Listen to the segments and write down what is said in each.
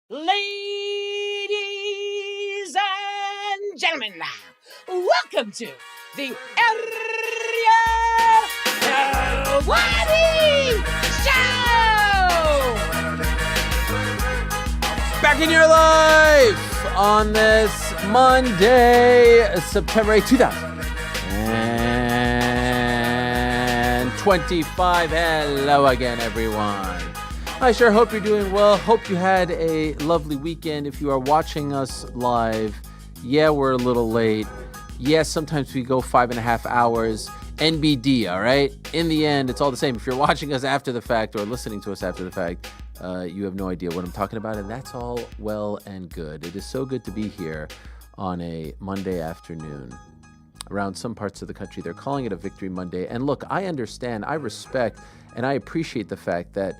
Ladies and gentlemen, welcome to the Ariel Helwani Show! Back in your life on this Monday, September 8th, 2025. Hello again, everyone. I sure hope you're doing well. Hope you had a lovely weekend. If you are watching us live, yeah, we're a little late. Yeah, sometimes we go 5.5 hours. NBD, all right? In the end, it's all the same. If you're watching us after the fact or listening to us after the fact, you have no idea what I'm talking about, and that's all well and good. It is so good to be here on a Monday afternoon. Around some parts of the country, they're calling it a Victory Monday. And look, I understand, I respect, and I appreciate the fact that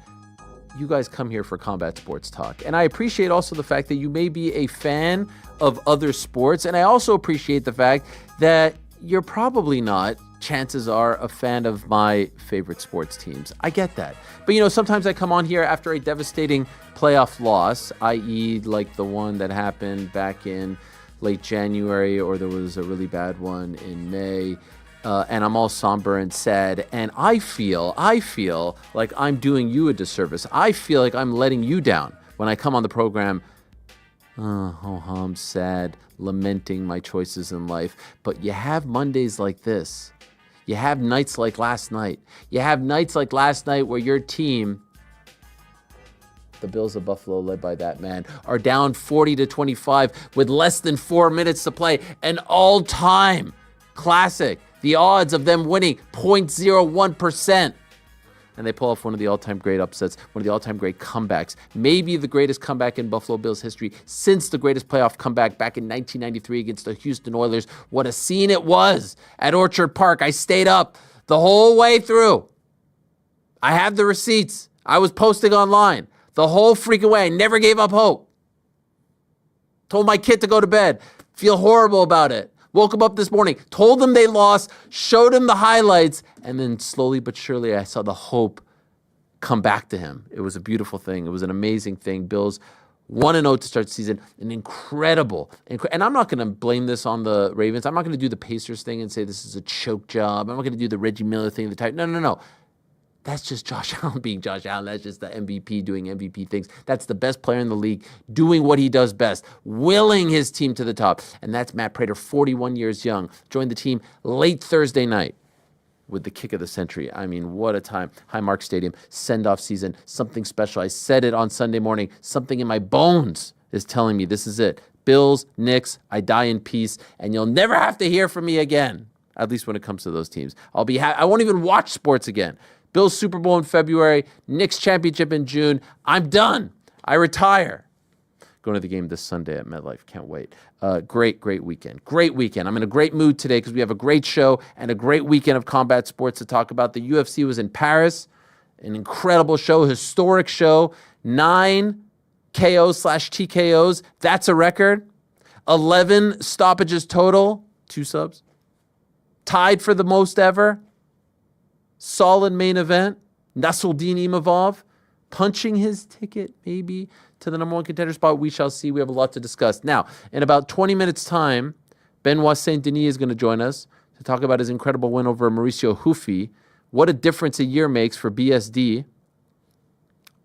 you guys come here for combat sports talk. And I appreciate also the fact that you may be a fan of other sports. And I also appreciate the fact that you're probably not, chances are, a fan of my favorite sports teams. I get that. But, you know, sometimes I come on here after a devastating playoff loss, i.e. like the one that happened back in late January, or there was a really bad one in May. And I'm all somber and sad, and I feel like I'm doing you a disservice. I feel like I'm letting you down when I come on the program. I'm sad, lamenting my choices in life. But you have Mondays like this. You have nights like last night. You have nights like last night where your team, the Bills of Buffalo, led by that man, are down 40-25 with less than 4 minutes to play. An all-time classic. The odds of them winning 0.01%. And they pull off one of the all-time great upsets, one of the all-time great comebacks. Maybe the greatest comeback in Buffalo Bills history since the greatest playoff comeback back in 1993 against the Houston Oilers. What a scene it was at Orchard Park. I stayed up the whole way through. I have the receipts. I was posting online the whole freaking way. I never gave up hope. Told my kid to go to bed. Feel horrible about it. Woke him up this morning, told him they lost, showed him the highlights, and then slowly but surely I saw the hope come back to him. It was a beautiful thing. It was an amazing thing. Bills 1-0 to start the season. An incredible, and I'm not going to blame this on the Ravens. I'm not going to do the Pacers thing and say this is a choke job. I'm not going to do the Reggie Miller thing. No. That's just Josh Allen being Josh Allen. That's just the MVP doing MVP things. That's the best player in the league doing what he does best, willing his team to the top. And that's Matt Prater, 41 years young. Joined the team late Thursday night with the kick of the century. I mean, what a time. Highmark Stadium, send-off season, something special. I said it on Sunday morning. Something in my bones is telling me this is it. Bills, Knicks, I die in peace, and you'll never have to hear from me again, at least when it comes to those teams. I won't even watch sports again. Bills Super Bowl in February, Knicks championship in June. I'm done. I retire. Going to the game this Sunday at MetLife. Can't wait. Great weekend. Great weekend. I'm in a great mood today because we have a great show and a great weekend of combat sports to talk about. The UFC was in Paris. An incredible show, historic show. 9 KOs/TKOs. That's a record. 11 stoppages total. 2 subs. Tied for the most ever. Solid main event. Nassourdine Imavov punching his ticket maybe to the number 1 contender spot. We shall see. We have a lot to discuss. Now, in about 20 minutes' time, Benoit Saint-Denis is going to join us to talk about his incredible win over Mauricio Ruffy. What a difference a year makes for BSD.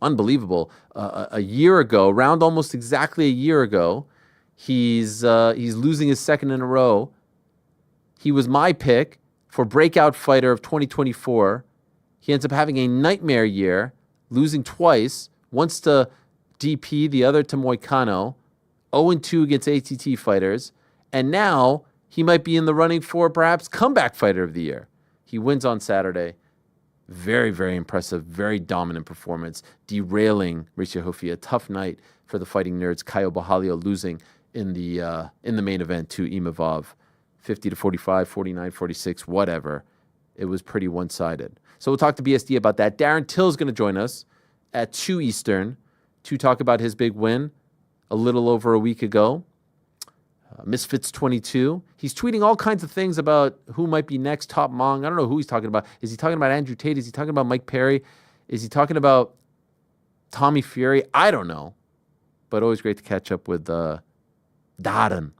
Unbelievable. A year ago, around almost exactly a year ago, he's losing his second in a row. He was my pick for breakout fighter of 2024. He ends up having a nightmare year, losing twice, once to DP, the other to Moicano, 0-2 against ATT fighters, and now he might be in the running for perhaps comeback fighter of the year. He wins on Saturday. Very, very impressive, very dominant performance, derailing Mauricio Ruffy. A tough night for the fighting nerds. Caio Borralho losing in the main event to Imavov. 50-45, 49-46, whatever. It was pretty one-sided. So we'll talk to BSD about that. Darren Till is going to join us at 2 Eastern to talk about his big win a little over a week ago. Misfits 22. He's tweeting all kinds of things about who might be next, Top Mong. I don't know who he's talking about. Is he talking about Andrew Tate? Is he talking about Mike Perry? Is he talking about Tommy Fury? I don't know. but always great to catch up with Darren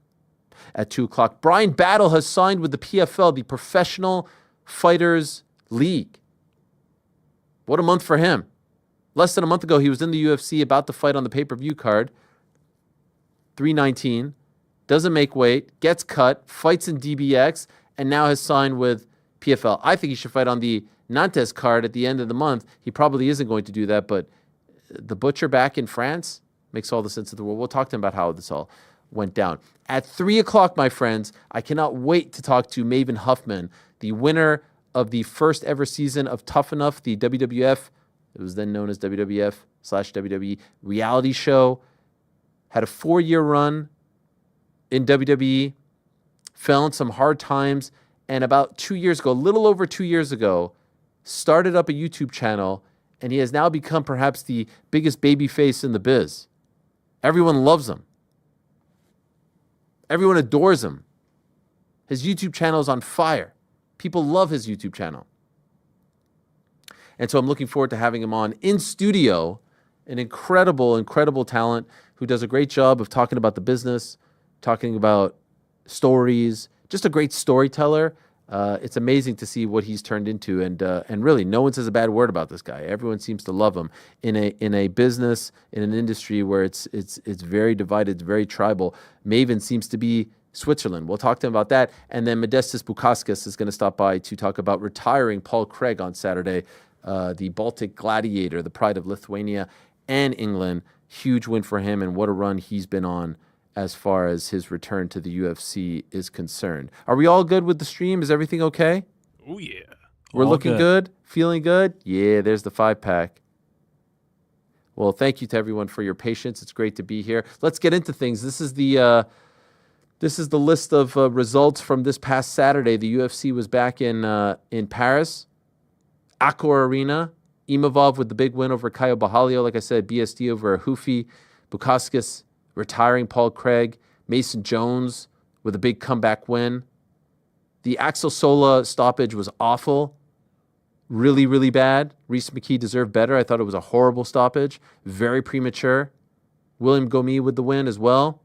at 2 o'clock. Bryan Battle has signed with the PFL, the Professional Fighters League. What a month for him. Less than a month ago, he was in the UFC about to fight on the pay-per-view card. 319, doesn't make weight, gets cut, fights in DBX, and now has signed with PFL. I think he should fight on the Nantes card at the end of the month. He probably isn't going to do that, but the Butcher back in France makes all the sense of the world. We'll talk to him about how this all went down. At 3 o'clock, my friends, I cannot wait to talk to Maven Huffman, the winner of the first ever season of Tough Enough, the WWF, it was then known as WWF/WWE reality show. Had a 4-year run in WWE, fell in some hard times, and about 2 years ago, a little over 2 years ago, started up a YouTube channel, and he has now become perhaps the biggest babyface in the biz. Everyone loves him. Everyone adores him. His YouTube channel is on fire. People love his YouTube channel. And so I'm looking forward to having him on in studio, an incredible, incredible talent who does a great job of talking about the business, talking about stories, just a great storyteller. It's amazing to see what he's turned into, and really, no one says a bad word about this guy. Everyone seems to love him in a business, in an industry where it's very divided, it's very tribal. Maven seems to be Switzerland. We'll talk to him about that, and then Modestas Bukauskas is going to stop by to talk about retiring Paul Craig on Saturday, the Baltic Gladiator, the pride of Lithuania and England. Huge win for him, and what a run he's been on as far as his return to the UFC is concerned. Are we all good with the stream? Is everything okay? Oh, yeah. We're all looking good? Feeling good? Yeah, there's the 5-pack. Well, thank you to everyone for your patience. It's great to be here. Let's get into things. This is the list of results from this past Saturday. The UFC was back in Paris, Accor Arena. Imavov with the big win over Caio Borralho. Like I said, BSD over Huffy. Bukauskas retiring Paul Craig. Mason Jones with a big comeback win. The Axel Sola stoppage was awful. Really, really bad. Reese McKee deserved better. I thought it was a horrible stoppage. Very premature. William Gomi with the win as well.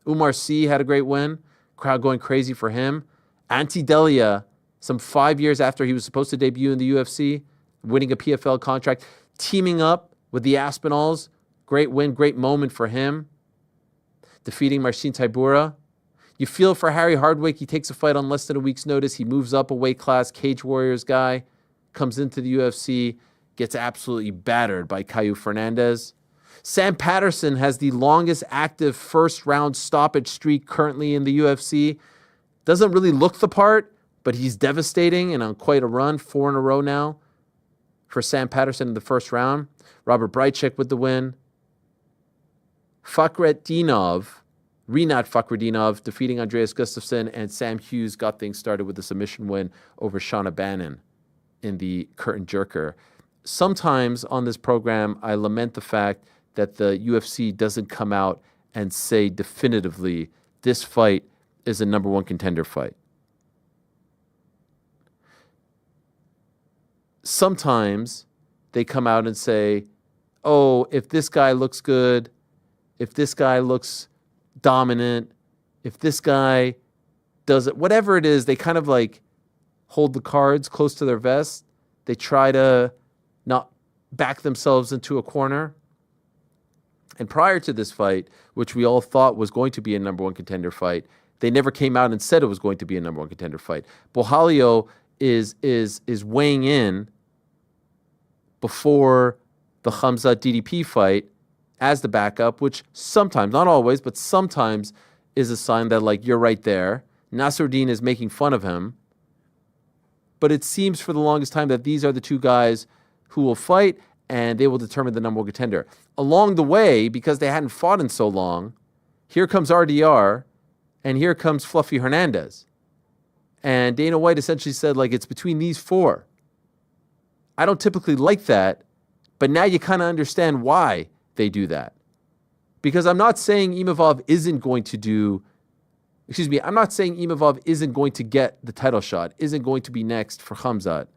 Umar Sy had a great win. Crowd going crazy for him. Ante Delia, some 5 years after he was supposed to debut in the UFC, winning a PFL contract, teaming up with the Aspinalls. Great win, great moment for him. Defeating Marcin Tybura. You feel for Harry Hardwick. He takes a fight on less than a week's notice. He moves up a weight class, Cage Warriors guy, comes into the UFC, gets absolutely battered by Caio Fernandez. Sam Patterson has the longest active first-round stoppage streak currently in the UFC. Doesn't really look the part, but he's devastating and on quite a run, 4 in a row now for Sam Patterson in the first round. Robert Brychek with the win. Rinat Fakhretdinov defeating Andreas Gustafsson, and Sam Hughes got things started with a submission win over Shauna Bannon in the curtain jerker. Sometimes on this program, I lament the fact that the UFC doesn't come out and say definitively this fight is a number one contender fight. Sometimes they come out and say, oh, if this guy looks good, if this guy looks dominant, if this guy does it, whatever it is, they kind of like hold the cards close to their vest. They try to not back themselves into a corner. And prior to this fight, which we all thought was going to be a number one contender fight, they never came out and said it was going to be a number one contender fight. Borralho is weighing in before the Khamzat DDP fight as the backup, which sometimes, not always, but sometimes is a sign that, like, you're right there. Nasruddin is making fun of him. But it seems for the longest time that these are the two guys who will fight, and they will determine the number one contender. Along the way, because they hadn't fought in so long, here comes RDR, and here comes Fluffy Hernandez. And Dana White essentially said, like, it's between these four. I don't typically like that, but now you kind of understand why they do that. Because I'm not saying Imavov isn't going to get the title shot, isn't going to be next for Khamzat.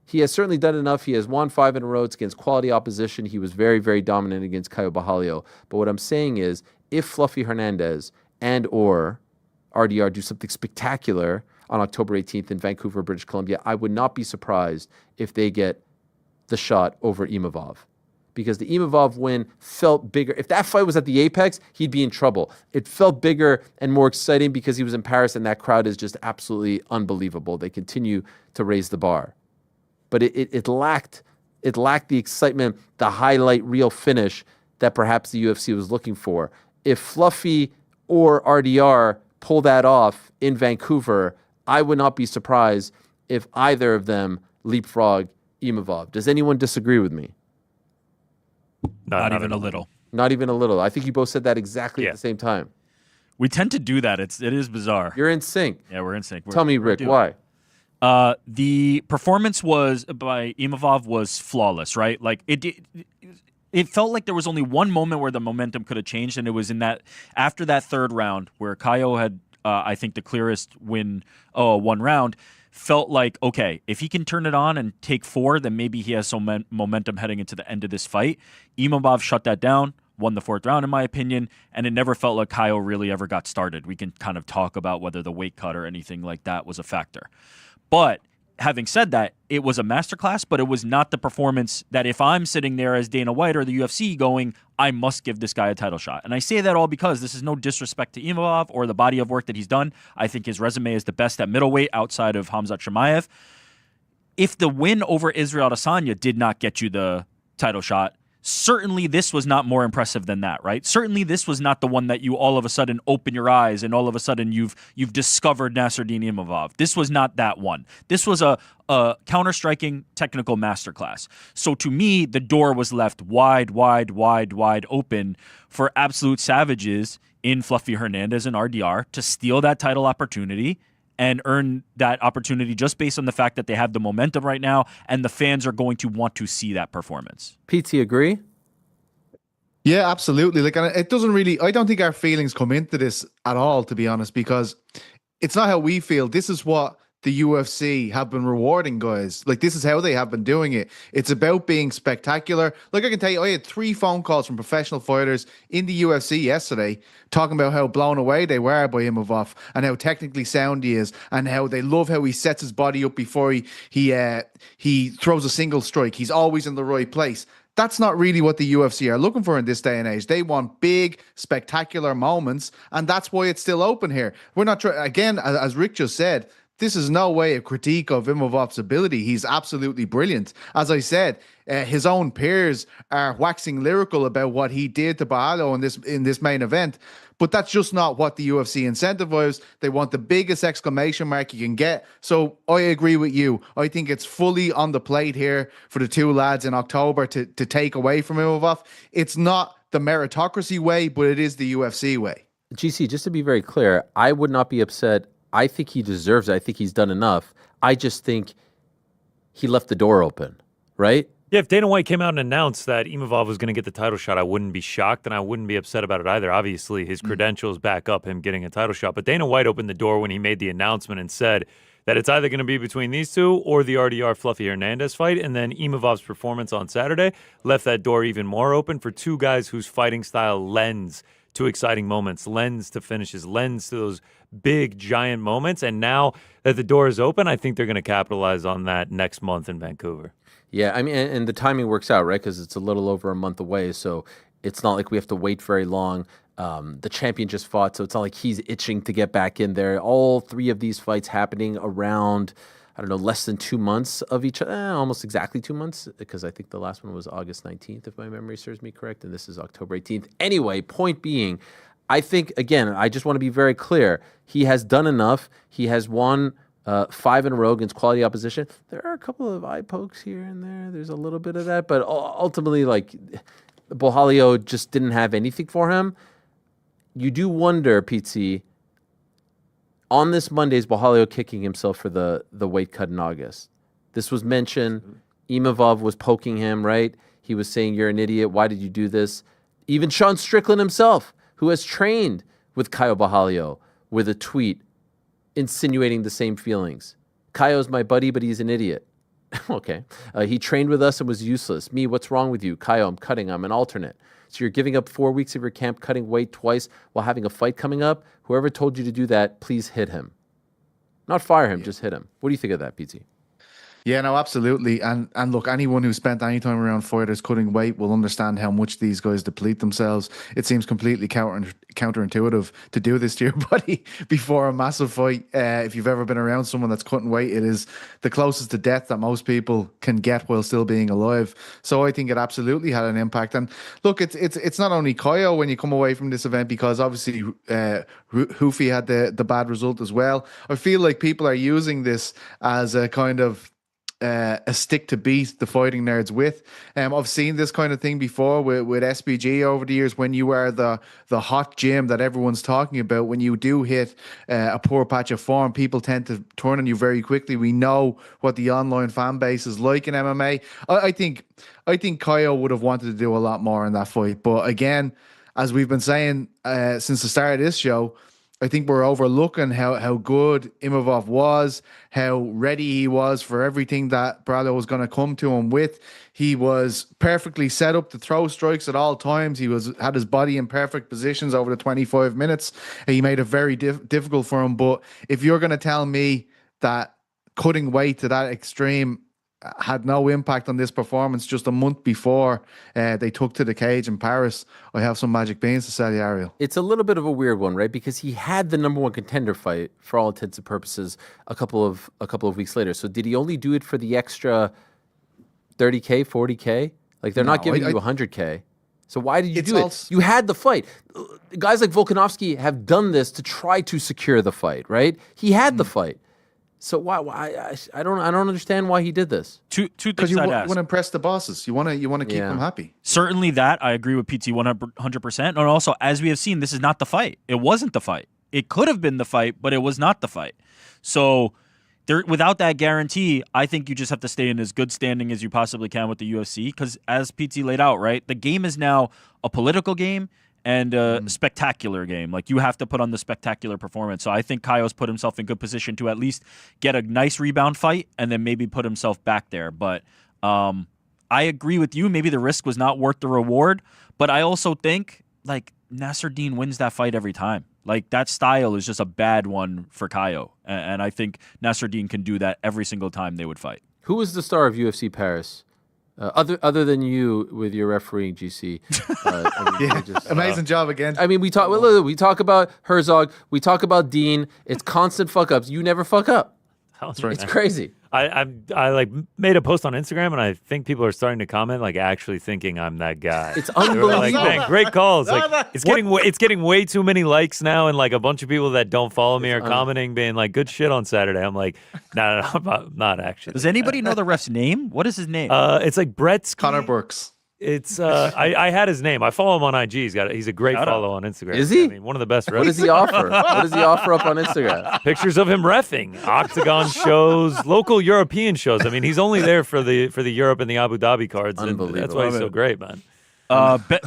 He has certainly done enough. He has won 5 in a row. It's against quality opposition. He was very, very dominant against Caio Borralho. But what I'm saying is, if Fluffy Hernandez and or RDR do something spectacular on October 18th in Vancouver, British Columbia, I would not be surprised if they get the shot over Imavov. Because the Imavov win felt bigger. If that fight was at the Apex, he'd be in trouble. It felt bigger and more exciting because he was in Paris, and that crowd is just absolutely unbelievable. They continue to raise the bar. But it lacked the excitement, the highlight reel finish that perhaps the UFC was looking for. If Fluffy or RDR pull that off in Vancouver, I would not be surprised if either of them leapfrog Imavov. Does anyone disagree with me? Not even a little. Not even a little. I think you both said that exactly at the same time. We tend to do that. It is bizarre. You're in sync. Yeah, we're in sync. Tell me, Rick, why? The performance by Imavov was flawless, right? Like it felt like there was only one moment where the momentum could have changed, and it was in that after that third round where Caio had, I think, the clearest win, one round. Felt like, okay, if he can turn it on and take 4, then maybe he has some momentum heading into the end of this fight. Imavov shut that down, won the 4th round, in my opinion, and it never felt like Caio really ever got started. We can kind of talk about whether the weight cut or anything like that was a factor. But having said that, it was a masterclass, but it was not the performance that if I'm sitting there as Dana White or the UFC going, I must give this guy a title shot. And I say that all because this is no disrespect to Imavov or the body of work that he's done. I think his resume is the best at middleweight outside of Khamzat Chimaev. If the win over Israel Adesanya did not get you the title shot, certainly this was not more impressive than that, right? Certainly this was not the one that you all of a sudden open your eyes and all of a sudden you've discovered Nasruddin Imavov. This was not that one. This was a counter-striking technical masterclass. So to me, the door was left wide open for absolute savages in Fluffy Hernandez and RDR to steal that title opportunity and earn that opportunity just based on the fact that they have the momentum right now and the fans are going to want to see that performance. Pete, agree? Yeah, absolutely. Like, and it doesn't really, I don't think our feelings come into this at all, to be honest, because it's not how we feel. This is what the UFC have been rewarding guys. Like, this is how they have been doing it. It's about being spectacular. Like, I can tell you, I had 3 phone calls from professional fighters in the UFC yesterday talking about how blown away they were by Imavov and how technically sound he is and how they love how he sets his body up before he throws a single strike. He's always in the right place. That's not really what the UFC are looking for in this day and age. They want big, spectacular moments, and that's why it's still open here. We're not again, as Rick just said, this is no way a critique of Imavov's ability. He's absolutely brilliant. As I said, his own peers are waxing lyrical about what he did to Borralho in this main event. But that's just not what the UFC incentivizes. They want the biggest exclamation mark you can get. So I agree with you. I think it's fully on the plate here for the 2 lads in October to take away from Imavov. It's not the meritocracy way, but it is the UFC way. GC, just to be very clear, I would not be upset. I think he deserves it. I think he's done enough. I just think he left the door open, right? Yeah, if Dana White came out and announced that Imavov was going to get the title shot, I wouldn't be shocked, and I wouldn't be upset about it either. Obviously, his credentials back up him getting a title shot. But Dana White opened the door when he made the announcement and said that it's either going to be between these two or the RDR Fluffy Hernandez fight. And then Imavov's performance on Saturday left that door even more open for 2 guys whose fighting style lends to exciting moments, lends to finishes, lends to those big, giant moments. And now that the door is open, I think they're going to capitalize on that next month in Vancouver. Yeah, I mean, and the timing works out, right? Because it's a little over a month away, so it's not like we have to wait very long. The champion just fought, so it's not like he's itching to get back in there. All 3 of these fights happening around, I don't know, less than 2 months of each other, almost exactly 2 months, because I think the last one was August 19th, if my memory serves me correct, and this is October 18th. Anyway, point being, I think, again, I just want to be very clear. He has done enough. He has won 5 in a row against quality opposition. There are a couple of eye pokes here and there. There's a little bit of that, but ultimately, like, Borralho just didn't have anything for him. You do wonder, Pete, on this Monday, is Borralho kicking himself for the weight cut in August? This was mentioned. Imavov was poking him, right? He was saying, you're an idiot. Why did you do this? Even Sean Strickland himself, who has trained with Caio Borralho, with a tweet insinuating the same feelings. Caio's my buddy, but he's an idiot. Okay. He trained with us and was useless. Me, what's wrong with you? Kaio, I'm cutting. I'm an alternate. So you're giving up 4 weeks of your camp, cutting weight twice while having a fight coming up? Whoever told you to do that, please hit him. Not fire him, just hit him. What do you think of that, PT? Yeah, no, absolutely. And look, anyone who spent any time around fighters cutting weight will understand how much these guys deplete themselves. It seems completely counterintuitive to do this to your body before a massive fight. If you've ever been around someone that's cutting weight, it is the closest to death that most people can get while still being alive. So I think it absolutely had an impact. And look, it's not only Kaio when you come away from this event, because obviously Huffy had the bad result as well. I feel like people are using this as a kind of a stick to beat the fighting nerds with. I've seen this kind of thing before with SBG over the years. When you are the hot gym that everyone's talking about, when you do hit a poor patch of form, people tend to turn on you very quickly. We know what the online fan base is like in MMA. I think Kaio would have wanted to do a lot more in that fight, but again, as we've been saying since the start of this show, I think we're overlooking how good Imavov was, how ready he was for everything that Brado was going to come to him with. He was perfectly set up to throw strikes at all times. He had his body in perfect positions over the 25 minutes. He made it very difficult for him. But if you're going to tell me that cutting weight to that extreme had no impact on this performance just a month before they took to the cage in Paris, I have some magic beans to sell you, Ariel. It's a little bit of a weird one, right? Because he had the number one contender fight for all intents and purposes a couple of weeks later. So did he only do it for the extra 30K, 40K? Like they're not giving you 100K. So why did you do it? You had the fight. Guys like Volkanovski have done this to try to secure the fight, right? He had the fight. So why I don't understand why he did this. Two things Because you I'd want ask. to impress the bosses. You want to keep them happy. Certainly that. I agree with PT 100%. And also, as we have seen, this is not the fight. It wasn't the fight. It could have been the fight, but it was not the fight. So without that guarantee, I think you just have to stay in as good standing as you possibly can with the UFC. Because as PT laid out, right, the game is now a political game and a spectacular game. Like, you have to put on the spectacular performance. So I think Kaio's put himself in good position to at least get a nice rebound fight and then maybe put himself back there. But I agree with you. Maybe the risk was not worth the reward. But I also think, like, Nasruddin wins that fight every time. Like, that style is just a bad one for Kaio. And I think Nasruddin can do that every single time they would fight. Who was the star of UFC Paris? Other than you with your refereeing, GC. Amazing job again. I mean, we talk about Herzog, we talk about Dean. It's constant fuck ups. You never fuck up. That's right. It's crazy. I like made a post on Instagram, and I think people are starting to comment, like, actually thinking I'm that guy. It's unbelievable. Like, man, great calls. Like, it's getting way too many likes now, and like a bunch of people that don't follow me are commenting, being like, "Good shit on Saturday." I'm like, no, I'm not actually. Does anybody know the ref's name? What is his name? It's like Brett's Connor Burks. It's I had his name. I follow him on IG. He's a great follow on Instagram. Is he? I mean, one of the best. What does he offer? What does he offer up on Instagram? Pictures of him reffing, Octagon shows, local European shows. I mean, he's only there for the Europe and the Abu Dhabi cards. Unbelievable. And that's why he's so great, man.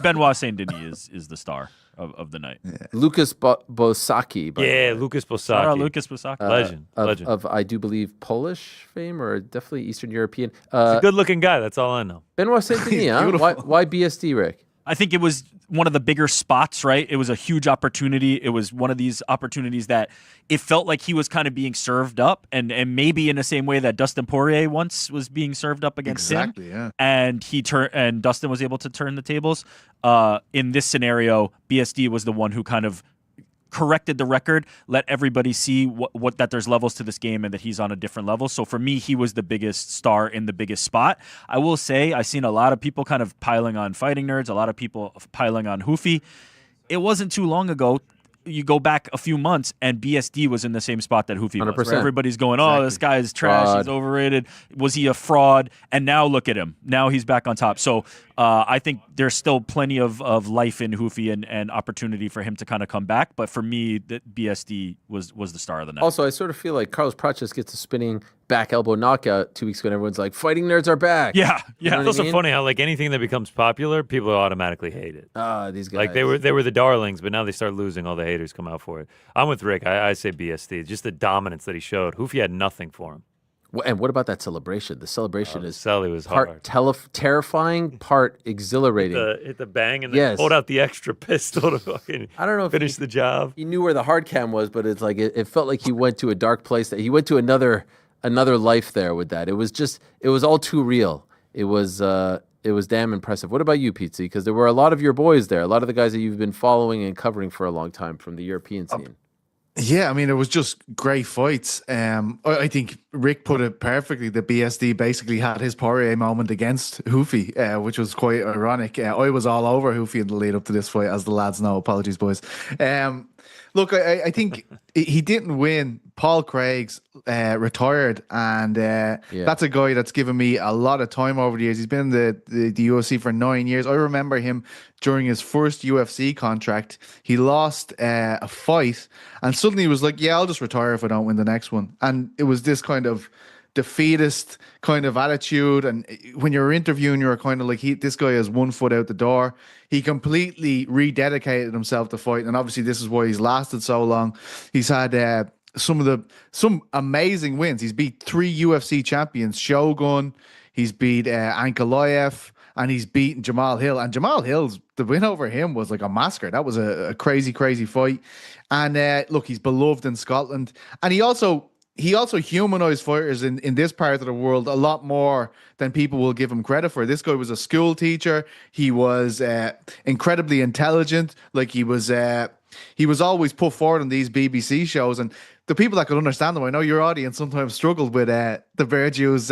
Benoit Saint-Denis is the star of the night. Yeah. Lucas Bosaki. Lucas Bosaki. Lucas Bosaki. Legend. Of, I do believe, Polish fame or definitely Eastern European. He's a good-looking guy. That's all I know. Benoit Saint-Denis, huh? Why BSD, Rick? I think it was one of the bigger spots, right? It was a huge opportunity. It was one of these opportunities that it felt like he was kind of being served up, and maybe in the same way that Dustin Poirier once was being served up against him. Yeah. And Dustin was able to turn the tables. In this scenario, BSD was the one who kind of corrected the record, let everybody see what that there's levels to this game and that he's on a different level. So for me, he was the biggest star in the biggest spot. I will say I've seen a lot of people kind of piling on Fighting Nerds, a lot of people piling on Huffy. It wasn't too long ago. You go back a few months, and BSD was in the same spot that Huffy was. Where everybody's going, this guy is trash. Fraud. He's overrated. Was he a fraud? And now look at him. Now he's back on top. So I think there's still plenty of life in Huffy and opportunity for him to kind of come back. But for me, BSD was the star of the night. Also, I sort of feel like Carlos Prates gets a spinning back elbow knockout 2 weeks ago, and everyone's like, Fighting Nerds are back. Yeah. You know It's also what I mean? funny how, like, anything that becomes popular, people automatically hate it. These guys. Like, they were the darlings, but now they start losing. All the haters come out for it. I'm with Rick. I say BSD. Just the dominance that he showed. Huffy had nothing for him. And what about that celebration? The celebration The is celly was part hard. terrifying, part exhilarating. Hit the bang and Yes. then pulled out the extra pistol to fucking I don't know if finish the job. he knew where the hard cam was, but it's like it felt like he went to a dark place. That he went to another life there with that. It was all too real. It was damn impressive. What about you, Pizzi? Because there were a lot of your boys there, a lot of the guys that you've been following and covering for a long time from the European scene. Yeah, I mean, it was just great fights. I think Rick put it perfectly. The BSD basically had his Poirier moment against Huffy, which was quite ironic. I was all over Huffy in the lead up to this fight, as the lads know. Apologies, boys. Look, I think he didn't win. Paul Craig's retired, and that's a guy that's given me a lot of time over the years. He's been in the UFC for 9 years. I remember him during his first UFC contract. He lost a fight, and suddenly he was like, "Yeah, I'll just retire if I don't win the next one." And it was this kind of defeatist kind of attitude. And when you're interviewing, you're kind of like, this guy has 1 foot out the door. He completely rededicated himself to fight, and obviously this is why he's lasted so long. He's had some amazing wins. He's beat 3 UFC champions, Shogun. He's beat Ankalaev, and he's beaten Jamal Hill. And Jamal Hill's the win over him was like a massacre. That was a crazy, crazy fight. And look, he's beloved in Scotland, and he also humanized fighters in this part of the world a lot more than people will give him credit for. This guy was a school teacher. He was incredibly intelligent. Like he was always put forward on these BBC shows, and the people that could understand him, I know your audience sometimes struggled with the Virtue's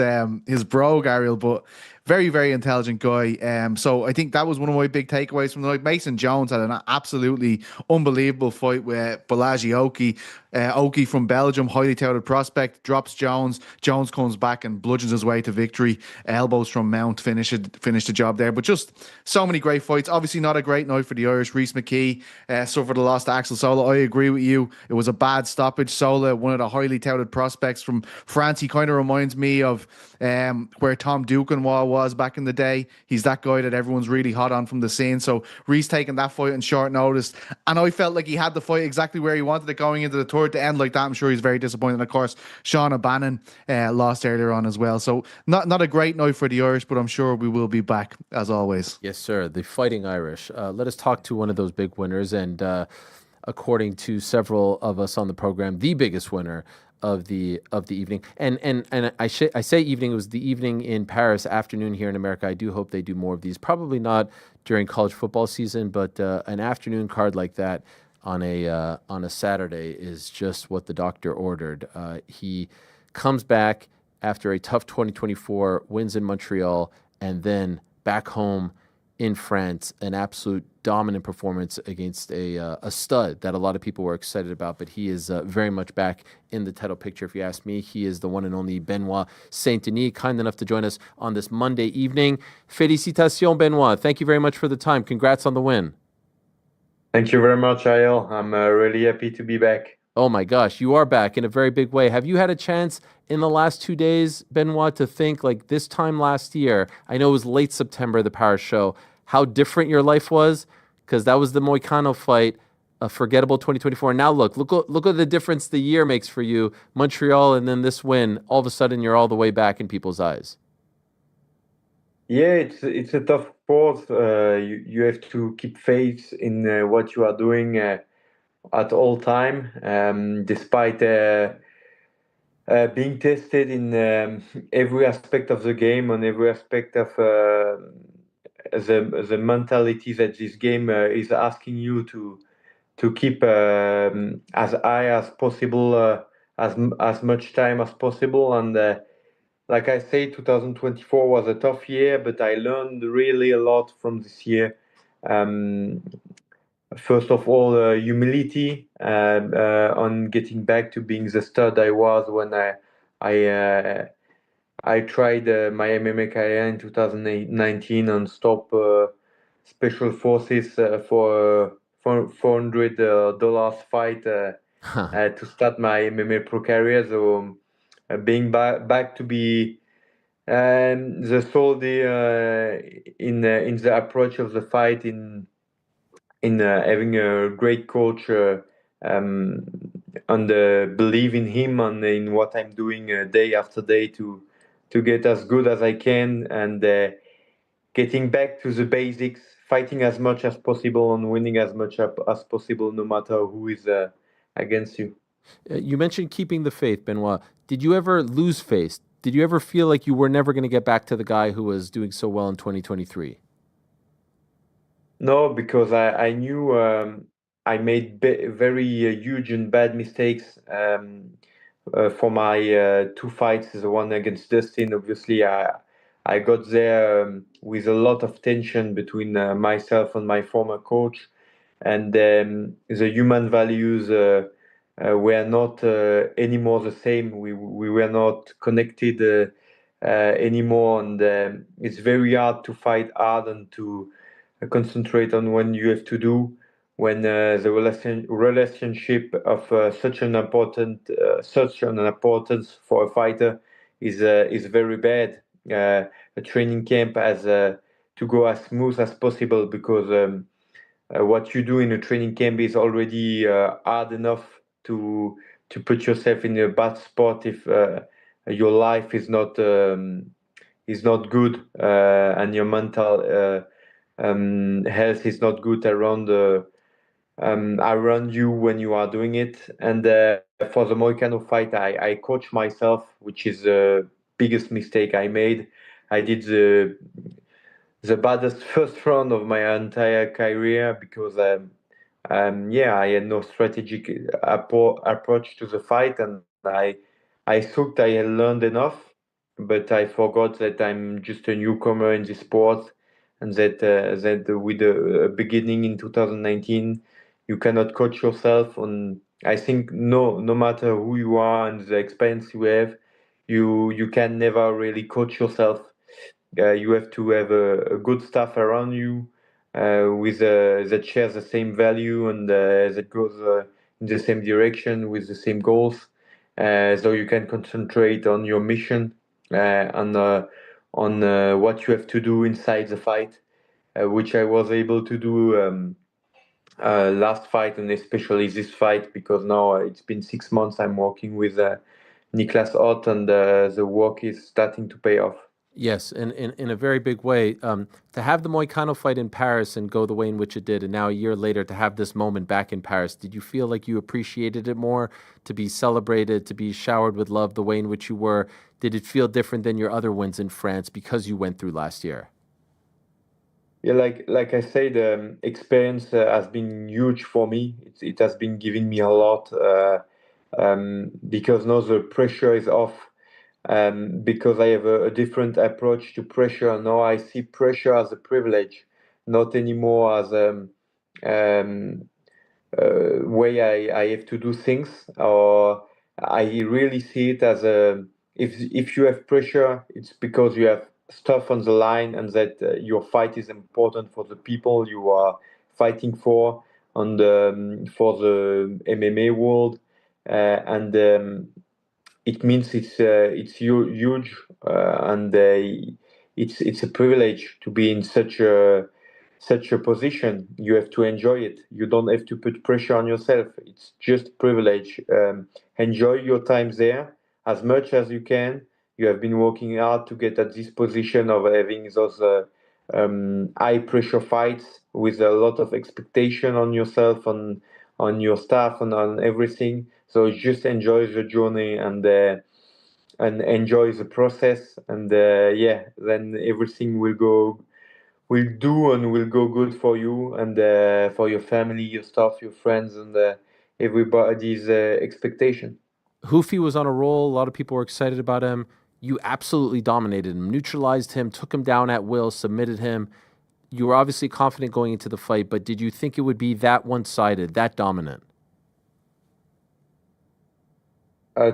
his brogue, Ariel, but very, very intelligent guy. So I think that was one of my big takeaways from the night. Mason Jones had an absolutely unbelievable fight with Balaji Oki. Oki from Belgium, highly touted prospect, drops Jones. Jones comes back and bludgeons his way to victory. Elbows from Mount finish the job there. But just so many great fights. Obviously not a great night for the Irish. Reece McKee suffered a loss to Axel Sola. I agree with you. It was a bad stoppage. Sola, one of the highly touted prospects from France. He kind of reminds me of where Tom Duquesnoy was back in the day. He's that guy that everyone's really hot on from the scene. So Reece taking that fight in short notice. And I felt like he had the fight exactly where he wanted it going into the third. To end like that, I'm sure he's very disappointed. And of course, Sean O'Bannon lost earlier on as well. So not a great night for the Irish, but I'm sure we will be back as always. Yes, sir. The Fighting Irish. Let us talk to one of those big winners, and according to several of us on the program, the biggest winner of the evening. And I say evening. It was the evening in Paris, afternoon here in America. I do hope they do more of these. Probably not during college football season, but an afternoon card like that on a Saturday is just what the doctor ordered. He comes back after a tough 2024, wins in Montreal, and then back home in France, an absolute dominant performance against a stud that a lot of people were excited about, but he is very much back in the title picture. If you ask me, he is the one and only Benoit Saint-Denis, kind enough to join us on this Monday evening. Félicitations, Benoit. Thank you very much for the time. Congrats on the win. Thank you very much, Ariel. I'm really happy to be back. Oh my gosh, you are back in a very big way. Have you had a chance in the last 2 days, Benoit, to think like this time last year, I know it was late September, the Paris show, how different your life was? Because that was the Moicano fight, a forgettable 2024. Now look at the difference the year makes for you, Montreal, and then this win. All of a sudden, you're all the way back in people's eyes. Yeah, it's a tough sport. You have to keep faith in what you are doing at all time, despite being tested in every aspect of the game, on every aspect of the mentality that this game is asking you to keep as high as possible, as much time as possible. And like I say, 2024 was a tough year, but I learned really a lot from this year. First of all, humility on getting back to being the stud I was when I tried my MMA career in 2019 and stopped special forces for $400 fight to start my MMA pro career. So being back to be the soldier in the approach of the fight, in having a great coach believe in him and in what I'm doing day after day to get as good as I can, and getting back to the basics, fighting as much as possible and winning as much as possible, no matter who is against you. You mentioned keeping the faith, Benoit. Did you ever lose faith? Did you ever feel like you were never going to get back to the guy who was doing so well in 2023? No, because I knew I made very huge and bad mistakes for my two fights. The one against Dustin, obviously, I got there with a lot of tension between myself and my former coach, and the human values were not anymore the same. We were not connected anymore, and it's very hard to fight hard and to concentrate on what you have to do when the relationship of such an importance for a fighter is very bad. A training camp has to go as smooth as possible, because what you do in a training camp is already hard enough to put yourself in a bad spot if your life is not good, and your mental health is not good around you when you are doing it. And for the Moicano fight, I coach myself, which is the biggest mistake I made. I did the baddest first round of my entire career, because I had no strategic approach to the fight, and I thought I had learned enough, but I forgot that I'm just a newcomer in this sport, and that with a beginning in 2019, you cannot coach yourself. And I think no matter who you are and the experience you have, you can never really coach yourself. You have to have a good staff around you with that shares the same value, and that goes in the same direction with the same goals, so you can concentrate on your mission, on what you have to do inside the fight, which I was able to do last fight, and especially this fight, because now it's been 6 months I'm working with Niklas Ott, and the work is starting to pay off. Yes, in a very big way. To have the Moicano fight in Paris and go the way in which it did, and now a year later to have this moment back in Paris, did you feel like you appreciated it more, to be celebrated, to be showered with love the way in which you were? Did it feel different than your other wins in France because you went through last year? Yeah, like I said, experience has been huge for me. It has been giving me a lot, because now the pressure is off. Because I have a different approach to pressure. Now I see pressure as a privilege, not anymore as um, way I have to do things. Or I really see it as if you have pressure, it's because you have stuff on the line, and that your fight is important for the people you are fighting for, and for the MMA world, and it means it's huge, and it's a privilege to be in such a position. You have to enjoy it. You don't have to put pressure on yourself. It's just privilege. Enjoy your time there as much as you can. You have been working hard to get at this position of having those high pressure fights with a lot of expectation on yourself, on your staff, and on everything. So just enjoy the journey, and enjoy the process, and then everything will do and will go good for you, and for your family, your staff, your friends, and everybody's expectation. Hoofy was on a roll. A lot of people were excited about him. You absolutely dominated him, neutralized him, took him down at will, submitted him. You were obviously confident going into the fight, but did you think it would be that one-sided, that dominant? Uh,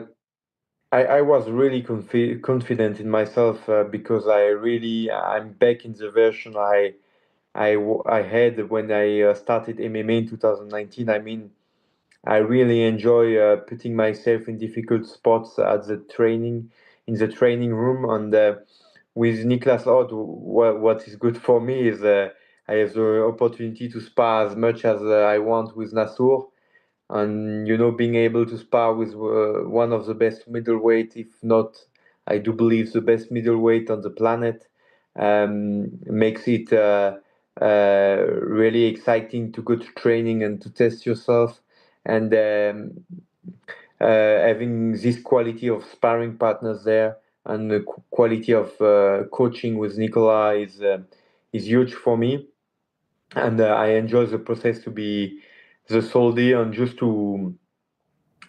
I was really confident in myself, because I'm back in the version I had when I started MMA in 2019. I mean, I really enjoy putting myself in difficult spots at in the training room. And with Niklas Ott, what is good for me is I have the opportunity to spar as much as I want with Nassour. and being able to spar with one of the best middleweight, if not, I do believe the best middleweight on the planet, makes it really exciting to go to training and to test yourself. And having this quality of sparring partners there and the quality of coaching with Nicola is huge for me. And I enjoy the process to be the soldier and just to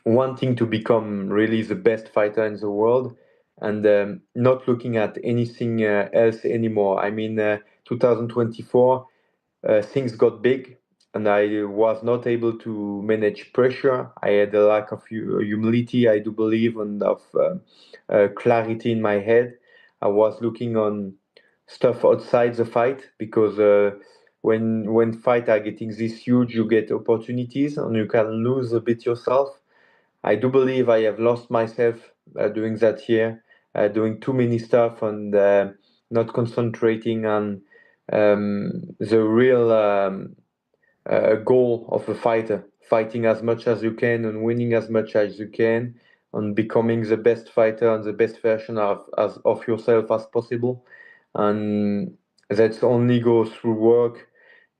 wanting to become really the best fighter in the world, and not looking at anything else anymore. I mean, 2024, things got big, and I was not able to manage pressure. I had a lack of humility, I do believe, and of clarity in my head. I was looking on stuff outside the fight because when fight are getting this huge, you get opportunities and you can lose a bit yourself. I do believe I have lost myself doing that year, doing too many stuff and not concentrating on the real goal of a fighter, fighting as much as you can and winning as much as you can, and becoming the best fighter and the best version of yourself as possible. And that only goes through work.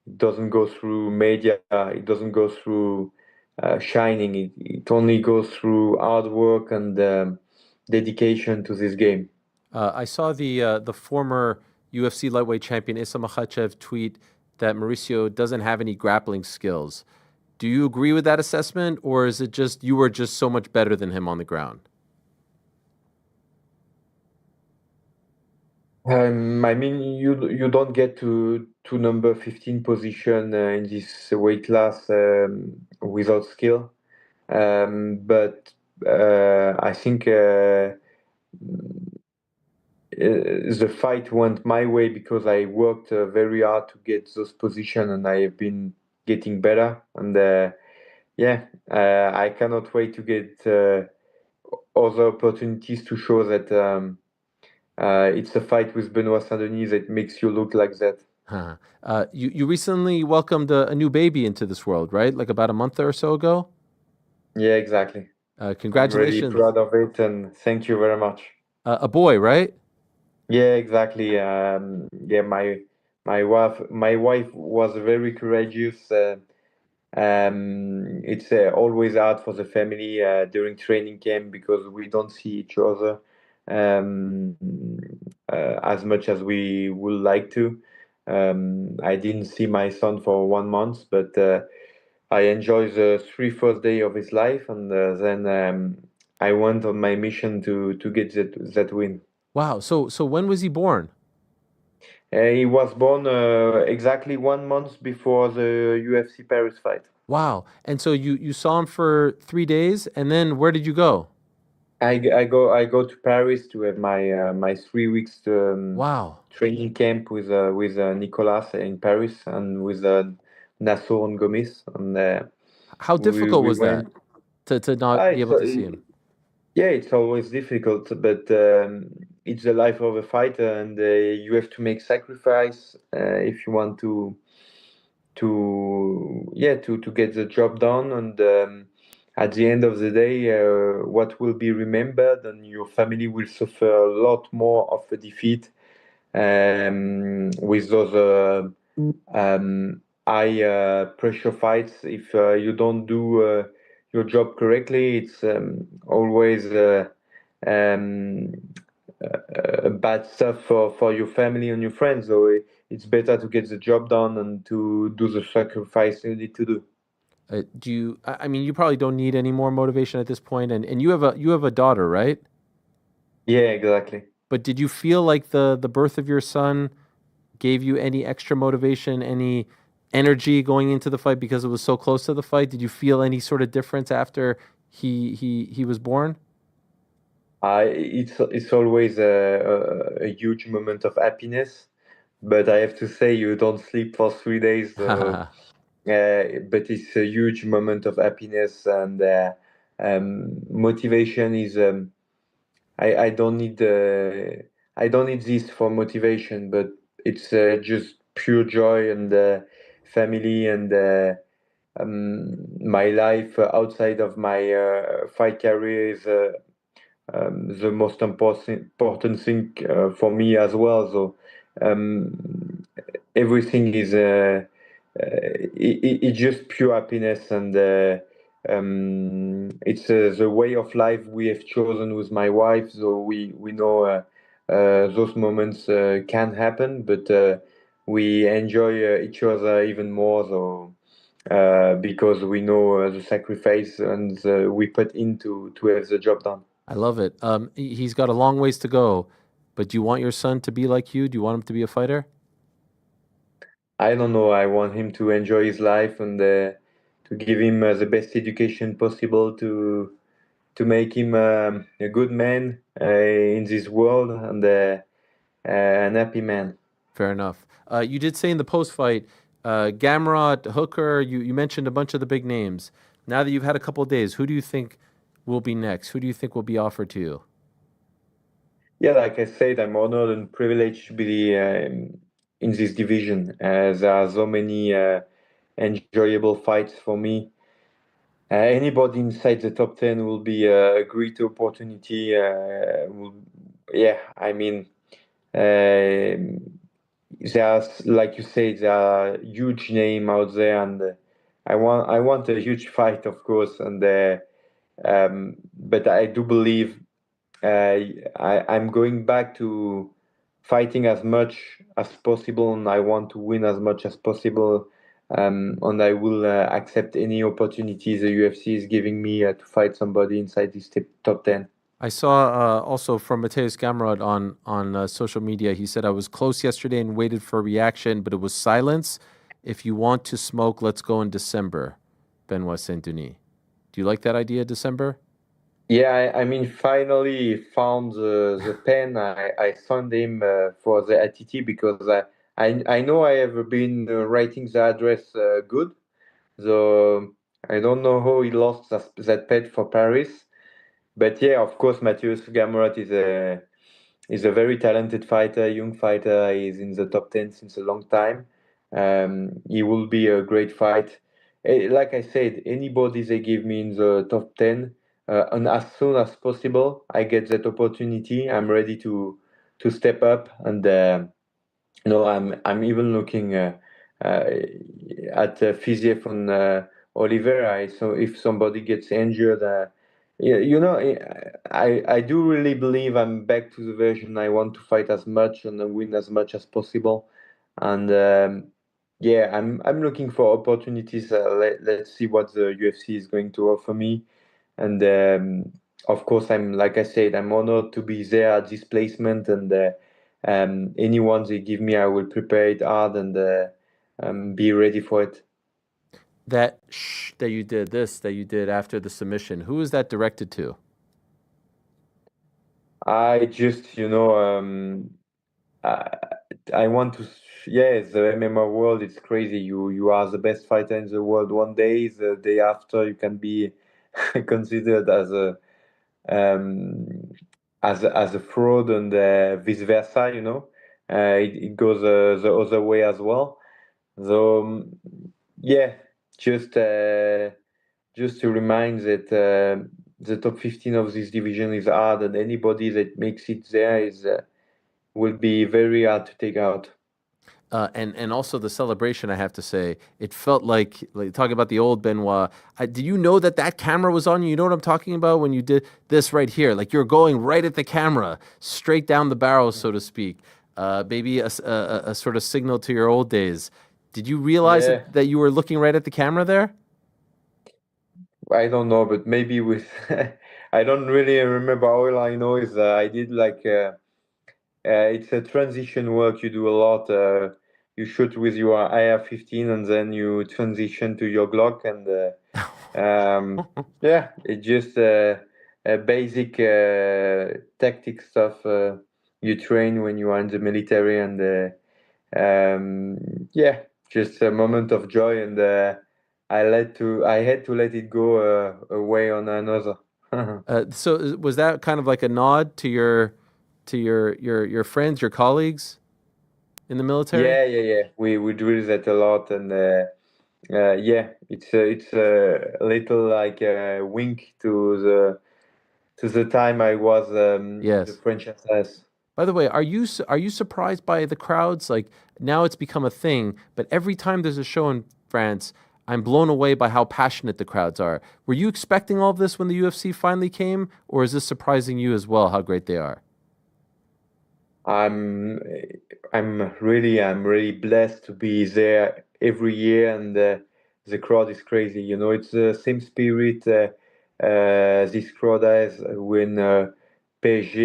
It doesn't go through media. It doesn't go through shining. It only goes through hard work and dedication to this game. I saw the former UFC lightweight champion Islam Makhachev tweet that Mauricio doesn't have any grappling skills. Do you agree with that assessment, or is it just you were just so much better than him on the ground? I mean, you don't get to number 15 position in this weight class without skill. But I think the fight went my way because I worked very hard to get those positions, and I have been getting better. And I cannot wait to get other opportunities to show that it's a fight with Benoit Saint-Denis that makes you look like that. Huh. You recently welcomed a new baby into this world, right? Like about a month or so ago? Yeah, exactly. I'm really Congratulations. proud of it, and thank you very much. A boy, right? Yeah, exactly. My wife was very courageous. It's always hard for the family during training camp because we don't see each other um, as much as we would like to. I didn't see my son for 1 month, but I enjoyed the first day of his life, and then I went on my mission to get that win. Wow. So when was he born? He was born exactly 1 month before the UFC Paris fight. Wow. And so you saw him for 3 days, and then where did you go? I go to Paris to have my 3 weeks Wow. training camp with Nicolas in Paris and with Nassau and Gomis, and How we difficult we was that went. to not be able to see him? Yeah, it's always difficult, but it's the life of a fighter, and you have to make sacrifice if you want to get the job done. And at the end of the day, what will be remembered, and your family will suffer a lot more of a defeat with those high pressure fights. If you don't do your job correctly, it's always um, bad stuff for your family and your friends. So it's better to get the job done and to do the sacrifice you need to do. Do you? I mean, you probably don't need any more motivation at this point, and you have a daughter, right? Yeah, exactly. But did you feel like the birth of your son gave you any extra motivation, any energy going into the fight because it was so close to the fight? Did you feel any sort of difference after he was born? It's always a huge moment of happiness, but I have to say you don't sleep for 3 days. But it's a huge moment of happiness, and motivation is. I don't need this for motivation, but it's just pure joy and family and my life outside of my fight career is the most important thing for me as well. So everything is it's just pure happiness, and it's the way of life we have chosen with my wife. So we know those moments can happen, but we enjoy each other even more. So. Because we know the sacrifice and we put into to have the job done. I love it. He's got a long ways to go, but do you want your son to be like you? Do you want him to be a fighter? I don't know. I want him to enjoy his life and to give him the best education possible to make him a good man in this world and an happy man. Fair enough. You did say in the post-fight, Gamrot, Hooker, you mentioned a bunch of the big names. Now that you've had a couple of days, who do you think will be next? Who do you think will be offered to you? Yeah, like I said, I'm honored and privileged to be in this division. There are so many enjoyable fights for me. Anybody inside the top 10 will be a great opportunity. Yeah, I mean, there's, like you say, there are huge name out there, and I want a huge fight, of course, and but I do believe I'm going back to fighting as much as possible, and I want to win as much as possible. And I will accept any opportunities the UFC is giving me to fight somebody inside this top 10. I saw also from Mateus Gamrot on social media. He said, I was close yesterday and waited for a reaction, but it was silence. If you want to smoke, let's go in December. Benoit Saint-Denis. Do you like that idea, December? Yeah, I mean, finally found the pen. I found him for the ATT because I know I have been writing the address good. So I don't know how he lost that pen for Paris. But yeah, of course, Matthias Gamrot is a very talented fighter, young fighter. He's in the top 10 since a long time. He will be a great fight. Like I said, anybody they give me in the top 10, and as soon as possible, I get that opportunity. I'm ready to step up, and I'm even looking at Fiziev and Oliveira. So if somebody gets injured, yeah, I do really believe I'm back to the version I want to fight as much and win as much as possible, and yeah, I'm looking for opportunities. Let's see what the UFC is going to offer me, and of course, like I said, I'm honored to be there at this placement, and anyone they give me, I will prepare it hard and be ready for it. That that you did after the submission, who is that directed to? I just, I want to, yeah, the MMA world is crazy. You are the best fighter in the world one day, the day after you can be considered um, as a fraud, and vice versa. It goes the other way as well. So yeah, just just to remind that the top 15 of this division is hard, and anybody that makes it there is will be very hard to take out. And also the celebration, I have to say, it felt like talking about the old Benoit. Did you know that camera was on you? You know what I'm talking about when you did this right here? Like you're going right at the camera, straight down the barrel, so to speak. Maybe a sort of signal to your old days. Did you realize Yeah, that you were looking right at the camera there? I don't know, but maybe with I don't really remember. All I know is I did like it's a transition work. You do a lot. You shoot with your IR-15 and then you transition to your Glock, and yeah, it's just a basic tactic stuff you train when you are in the military, and yeah, just a moment of joy, and I had to let it go away on another. So was that kind of like a nod to your friends, your colleagues in the military? Yeah. We do that a lot, and yeah, it's a little like a wink to the time I was the Yes. French SS. By the way, are you surprised by the crowds? Like now it's become a thing, but every time there's a show in France, I'm blown away by how passionate the crowds are. Were you expecting all of this when the UFC finally came, or is this surprising you as well, how great they are? I'm I'm really blessed to be there every year, and the crowd is crazy. You know, it's the same spirit this crowd has when PSG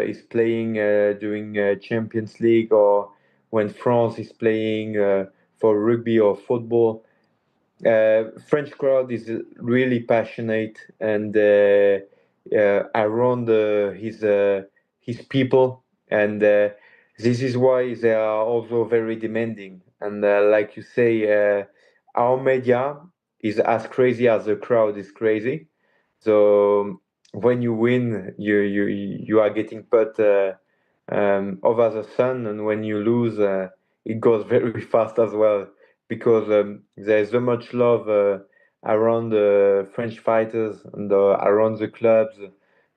is playing during Champions League, or when France is playing for rugby or football. French crowd is really passionate and around his people, and this is why they are also very demanding. And like you say, our media is as crazy as the crowd is crazy. So when you win, you are getting put over the sun, and when you lose, it goes very fast as well because there's so much love around the French fighters and around the clubs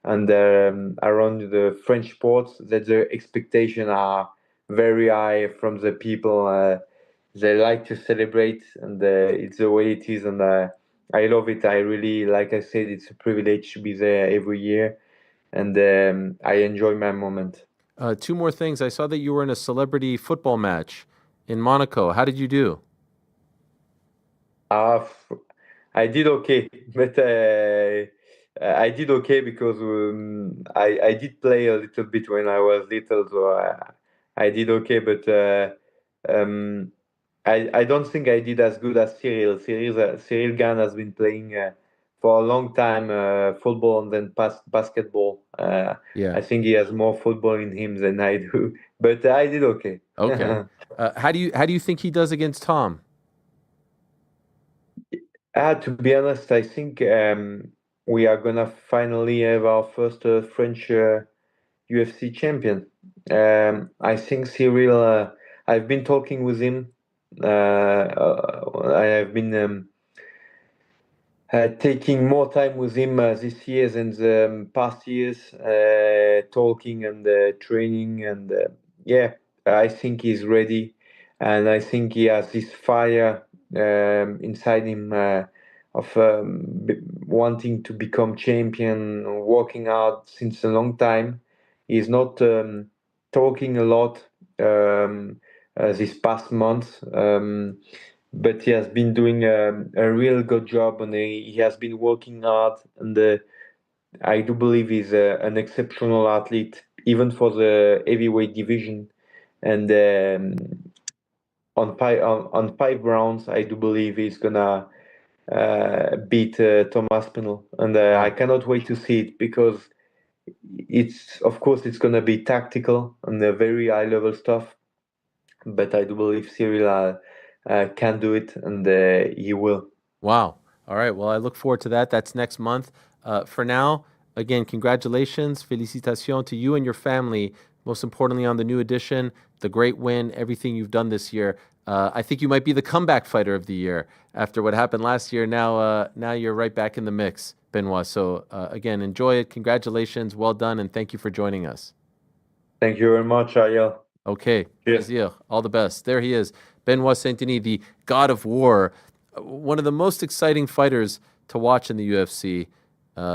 and around the French sports that the expectations are very high from the people. They like to celebrate, and it's the way it is, and I love it. I really, like I said, it's a privilege to be there every year, and I enjoy my moment. Two more things. I saw that you were in a celebrity football match in Monaco. How did you do? Uh, f- I did okay, but I did okay because I did play a little bit when I was little, so I did okay. But um, I don't think I did as good as Cyril. Cyril Gann has been playing for a long time football and then basketball. Yeah. I think he has more football in him than I do, but I did okay. Okay. How do you think he does against Tom? To be honest, I think we are gonna finally have our first French UFC champion. I think Cyril. I've been talking with him. I have been taking more time with him this year than the past years, talking and training, and yeah, I think he's ready, and I think he has this fire inside him of wanting to become champion, working out since a long time. He's not talking a lot this past month. But he has been doing a real good job, and he has been working hard, and I do believe he's an exceptional athlete even for the heavyweight division, and on 5 rounds I do believe he's gonna beat Thomas Pinel, and I Wow. cannot wait to see it because it's, of course, it's gonna be tactical and very high level stuff, but I do believe Cyril can do it, and he will. Wow. All right. Well, I look forward to that. That's next month. For now, again, congratulations, félicitations to you and your family. Most importantly, on the new edition, the great win, everything you've done this year. I think you might be the comeback fighter of the year after what happened last year. Now you're right back in the mix, Benoit. So again, enjoy it. Congratulations. Well done, and thank you for joining us. Thank you very much, Ariel. Okay, Cheers. plaisir. All the best. There he is, Benoit Saint-Denis, the God of War, one of the most exciting fighters to watch in the UFC.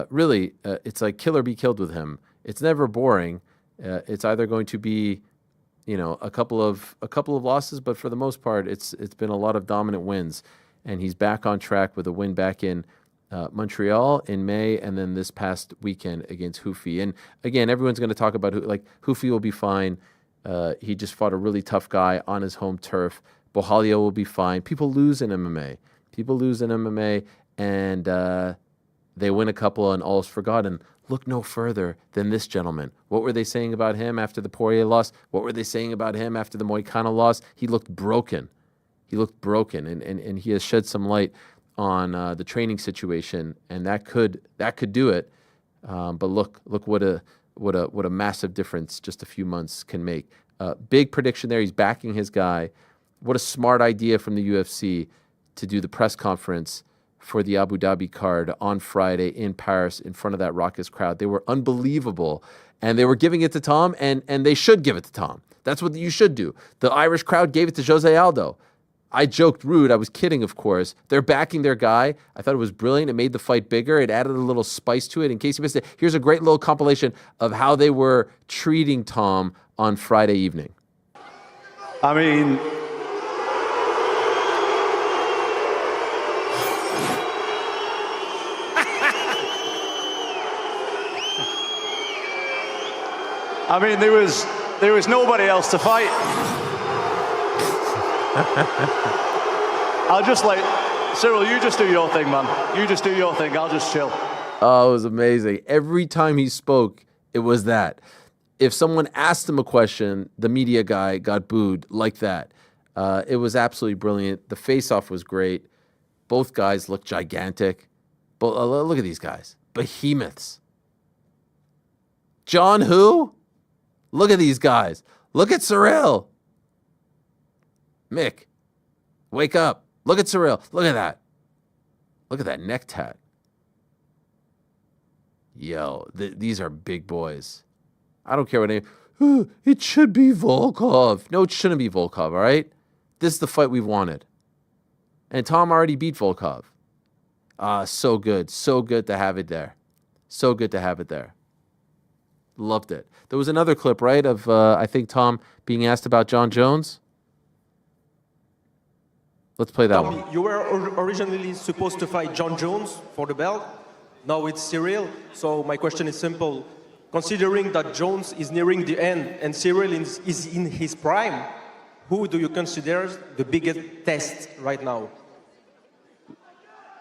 Really, it's like kill or be killed with him. It's never boring. It's either going to be, a couple of losses, but for the most part, it's been a lot of dominant wins, and he's back on track with a win back in Montreal in May, and then this past weekend against Hufi. And again, everyone's going to talk about Hufi will be fine. He just fought a really tough guy on his home turf. Bohalia will be fine. People lose in MMA. And they win a couple, and all's forgotten. Look no further than this gentleman. What were they saying about him after the Poirier loss? What were they saying about him after the Moicano loss? He looked broken. And he has shed some light on the training situation, and that could do it. But look what a massive difference just a few months can make. Big prediction there. He's backing his guy. What a smart idea from the UFC to do the press conference for the Abu Dhabi card on Friday in Paris in front of that raucous crowd. They were unbelievable, and they were giving it to Tom, and they should give it to Tom. That's what you should do. The Irish crowd gave it to Jose Aldo. I joked rude. I was kidding, of course. They're backing their guy. I thought it was brilliant. It made the fight bigger. It added a little spice to it. In case you missed it, here's a great little compilation of how they were treating Tom on Friday evening. I mean, there was nobody else to fight. I'll just Cyril, you just do your thing, man. You just do your thing. I'll just chill. Oh, it was amazing. Every time he spoke, it was that. If someone asked him a question, the media guy got booed like that. It was absolutely brilliant. The face-off was great. Both guys looked gigantic. Look at these guys. Behemoths. John who? Look at these guys. Look at Cyril. Mick, wake up. Look at Cyril. Look at that. Look at that neck tat. Yo, these are big boys. I don't care what name. It should be Volkov. No, it shouldn't be Volkov, all right? This is the fight we've wanted. And Tom already beat Volkov. So good. So good to have it there. So good to have it there. Loved it. There was another clip, right, of, I think, Tom being asked about John Jones. Let's play that one. You were originally supposed to fight John Jones for the belt. Now it's Cyril. So my question is simple. Considering that Jones is nearing the end and Cyril is in his prime, who do you consider the biggest test right now?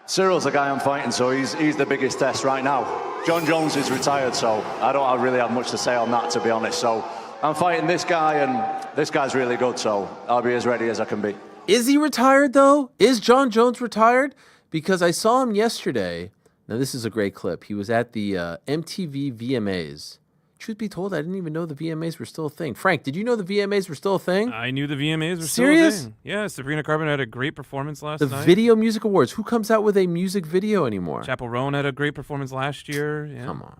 Cyril's the guy I'm fighting, so he's the biggest test right now. John Jones is retired, so I don't really have much to say on that, to be honest. So I'm fighting this guy, and this guy's really good, so I'll be as ready as I can be. Is he retired, though? Is John Jones retired? Because I saw him yesterday. Now, this is a great clip. He was at the MTV VMAs. Truth be told, I didn't even know the VMAs were still a thing. Frank, did you know the VMAs were still a thing? I knew the VMAs were Serious? still a thing. Yeah, Sabrina Carpenter had a great performance last night. The Video Music Awards. Who comes out with a music video anymore? Chappell Roan had a great performance last year. Yeah. Come on.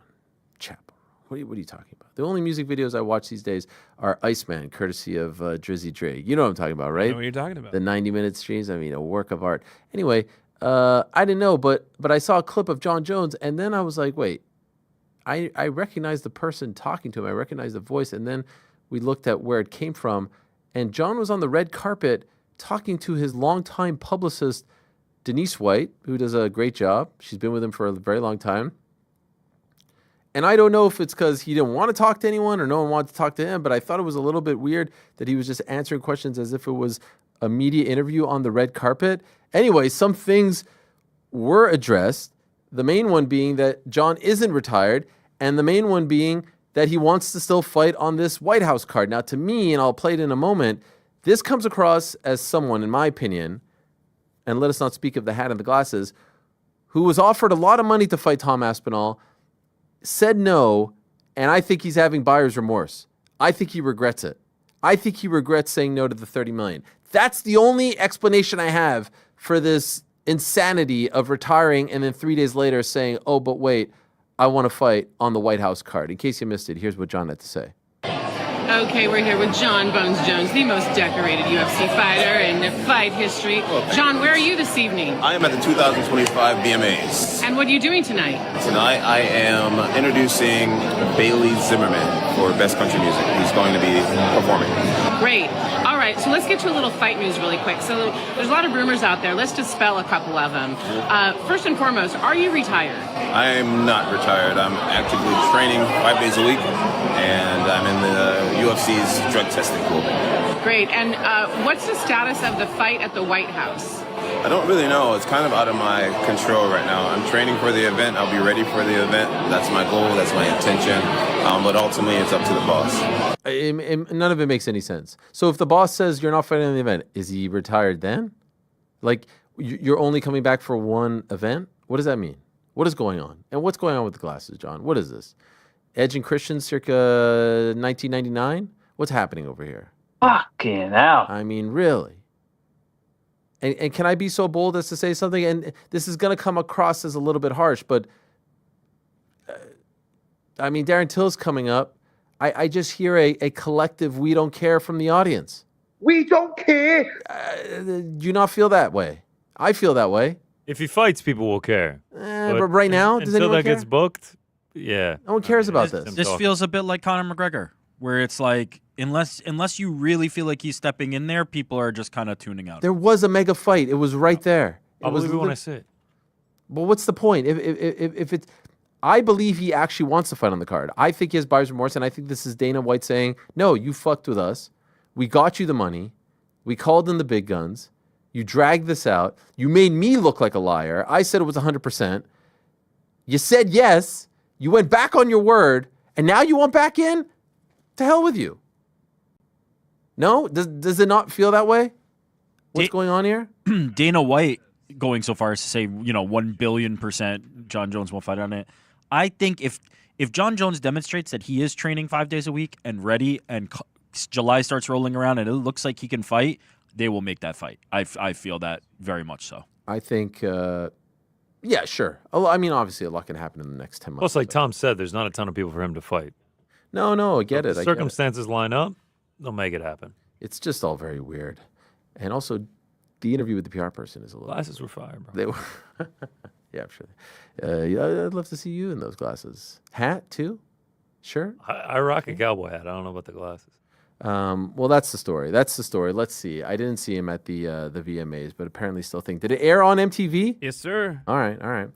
Chappell. What are you talking about? The only music videos I watch these days are Iceman, courtesy of Drizzy Drake. You know what I'm talking about, right? I know what you're talking about. The 90-minute streams. I mean, a work of art. Anyway, I didn't know, but I saw a clip of John Jones, and then I was like, wait. I recognized the person talking to him. I recognized the voice, and then we looked at where it came from, and John was on the red carpet talking to his longtime publicist, Denise White, who does a great job. She's been with him for a very long time. And I don't know if it's because he didn't want to talk to anyone or no one wanted to talk to him, but I thought it was a little bit weird that he was just answering questions as if it was a media interview on the red carpet. Anyway, some things were addressed, the main one being that John isn't retired, and the main one being that he wants to still fight on this White House card. Now, to me, and I'll play it in a moment, this comes across as someone, in my opinion, and let us not speak of the hat and the glasses, who was offered a lot of money to fight Tom Aspinall, said no, and I think he's having buyer's remorse. I think he regrets it. I think he regrets saying no to the $30 million. That's the only explanation I have for this insanity of retiring and then 3 days later saying, oh, but wait, I want to fight on the White House card. In case you missed it, here's what John had to say. Okay, we're here with John Bones Jones, the most decorated UFC fighter in fight history. John, where are you this evening? I am at the 2025 VMAs. And what are you doing tonight? Tonight I am introducing Bailey Zimmerman for Best Country Music. He's going to be performing. Great. All right, so let's get to a little fight news really quick. So there's a lot of rumors out there. Let's dispel a couple of them. First and foremost, are you retired? I am not retired. I'm actively training 5 days a week, and I'm in the UFC's drug testing pool. Great. And what's the status of the fight at the White House? I don't really know. It's kind of out of my control right now. I'm training for the event. I'll be ready for the event. That's my goal. That's my intention. But ultimately, it's up to the boss. None of it makes any sense. So if the boss says you're not fighting in the event, is he retired then? Like, you're only coming back for one event? What does that mean? What is going on? And what's going on with the glasses, John? What is this? Edge and Christian circa 1999? What's happening over here? Fucking hell. I mean, really? And can I be so bold as to say something? And this is going to come across as a little bit harsh, but I mean, Darren Till's coming up. I just hear a collective "we don't care" from the audience. We don't care. Do you not feel that way? I feel that way. If he fights, people will care. But right now, does until anyone that care? gets booked, yeah. No one cares about this. This feels a bit like Conor McGregor, where it's like unless you really feel like he's stepping in there, people are just kind of tuning out. There was a mega fight. It was right there. I'll believe it when I see it. Well, what's the point? If it's, I believe he actually wants to fight on the card. I think he has buyer's remorse, and I think this is Dana White saying, "No, you fucked with us. We got you the money. We called in the big guns. You dragged this out. You made me look like a liar. I said it was 100%. You said yes. You went back on your word, and now you want back in? To hell with you." No? Does it not feel that way? What's going on here? Dana White going so far as to say, 1 billion% John Jones won't fight on it. I think if John Jones demonstrates that he is training 5 days a week and ready, and July starts rolling around and it looks like he can fight, they will make that fight. I feel that very much so. I think, yeah, sure. I mean, obviously, a lot can happen in the next 10 months. Plus, like Tom said, there's not a ton of people for him to fight. No, I get it. If the circumstances line up, they'll make it happen. It's just all very weird. And also, the interview with the PR person is a little... Glasses were fire, bro. They were... Yeah, I'm sure. Yeah, I'd love to see you in those glasses. Hat, too? Sure. I rock a cowboy hat. I don't know about the glasses. Well, that's the story. Let's see. I didn't see him at the VMAs, but apparently still think. Did it air on MTV? Yes, sir. All right.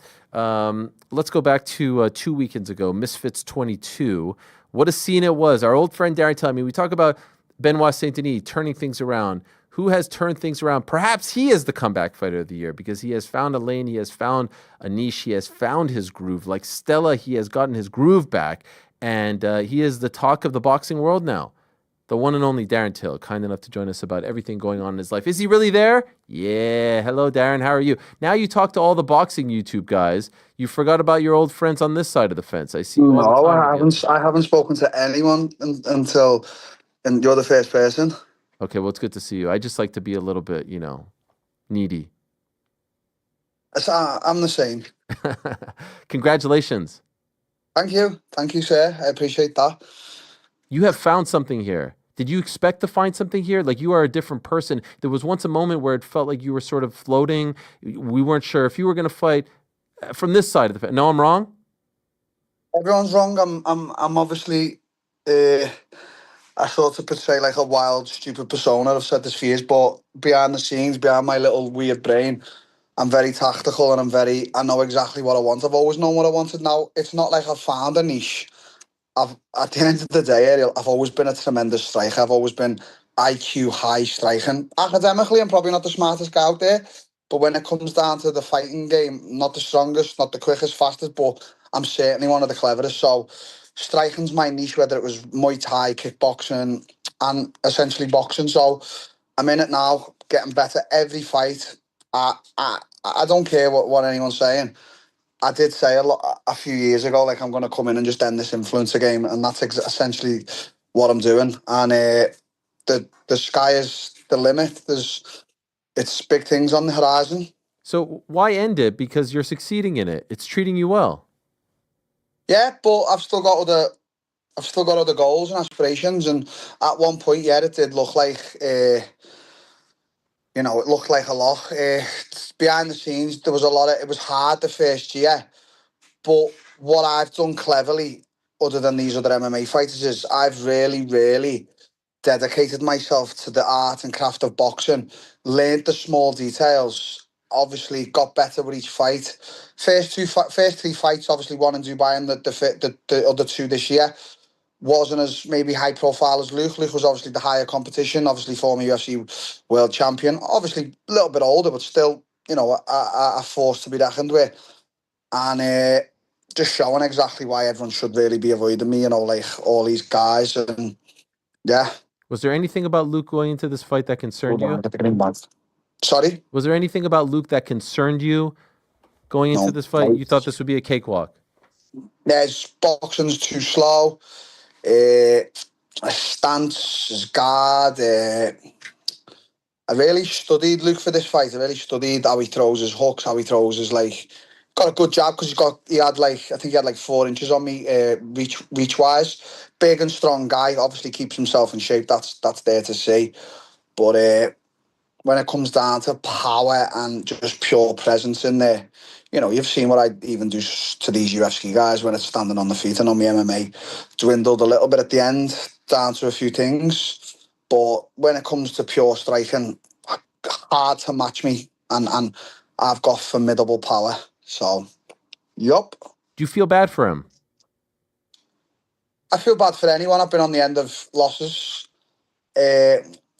Let's go back to 2 weekends ago, Misfits 22. What a scene it was. Our old friend Darren Till. We talk about Benoit Saint-Denis turning things around. Who has turned things around? Perhaps he is the comeback fighter of the year because he has found a lane, he has found a niche, he has found his groove. Like Stella, he has gotten his groove back, and he is the talk of the boxing world now. The one and only Darren Till, kind enough to join us about everything going on in his life. Is he really there? Yeah. Hello, Darren. How are you? Now you talk to all the boxing YouTube guys. You forgot about your old friends on this side of the fence. I see you all the No, time I haven't. I haven't spoken to anyone until, and you're the first person. Okay, well, it's good to see you. I just like to be a little bit, needy. I'm the same. Congratulations. Thank you, sir. I appreciate that. You have found something here. Did you expect to find something here? Like, you are a different person. There was once a moment where it felt like you were sort of floating. We weren't sure if you were going to fight from this side of the fence. No, I'm wrong? Everyone's wrong. I'm obviously I sort of portray like a wild, stupid persona. I've said this for years, but behind the scenes, behind my little weird brain, I'm very tactical and I know exactly what I want. I've always known what I wanted. Now, it's not like I've found a niche. At the end of the day, Ariel, I've always been a tremendous striker. I've always been IQ high striking. Academically, I'm probably not the smartest guy out there, but when it comes down to the fighting game, not the strongest, not the quickest, fastest, but I'm certainly one of the cleverest. So striking's my niche, whether it was Muay Thai, kickboxing, and essentially boxing. So I'm in it now, getting better every fight. I don't care what anyone's saying. I did say a few years ago, like, I'm going to come in and just end this influencer game, and that's essentially what I'm doing. And the sky is the limit. It's big things on the horizon. So why end it? Because you're succeeding in it. It's treating you well. Yeah, but I've still got other goals and aspirations. And at one point, yeah, it did look like, it looked like a lot. Behind the scenes, there was it was hard the first year. But what I've done cleverly, other than these other MMA fighters, is I've really dedicated myself to the art and craft of boxing, learned the small details, obviously got better with each fight. First three fights, obviously one in Dubai and the other two this year, wasn't as maybe high profile as Luke. Luke was obviously the higher competition, obviously former UFC world champion, obviously a little bit older, but still, a force to be reckoned with. And just showing exactly why everyone should really be avoiding me, like all these guys. And yeah. Was there anything about Luke going into this fight that concerned you? Sorry? Was there anything about Luke that concerned you going into this fight? You thought this would be a cakewalk? Yeah, his boxing's too slow. His stance, his guard, I really studied Luke for this fight. I really studied how he throws his hooks, how he throws his got a good jab because he had I think he had like 4 inches on me reach wise. Big and strong guy. Obviously keeps himself in shape. That's there to see. But when it comes down to power and just pure presence in there, you've seen what I even do to these UFC guys when it's standing on the feet. I know my MMA dwindled a little bit at the end, down to a few things. But when it comes to pure striking, hard to match me. And I've got formidable power. So, yup. Do you feel bad for him? I feel bad for anyone. I've been on the end of losses.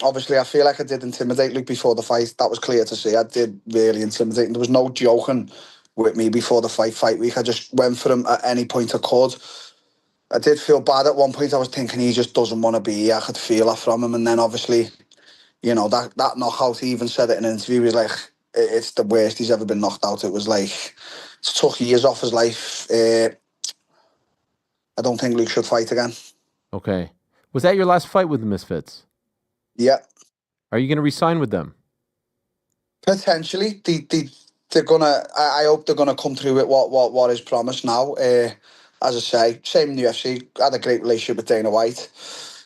Obviously, I feel like I did intimidate Luke before the fight. That was clear to see. I did really intimidate him. There was no joking with me before the fight week. I just went for him at any point I could. I did feel bad at one point. I was thinking he just doesn't want to be here. I could feel that from him. And then obviously, that knockout, he even said it in an interview. He was like, it's the worst he's ever been knocked out. It was like, it took years off his life. I don't think Luke should fight again. Okay. Was that your last fight with the Misfits? Yeah. Are you going to re-sign with them? Potentially. They're gonna. I hope they're gonna come through with what is promised now. As I say, same in the UFC. I had a great relationship with Dana White.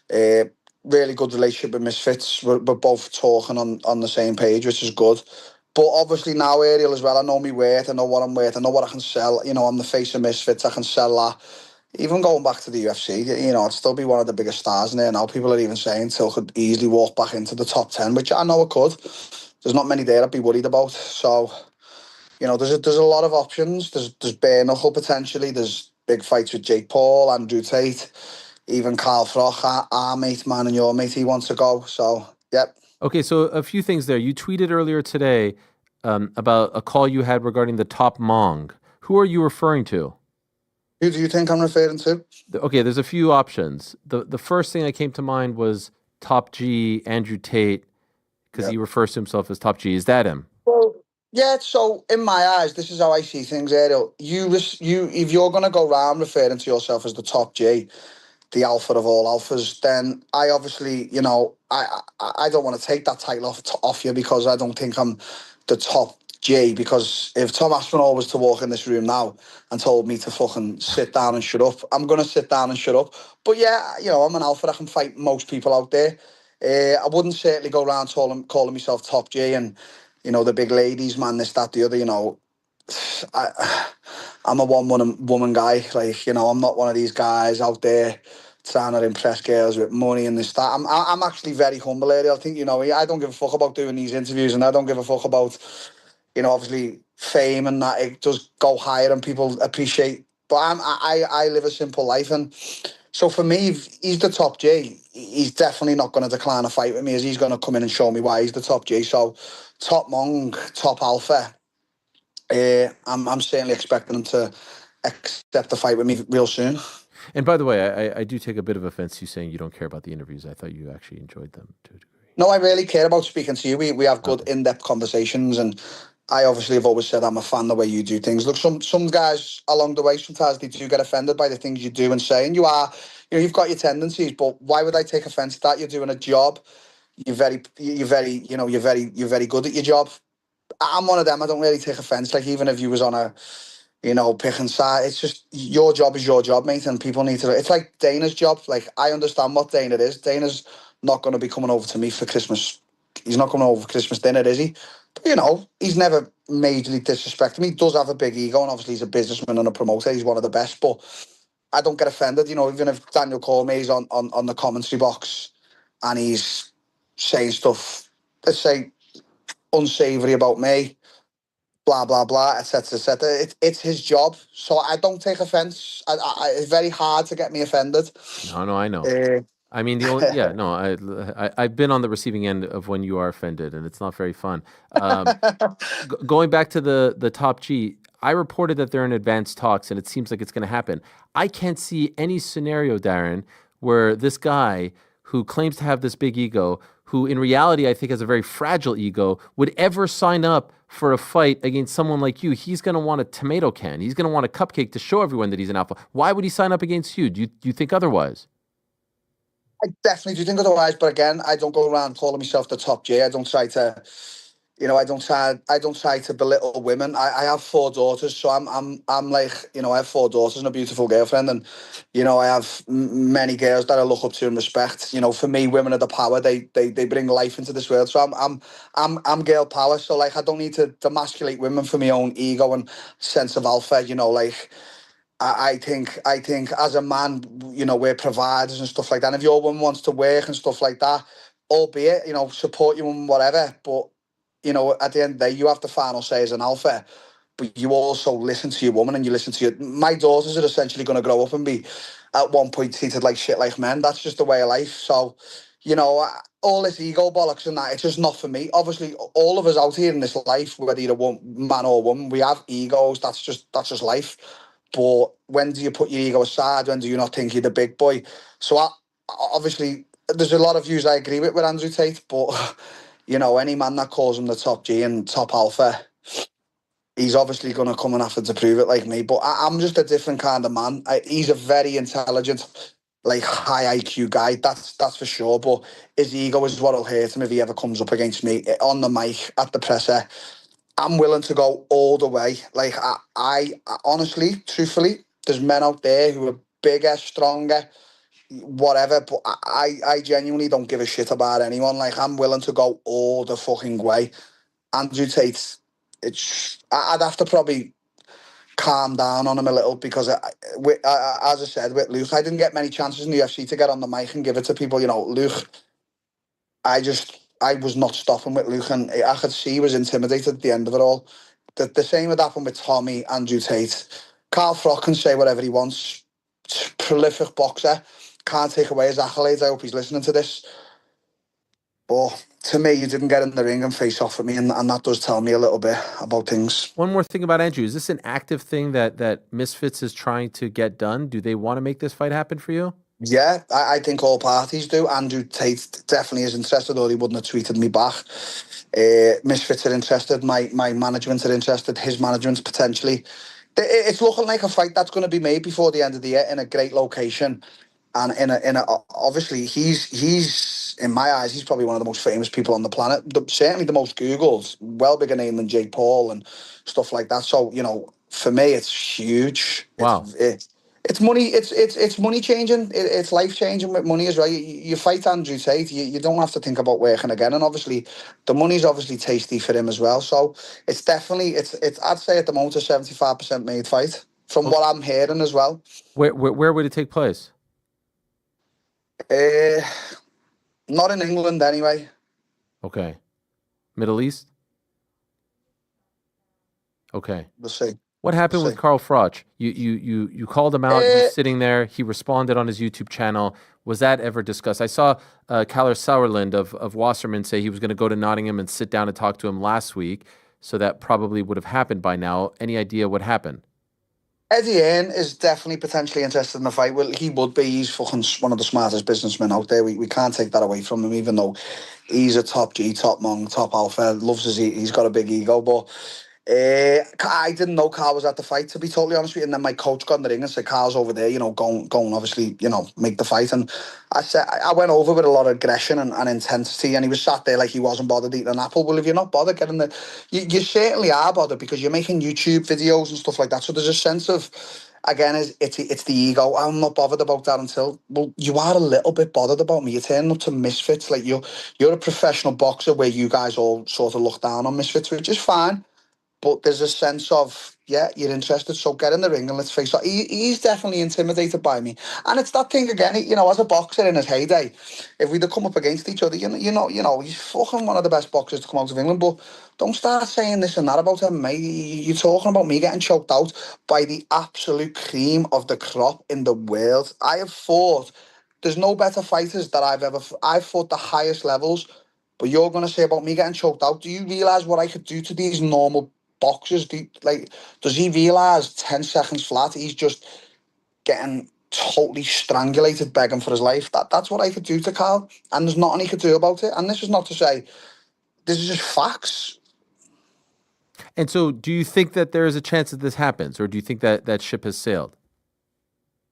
Really good relationship with Misfits. We're both talking on the same page, which is good. But obviously now, Ariel, as well, I know my worth. I know what I'm worth. I know what I can sell. I'm the face of Misfits. I can sell that. Even going back to the UFC, I'd still be one of the biggest stars in there now. People are even saying Till could easily walk back into the top 10, which I know it could. There's not many there I'd be worried about. So, there's a lot of options. There's bare knuckle potentially. There's big fights with Jake Paul, Andrew Tate, even Carl Froch, our mate, man, and your mate, he wants to go. So, yep. Okay, so a few things there. You tweeted earlier today about a call you had regarding the top Mong. Who are you referring to? Who do you think I'm referring to? Okay, there's a few options. The first thing that came to mind was Top G, Andrew Tate, because he refers to himself as Top G. Is that him? Well, yeah, so in my eyes, this is how I see things, Ariel. If you're going to go around referring to yourself as the Top G, the alpha of all alphas, then I obviously, I don't want to take that title off you because I don't think I'm the top G. Because if Tom Aspinall was to walk in this room now and told me to fucking sit down and shut up, I'm going to sit down and shut up. But yeah, I'm an alpha. I can fight most people out there. I wouldn't certainly go around calling myself Top G and, the big ladies, man, this, that, the other, I'm a one-woman guy. I'm not one of these guys out there trying to impress girls with money and this, that. I'm actually very humble, Ariel. I think, I don't give a fuck about doing these interviews and I don't give a fuck about, obviously fame and that. It does go higher and people appreciate. But I live a simple life. And so for me, if he's the top G, he's definitely not going to decline a fight with me as he's going to come in and show me why he's the top G. So top Mong, top alpha. I'm certainly expecting him to accept the fight with me real soon. And by the way, I do take a bit of offense to you saying you don't care about the interviews. I thought you actually enjoyed them to a degree. No, I really care about speaking to you. We have good in-depth conversations, and I obviously have always said I'm a fan of the way you do things. Look, some guys along the way, sometimes they do get offended by the things you do and say, and you've got your tendencies, but why would I take offense to that? You're doing a job. You're very good at your job. I'm one of them. I don't really take offense. Like, even if you was on a, picking side, it's just your job is your job, mate, and people need to. It's like Dana's job. Like, I understand what Dana is. Dana's not going to be coming over to me for Christmas. He's not coming over for Christmas dinner, is he? But, he's never majorly disrespected me. He does have a big ego, and obviously he's a businessman and a promoter. He's one of the best, but I don't get offended. Even if Daniel Cormier's on the commentary box and he's saying stuff, let's say, unsavoury about me, blah, blah, blah, etc., etc. It's his job, so I don't take offence. It's very hard to get me offended. No, I know. I mean, I've been on the receiving end of when you are offended, and it's not very fun. Going back to the Top G, I reported that they're in advanced talks, and it seems like it's going to happen. I can't see any scenario, Darren, where this guy who claims to have this big ego, who in reality I think has a very fragile ego, would ever sign up for a fight against someone like you. He's going to want a tomato can. He's going to want a cupcake to show everyone that he's an alpha. Why would he sign up against you? Do you think otherwise? I definitely do think otherwise, but again, I don't go around calling myself the top J. I don't try to, I don't try to belittle women. I have 4 daughters, so I'm like, I have 4 daughters and a beautiful girlfriend, and I have many girls that I look up to and respect. For me, women are the power. They bring life into this world. So I'm girl power. So like, I don't need to demasculate women for my own ego and sense of alpha. Like. I think as a man, we're providers and stuff like that. And if your woman wants to work and stuff like that, albeit, support you and whatever. But, at the end of the day, you have the final say as an alpha. But you also listen to your woman and you listen to my daughters are essentially going to grow up and be at one point treated like shit like men. That's just the way of life. So, all this ego bollocks and that, it's just not for me. Obviously, all of us out here in this life, whether you're a man or woman, we have egos. That's just life. But when do you put your ego aside? When do you not think you're the big boy? So obviously, there's a lot of views I agree with Andrew Tate, but any man that calls him the top G and top alpha, he's obviously going to come and have to prove it like me. But I'm just a different kind of man. He's a very intelligent, like high IQ guy. That's for sure. But his ego is what'll hurt him if he ever comes up against me on the mic at the presser. I'm willing to go all the way. Like I honestly, truthfully, there's men out there who are bigger, stronger, whatever. But I genuinely don't give a shit about anyone. Like I'm willing to go all the fucking way. Andrew Tate, I'd have to probably calm down on him a little because, as I said with Luke, I didn't get many chances in the UFC to get on the mic and give it to people. Luke. I was not stopping with Luke, and I could see he was intimidated at the end of it all. The same would happen with Tommy, Andrew Tate. Carl Froch can say whatever he wants. Prolific boxer. Can't take away his accolades. I hope he's listening to this. But to me, you didn't get in the ring and face off with me, and that does tell me a little bit about things. One more thing about Andrew. Is this an active thing that Misfits is trying to get done? Do they want to make this fight happen for you? Yeah, I think all parties do. Andrew Tate definitely is interested, or he wouldn't have tweeted me back. Misfits are interested. My management are interested. His management potentially. It's looking like a fight that's going to be made before the end of the year in a great location, and in a obviously he's in my eyes he's probably one of the most famous people on the planet. Certainly the most Googled, well bigger name than Jake Paul and stuff like that. So for me it's huge. Wow. It's money. It's money changing. It's life changing with money as well. You fight Andrew Tate. You don't have to think about working again. And obviously, the money's obviously tasty for him as well. So it's definitely it's. I'd say at the moment a 75% made fight from what I'm hearing as well. Where would it take place? Not in England anyway. Okay. Middle East. Okay. We'll see. What happened with Carl Froch? You called him out. He's sitting there. He responded on his YouTube channel. Was that ever discussed? I saw Kaller Sauerland of Wasserman say he was going to go to Nottingham and sit down and talk to him last week. So that probably would have happened by now. Any idea what happened? Eddie Hearn is definitely potentially interested in the fight. Well, he would be. He's fucking one of the smartest businessmen out there. We can't take that away from him, even though he's a top G, top Mong, top Alpha. Loves he's got a big ego, but I didn't know Carl was at the fight, to be totally honest with you. And then my coach got in the ring and said, Carl's over there, going obviously, make the fight. And I went over with a lot of aggression and intensity, and he was sat there like he wasn't bothered eating an apple. Well, if you're not bothered getting you certainly are bothered because you're making YouTube videos and stuff like that. So there's a sense of, again, it's the ego. I'm not bothered about that until, well, you are a little bit bothered about me. You're turning up to Misfits. Like you're a professional boxer where you guys all sort of look down on Misfits, which is fine. But there's a sense of, yeah, you're interested, so get in the ring and let's face it. He's definitely intimidated by me. And it's that thing again, as a boxer in his heyday, if we'd have come up against each other, he's fucking one of the best boxers to come out of England, but don't start saying this and that about him, mate. You're talking about me getting choked out by the absolute cream of the crop in the world. I have fought, there's no better fighters that I've fought the highest levels, but you're going to say about me getting choked out. Do you realise what I could do to these normal boxers? Does he realise 10 seconds flat he's just getting totally strangulated begging for his life? That's what I could do to Carl, and there's nothing he could do about it. And this is not to say, this is just facts. And so do you think that there is a chance that this happens, or do you think that that ship has sailed?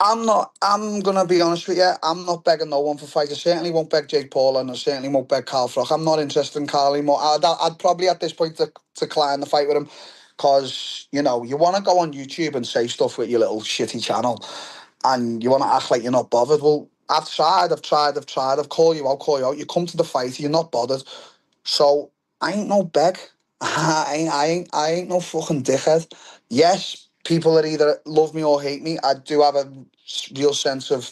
I'm going to be honest with you. I'm not begging no one for fights. I certainly won't beg Jake Paul and I certainly won't beg Carl Froch. I'm not interested in Carl anymore. I'd probably at this point decline the fight with him because, you know, you want to go on YouTube and say stuff with your little shitty channel and you want to act like you're not bothered. Well, I've tried. I've called you out. You come to the fight, you're not bothered. So I ain't no beg. I ain't no fucking dickhead. Yes, people that either love me or hate me. I do have a real sense of,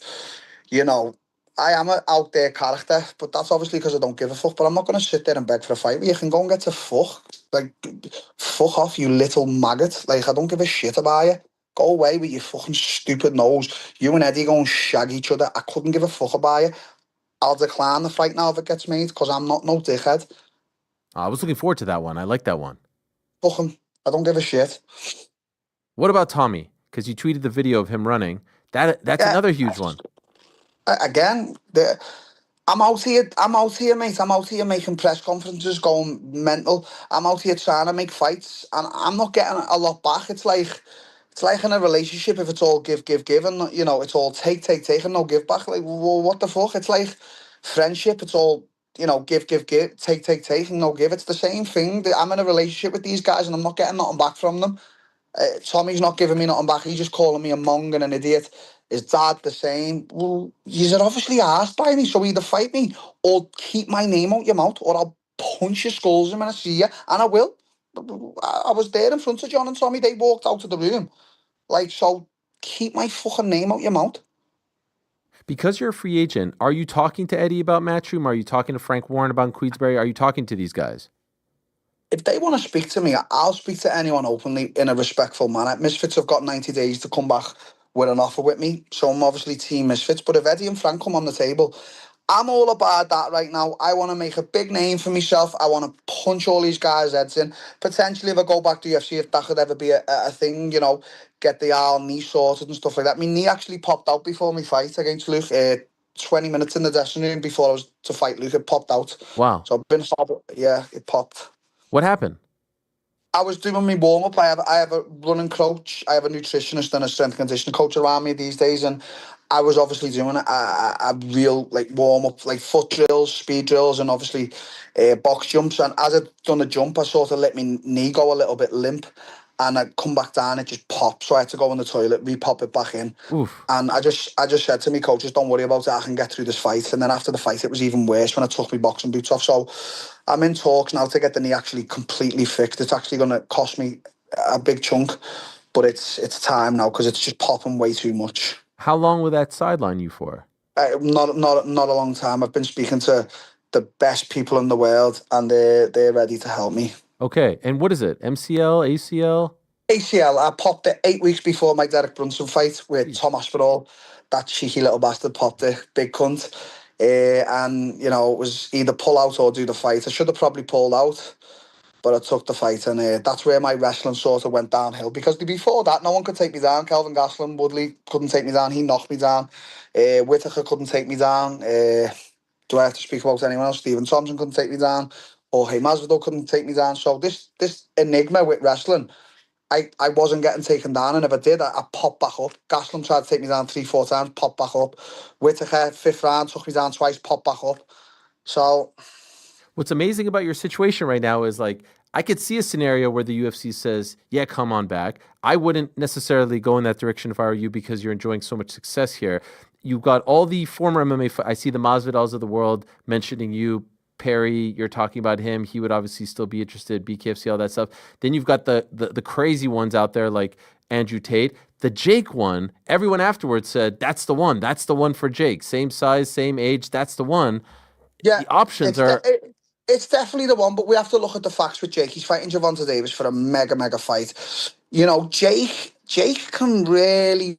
you know, I am an out there character, but that's obviously because I don't give a fuck. But I'm not going to sit there and beg for a fight. You can go and get to fuck. Like, fuck off, you little maggot. Like, I don't give a shit about you. Go away with your fucking stupid nose. You and Eddie go and shag each other. I couldn't give a fuck about you. I'll decline the fight now if it gets made because I'm not no dickhead. I was looking forward to that one. I like that one. Fuck him. I don't give a shit. What about Tommy? Because you tweeted the video of him running. That's another huge one. Again, I'm out here, mate. I'm out here making press conferences, going mental. I'm out here trying to make fights, and I'm not getting a lot back. It's like in a relationship, if it's all give, and you know, it's all take, and no give back. Like, well, what the fuck? It's like friendship. It's all, you know, give, take, and no give. It's the same thing. I'm in a relationship with these guys, and I'm not getting nothing back from them. Tommy's not giving me nothing back. He's just calling me a mong and an idiot. His dad the same. Well, you're obviously asked by me, so either fight me or keep my name out your mouth, or I'll punch your skulls in when I see you, and I will. I was there in front of John and Tommy. They walked out of the room. Like, so keep my fucking name out your mouth. Because you're a free agent, are you talking to Eddie about Matchroom? Are you talking to Frank Warren about Queensberry? Are you talking to these guys? If they want to speak to me, I'll speak to anyone openly in a respectful manner. Misfits have got 90 days to come back with an offer with me, so I'm obviously team Misfits. But if Eddie and Frank come on the table, I'm all about that right now. I want to make a big name for myself. I want to punch all these guys' heads in. Potentially, if I go back to UFC, if that could ever be a thing, you know, get the arm, knee sorted and stuff like that. My knee actually popped out before my fight against Luke. 20 minutes in the dressing room before I was to fight Luke, it popped out. Wow. So I've been hard. Yeah, it popped. What happened? I was doing my warm up. I have a running coach. I have a nutritionist and a strength conditioning coach around me these days, and I was obviously doing a real like warm up, like foot drills, speed drills, and obviously box jumps. And as I'd done a jump, I sort of let my knee go a little bit limp, and I come back down, it just popped. So I had to go in the toilet, re-pop it back in. Oof. And I just said to me coaches, don't worry about it, I can get through this fight. And then after the fight, it was even worse when I took my boxing boots off. So I'm in talks now to get the knee actually completely fixed. It's actually going to cost me a big chunk, but it's time now because it's just popping way too much. How long will that sideline you for? Not a long time. I've been speaking to the best people in the world, and they're ready to help me. Okay, and what is it? MCL, ACL? ACL. I popped it 8 weeks before my Derek Brunson fight with Tom Aspinall. That cheeky little bastard popped it, big cunt. And, you know, it was either pull out or do the fight. I should have probably pulled out, but I took the fight, and that's where my wrestling sort of went downhill. Because before that, no one could take me down. Kelvin Gastelum, Woodley couldn't take me down. He knocked me down. Whittaker couldn't take me down. Do I have to speak about anyone else? Stephen Thompson couldn't take me down. Or Hey Masvidal couldn't take me down. So this enigma with wrestling, I wasn't getting taken down, and if I did, I popped back up. Gastelum tried to take me down 3-4 times, popped back up. Whittaker, 5th round, took me down twice, popped back up. So what's amazing about your situation right now is like, I could see a scenario where the UFC says, yeah, come on back. I wouldn't necessarily go in that direction if I were you because you're enjoying so much success here. You've got all the former MMA, I see the Masvidals of the world mentioning you, Perry, you're talking about him. He would obviously still be interested, BKFC, all that stuff. Then you've got the crazy ones out there like Andrew Tate. The Jake one, everyone afterwards said, that's the one. That's the one for Jake. Same size, same age. That's the one. Yeah, the options are... It's definitely the one, but we have to look at the facts with Jake. He's fighting Gervonta Davis for a mega fight. You know, Jake can really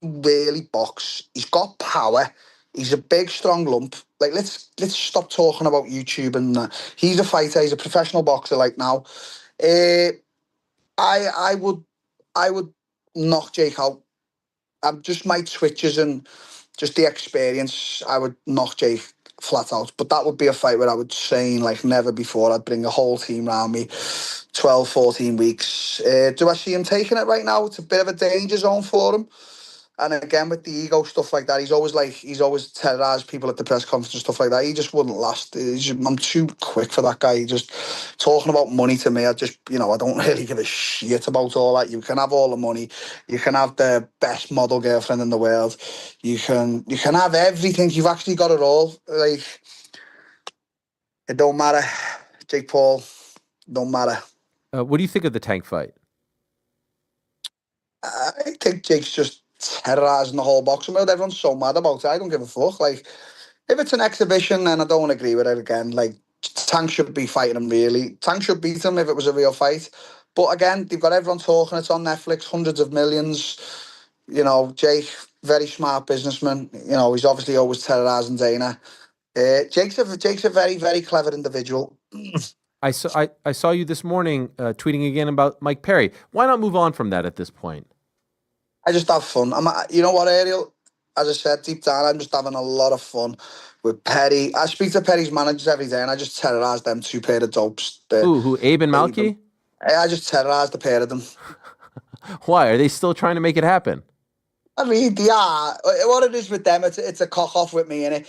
box. He's got power. He's a big, strong lump. Like, let's stop talking about YouTube and he's a fighter. He's a professional boxer. Like now, I would knock Jake out. I'm just my twitches and just the experience. I would knock Jake flat out, but that would be a fight where I would train like never before. I'd bring a whole team around me, 12, 14 weeks. Do I see him taking it right now? It's a bit of a danger zone for him. And again, with the ego stuff like that, he's always terrorized people at the press conference and stuff like that. He just wouldn't last. I'm too quick for that guy. He just talking about money to me. I don't really give a shit about all that. You can have all the money. You can have the best model girlfriend in the world. You can have everything. You've actually got it all. Like, it don't matter. Jake Paul, don't matter. What do you think of the Tank fight? I think Jake's just terrorizing the whole boxing world. Everyone's so mad about it. I don't give a fuck. Like, if it's an exhibition, then I don't agree with it again. Like, Tank should be fighting him, really. Tank should beat him if it was a real fight. But again, they've got everyone talking. It's on Netflix, hundreds of millions. Jake, very smart businessman. He's obviously always terrorizing Dana. Jake's a very, very clever individual. I saw you this morning tweeting again about Mike Perry. Why not move on from that at this point? I just have fun. You know what, Ariel? As I said, deep down, I'm just having a lot of fun with Perry. I speak to Perry's managers every day, and I just terrorise them two pair of dopes. Who, Abe and Malky? I just terrorise the pair of them. Why? Are they still trying to make it happen? I mean, yeah. What it is with them, it's a cock-off with me, innit?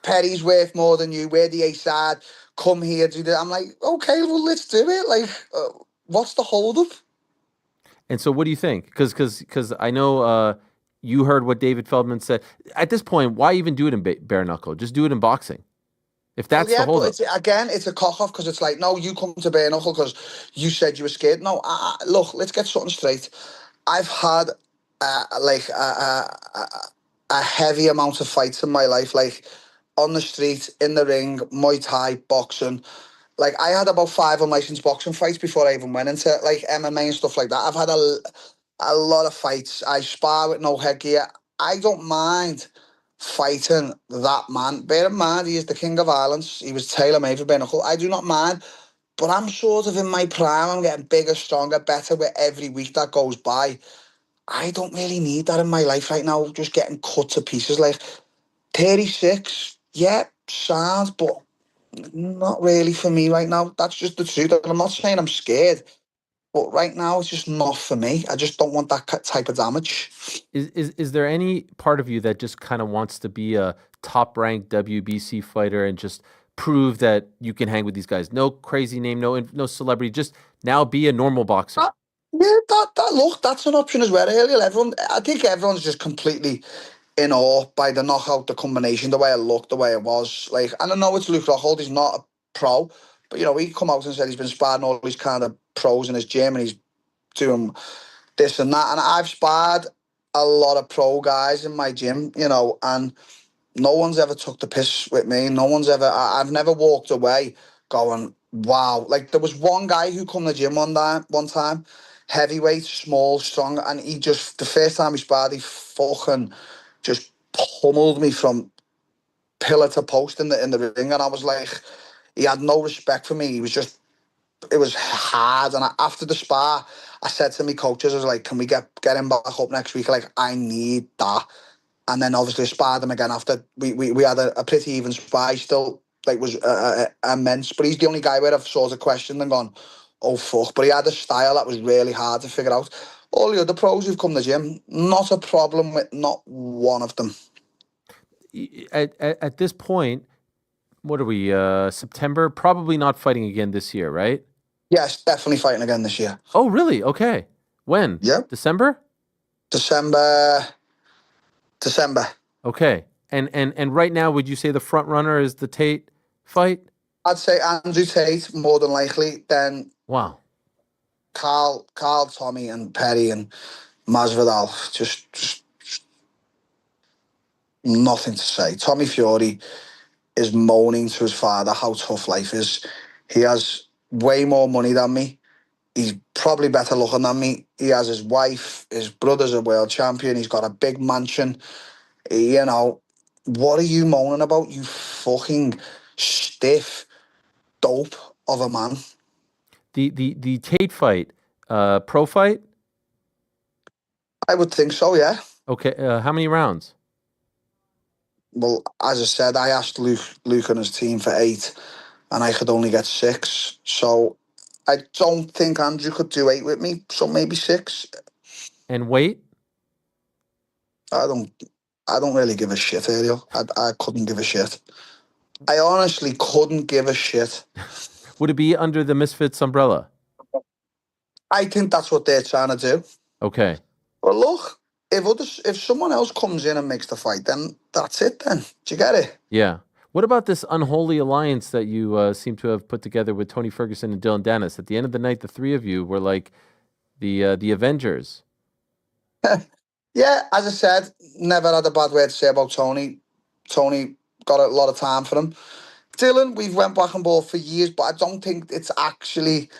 Perry's worth more than you. We're the A-side. Come here, do that. I'm like, okay, well, let's do it. Like, what's the hold-up? And so what do you think? Because I know you heard what David Feldman said. At this point, why even do it in bare knuckle? Just do it in boxing. If that's the hold-up. But it's a cock-off because it's like, no, you come to bare knuckle because you said you were scared. No, look, let's get something straight. I've had a heavy amount of fights in my life, like on the street, in the ring, Muay Thai, boxing. Like, I had about 5 unlicensed boxing fights before I even went into like MMA and stuff like that. I've had a lot of fights. I spar with no headgear. I don't mind fighting that man. Bear in mind, he is the king of violence. He was tailor-made for bare knuckle. I do not mind, but I'm sort of in my prime. I'm getting bigger, stronger, better with every week that goes by. I don't really need that in my life right now, just getting cut to pieces. Like, 36, yeah, sounds, but not really for me right now. That's just the truth. I'm not saying I'm scared, but right now it's just not for me. I just don't want that type of damage. Is there any part of you that just kind of wants to be a top-ranked WBC fighter and just prove that you can hang with these guys? No crazy name, no celebrity, just now be a normal boxer. Look, that's an option as well. I think everyone's just completely in awe by the knockout, the combination, the way it looked, the way it was. Like, and I know it's Luke Rockhold, he's not a pro, but he come out and said he's been sparring all these kind of pros in his gym and he's doing this and that. And I've sparred a lot of pro guys in my gym, and no one's ever took the piss with me. I've never walked away going, wow. Like, there was one guy who come to the gym one time, heavyweight, small, strong, and he just, the first time he sparred, he fucking just pummeled me from pillar to post in the ring, and I was like, he had no respect for me. It was hard, and after the spar, I said to my coaches, I was like, can we get him back up next week? Like, I need that. And then obviously I sparred him again after we had a pretty even spar. He still was immense, but he's the only guy where I've sort of questioned and gone, oh fuck. But he had a style that was really hard to figure out. All the other pros who've come to the gym, not a problem with not one of them. At this point, what are we, September? Probably not fighting again this year, right? Yes, definitely fighting again this year. Oh, really? Okay. When? Yep. December. Okay. And right now, would you say the front runner is the Tate fight? I'd say Andrew Tate more than likely. Then wow, Carl, Tommy, and Perry and Masvidal. Just nothing to say. Tommy Fury is moaning to his father how tough life is. He has way more money than me. He's probably better looking than me. He has his wife. His brother's a world champion. He's got a big mansion. What are you moaning about, you fucking stiff dope of a man? The Tate fight, pro fight? I would think so, yeah. Okay, how many rounds? Well, as I said, I asked Luke and his team for 8, and I could only get 6. So I don't think Andrew could do 8 with me, so maybe 6. And weight? I don't really give a shit, Ariel. I couldn't give a shit. I honestly couldn't give a shit. Would it be under the Misfits umbrella? I think that's what they're trying to do. Okay. But look, if someone else comes in and makes the fight, then that's it. Then do you get it? Yeah. What about this unholy alliance that you seem to have put together with Tony Ferguson and Dylan Dennis? At the end of the night, the three of you were like the Avengers. Yeah, as I said, never had a bad word to say about Tony. Tony got a lot of time for him. Dylan, we've went back and forth for years, but I don't think it's actually.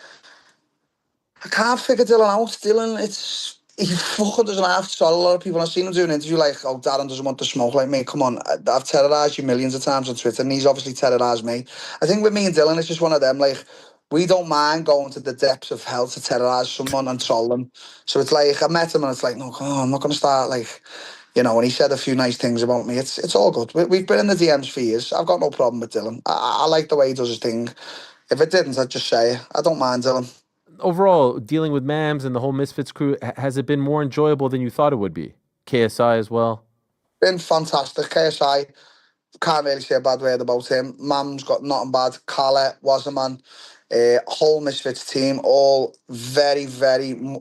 I can't figure Dylan out. Dylan, he fucking doesn't have to tell a lot of people. I've seen him do an interview like, "Oh, Darren doesn't want to smoke like me." Come on, I've terrorised you millions of times on Twitter, and he's obviously terrorised me. I think with me and Dylan, it's just one of them. Like, we don't mind going to the depths of hell to terrorise someone and troll them. So it's like I met him, and it's like, no, come on, I'm not going to start like. And he said a few nice things about me. It's all good. We've been in the DMs for years. I've got no problem with Dylan. I like the way he does his thing. If it didn't, I'd just say it. I don't mind Dylan. Overall, dealing with Mams and the whole Misfits crew, has it been more enjoyable than you thought it would be? KSI as well? Been fantastic. KSI, can't really say a bad word about him. Mam's got nothing bad. Kala, Wasserman, whole Misfits team, all very,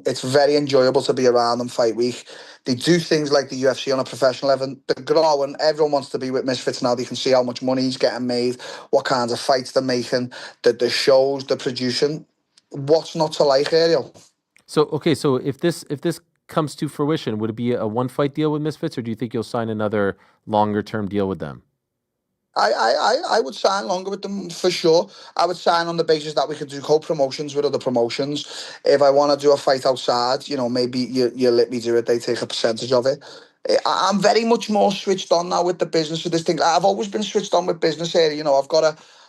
it's very enjoyable to be around them fight week. They do things like the UFC on a professional level. They're growing. Everyone wants to be with Misfits now. They can see how much money he's getting made, what kinds of fights they're making, the shows they're producing. What's not to like, Ariel? So if this comes to fruition, would it be a one fight deal with Misfits, or do you think you'll sign another longer term deal with them? I would sign longer with them for sure. I would sign on the basis that we could do co-promotions with other promotions. If I want to do a fight outside, maybe you let me do it. They take a percentage of it. I'm very much more switched on now with the business of this thing. I've always been switched on with business here.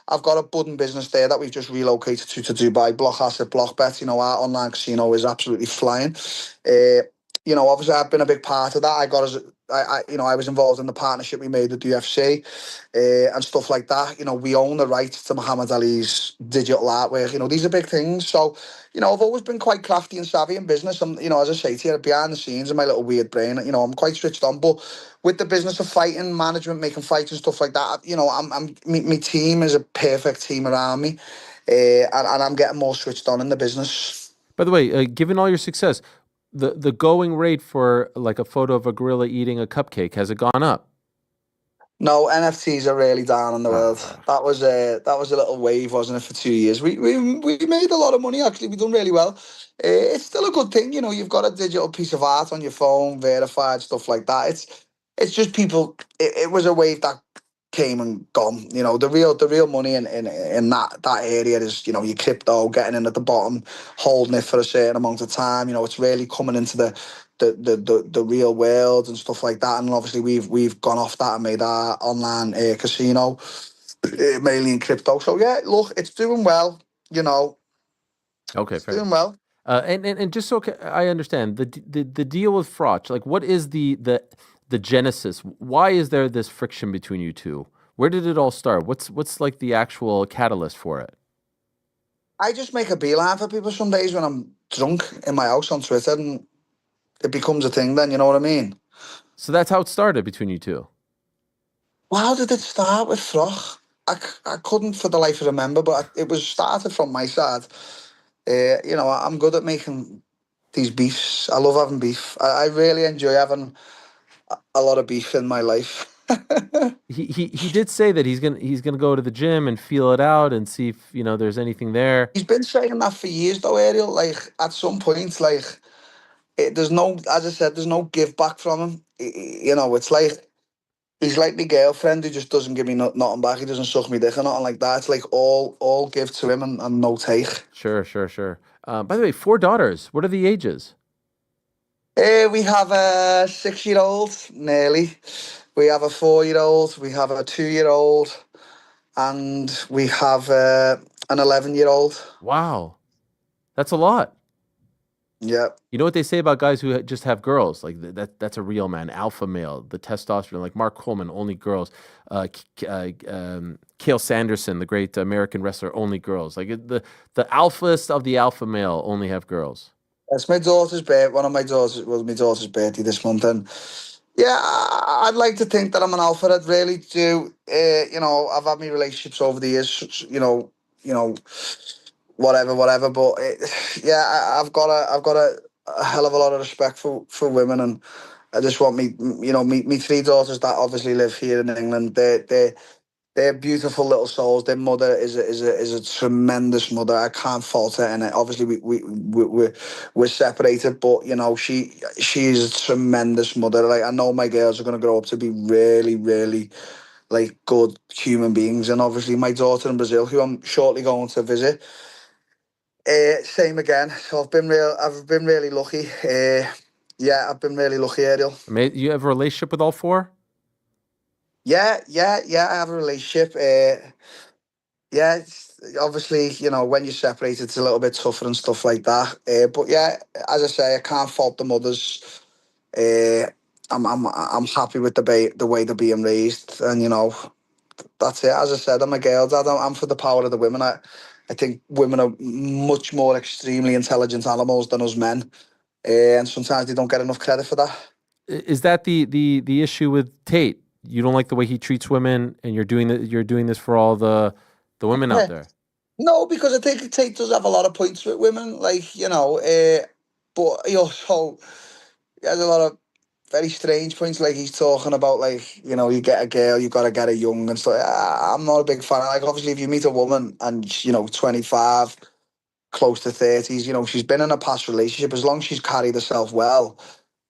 I've got a budding business there that we've just relocated to Dubai. Block Asset, Block Bet. Our online casino is absolutely flying. Obviously I've been a big part of that. I was involved in the partnership we made with the UFC and stuff like that. We own the rights to Muhammad Ali's digital artwork. These are big things. So, I've always been quite crafty and savvy in business. And, as I say to you, behind the scenes in my little weird brain, I'm quite switched on. But with the business of fighting, management, making fights and stuff like that, my team is a perfect team around me. And I'm getting more switched on in the business. By the way, given all your success, the going rate for like a photo of a gorilla eating a cupcake, has it gone up? No, NFTs are really down in the world. That was a little wave, wasn't it, for 2 years? We made a lot of money actually. We've done really well. It's still a good thing, you've got a digital piece of art on your phone, verified stuff like that. It's just people. It was a wave that came and gone. The real money in that area is your crypto, getting in at the bottom, holding it for a certain amount of time. It's really coming into the real world and stuff like that. And obviously we've gone off that and made our online casino mainly in crypto. So yeah, look, it's doing well. Okay, it's doing well. And just so I understand the deal with Froch, like what is the genesis? Why is there this friction between you two? Where did it all start? What's like the actual catalyst for it? I just make a beeline for people some days when I'm drunk in my house on Twitter, and it becomes a thing then, you know what I mean? So that's how it started between you two. Well, how did it start with Froch? I couldn't for the life of remember, but it was started from my side. I'm good at making these beefs. I love having beef. I really enjoy having a lot of beef in my life. He did say that he's gonna go to the gym and feel it out and see if there's anything there. He's been saying that for years though, Ariel. Like at some point, there's no, as I said, there's no give back from him. It's like he's like my girlfriend who just doesn't give me nothing back. He doesn't suck me dick or nothing like that. It's like all give to him and no take. Sure. By the way, 4 daughters. What are the ages? We have a 6-year-old, nearly. We have a 4-year-old. We have a 2-year-old. And we have an 11-year-old. Wow. That's a lot. Yeah. You know what they say about guys who just have girls? Like that's a real man, alpha male, the testosterone. Like Mark Coleman, only girls. Cale Sanderson, the great American wrestler, only girls. Like the alphas of the alpha male only have girls. It's my daughter's birthday. My daughter's birthday this month, and Yeah, I'd like to think that I'm an alpha. I'd really do. I've had my relationships over the years. Whatever. But yeah, I've got a hell of a lot of respect for women, and I just want me three daughters that obviously live here in England. They're beautiful little souls. Their mother is a tremendous mother. I can't fault her, and obviously we're separated, but she is a tremendous mother. Like, I know my girls are gonna grow up to be really, really like good human beings, and obviously my daughter in Brazil, who I'm shortly going to visit, same again. So I've been really lucky. Yeah, I've been really lucky, Ariel. You have a relationship with all four? Yeah. I have a relationship. Yeah, obviously, when you're separated, it's a little bit tougher and stuff like that. But yeah, as I say, I can't fault the mothers. Uh, I'm happy with the way they're being raised, and that's it. As I said, I'm a girl dad. I'm for the power of the women. I think women are much more extremely intelligent animals than us men, and sometimes they don't get enough credit for that. Is that the issue with Tate? You don't like the way he treats women, and you're doing this for all the women out there. No, because I think Tate does have a lot of points with women, but he also has a lot of very strange points. Like, he's talking about, like, you get a girl, you got to get her young and stuff. I'm not a big fan. Like, obviously, if you meet a woman and 25, close to 30s, she's been in a past relationship, as long as she's carried herself well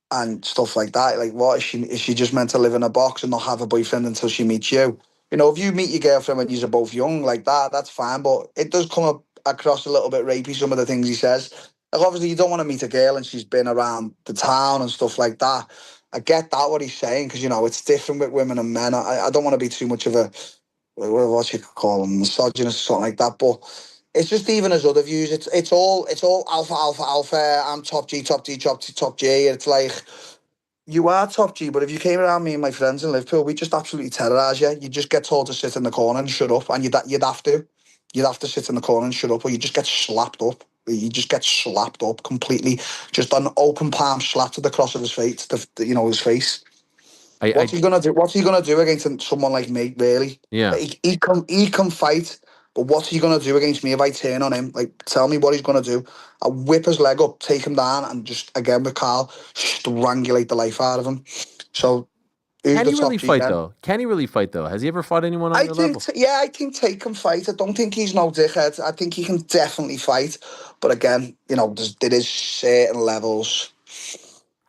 and stuff like that. Like, what is she? Is she just meant to live in a box and not have a boyfriend until she meets you? If you meet your girlfriend when you're both young like that, that's fine. But it does come across a little bit rapey, some of the things he says. Like, obviously, you don't want to meet a girl and she's been around the town and stuff like that. I get that, what he's saying, because it's different with women and men. I don't want to be too much of a, what you could call him, misogynist or something like that. But it's just, even as other views, it's all alpha. I'm top G, top D, top G. It's like, you are top G, but if you came around me and my friends in Liverpool, we just absolutely terrorise you. You just get told to sit in the corner and shut up, and you'd have to. You'd have to sit in the corner and shut up, or you just get slapped up. You just get slapped up completely. Just an open palm slap to the cross of his face, his face. What's he gonna do? What's he gonna do against someone like me? Really? Yeah. He can fight, but what's he gonna do against me if I turn on him? Like, tell me what he's gonna do. I'll whip his leg up, take him down, and just, again with Carl, strangulate the life out of him. So, who's Can the he top really G fight then? though? Can he really fight though? Has he ever fought anyone on your level? I think Tate can fight. I don't think he's no dickhead. I think he can definitely fight. But again, there is certain levels.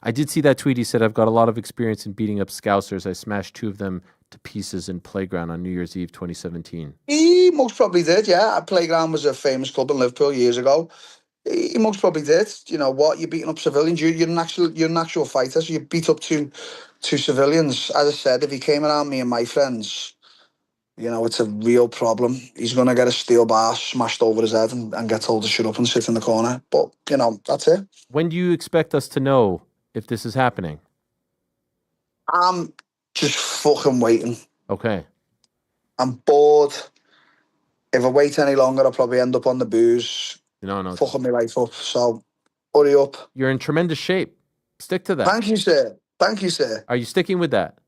I did see that tweet. He said, "I've got a lot of experience in beating up Scousers. I smashed 2 of them to pieces in Playground on New Year's Eve 2017." He most probably did, yeah. Playground was a famous club in Liverpool years ago. He most probably did. You know what? You're beating up civilians. You're an actual fighter. So you beat up two civilians. As I said, if he came around me and my friends, it's a real problem. He's gonna get a steel bar smashed over his head and get told to shut up and sit in the corner. But that's it. When do you expect us to know if this is happening? I'm just fucking waiting. Okay. I'm bored. If I wait any longer, I'll probably end up on the booze. No. Fucking my life up. So hurry up. You're in tremendous shape. Stick to that. Thank you, sir. Thank you, sir. Are you sticking with that?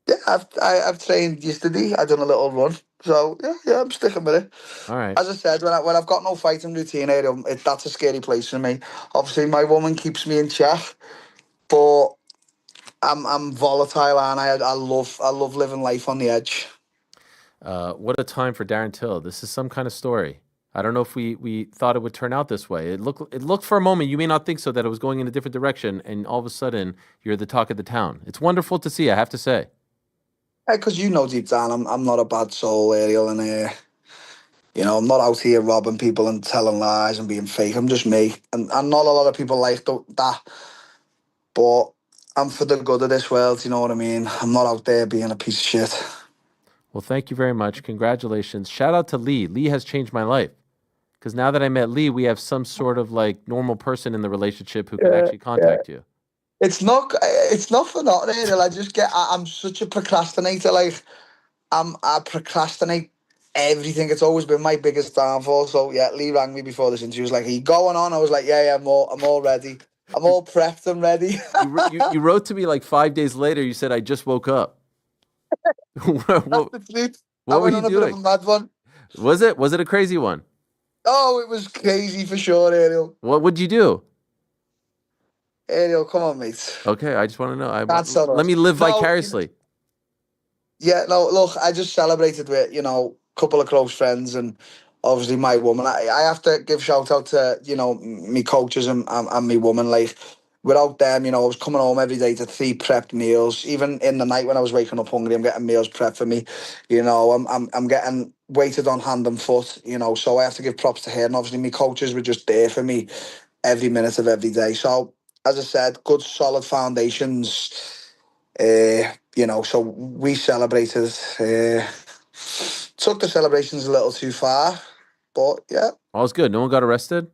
Yeah, I've trained yesterday. I done a little run. So yeah, I'm sticking with it. All right. As I said, when I've got no fighting routine area, that's a scary place for me. Obviously, my woman keeps me in check, but I'm volatile, and I love living life on the edge. What a time for Darren Till. This is some kind of story. I don't know if we thought it would turn out this way. It looked for a moment, you may not think so, that it was going in a different direction, and all of a sudden you're the talk of the town. It's wonderful to see, I have to say. Because deep down, I'm not a bad soul, Ariel, and I'm not out here robbing people and telling lies and being fake. I'm just me, and not a lot of people like that. But I'm for the good of this world. You know what I mean? I'm not out there being a piece of shit. Well, thank you very much. Congratulations. Shout out to Lee. Lee has changed my life. Because now that I met Lee, we have some sort of like normal person in the relationship who can actually contact you. It's not for nothing, Ariel. I'm such a procrastinator. Like, I procrastinate everything. It's always been my biggest downfall. So yeah, Lee rang me before this interview. He was like, "Are you going on?" I was like, "Yeah, I'm all ready." I'm all prepped and ready. You wrote to me like 5 days later. You said, I just woke up. what, That's the truth. I what were went you on a bit of a doing? mad one. Was it a crazy one? Oh, it was crazy for sure, Ariel. What would you do? Ariel, come on, mate. Okay, I just want to know. Can't tell Let us. me live No, vicariously. Yeah, no, look, I just celebrated with, a couple of close friends and obviously my woman. I have to give shout out to, me coaches and me woman. Like, without them, I was coming home every day to 3 prepped meals. Even in the night when I was waking up hungry, I'm getting meals prepped for me. I'm getting weighted on hand and foot, so I have to give props to her. And obviously my coaches were just there for me every minute of every day. So, as I said, good solid foundations. So we celebrated. Took the celebrations a little too far, but yeah. All's good. No one got arrested?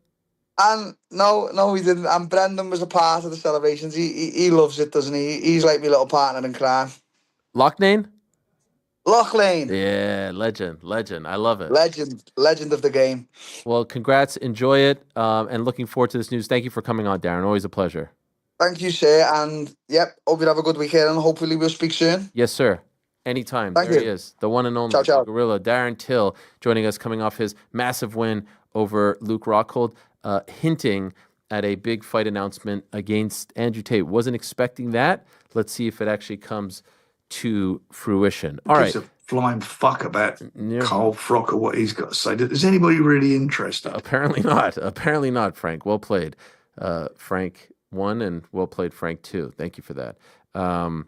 And no, we didn't. And Brendan was a part of the celebrations. He loves it, doesn't he? He's like my little partner in crime. Loughnane? Lachlan. Yeah, legend. I love it. Legend of the game. Well, congrats. Enjoy it. And looking forward to this news. Thank you for coming on, Darren. Always a pleasure. Thank you, sir. And yep, hope you have a good weekend and hopefully we'll speak soon. Yes, sir. Anytime. Thank There you. he is. The one and only Ciao, ciao. the Gorilla, Darren Till, joining us coming off his massive win over Luke Rockhold, hinting at a big fight announcement against Andrew Tate. Wasn't expecting that. Let's see if it actually comes to fruition. All right. Gives a flying fuck about Yeah. Carl Frock or what he's got to say. Is anybody really interested? Apparently not. Apparently not, Frank. Well played. Frank 1 and well played, Frank 2. Thank you for that. A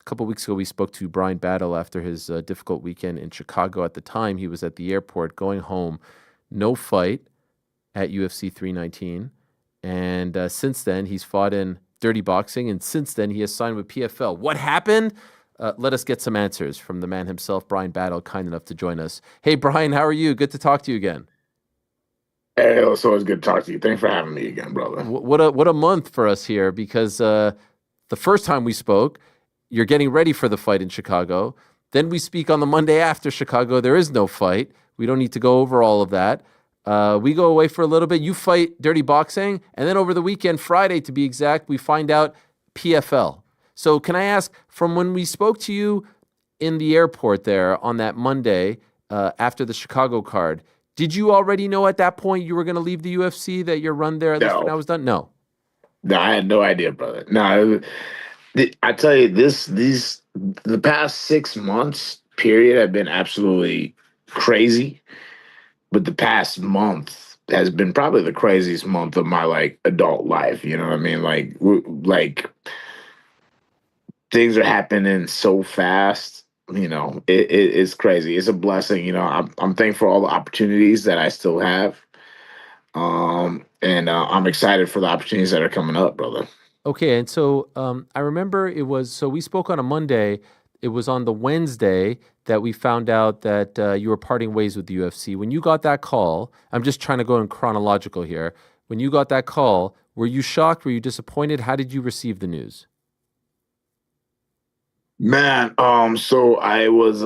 couple of weeks ago, we spoke to Bryan Battle after his difficult weekend in Chicago. At the time, he was at the airport going home. No fight at UFC 319. And since then, he's fought in dirty boxing. And since then, he has signed with PFL. What happened? Let us get some answers from the man himself, Bryan Battle, kind enough to join us. Hey, Bryan, how are you? Good to talk to you again. Hey, it's always good to talk to you. Thanks for having me again, brother. What a month for us here, because the first time we spoke, you're getting ready for the fight in Chicago. Then we speak on the Monday after Chicago. There is no fight. We don't need to go over all of that. We go away for a little bit. You fight dirty boxing. And then over the weekend, Friday to be exact, we find out PFL. So can I ask, from when we spoke to you in the airport there on that Monday after the Chicago card, did you already know at that point you were going to leave the UFC, that your run there, at least when I was done? No. No, I had no idea, brother. No, I tell you, the past 6 months period have been absolutely crazy. But the past month has been probably the craziest month of my adult life. You know what I mean? Like things are happening so fast. It's crazy. It's a blessing. I'm thankful for all the opportunities that I still have. And I'm excited for the opportunities that are coming up, brother. Okay, and so I remember we spoke on a Monday. It was on the Wednesday that we found out that you were parting ways with the UFC. When you got that call, I'm just trying to go in chronological here. When you got that call, were you shocked? Were you disappointed? How did you receive the news? Man, so I was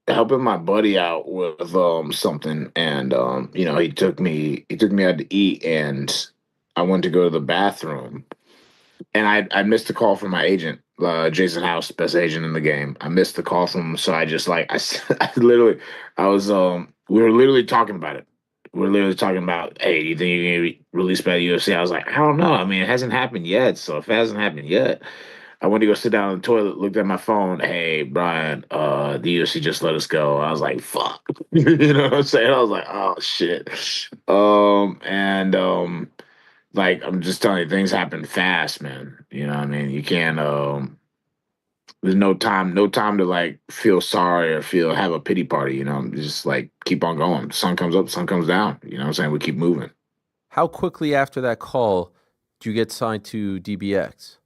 helping my buddy out with something, and he took me out to eat, and I went to go to the bathroom, and I missed a call from my agent, Jason House, best agent in the game. I missed the call from him, so I just we were literally talking about it. We're literally talking about, hey, do you think you're gonna be released by the UFC? I was like, I don't know. I mean, it hasn't happened yet. So if it hasn't happened yet, I went to go sit down on the toilet, looked at my phone. Hey, Bryan, the UFC just let us go. I was like, fuck. You know what I'm saying? I was like, oh shit. I'm just telling you, things happen fast, man. You know what I mean? You can't there's no time to feel sorry or have a pity party, just keep on going. The sun comes up, the sun comes down. You know what I'm saying? We keep moving. How quickly after that call do you get signed to DBX?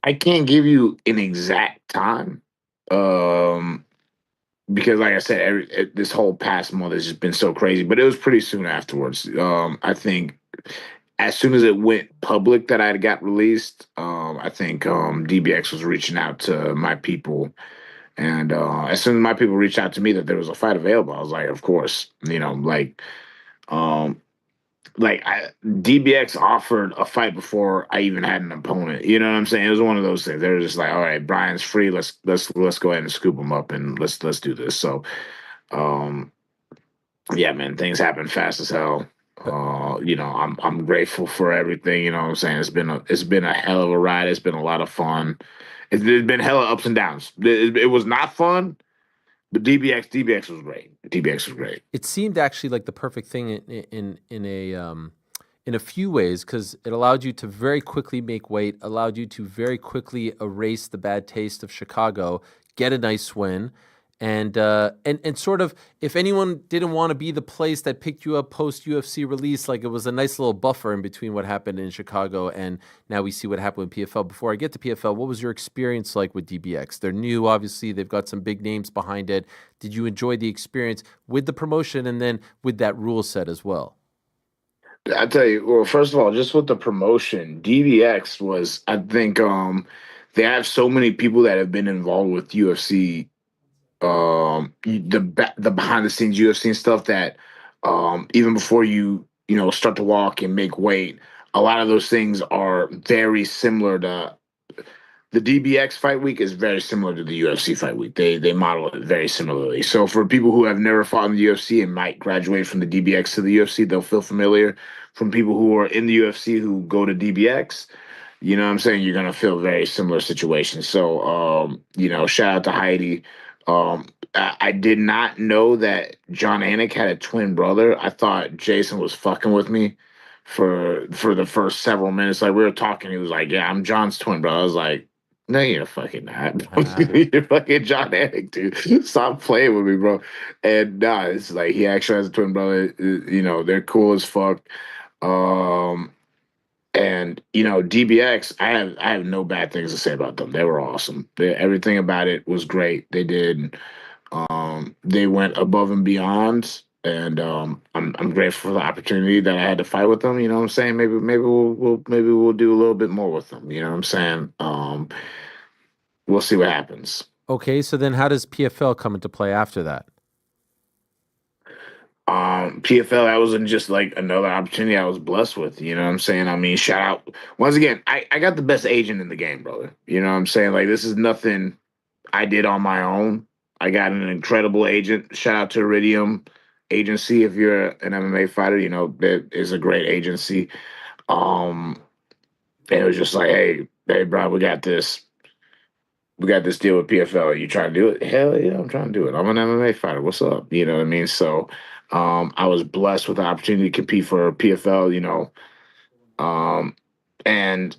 I can't give you an exact time. Because like I said, this whole past month has just been so crazy, but it was pretty soon afterwards. I think as soon as it went public that I got released, I think DBX was reaching out to my people And as soon as my people reached out to me that there was a fight available, I was like, of course, um, DBX offered a fight before I even had an opponent. You know what I'm saying? It was one of those things. They were just like, all right, Brian's free. Let's go ahead and scoop him up and let's do this. So, um, yeah, man, things happen fast as hell. I'm grateful for everything. You know what I'm saying? It's been a hell of a ride. It's been a lot of fun. There's been hella ups and downs. It was not fun, but DBX was great. DBX was great. It seemed actually like the perfect thing in a few ways, because it allowed you to very quickly make weight, allowed you to very quickly erase the bad taste of Chicago, get a nice win, and sort of, if anyone didn't want to be the place that picked you up post UFC release, like, it was a nice little buffer in between what happened in Chicago and now we see what happened with PFL. Before I get to PFL, what was your experience like with DBX? They're new, obviously. They've got some big names behind it. Did you enjoy the experience with the promotion and then with that rule set as well? I tell you, well, first of all, just with the promotion, DBX was, I think, they have so many people that have been involved with UFC, the behind the scenes UFC and stuff that, even before you start to walk and make weight, a lot of those things are very similar to the DBX fight week is very similar to the UFC fight week. They model it very similarly. So for people who have never fought in the UFC and might graduate from the DBX to the UFC, they'll feel familiar. From people who are in the UFC who go to DBX, you know what I'm saying? You're gonna feel very similar situations. So shout out to Heidi. I did not know that John Anik had a twin brother. I thought Jason was fucking with me for the first several minutes. Like, we were talking, he was like, "Yeah, I'm John's twin brother." I was like, "No, you're fucking not. You're fucking John Anik, dude. Stop playing with me, bro." And nah, it's like he actually has a twin brother. They're cool as fuck. And DBX, I have no bad things to say about them. They were awesome. Everything about it was great. They went above and beyond, and I'm grateful for the opportunity that I had to fight with them. You know what I'm saying? Maybe we'll do a little bit more with them. You know what I'm saying? We'll see what happens. Okay, so then how does PFL come into play after that? PFL, that wasn't just like another opportunity I was blessed with. You know what I'm saying? I mean, shout out once again. I got the best agent in the game, brother. You know what I'm saying? Like, this is nothing I did on my own. I got an incredible agent. Shout out to Iridium Agency. If you're an MMA fighter, that is a great agency. And it was just like, hey, bro, we got this deal with PFL. Are you trying to do it? Hell yeah, I'm trying to do it. I'm an MMA fighter. What's up? You know what I mean? So, I was blessed with the opportunity to compete for PFL. And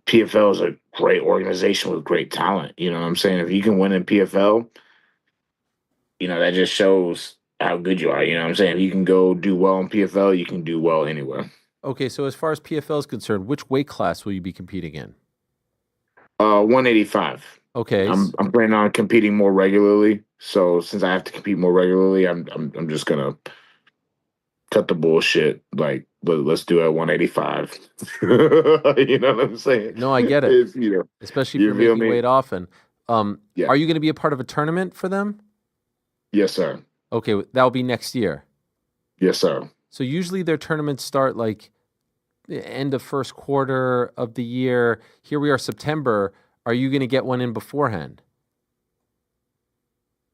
PFL is a great organization with great talent. You know what I'm saying? If you can win in PFL, that just shows how good you are. You know what I'm saying? If you can go do well in PFL, you can do well anywhere. Okay, so as far as PFL is concerned, which weight class will you be competing in? 185. Okay. I'm planning on competing more regularly. So since I have to compete more regularly, I'm just gonna cut the bullshit. Like, let's do it at 185. You know what I'm saying? No, I get it. Especially if you're making weight often. Yeah. Are you going to be a part of a tournament for them? Yes, sir. Okay, that'll be next year. Yes, sir. So usually their tournaments start like the end of first quarter of the year. Here we are, September. Are you going to get one in beforehand?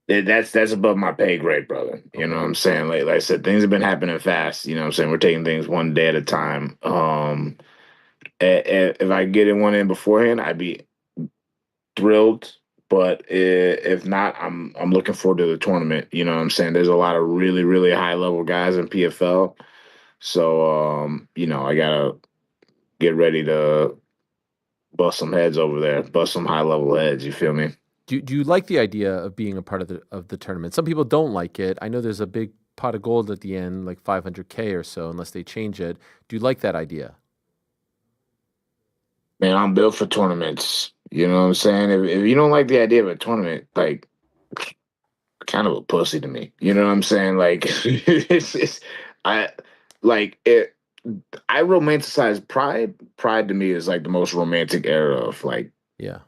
That's above my pay grade, brother. You know what I'm saying? Like I said, things have been happening fast. You know what I'm saying? We're taking things one day at a time. If I get one in beforehand, I'd be thrilled. But if not, I'm looking forward to the tournament. You know what I'm saying? There's a lot of really, really high level guys in PFL. So I gotta get ready to bust some heads over there, bust some high level heads. You feel me? Do you like the idea of being a part of the tournament? Some people don't like it. I know there's a big pot of gold at the end, like $500K or so, unless they change it. Do you like that idea? Man, I'm built for tournaments. You know what I'm saying? If you don't like the idea of a tournament, like, kind of a pussy to me. You know what I'm saying? Like, I like it. I romanticize Pride. Pride to me is like the most romantic era of, like, yeah.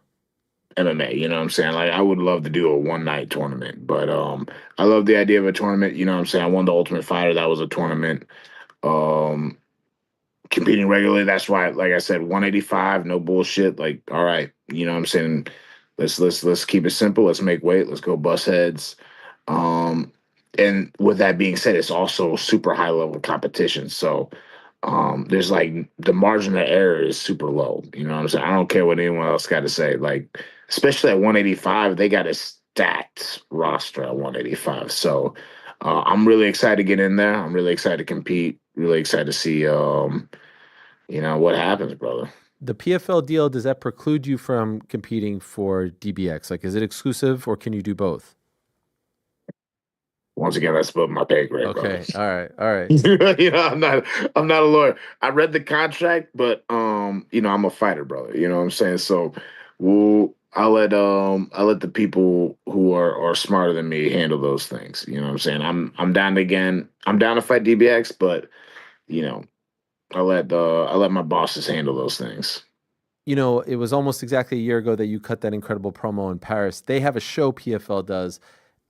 MMA. You know what I'm saying? Like I would love to do a one night tournament, but I love the idea of a tournament. You know what I'm saying? I won the Ultimate Fighter. That was a tournament. Um, Competing regularly. That's why, like I said, 185, no bullshit. Like, all right, you know what I'm saying? Let's keep it simple. Let's make weight. Let's go bust heads. Um, and with that being said, it's also super high level competition. So there's like the margin of error is super low. You know what I'm saying? I don't care what anyone else got to say. Like, especially at 185, they got a stacked roster at 185. So I'm really excited to get in there. I'm really excited to compete. Really excited to see what happens, brother. The PFL deal, does that preclude you from competing for DBX? Like, is it exclusive or can you do both? Once again, that's above my pay grade, Okay. brother. All right. I'm not a lawyer. I read the contract, but I'm a fighter, brother. You know what I'm saying? So I'll let the people who are smarter than me handle those things. You know what I'm saying? I'm down to fight DBX, but I'll let my bosses handle those things. It was almost exactly a year ago that you cut that incredible promo in Paris. They have a show PFL does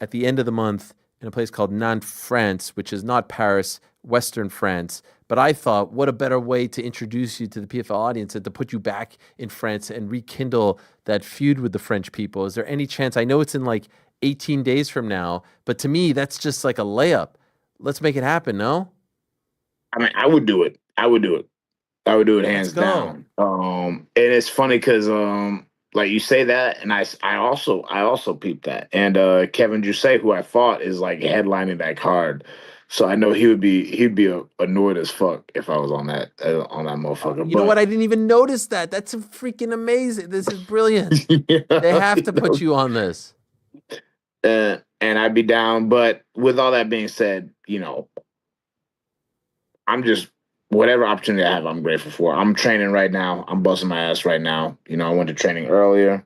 at the end of the month in a place called Nantes, France, which is not Paris, Western France. But I thought, what a better way to introduce you to the PFL audience than to put you back in France and rekindle that feud with the French people. Is there any chance? I know it's in like 18 days from now, but to me, that's just like a layup. Let's make it happen, no? I mean, I would do it. I would do it hands down. And it's funny because like you say that, and I also peeped that. And Kevin Jusay, who I fought, is like headlining that card. So I know he'd be annoyed as fuck if I was on that motherfucker. You know what? I didn't even notice that. That's freaking amazing. This is brilliant. They have to put you on this. And I'd be down. But with all that being said, I'm just whatever opportunity I have, I'm grateful for. I'm training right now. I'm busting my ass right now. I went to training earlier,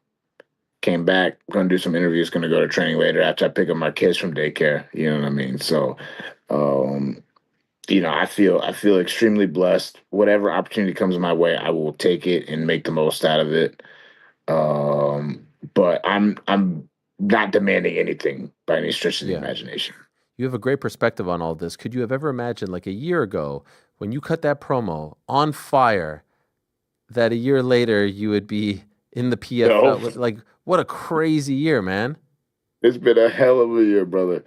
came back, gonna do some interviews, gonna go to training later after I pick up my kids from daycare. You know what I mean? So I feel extremely blessed. Whatever opportunity comes my way, I will take it and make the most out of it. But I'm not demanding anything by any stretch of the imagination. You have a great perspective on all this. Could you have ever imagined, like a year ago, when you cut that promo on fire, that a year later you would be in the PFL? No. Like, what a crazy year, man. It's been a hell of a year, brother.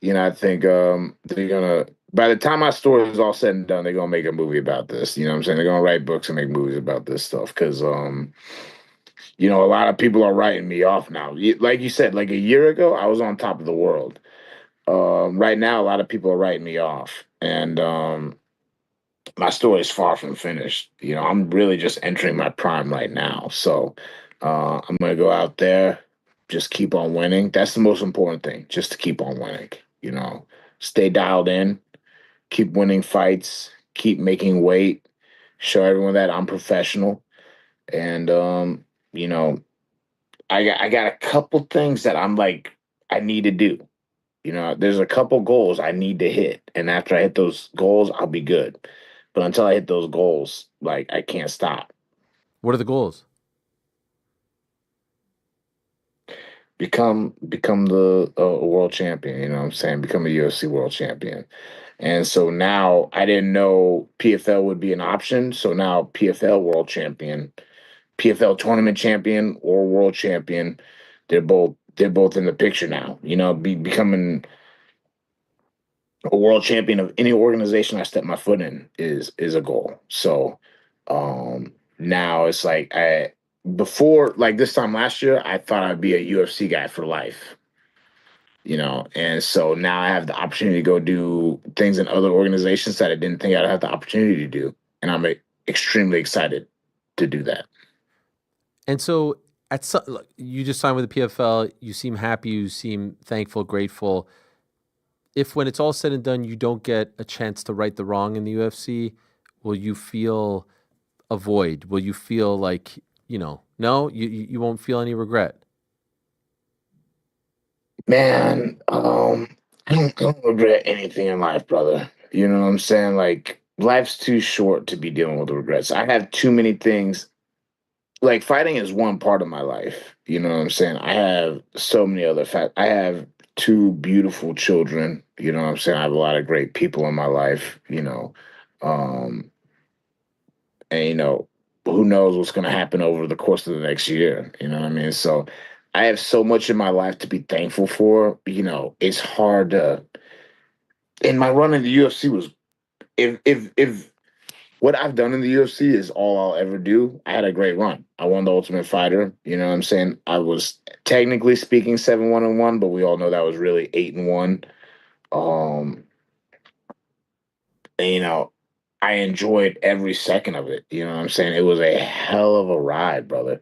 I think they're gonna, by the time my story is all said and done, they're gonna make a movie about this. You know what I'm saying? They're gonna write books and make movies about this stuff because a lot of people are writing me off now. Like you said, like a year ago, I was on top of the world. Right now, a lot of people are writing me off, and my story is far from finished. I'm really just entering my prime right now. So I'm gonna go out there, just keep on winning. That's the most important thing, just to keep on winning. Stay dialed in, keep winning fights, keep making weight, show everyone that I'm professional, and I got a couple things that I'm like I need to do. There's a couple goals I need to hit. And after I hit those goals, I'll be good. But until I hit those goals, like I can't stop. What are the goals? Become the world champion, you know what I'm saying? Become a UFC world champion. And so now I didn't know PFL would be an option. So now PFL world champion, PFL tournament champion or world champion, they're both in the picture now. Becoming a world champion of any organization I step my foot in is a goal. So now it's like before, like this time last year, I thought I'd be a UFC guy for life. And so now I have the opportunity to go do things in other organizations that I didn't think I'd have the opportunity to do. And I'm extremely excited to do that. And so you just signed with the PFL. You seem happy. You seem thankful, grateful. If when it's all said and done, you don't get a chance to right the wrong in the UFC, will you feel a void? Will you feel like, no, you won't feel any regret? Man, I don't regret anything in life, brother. You know what I'm saying? Like, life's too short to be dealing with regrets. I have too many things. like fighting is one part of my life. You know what I'm saying? I have so many other I have two beautiful children. You know what I'm saying? I have a lot of great people in my life. Um, and who knows what's going to happen over the course of the next year. You know what I mean? So I have so much in my life to be thankful for. It's hard to. And my run in the UFC was, if what I've done in the UFC is all I'll ever do. I had a great run. I won the Ultimate Fighter. You know what I'm saying? I was technically speaking 7-1-1, but we all know that was really 8-1. And, I enjoyed every second of it. You know what I'm saying? It was a hell of a ride, brother.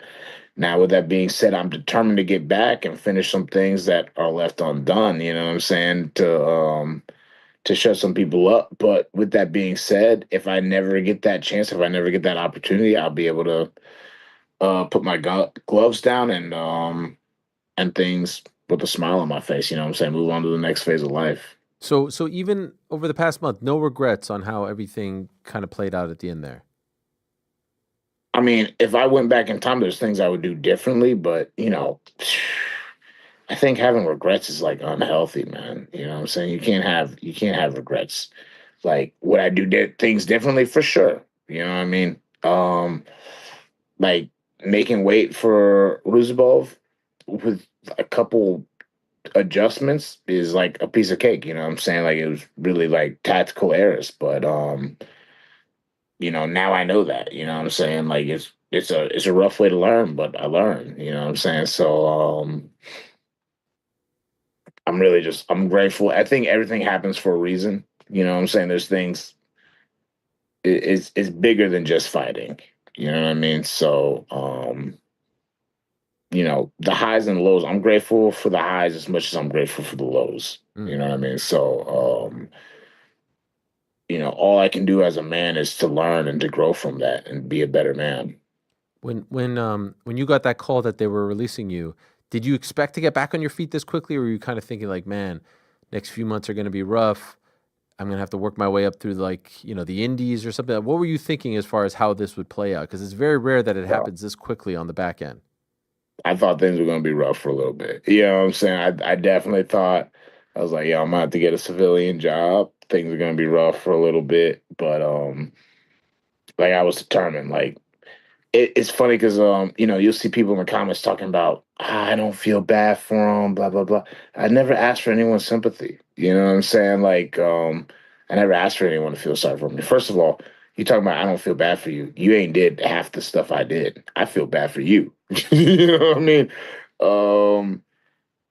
Now, with that being said, I'm determined to get back and finish some things that are left undone. You know what I'm saying? To shut some people up. But with that being said, if I never get that chance, if I never get that opportunity, I'll be able to put my gloves down and things with a smile on my face. You know what I'm saying? Move on to the next phase of life. So even over the past month, no regrets on how everything kind of played out at the end there. I mean, if I went back in time, there's things I would do differently, but I think having regrets is like unhealthy, man. You know what I'm saying? You can't have regrets. Like, would I do things differently? For sure. You know what I mean? Like making weight for Ruzabov with a couple adjustments is like a piece of cake. You know what I'm saying? Like, it was really like tactical errors, but now I know that. You know what I'm saying? Like, it's a rough way to learn, but I learned. You know what I'm saying? So I'm grateful. I think everything happens for a reason. You know what I'm saying? There's things. It's bigger than just fighting. You know what I mean? So the highs and lows. I'm grateful for the highs as much as I'm grateful for the lows. You know what I mean? So all I can do as a man is to learn and to grow from that and be a better man. When you got that call that they were releasing you, did you expect to get back on your feet this quickly, or were you kind of thinking like, man, next few months are going to be rough. I'm going to have to work my way up through the indies or something. What were you thinking as far as how this would play out? Because it's very rare that it happens this quickly on the back end. I thought things were going to be rough for a little bit. You know what I'm saying? I definitely thought, I was like, I'm going to have to get a civilian job. Things are going to be rough for a little bit. But, I was determined. Like, it's funny because, you'll see people in the comments talking about, I don't feel bad for them, blah, blah, blah. I never asked for anyone's sympathy. You know what I'm saying? Like, I never asked for anyone to feel sorry for me. First of all, you talking about I don't feel bad for you. You ain't did half the stuff I did. I feel bad for you. You know what I mean?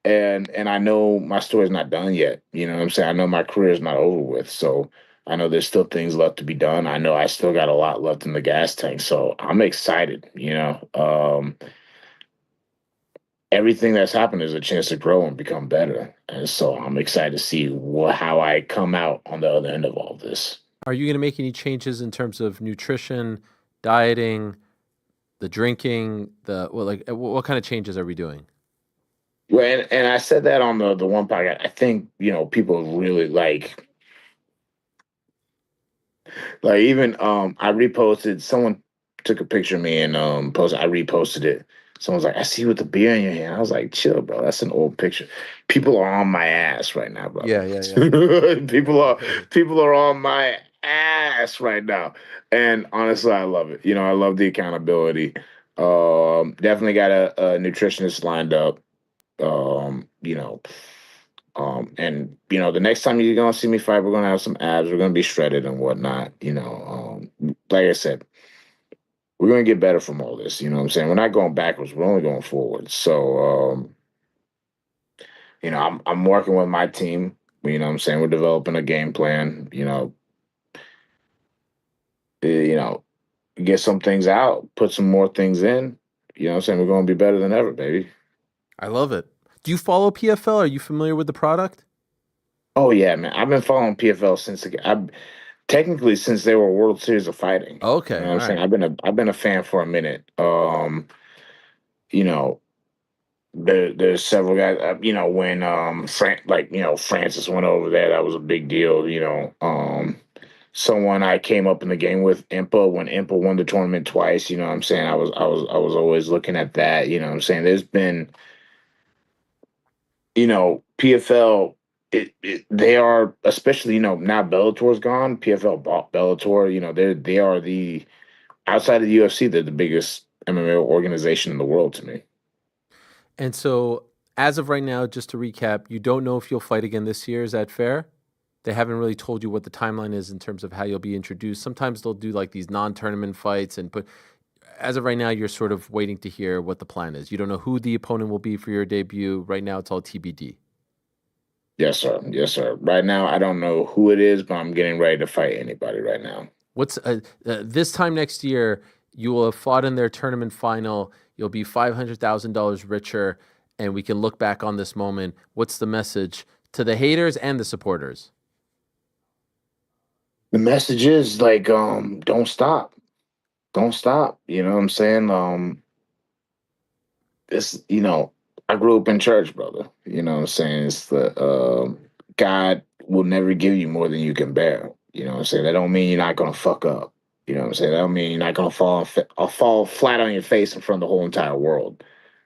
And I know my story's not done yet. You know what I'm saying? I know my career is not over with. So I know there's still things left to be done. I know I still got a lot left in the gas tank. So I'm excited, everything that's happened is a chance to grow and become better. And so I'm excited to see how I come out on the other end of all this. Are you going to make any changes in terms of nutrition, dieting, the drinking, what kind of changes are we doing? Well, and I said that on the one podcast. I think, people really like even I reposted, someone took a picture of me and posted, I reposted it. Someone's like, I see you with the beer in your hand. I was like, chill, bro. That's an old picture. People are on my ass right now, bro. Yeah. People are on my ass right now. And honestly, I love it. I love the accountability. Definitely got a nutritionist lined up. And the next time you're gonna see me fight, we're gonna have some abs. We're gonna be shredded and whatnot. Like I said, we're gonna get better from all this. You know what I'm saying? We're not going backwards. We're only going forward. So, I'm working with my team. You know what I'm saying? We're developing a game plan. Get some things out, put some more things in. You know what I'm saying? We're gonna be better than ever, baby. I love it. Do you follow PFL? Are you familiar with the product? Oh yeah, man. I've been following PFL technically since they were World Series of Fighting. Okay. You know what I'm saying? I've been a fan for a minute. There's several guys, when Francis went over there, that was a big deal, someone I came up in the game with, Impa, when Impa won the tournament twice. You know what I'm saying? I was always looking at that. You know what I'm saying? There's been, PFL. They are, especially, now Bellator's gone. PFL bought Bellator. They are the, outside of the UFC, they're the biggest MMA organization in the world to me. And so, as of right now, just to recap, you don't know if you'll fight again this year. Is that fair? They haven't really told you what the timeline is in terms of how you'll be introduced. Sometimes they'll do like these non-tournament fights, but as of right now, you're sort of waiting to hear what the plan is. You don't know who the opponent will be for your debut. Right now, it's all TBD. Yes, sir. Yes, sir. Right now, I don't know who it is, but I'm getting ready to fight anybody right now. What's this time next year? You will have fought in their tournament final. You'll be $500,000 richer, and we can look back on this moment. What's the message to the haters and the supporters? The message is like, don't stop. Don't stop. You know what I'm saying? I grew up in church, brother. You know what I'm saying? It's the God will never give you more than you can bear. You know what I'm saying? That don't mean you're not gonna fuck up. You know what I'm saying? That don't mean you're not gonna fall flat on your face in front of the whole entire world.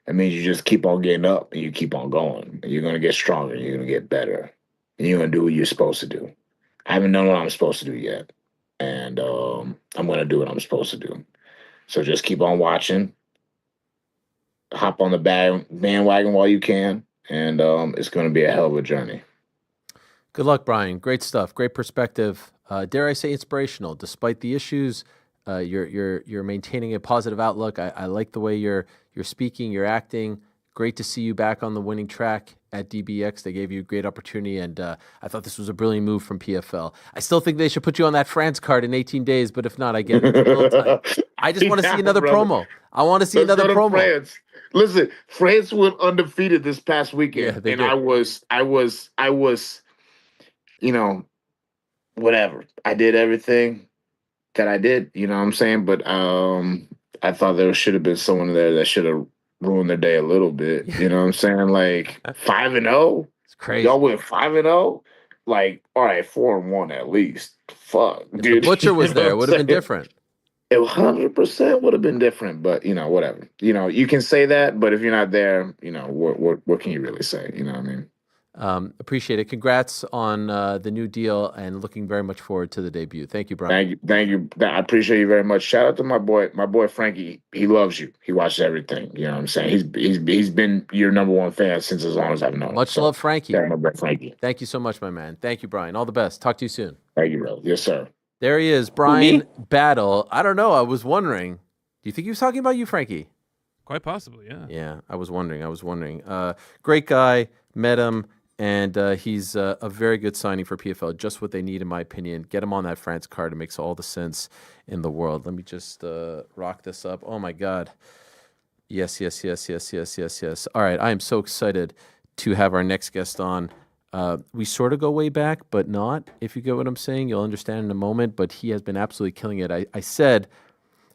That means you just keep on getting up and you keep on going. And you're gonna get stronger. You're gonna get better. And you're gonna do what you're supposed to do. I haven't done what I'm supposed to do yet, and I'm gonna do what I'm supposed to do. So just keep on watching. Hop on the bandwagon while you can, and it's going to be a hell of a journey. Good luck, Bryan. Great stuff. Great perspective. Dare I say inspirational? Despite the issues, you're maintaining a positive outlook. I like the way you're speaking, you're acting. Great to see you back on the winning track at DBX. They gave you a great opportunity, and I thought this was a brilliant move from PFL. I still think they should put you on that France card in 18 days, but if not, I get it. It's a little tight. I just want to see another promo. I want to see another promo. France. Listen, France went undefeated this past weekend, and did. I was, whatever. I did everything that I did. You know what I'm saying? But I thought there should have been someone there that should have ruined their day a little bit. You know what I'm saying? Like 5-0. It's crazy. Y'all went 5-0. Like, all right, 4-1 at least. Fuck, if dude. The Butcher was there. It would have been different. It 100% would have been different, but whatever. You can say that, but if you're not there, what can you really say? You know what I mean? Appreciate it. Congrats on the new deal, and looking very much forward to the debut. Thank you, Bryan. Thank you. I appreciate you very much. Shout out to my boy Frankie. He loves you. He watches everything. You know what I'm saying? He's been your number one fan since as long as I've known him. Much love, Frankie. Yeah, my boy Frankie. Thank you so much, my man. Thank you, Bryan. All the best. Talk to you soon. Thank you, bro. Yes, sir. There he is, Bryan Battle. I don't know. I was wondering. Do you think he was talking about you, Frankie? Quite possibly, yeah. Yeah, I was wondering. Great guy. Met him. And he's a very good signing for PFL. Just what they need, in my opinion. Get him on that France card. It makes all the sense in the world. Let me just rock this up. Oh, my God. Yes. All right. I am so excited to have our next guest on. We sort of go way back, but not. If you get what I'm saying, you'll understand in a moment. But he has been absolutely killing it. I said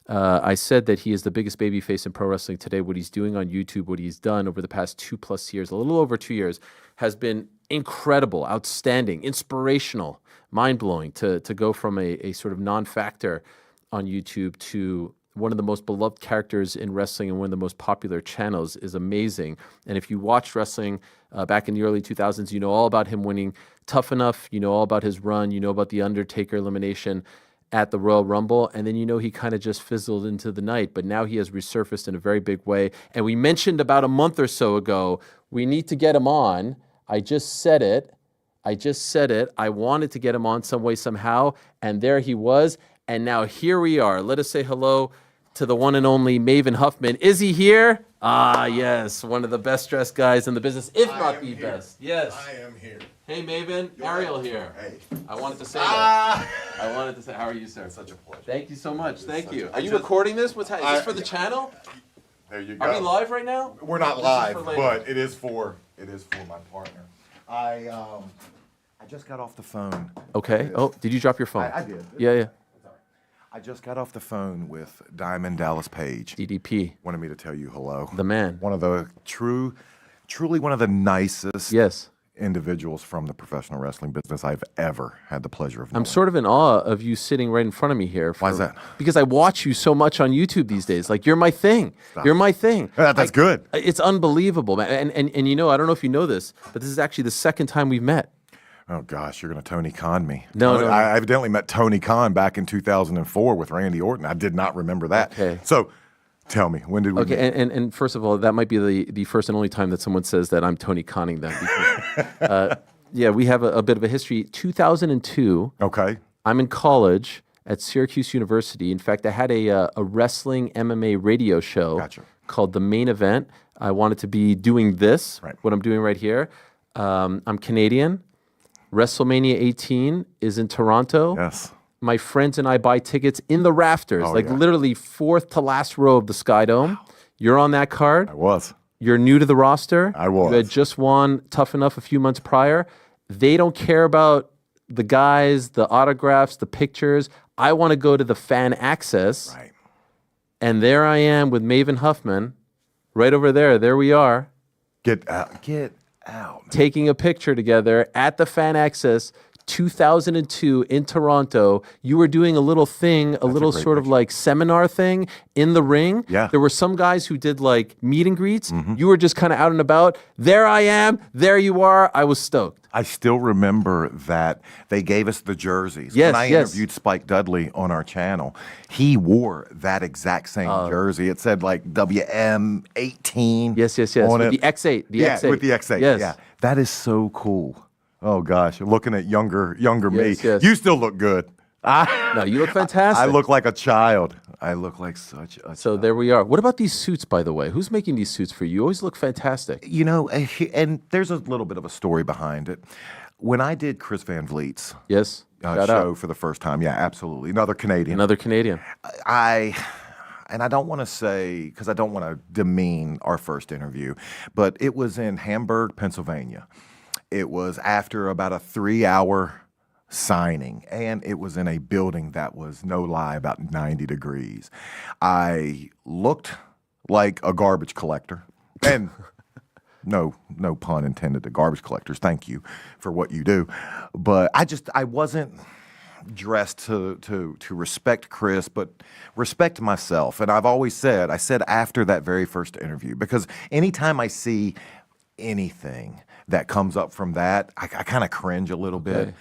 that he is the biggest babyface in pro wrestling today. What he's doing on YouTube, what he's done over the past 2+ years, a little over 2 years, has been incredible, outstanding, inspirational, mind-blowing to go from a sort of non-factor on YouTube to one of the most beloved characters in wrestling and one of the most popular channels is amazing. And if you watched wrestling back in the early 2000s, you know all about him winning Tough Enough, you know all about his run, you know about the Undertaker elimination at the Royal Rumble, and then he kind of just fizzled into the night. But now he has resurfaced in a very big way. And we mentioned about a month or so ago, we need to get him on. I just said it. I wanted to get him on some way, somehow, and there he was. And now here we are. Let us say hello to the one and only Maven Huffman. Is he here? Ah, yes, one of the best dressed guys in the business, if not the best. Yes. I am here. Hey, Maven. Ariel here. Hey. I wanted to say that. How are you, sir? Such a pleasure. Thank you so much. Thank you. a Are you pleasure. recording this? Is this for the channel? There you go. Are we live right now? We're not This is live, for later. but it is for my partner. I just got off the phone. Okay. Oh, did you drop your phone? I did. Yeah. I just got off the phone with Diamond Dallas Page. DDP. Wanted me to tell you hello. The man. One of the truly one of the nicest. Yes. individuals from the professional wrestling business I've ever had the pleasure of knowing. I'm sort of in awe of you sitting right in front of me here. Why is that? Because I watch you so much on YouTube these days. Like, you're my thing. Stop. You're my thing. That's good. It's unbelievable, man. And you know, I don't know if you know this, but this is actually the second time we've met. Oh, gosh, you're going to Tony Khan me. No. I evidently met Tony Khan back in 2004 with Randy Orton. I did not remember that. Okay. So tell me, when did we meet? And first of all, that might be the first and only time that someone says that I'm Tony Conning them. Because, yeah, we have a bit of a history. 2002. Okay. I'm in college at Syracuse University. In fact, I had a wrestling MMA radio show called The Main Event. I wanted to be doing this, what I'm doing right here. I'm Canadian. WrestleMania 18 is in Toronto. Yes. My friends and I buy tickets in the rafters, literally fourth to last row of the Sky Dome. You're on that card. I was. You're new to the roster. I was. You had just won Tough Enough a few months prior. They don't care about the guys, the autographs, the pictures. I want to go to the fan access. Right. And there I am with Maven Huffman, right over there. There we are. Get out. Taking a picture together at the fan access, 2002 in Toronto. You were doing a little thing, a little sort of like seminar thing in the ring. Yeah. There were some guys who did like meet and greets. You were just kind of out and about. There I am. There you are. I was stoked. I still remember that they gave us the jerseys. Yes, when I yes. interviewed Spike Dudley on our channel, he wore that exact same jersey. It said like WM18. Yes. On With it. the X8. The yeah, X8. with the X8. Yes. Yeah, that is so cool. Oh gosh, looking at younger me. Yes. You still look good. No, you look fantastic. I look like a child. I look like such a So there we are. What about these suits, by the way? Who's making these suits for you? You always look fantastic. You know, and there's a little bit of a story behind it. When I did Chris Van Vliet's Shout show out. for the first time, yeah, absolutely. Another Canadian. I don't want to say, because I don't want to demean our first interview, but it was in Hamburg, Pennsylvania. It was after about a 3-hour signing, and it was in a building that was, no lie, about 90 degrees. I looked like a garbage collector, and no pun intended to garbage collectors. Thank you for what you do. But I wasn't dressed to respect Chris, but respect myself. And I've always said, I said after that very first interview, because anytime I see anything that comes up from that, I kind of cringe a little bit.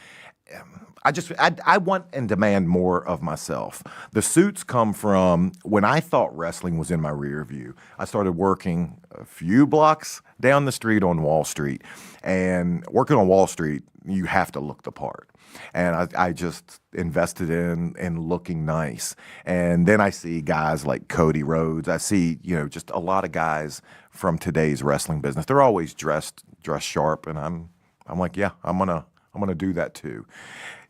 I want and demand more of myself. The suits come from when I thought wrestling was in my rear view. I started working a few blocks down the street on Wall Street. And working on Wall Street, you have to look the part. And I just invested in looking nice. And then I see guys like Cody Rhodes. I see, just a lot of guys from today's wrestling business. They're always dressed sharp, and I'm like, yeah, I'm gonna do that too.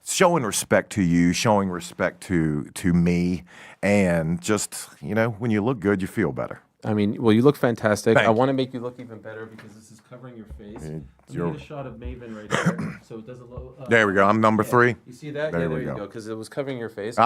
Showing respect to you, showing respect to me, and just, when you look good, you feel better. I mean, well, you look fantastic. Thank I you. want to make you look even better because this is covering your face. Let me get a shot of Maven right there, so it doesn't look. There we go. I'm number 3. You see that? There Yeah, we there you go. go. Because it was covering your face.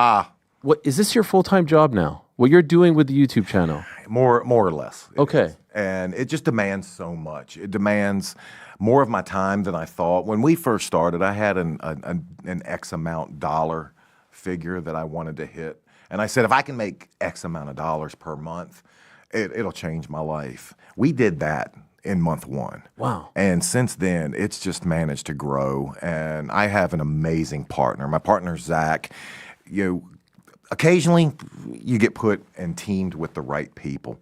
What is this your full-time job now? What you're doing with the YouTube channel? More or less. Okay. And it just demands so much. It demands more of my time than I thought. When we first started, I had an X amount dollar figure that I wanted to hit. And I said, if I can make X amount of dollars per month, it'll change my life. We did that in month 1. Wow. And since then, it's just managed to grow. And I have an amazing partner. My partner, Zach. Occasionally you get put and teamed with the right people.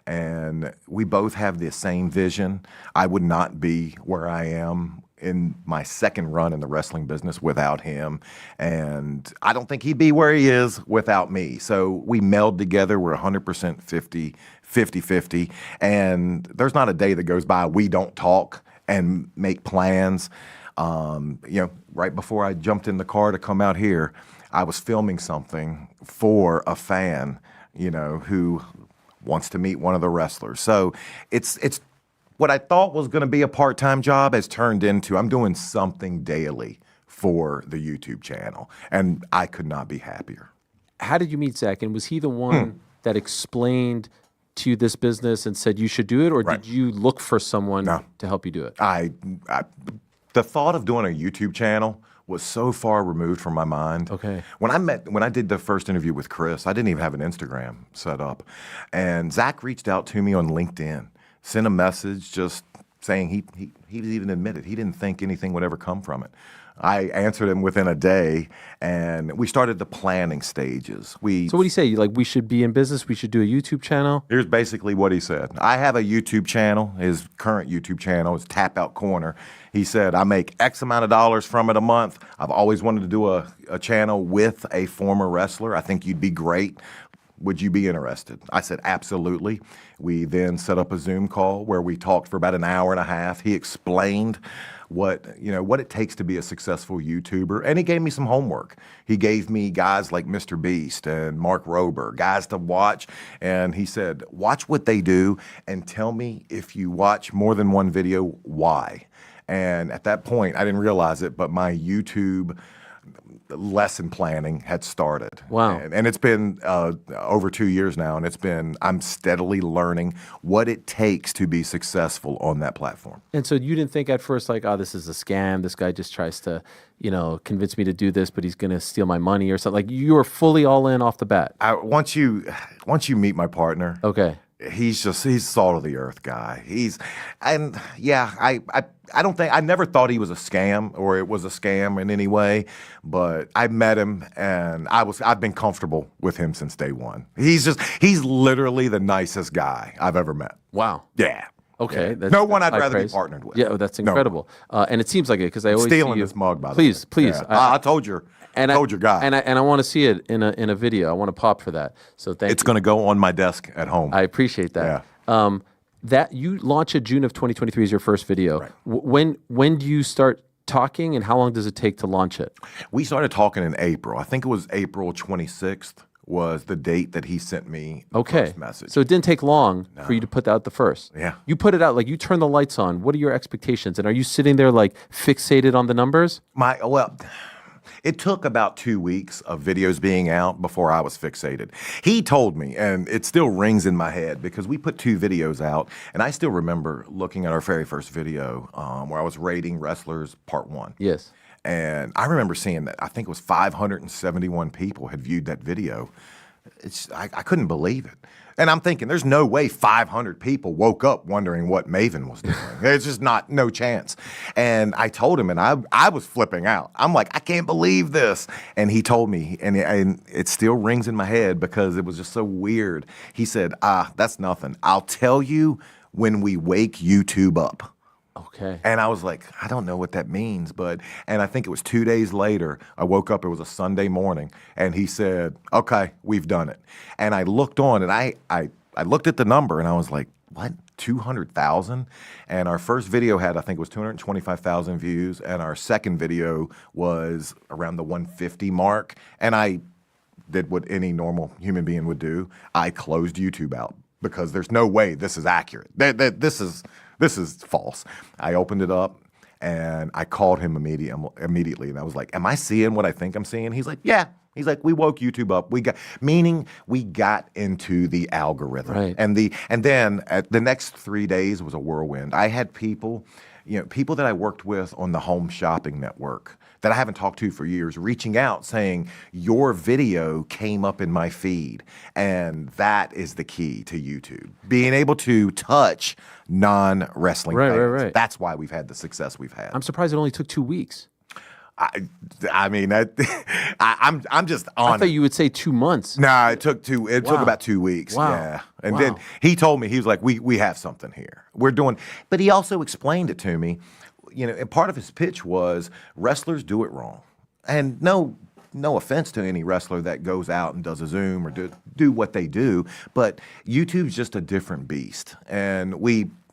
And we both have the same vision. I would not be where I am in my second run in the wrestling business without him. And I don't think he'd be where he is without me. So we meld together. We're 100% 50-50. And there's not a day that goes by we don't talk and make plans. Right before I jumped in the car to come out here, I was filming something for a fan, who wants to meet one of the wrestlers. So it's what I thought was going to be a part-time job has turned into I'm doing something daily for the YouTube channel, and I could not be happier. How did you meet Zach? And was he the one that explained to you this business and said you should do it, or did you look for someone to help you do it? The thought of doing a YouTube channel was so far removed from my mind. Okay. When I did the first interview with Chris, I didn't even have an Instagram set up. And Zach reached out to me on LinkedIn, sent a message just saying he even admitted he didn't think anything would ever come from it. I answered him within a day, and we started the planning stages. So what do you say? Like, we should be in business? We should do a YouTube channel? Here's basically what he said. I have a YouTube channel. His current YouTube channel is Tap Out Corner. He said, I make X amount of dollars from it a month. I've always wanted to do a channel with a former wrestler. I think you'd be great. Would you be interested? I said, absolutely. We then set up a Zoom call where we talked for about an hour and a half. He explained what it takes to be a successful YouTuber, and he gave me some homework. He gave me guys like Mr. Beast and Mark Rober, guys to watch, and he said, watch what they do and tell me if you watch more than one video, why. And at that point, I didn't realize it, but my YouTube lesson planning had started. Wow. And it's been over 2 years now, and I'm steadily learning what it takes to be successful on that platform. And so you didn't think at first, like, oh, this is a scam. This guy just tries to, convince me to do this, but he's going to steal my money or something. Like, you were fully all in off the bat. Once you meet my partner, okay, he's salt of the earth guy. I never thought he was a scam or it was a scam in any way, but I met him and I've been comfortable with him since day one. He's literally the nicest guy I've ever met. Wow. Yeah. Okay. Yeah. No one I'd rather be partnered with. Yeah, that's incredible. No. And it seems like it because I always stealing see you. This mug, by the way. Please. Yeah. I told you. Told your guy. And I want to see it in a video. I want to pop for that. So thank you. It's going to go on my desk at home. I appreciate that. Yeah. That you launched in June of 2023 as your first video. Right. When do you start talking, and how long does it take to launch it? We started talking in April. I think it was April 26th was the date that he sent me the first message. So it didn't take long for you to put out the first. Yeah. You put it out, like you turn the lights on. What are your expectations? And are you sitting there like fixated on the numbers? It took about 2 weeks of videos being out before I was fixated. He told me, and it still rings in my head because we put 2 videos out, and I still remember looking at our very first video where I was rating wrestlers part 1. Yes. And I remember seeing that I think it was 571 people had viewed that video. I couldn't believe it. And I'm thinking, there's no way 500 people woke up wondering what Maven was doing. There's just no chance. And I told him, and I was flipping out. I'm like, I can't believe this. And he told me, and it still rings in my head because it was just so weird. He said, that's nothing. I'll tell you when we wake YouTube up. Okay. And I was like, I don't know what that means, and I think it was 2 days later, I woke up, it was a Sunday morning, and he said, okay, we've done it. And I looked on, and I looked at the number, and I was like, what, 200,000? And our first video had, I think it was 225,000 views, and our second video was around the 150 mark, and I did what any normal human being would do. I closed YouTube out because there's no way this is accurate. This is false. I opened it up and I called him immediately, and I was like, am I seeing what I think I'm seeing? He's like, yeah. He's like, we woke YouTube up. We got into the algorithm. Right. And then the next 3 days was a whirlwind. I had people that I worked with on the Home Shopping Network that I haven't talked to for years, reaching out saying, your video came up in my feed. And that is the key to YouTube. Being able to touch non-wrestling fans. Right. That's why we've had the success we've had. I'm surprised it only took 2 weeks. I mean, I'm just on. I thought you would say 2 months. No, it took about 2 weeks. Wow. Yeah. And then he told me, he was like, we have something here. We're doing, but he also explained it to me. And part of his pitch was wrestlers do it wrong. And no offense to any wrestler that goes out and does a Zoom or do what they do, but YouTube's just a different beast. And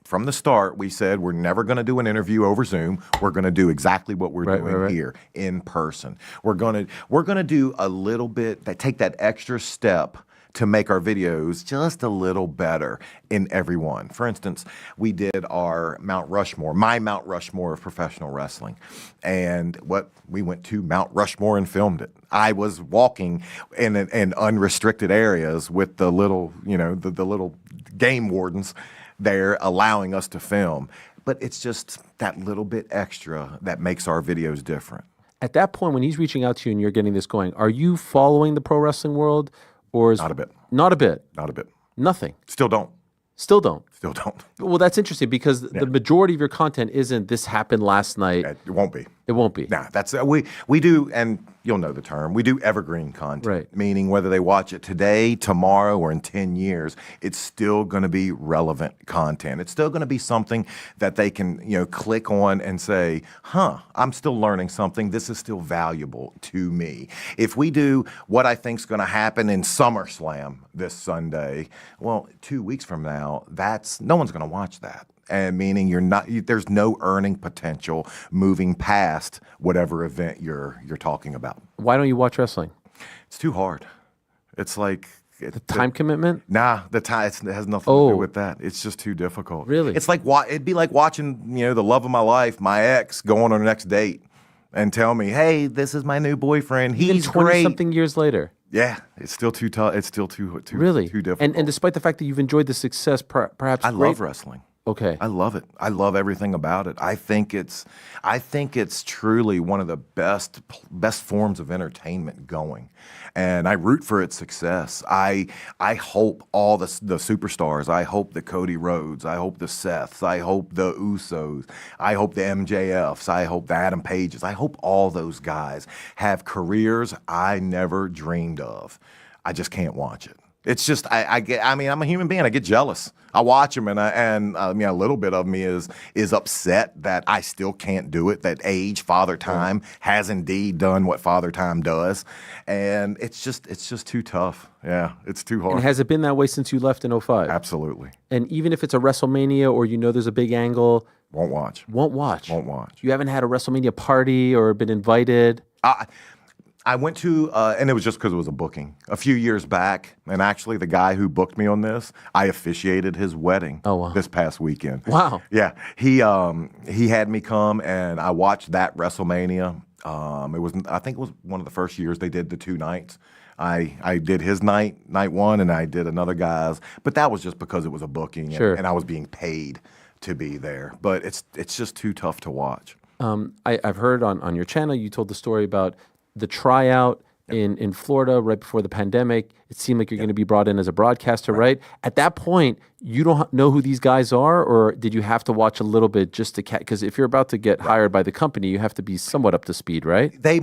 from the start, we said we're never going to do an interview over Zoom. We're going to do exactly what we're doing here in person. We're going to do a little bit, take that extra step to make our videos just a little better in every one. For instance, we did our Mount Rushmore, my Mount Rushmore of professional wrestling. And we went to Mount Rushmore and filmed it. I was walking in unrestricted areas with the little, the little game wardens there allowing us to film. But it's just that little bit extra that makes our videos different. At that point, when he's reaching out to you and you're getting this going, are you following the pro wrestling world, or Not a bit. Not a bit. Not a bit. Nothing. Still don't. Still don't. Still don't. Well, that's interesting because the majority of your content isn't this happened last night. It won't be. It won't be. Nah, that's we do, and you'll know the term. We do evergreen content, Right. Meaning whether they watch it today, tomorrow, or in 10 years, it's still going to be relevant content. It's still going to be something that they can, click on and say, I'm still learning something. This is still valuable to me. If we do what I think is going to happen in SummerSlam this Sunday, well, 2 weeks from now, no one's going to watch that. And meaning there's no earning potential moving past whatever event you're talking about. Why don't you watch wrestling? It's too hard. It's like the time commitment. Nah, it has nothing to do with that. It's just too difficult. Really? It's like it'd be like watching the love of my life, my ex, go on our next date and tell me, "Hey, this is my new boyfriend. He's great." Something years later. Yeah, it's still too tough. It's still too really too difficult. And despite the fact that you've enjoyed the success, perhaps I love wrestling. Okay. I love it. I love everything about it. I think it's truly one of the best forms of entertainment going. And I root for its success. I hope all the superstars, I hope the Cody Rhodes, I hope the Seths, I hope the Usos, I hope the MJFs, I hope the Adam Pages, I hope all those guys have careers I never dreamed of. I just can't watch it. It's just I'm a human being. I get jealous. I watch them, and a little bit of me is upset that I still can't do it. That age, Father Time has indeed done what Father Time does, and it's just too tough. Yeah, it's too hard. And has it been that way since you left in 2005? Absolutely. And even if it's a WrestleMania or there's a big angle, won't watch. You haven't had a WrestleMania party or been invited. I went to, and it was just because it was a booking, a few years back. And actually, the guy who booked me on this, I officiated his wedding this past weekend. Wow. Yeah. He had me come, and I watched that WrestleMania. I think it was one of the first years they did the 2 nights. I did his night one, and I did another guy's. But that was just because it was a booking, and I was being paid to be there. But it's just too tough to watch. I've heard on your channel, you told the story about the tryout in Florida right before the pandemic. It seemed like you're going to be brought in as a broadcaster, right? At that point, you don't know who these guys are, or did you have to watch a little bit just to because if you're about to get hired by the company, you have to be somewhat up to speed, right? They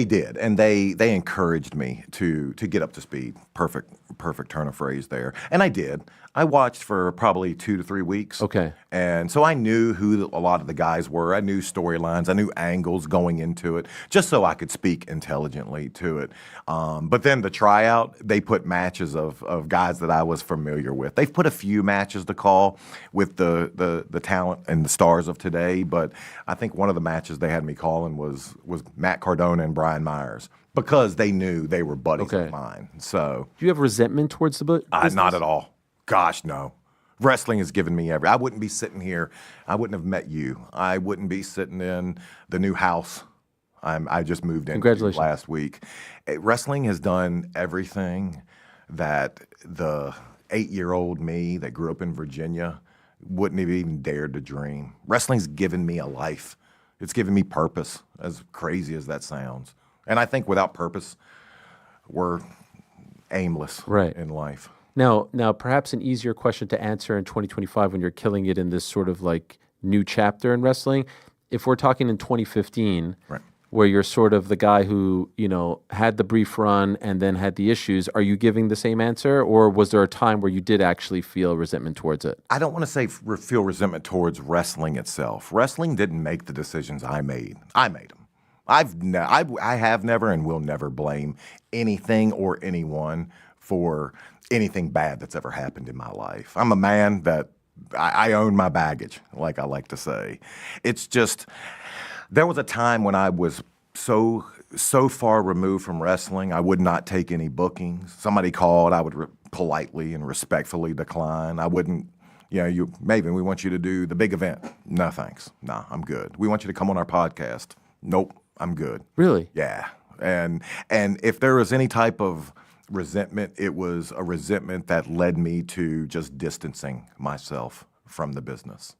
did, and they encouraged me to get up to speed. Perfect turn of phrase there, and I did. I watched for probably 2 to 3 weeks. Okay. And so I knew who a lot of the guys were. I knew storylines. I knew angles going into it, just so I could speak intelligently to it. But then the tryout, they put matches of guys that I was familiar with. They've put a few matches to call with the talent and the stars of today, but I think one of the matches they had me calling was Matt Cardona and Brian Myers, because they knew they were buddies of mine. So, do you have resentment towards the business? Not at all. Gosh, no. Wrestling has given me I wouldn't be sitting here. I wouldn't have met you. I wouldn't be sitting in the new house I just moved in last week. Wrestling has done everything that the 8-year-old me that grew up in Virginia wouldn't have even dared to dream. Wrestling's given me a life. It's given me purpose, as crazy as that sounds. And I think without purpose, we're aimless in life. Now, perhaps an easier question to answer in 2025 when you're killing it in this sort of like new chapter in wrestling. If we're talking in 2015, where you're sort of the guy who, had the brief run and then had the issues, are you giving the same answer, or was there a time where you did actually feel resentment towards it? I don't want to say feel resentment towards wrestling itself. Wrestling didn't make the decisions I made. I made them. I have never and will never blame anything or anyone for anything bad that's ever happened in my life. I'm a man that I own my baggage, like I like to say. It's just, there was a time when I was so so far removed from wrestling, I would not take any bookings. Somebody called, I would politely and respectfully decline. I wouldn't, Maven, we want you to do the big event. No, thanks. No, I'm good. We want you to come on our podcast. Nope, I'm good. Really? Yeah. And if there was any type of resentment, it was a resentment that led me to just distancing myself from the business.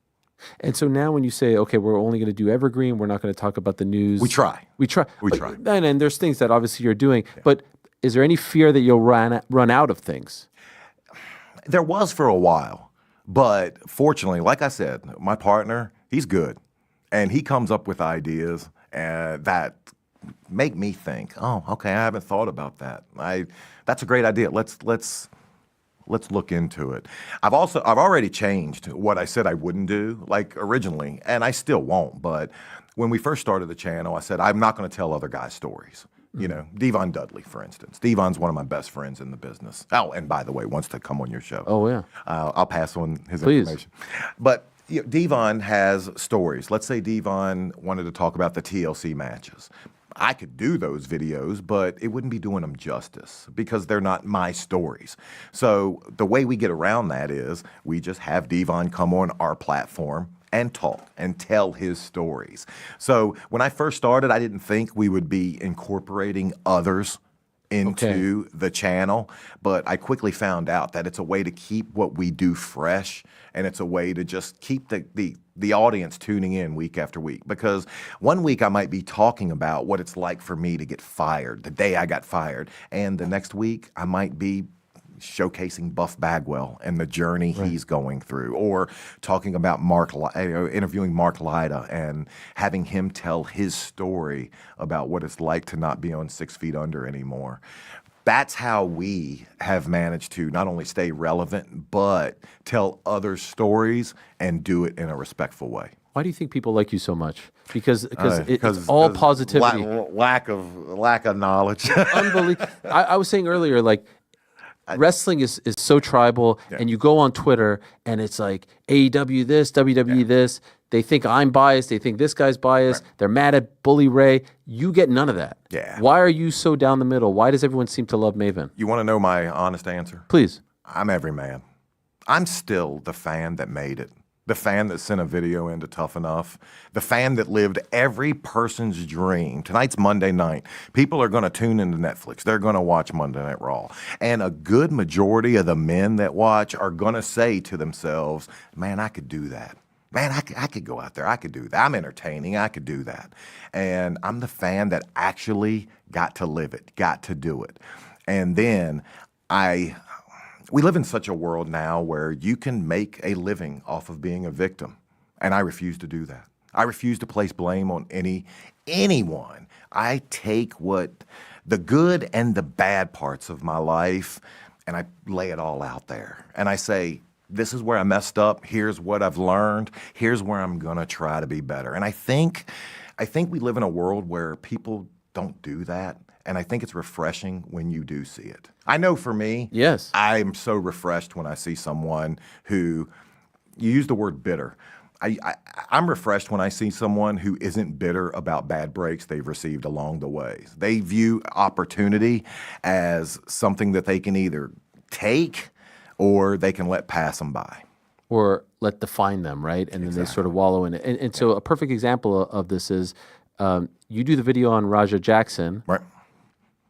And so now when you say, okay, we're only going to do evergreen, we're not going to talk about the news. We try. We try. And there's things that obviously you're doing, Yeah. but is there any fear that you'll run out of things? There was for a while, but fortunately, like I said, my partner, he's good, and he comes up with ideas that make me think, oh, okay, I haven't thought about that. That's a great idea. Let's look into it. I've already changed what I said I wouldn't do, like originally, and I still won't. But when we first started the channel, I said I'm not going to tell other guys' stories. Devon Dudley, for instance. Devon's one of my best friends in the business. Oh, and by the way, wants to come on your show. Oh, yeah. I'll pass on his Please. information. But Devon has stories. Let's say Devon wanted to talk about the TLC matches. I could do those videos, but it wouldn't be doing them justice because they're not my stories. So the way we get around that is we just have Devon come on our platform and talk and tell his stories. So when I first started, I didn't think we would be incorporating others into the channel, but I quickly found out that it's a way to keep what we do fresh, and it's a way to just keep the audience tuning in week after week. Because one week I might be talking about what it's like for me to get fired, the day I got fired, and the next week I might be showcasing Buff Bagwell and the journey he's going through, or talking about interviewing Mark Lyda and having him tell his story about what it's like to not be on 6 Feet Under anymore. That's how we have managed to not only stay relevant, but tell other stories and do it in a respectful way. Why do you think people like you so much? Because it's all positivity. Lack of knowledge. Unbelievable. I was saying earlier, like, wrestling is so tribal, and you go on Twitter and it's like AEW this, WWE this. They think I'm biased. They think this guy's biased. They're mad at Bully Ray. You get none of that. Yeah. Why are you so down the middle? Why does everyone seem to love Maven? You want to know my honest answer? Please. I'm every man. I'm still the fan that made it. The fan that sent a video into Tough Enough. The fan that lived every person's dream. Tonight's Monday night. People are going to tune into Netflix. They're going to watch Monday Night Raw. And a good majority of the men that watch are going to say to themselves, man, I could do that. Man, I could go out there. I could do that. I'm entertaining. I could do that. And I'm the fan that actually got to live it, got to do it. And then we live in such a world now where you can make a living off of being a victim. And I refuse to do that. I refuse to place blame on anyone. I take the good and the bad parts of my life and I lay it all out there. And I say, this is where I messed up. Here's what I've learned. Here's where I'm going to try to be better. And I think we live in a world where people don't do that. And I think it's refreshing when you do see it. I know for me, yes, I'm so refreshed when I see someone who, you use the word bitter. I'm refreshed when I see someone who isn't bitter about bad breaks they've received along the way. They view opportunity as something that they can either take or they can let pass them by. Or let define them, right? And then they sort of wallow in it. And so a perfect example of this is you do the video on Raja Jackson. Right.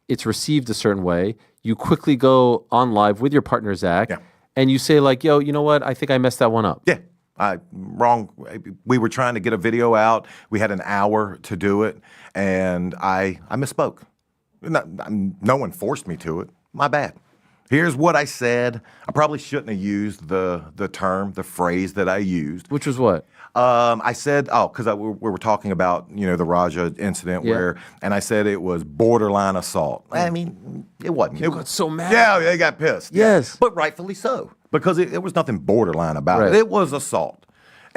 It's received a certain way. You quickly go on live with your partner, Zach, and you say like, yo, you know what? I think I messed that one up. Yeah. Wrong. We were trying to get a video out. We had an hour to do it, and I misspoke. No one forced me to it. My bad. Here's what I said. I probably shouldn't have used the phrase that I used. Which was what? I said, because we were talking about, the Raja incident and I said it was borderline assault. I mean, it wasn't. You got so mad. Yeah, they got pissed. Yes. Yeah. But rightfully so, because it was nothing borderline about it. It was assault.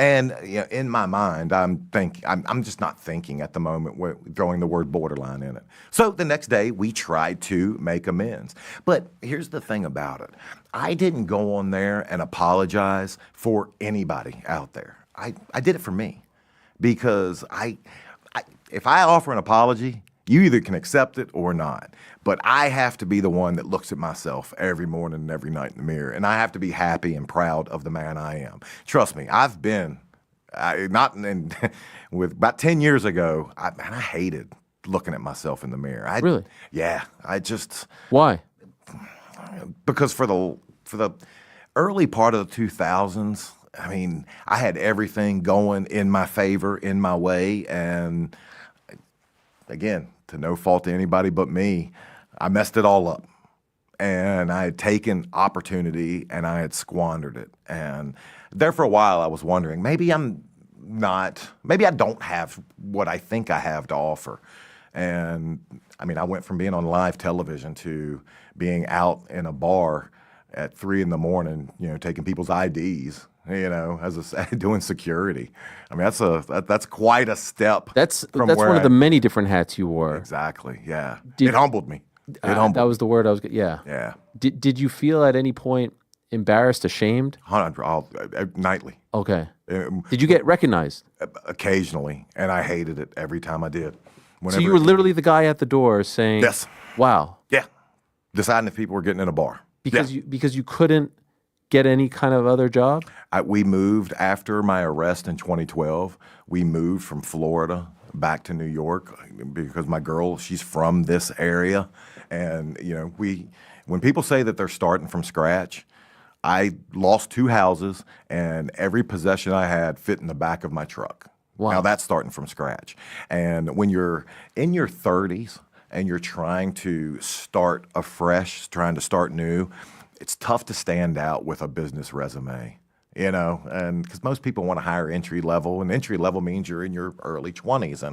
And in my mind, I'm just not thinking at the moment throwing the word borderline in it. So the next day, we tried to make amends. But here's the thing about it. I didn't go on there and apologize for anybody out there. I did it for me. Because if I offer an apology, You either can accept it or not. But I have to be the one that looks at myself every morning and every night in the mirror. And I have to be happy and proud of the man I am. Trust me, I've been, with about 10 years ago, I hated looking at myself in the mirror. Really? Yeah. I just. Why? Because for the early part of the 2000s, I mean, I had everything going in my favor, in my way. And again, to no fault to anybody but me, I messed it all up. And I had taken opportunity and I had squandered it. And there for a while I was wondering, maybe I don't have what I think I have to offer. And I mean, I went from being on live television to being out in a bar at 3 a.m, taking people's IDs, doing security. I mean, that's quite a step. That's one of the many different hats you wore. Exactly. Yeah. It humbled me. That was the word I was. Yeah. Yeah. Did you feel at any point embarrassed, ashamed? Nightly. Okay. Did you get recognized? Occasionally, and I hated it every time I did. So you were literally the guy at the door saying, "Yes, wow." Yeah. Deciding if people were getting in a bar because you couldn't get any kind of other job. We moved after my arrest in 2012. We moved from Florida back to New York because my girl, she's from this area, and when people say that they're starting from scratch, I lost 2 houses and every possession I had fit in the back of my truck. Wow. Now that's starting from scratch. And when you're in your 30s and you're trying to start afresh, trying to start new, it's tough to stand out with a business resume, and because most people want to hire entry level, and entry level means you're in your early 20s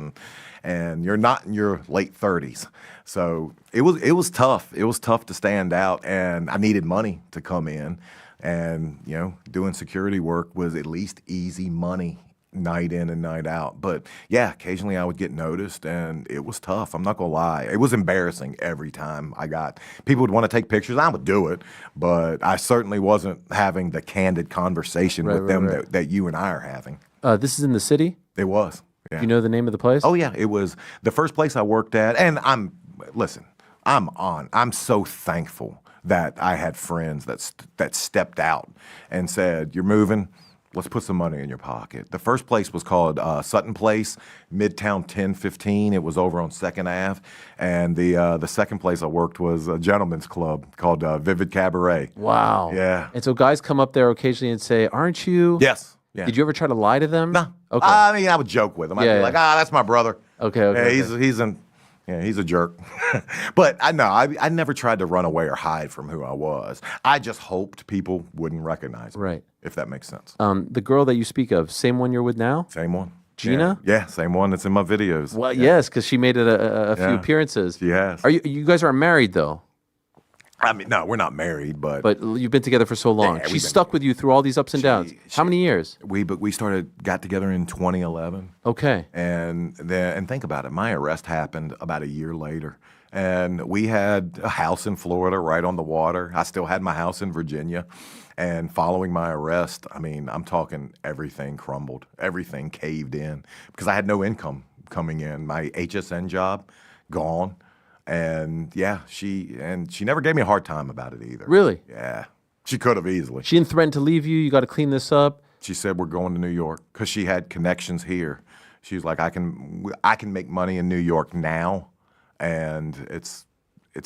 and you're not in your late 30s. So it was tough. It was tough to stand out, and I needed money to come in, and doing security work was at least easy money, night in and night out. But yeah, occasionally I would get noticed, and it was tough. I'm not gonna lie. It was embarrassing every time people would want to take pictures. I would do it, but I certainly wasn't having the candid conversation with them that you and I are having. This is in the city? It was. Yeah. Do you know the name of the place? Oh yeah, it was the first place I worked at. And I'm so thankful that I had friends that stepped out and said, "You're moving. Let's put some money in your pocket." The first place was called Sutton Place, Midtown 1015. It was over on 2nd Ave. And the second place I worked was a gentleman's club called Vivid Cabaret. Wow. Yeah. And so guys come up there occasionally and say, "Aren't you?" Yes. Yeah. Did you ever try to lie to them? No. Okay. I mean, I would joke with them. I'd be like, "That's my brother." Okay. Yeah, he's a jerk. But I never tried to run away or hide from who I was. I just hoped people wouldn't recognize me. Right. If that makes sense. The girl that you speak of, same one you're with now? Same one. Gina? Yeah, same one that's in my videos. Well, yes, because she made it a few appearances. She has. You guys aren't married though? I mean, no, we're not married, but you've been together for so long. Yeah, She stuck with you through all these ups and downs. How many years? We got together in 2011. Okay. And think about it. My arrest happened about a year later. And we had a house in Florida right on the water. I still had my house in Virginia. And following my arrest, I mean, I'm talking everything crumbled. Everything caved in because I had no income coming in. My HSN job, gone. And yeah, she never gave me a hard time about it either. Really? Yeah. She could have easily. She didn't threaten to leave you. You got to clean this up. She said, "We're going to New York," because she had connections here. She's like, I can make money in New York now, and it's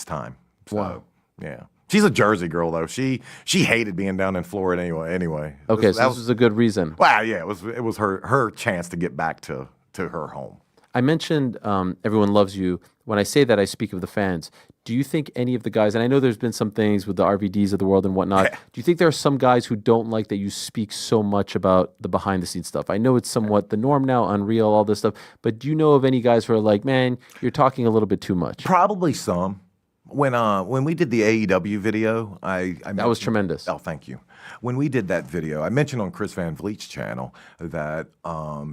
time. So, wow. Yeah. She's a Jersey girl though. She hated being down in Florida anyway. Okay, so this was a good reason. Well, yeah, it was her chance to get back to her home. I mentioned Everyone Loves You. When I say that, I speak of the fans. Do you think any of the guys, and I know there's been some things with the RVDs of the world and whatnot, do you think there are some guys who don't like that you speak so much about the behind-the-scenes stuff? I know it's somewhat the norm now, Unreal, all this stuff, but do you know of any guys who are like, "Man, you're talking a little bit too much"? Probably some. When we did the AEW video, that was tremendous. Oh, thank you. When we did that video, I mentioned on Chris Van Vliet's channel that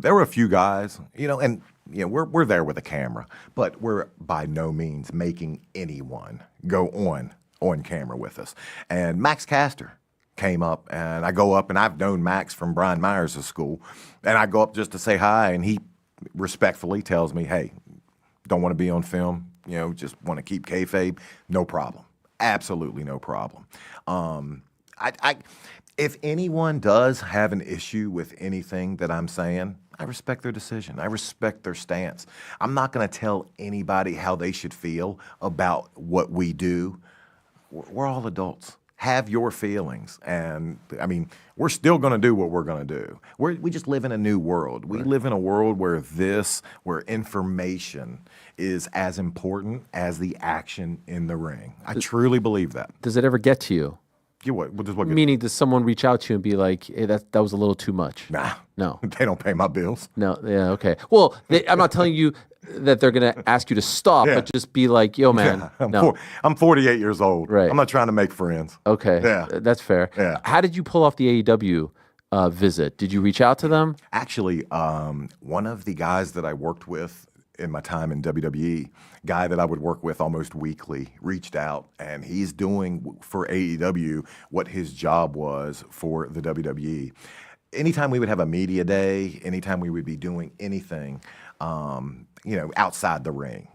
there were a few guys, and we're there with a camera, but we're by no means making anyone go on camera with us. And Max Caster came up, and I go up, and I've known Max from Brian Myers' school, and I go up just to say hi, and he respectfully tells me, "Hey, don't want to be on film, just want to keep kayfabe, no problem. Absolutely no problem. If anyone does have an issue with anything that I'm saying, I respect their decision. I respect their stance. I'm not going to tell anybody how they should feel about what we do. We're all adults. Have your feelings. And, we're still going to do what we're going to do. We just live in a new world. We live in a world where information is as important as the action in the ring. I truly believe that. Does it ever get to you? What does what get Meaning, does someone reach out to you and be like, hey, that was a little too much? Nah. No. They don't pay my bills. No. Yeah, okay. Well, I'm not telling you that they're going to ask you to stop, but just be like, yo, man. Yeah, I'm 48 years old. Right. I'm not trying to make friends. Okay. Yeah. That's fair. Yeah. How did you pull off the AEW visit? Did you reach out to them? Actually, one of the guys that I worked with in my time in WWE, guy that I would work with almost weekly, reached out, and he's doing for AEW what his job was for the WWE. Anytime we would have a media day, anytime we would be doing anything, outside the ring,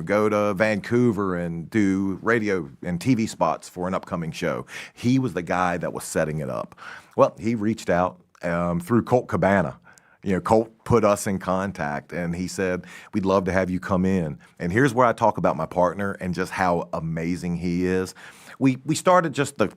go to Vancouver and do radio and TV spots for an upcoming show. He was the guy that was setting it up. Well, he reached out through Colt Cabana. Colt put us in contact, and he said, we'd love to have you come in. And here's where I talk about my partner and just how amazing he is. We started just the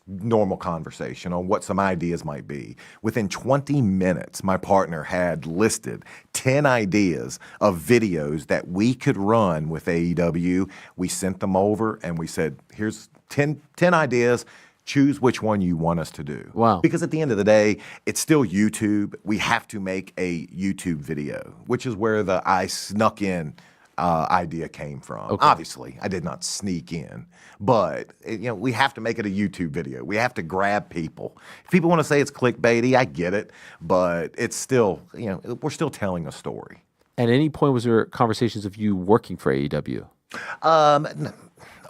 normal conversation on what some ideas might be. Within 20 minutes, my partner had listed 10 ideas of videos that we could run with AEW. We sent them over, and we said, here's 10 ideas. Choose which one you want us to do. Wow. Because at the end of the day, it's still YouTube. We have to make a YouTube video, which is where the I snuck in idea came from. Okay. Obviously, I did not sneak in, but we have to make it a YouTube video. We have to grab people. If people want to say it's clickbaity, I get it, but it's still, we're still telling a story. At any point, was there conversations of you working for AEW?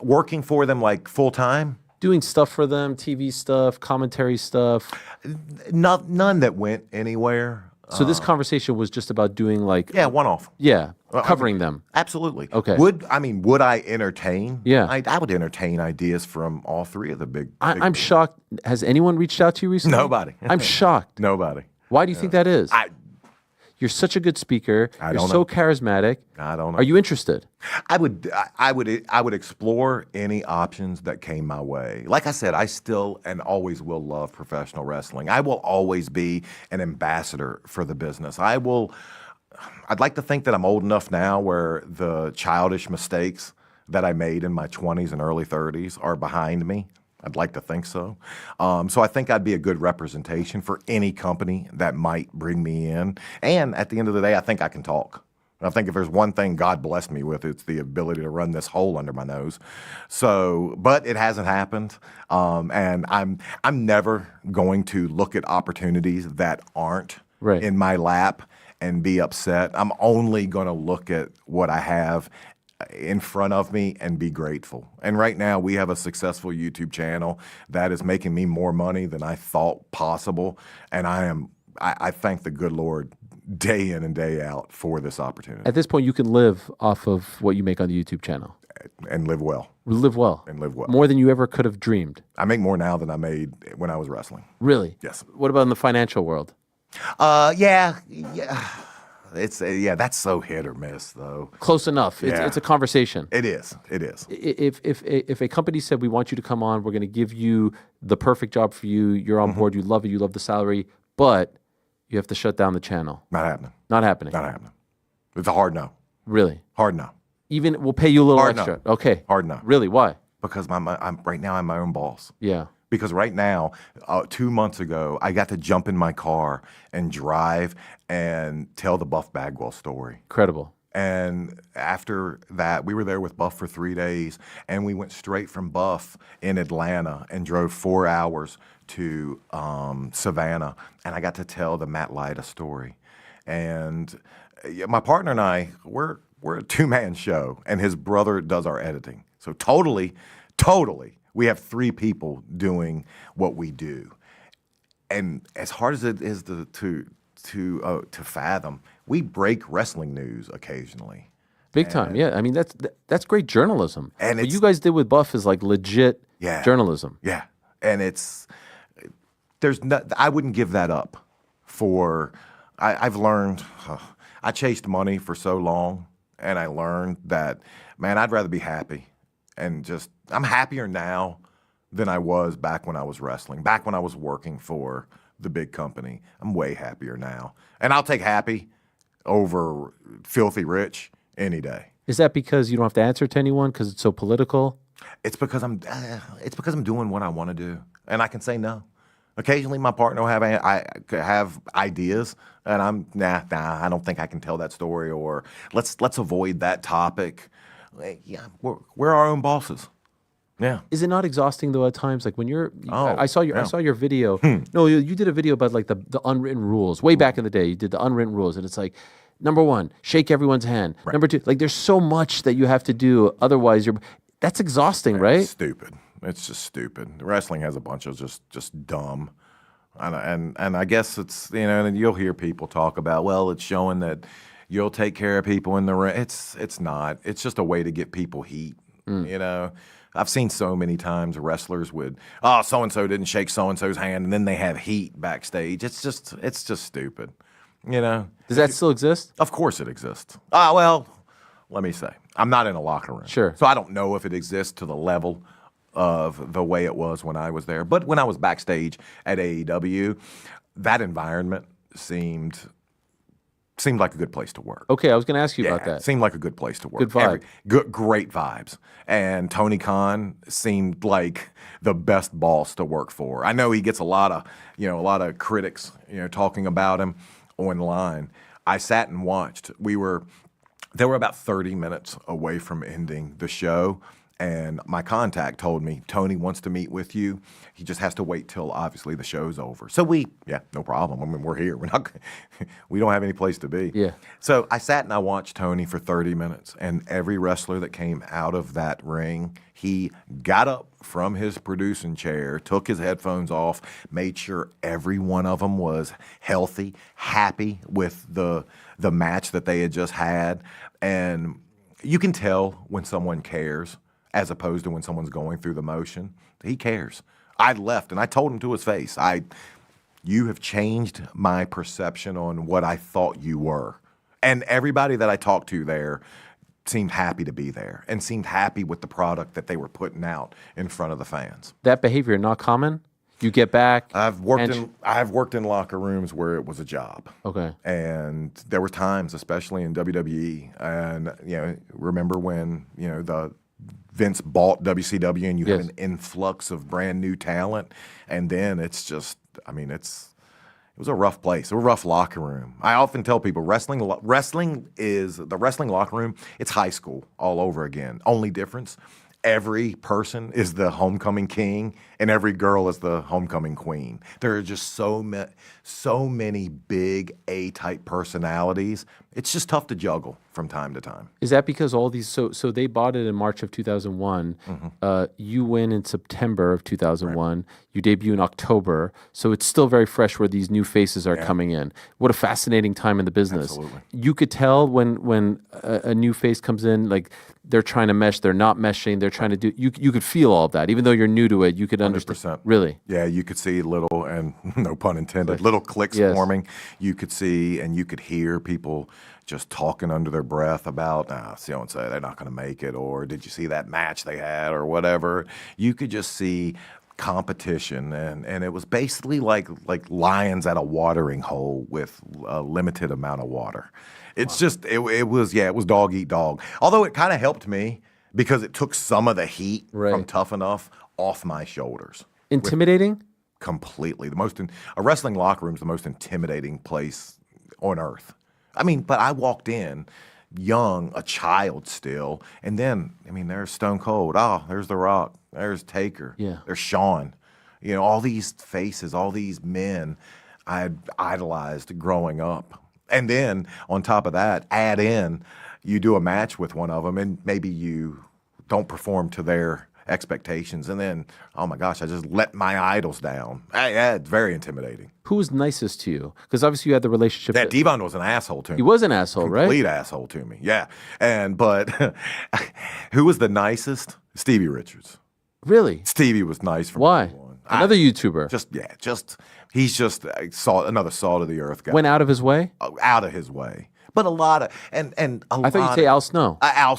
Working for them like full time? Doing stuff for them, TV stuff, commentary stuff? None that went anywhere. So this conversation was just about doing one-off. Yeah, covering them. Absolutely. Okay. Would I entertain? Yeah. I would entertain ideas from all three of the big I'm shocked. Has anyone reached out to you recently? Nobody. I'm shocked. Nobody. Why do you think that is? You're such a good speaker. You're so charismatic. I don't know. Are you interested? I would explore any options that came my way. Like I said, I still and always will love professional wrestling. I will always be an ambassador for the business. I'd like to think that I'm old enough now where the childish mistakes that I made in my 20s and early 30s are behind me. I'd like to think so. So I think I'd be a good representation for any company that might bring me in. And at the end of the day, I think I can talk. I think if there's one thing God blessed me with, it's the ability to run this hole under my nose. So, but it hasn't happened. And I'm never going to look at opportunities that aren't in my lap and be upset. I'm only going to look at what I have in front of me and be grateful. And right now we have a successful YouTube channel that is making me more money than I thought possible. And I thank the good Lord day in and day out for this opportunity. At this point, you can live off of what you make on the YouTube channel. And live well. Live well. And live well. More than you ever could have dreamed. I make more now than I made when I was wrestling. Really? Yes. What about in the financial world? Yeah. That's so hit or miss, though. Close enough. It's a conversation. It is. If a company said, we want you to come on, we're going to give you the perfect job for you, you're on board, you love it, you love the salary, but you have to shut down the channel. Not happening. Not happening. Not happening. It's a hard no. Really? Hard no. Even we'll pay you a little hard extra. No. Okay. Hard no. Really? Why? Because right now I'm my own boss. Yeah. Because right now, 2 months ago, I got to jump in my car and drive and tell the Buff Bagwell story. Incredible. And after that, we were there with Buff for 3 days, and we went straight from Buff in Atlanta and drove 4 hours to Savannah, and I got to tell the Matt Lyda story. And my partner and I, we're a two-man show, and his brother does our editing. So totally, we have 3 people doing what we do. And as hard as it is to fathom, we break wrestling news occasionally. big time. Yeah, I mean that's great journalism. And what you guys did with Buff is like legit journalism. Yeah, and I wouldn't give that up for. I've learned. I chased money for so long, and I learned that, man, I'd rather be happy, and I'm happier now than I was back when I was wrestling, back when I was working for the big company. I'm way happier now, and I'll take happy over filthy rich any day. Is that because you don't have to answer to anyone because it's so political? It's because I'm doing what I want to do, and I can say no. Occasionally, my partner will have ideas, and I'm nah. I don't think I can tell that story, or let's avoid that topic. Yeah, we're our own bosses. Yeah. Is it not exhausting though at times? Like when I saw your video. No, you did a video about like the unwritten rules way back in the day. You did the unwritten rules, and it's like, number one, shake everyone's hand. Right. Number two, like there's so much that you have to do. Otherwise, that's exhausting, right? It's stupid. It's just stupid. Wrestling has a bunch of just dumb, and I guess it's and you'll hear people talk about, well, it's showing that you'll take care of people in the ring. It's not. It's just a way to get people heat. I've seen so many times wrestlers would, so and so didn't shake so and so's hand, and then they have heat backstage. It's just stupid. Does that still exist? Of course it exists. Well, let me say, I'm not in a locker room. Sure. So I don't know if it exists to the level of the way it was when I was there. But when I was backstage at AEW, that environment seemed like a good place to work. Okay, I was going to ask you about that. Seemed like a good place to work. Good vibe. Great vibes. And Tony Khan seemed like the best boss to work for. I know he gets a lot of critics, talking about him online. I sat and watched. They were about 30 minutes away from ending the show, and my contact told me, Tony wants to meet with you. He just has to wait till obviously the show's over. So no problem. I mean, we're here. We don't have any place to be. Yeah. So I sat and I watched Tony for 30 minutes, and every wrestler that came out of that ring, he got up from his producing chair, took his headphones off, made sure every one of them was healthy, happy with the match that they had just had. And you can tell when someone cares as opposed to when someone's going through the motion. He cares. I left and I told him to his face, you have changed my perception on what I thought you were. And everybody that I talked to there seemed happy to be there and seemed happy with the product that they were putting out in front of the fans. That behavior not common? You get back. I've worked in locker rooms where it was a job. Okay. And there were times, especially in WWE, and remember when the Vince bought WCW and you have an influx of brand new talent, and then it's just, it was a rough place, a rough locker room. I often tell people wrestling is the wrestling locker room. It's high school all over again. Only difference, every person is the homecoming king and every girl is the homecoming queen. There are just so many big A-type personalities. It's just tough to juggle from time to time. Is that because all these, so they bought it in March of 2001, you win in September of 2001, right. You debut in October, so it's still very fresh where these new faces are coming in. What a fascinating time in the business. Absolutely. You could tell when a new face comes in, like they're trying to mesh, they're not meshing, they're trying to do, you could feel all of that. Even though you're new to it, you could understand. 100%. Really? Yeah, you could see little, and no pun intended, little clicks forming. You could see and you could hear people just talking under their breath about, so-and-so, they're not going to make it, or did you see that match they had, or whatever. You could just see competition, and it was basically like lions at a watering hole with a limited amount of water. It's just, it was dog eat dog. Although it kind of helped me because it took some of the heat from Tough Enough off my shoulders. Intimidating? Completely. A wrestling locker room is the most intimidating place on earth. But I walked in young, a child still, and then, there's Stone Cold. Oh, there's The Rock. There's Taker. Yeah. There's Shawn. All these faces, all these men I had idolized growing up. And then, on top of that, add in, you do a match with one of them, and maybe you don't perform to their expectations. And then, oh my gosh, I just let my idols down. Yeah, it's very intimidating. Who was nicest to you? Because obviously you had the relationship. That Devon was an asshole to me. He was an asshole, right? Complete asshole to me. Yeah. But who was the nicest? Stevie Richards. Really? Stevie was nice from Why? day one. Another YouTuber. He's just another salt of the earth guy. Went out of his way? Out of his way. But a lot of I thought you'd say Al Snow. Al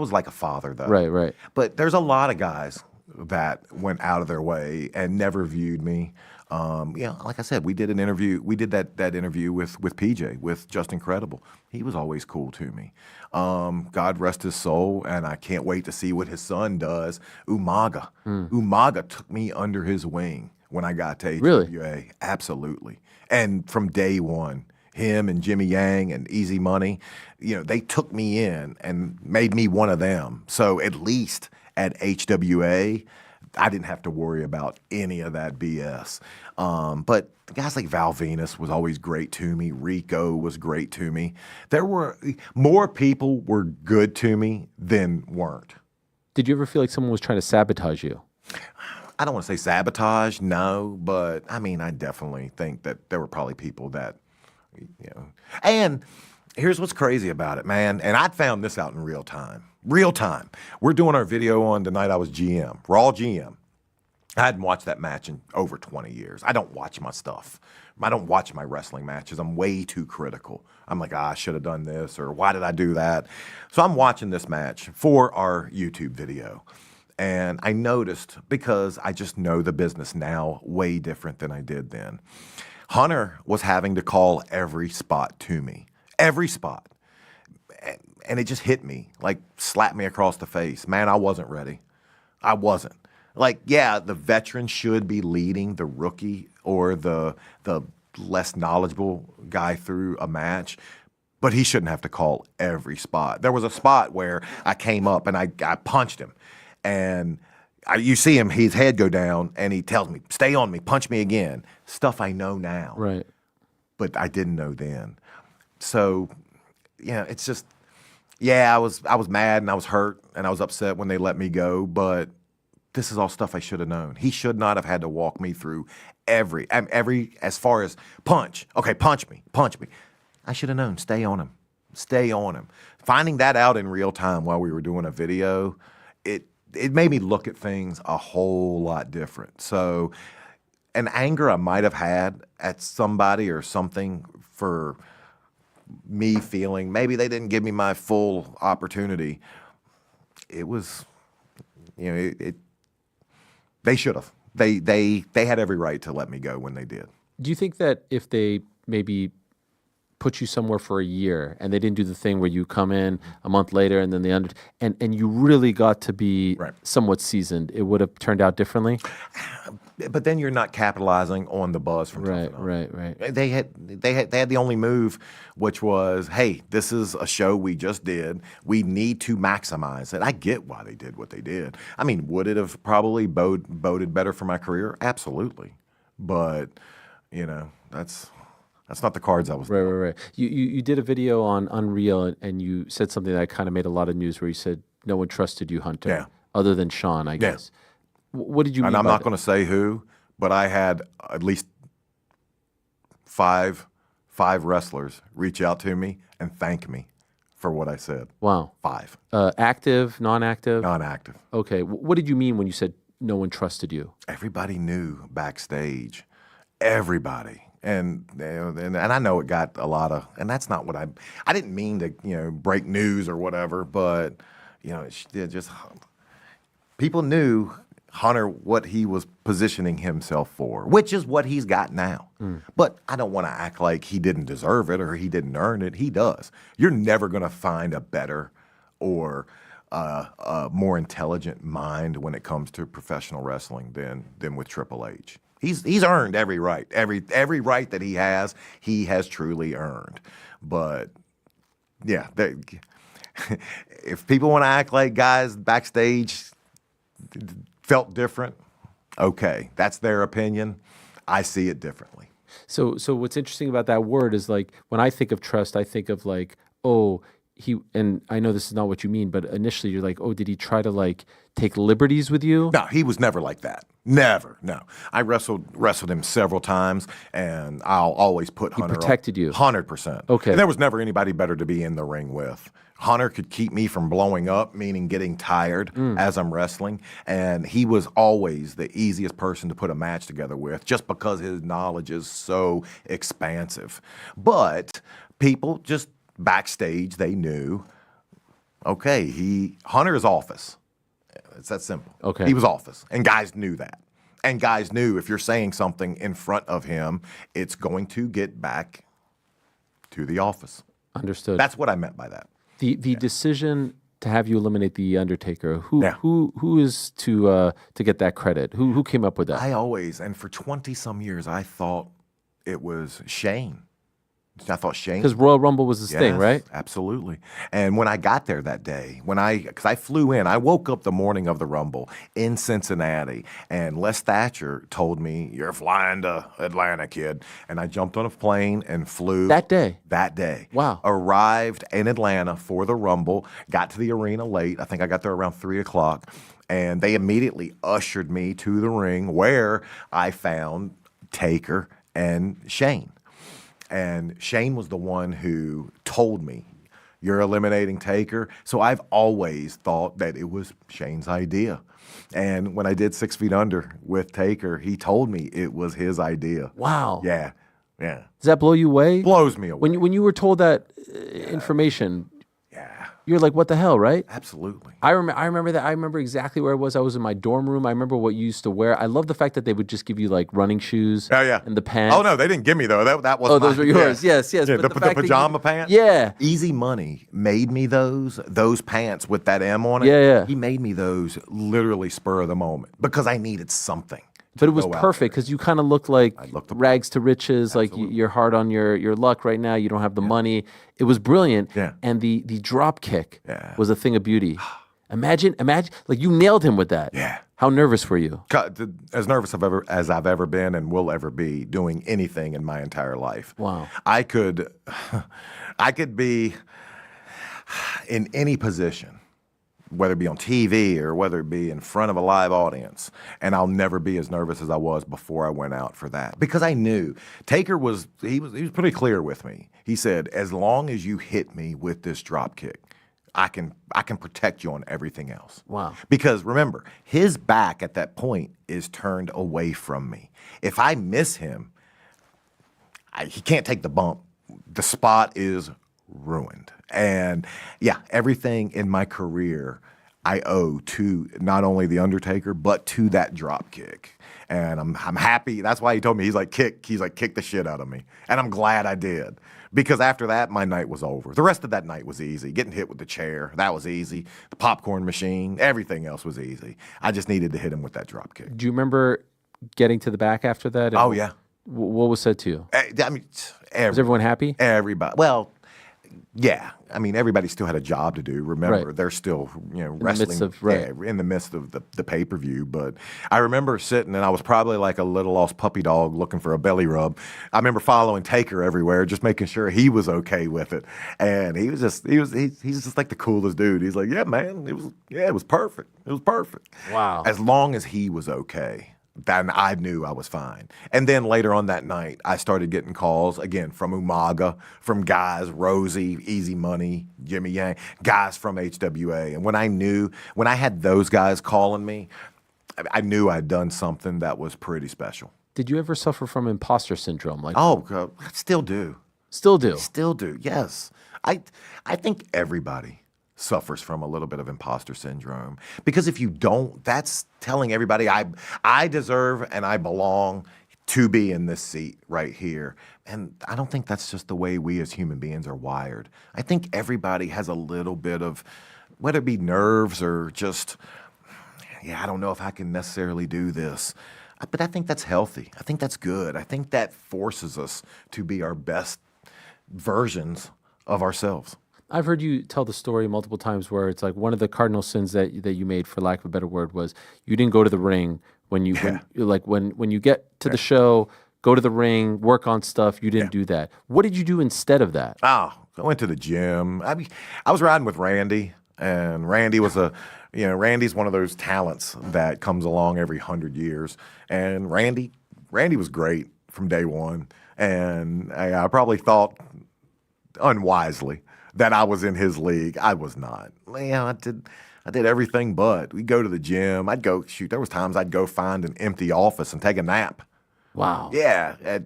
was like a father though. Right. But there's a lot of guys that went out of their way and never viewed me. Like I said, we did an interview. We did that interview with PJ, with Just Incredible. He was always cool to me. God rest his soul, and I can't wait to see what his son does. Umaga. Umaga took me under his wing when I got to HWA. Really? Absolutely. And from day one, him and Jimmy Yang and Easy Money, they took me in and made me one of them. So at least at HWA, I didn't have to worry about any of that BS. But guys like Val Venus was always great to me. Rico was great to me. There were more people were good to me than weren't. Did you ever feel like someone was trying to sabotage you? I don't want to say sabotage, no, but I mean, I definitely think that there were probably people that, And here's what's crazy about it, man. And I found this out in real time. Real time. We're doing our video on the night I was GM, Raw GM. I hadn't watched that match in over 20 years. I don't watch my stuff. I don't watch my wrestling matches. I'm way too critical. I'm like, I should have done this, or why did I do that? So I'm watching this match for our YouTube video. And I noticed, because I just know the business now way different than I did then, Hunter was having to call every spot to me. Every spot. And it just hit me, like slapped me across the face. Man, I wasn't ready. I wasn't. Like, yeah, the veteran should be leading the rookie or the less knowledgeable guy through a match, but he shouldn't have to call every spot. There was a spot where I came up and I punched him. And you see him, his head go down, and he tells me, stay on me, punch me again. Stuff I know now. Right. But I didn't know then. So, it's just, I was mad and I was hurt and I was upset when they let me go, but this is all stuff I should have known. He should not have had to walk me through every, as far as punch. Okay, punch me. I should have known, stay on him. Finding that out in real time while we were doing a video, it made me look at things a whole lot different. So an anger I might have had at somebody or something for me feeling maybe they didn't give me my full opportunity. It was, they should have. They had every right to let me go when they did. Do you think that if they maybe put you somewhere for a year and they didn't do the thing where you come in a month later and then and you really got to be somewhat seasoned, it would have turned out differently? But then you're not capitalizing on the buzz from something else. Right. They had the only move, which was, hey, this is a show we just did. We need to maximize it. I get why they did what they did. I mean, would it have probably boded better for my career? Absolutely. But, that's not the cards I was dealt. Right. You did a video on Unreal and you said something that kind of made a lot of news where you said no one trusted you, Hunter, other than Sean, I guess. What did you mean And I'm by not that? going to say who, but I had at least five wrestlers reach out to me and thank me for what I said. Wow. 5. Active, non-active? Non-active. Okay. What did you mean when you said no one trusted you? Everybody knew backstage. Everybody. And I know it got a lot of, and that's not what I didn't mean to, break news or whatever, but, it just, people knew Hunter what he was positioning himself for, which is what he's got now. But I don't want to act like he didn't deserve it or he didn't earn it. He does. You're never going to find a better or a more intelligent mind when it comes to professional wrestling than with Triple H. He's earned every right. Every right that he has truly earned. But yeah, if people want to act like guys backstage felt different, okay, that's their opinion. I see it differently. So what's interesting about that word is like when I think of trust, I think of like, oh, and I know this is not what you mean, but initially you're like, oh, did he try to like take liberties with you? No, he was never like that. Never. No. I wrestled him several times, and I'll always put Hunter protected you. 100%. Okay. And there was never anybody better to be in the ring with. Hunter could keep me from blowing up, meaning getting tired as I'm wrestling, and he was always the easiest person to put a match together with just because his knowledge is so expansive. But people just backstage, they knew, okay, Hunter's office. It's that simple. Okay. He was office, and guys knew that. And guys knew if you're saying something in front of him, it's going to get back to the office. Understood. That's what I meant by that. The decision to have you eliminate the Undertaker, who is to get that credit? Who came up with that? I always, and for 20 some years, I thought it was Shane. I thought Shane. Because Royal Rumble was his thing, right? Absolutely. And when I got there that day, because I flew in, I woke up the morning of the Rumble in Cincinnati, and Les Thatcher told me, "You're flying to Atlanta, kid." And I jumped on a plane and flew. That day? That day. Wow. Arrived in Atlanta for the Rumble, got to the arena late. I think I got there around 3 o'clock, and they immediately ushered me to the ring where I found Taker and Shane. And Shane was the one who told me, "You're eliminating Taker." So I've always thought that it was Shane's idea. And when I did 6 Feet Under with Taker, he told me it was his idea. Wow. Yeah. Does that blow you away? Blows me away. When you were told that information, you're like, what the hell, right? Absolutely. I remember that. I remember exactly where I was. I was in my dorm room. I remember what you used to wear. I love the fact that they would just give you like running shoes. Oh, yeah. And the pants. Oh, no, they didn't give me, though. That was those were yours. Yeah. Yes. Yeah, But the fact that pajama pants? Yeah. Easy Money made me those pants with that M on it. Yeah. He made me those literally spur of the moment because I needed something. But it was perfect because you kind of looked like rags to riches. Absolutely. Like you're hard on your luck right now. You don't have the money. It was brilliant. Yeah. And the drop kick was a thing of beauty. Imagine, like you nailed him with that. Yeah. How nervous were you? As nervous as I've ever been and will ever be doing anything in my entire life. Wow. I could be in any position, whether it be on TV or whether it be in front of a live audience, and I'll never be as nervous as I was before I went out for that. Because I knew Taker was pretty clear with me. He said, "As long as you hit me with this drop kick, I can protect you on everything else." Wow. Because remember, his back at that point is turned away from me. If I miss him, he can't take the bump. The spot is ruined. And yeah, everything in my career I owe to not only The Undertaker, but to that drop kick. And I'm happy. That's why he told me, he's like, kick the shit out of me. And I'm glad I did. Because after that, my night was over. The rest of that night was easy. Getting hit with the chair, that was easy. The popcorn machine, everything else was easy. I just needed to hit him with that drop kick. Do you remember getting to the back after that? Oh, yeah. What was said to you? I mean, was everyone happy? Everybody. Well, yeah. I mean, everybody still had a job to do. Remember, they're still, wrestling in the midst of the pay-per-view. But I remember sitting, and I was probably like a little lost puppy dog looking for a belly rub. I remember following Taker everywhere, just making sure he was okay with it. And he's just like the coolest dude. He's like, "Yeah, man, it was perfect. It was perfect." Wow. As long as he was okay, then I knew I was fine. And then later on that night, I started getting calls again from Umaga, from guys, Rosie, Easy Money, Jimmy Yang, guys from HWA. And when I had those guys calling me, I knew I'd done something that was pretty special. Did you ever suffer from imposter syndrome? Like, I still do. Still do? Still do, yes. I think everybody suffers from a little bit of imposter syndrome. Because if you don't, that's telling everybody I deserve and I belong to be in this seat right here. And I don't think that's just the way we as human beings are wired. I think everybody has a little bit of, whether it be nerves or just, I don't know if I can necessarily do this. But I think that's healthy. I think that's good. I think that forces us to be our best versions of ourselves. I've heard you tell the story multiple times where it's like one of the cardinal sins that you made, for lack of a better word, was you didn't go to the ring when you when you get to the show, go to the ring, work on stuff. You didn't do that. What did you do instead of that? Oh, I went to the gym. I was riding with Randy, and Randy was Randy's one of those talents that comes along every 100 years. And Randy was great from day one. And I probably thought unwisely that I was in his league. I was not. I did everything but. We'd go to the gym. There was times I'd go find an empty office and take a nap. Wow. Yeah,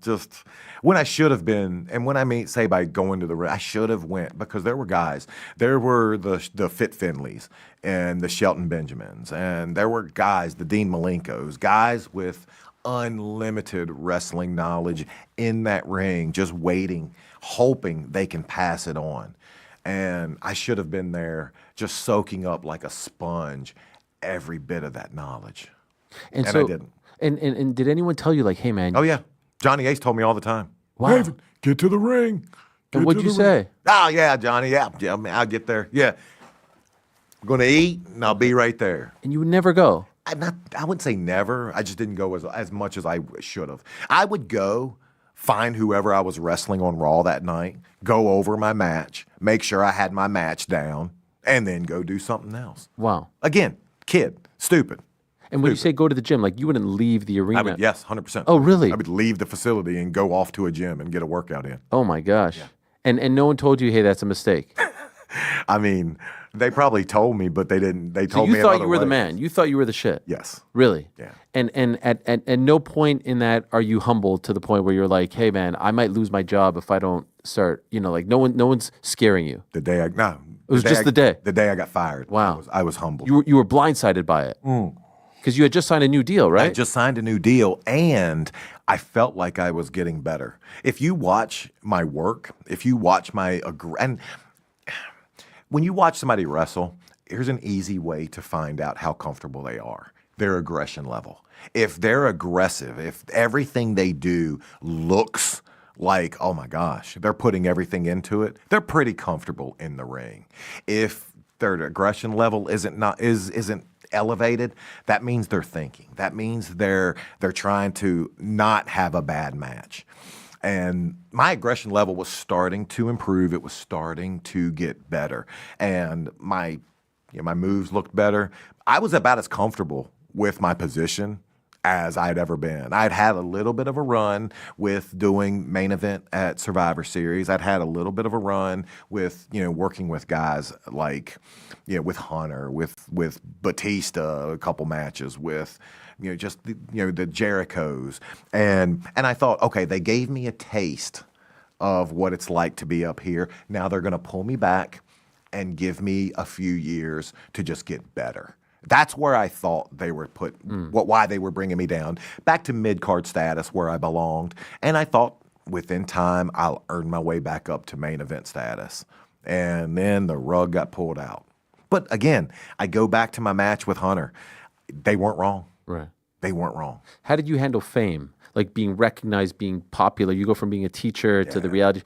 just when I should have been, and when I say by going to the ring, I should have went because there were guys. There were the Fit Finleys and the Shelton Benjamins, and there were guys, the Dean Malenkos, guys with unlimited wrestling knowledge in that ring, just waiting, hoping they can pass it on. And I should have been there just soaking up like a sponge every bit of that knowledge. And I didn't. And did anyone tell you, like, hey, man? Oh, yeah. Johnny Ace told me all the time. Wow. Maven, get to the ring. And what'd you say? Oh, yeah, Johnny. Yeah, I'll get there. Yeah. I'm going to eat, and I'll be right there. And you would never go? I wouldn't say never. I just didn't go as much as I should have. I would go find whoever I was wrestling on Raw that night, go over my match, make sure I had my match down, and then go do something else. Wow. Again, kid, stupid. And when you say go to the gym, like you wouldn't leave the arena? I would, yes, 100%. Oh, really? I would leave the facility and go off to a gym and get a workout in. Oh, my gosh. Yeah. And no one told you, hey, that's a mistake? I mean, they probably told me, but they didn't. They told me another way. You thought you were the man. You thought you were the shit. Yes. Really? Yeah. And at no point in that are you humble to the point where you're like, hey, man, I might lose my job if I don't start. Like no one's scaring you. The day It was just the day. The day I got fired. Wow. I was humbled. You were blindsided by it. Because you had just signed a new deal, right? I just signed a new deal, and I felt like I was getting better. If you watch my work, if you watch and when you watch somebody wrestle, here's an easy way to find out how comfortable they are. Their aggression level. If they're aggressive, if everything they do looks like, oh my gosh, they're putting everything into it, they're pretty comfortable in the ring. If their aggression level isn't elevated, that means they're thinking. That means they're trying to not have a bad match. And my aggression level was starting to improve. It was starting to get better. And my moves looked better. I was about as comfortable with my position as I'd ever been. I'd had a little bit of a run with doing main event at Survivor Series. I'd had a little bit of a run with, working with guys like, with Hunter, with Batista, a couple matches, with, just the Jerichos. And I thought, okay, they gave me a taste of what it's like to be up here. Now they're going to pull me back and give me a few years to just get better. That's where I thought they were why they were bringing me down, back to mid-card status where I belonged. And I thought within time, I'll earn my way back up to main event status. And then the rug got pulled out. But again, I go back to my match with Hunter. They weren't wrong. Right. They weren't wrong. How did you handle fame? Like being recognized, being popular? You go from being a teacher to the reality.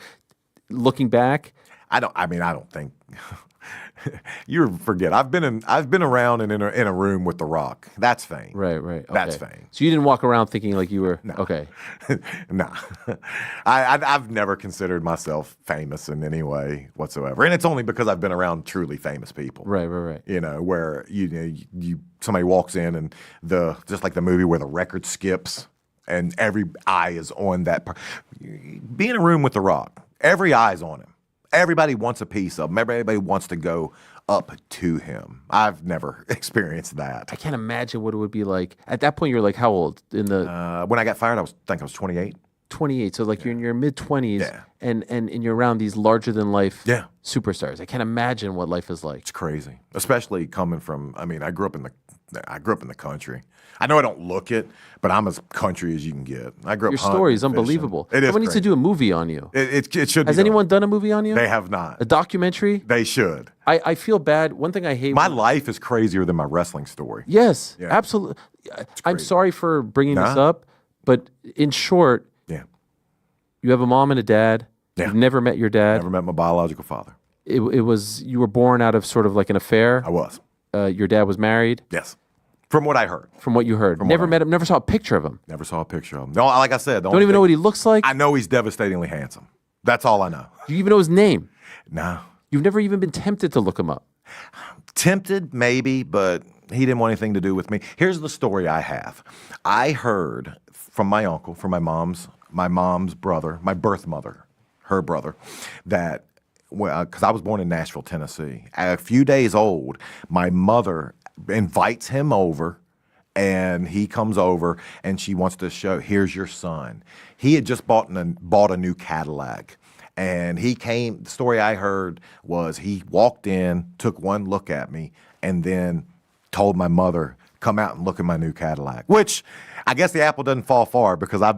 Looking back? I don't think... You forget. I've been around and in a room with The Rock. That's fame. Right. Okay. That's fame. So you didn't walk around thinking like you were okay. Nah. I've never considered myself famous in any way whatsoever, and it's only because I've been around truly famous people. Right. Where somebody walks in and just like the movie where the record skips and every eye is on that. Be in a room with The Rock. Every eye's on him. Everybody wants a piece of him. Everybody wants to go up to him. I've never experienced that. I can't imagine what it would be like. At that point, you're like, how old? When I got fired, I was 28. 28. So you're in your mid-20s, and you're around these larger-than-life superstars. I can't imagine what life is like. It's crazy, especially coming from. I grew up in the country. I know I don't look it, but I'm as country as you can get. I grew up. Your story is unbelievable. It is. Someone needs to do a movie on you. It should. Has anyone done a movie on you? They have not. A documentary? They should. I feel bad. One thing I hate. My life is crazier than my wrestling story. Yes, absolutely. I'm sorry for bringing this up, but in short, you have a mom and a dad. Yeah. You've never met your dad. Never met my biological father. It was you were born out of sort of like an affair. I was. Your dad was married. Yes. From what I heard. From what you heard. Never met him. Never saw a picture of him. Never saw a picture of him. No, like I said. Don't even know what he looks like? I know he's devastatingly handsome. That's all I know. Do you even know his name? No. You've never even been tempted to look him up. Tempted, maybe, but he didn't want anything to do with me. Here's the story I have. I heard from my uncle, from my mom's brother, my birth mother, her brother, that because I was born in Nashville, Tennessee. At a few days old, my mother invites him over, and he comes over, and she wants to show, here's your son. He had just bought a new Cadillac. And he came, the story I heard was he walked in, took one look at me, and then told my mother, come out and look at my new Cadillac. Which, I guess the apple doesn't fall far because I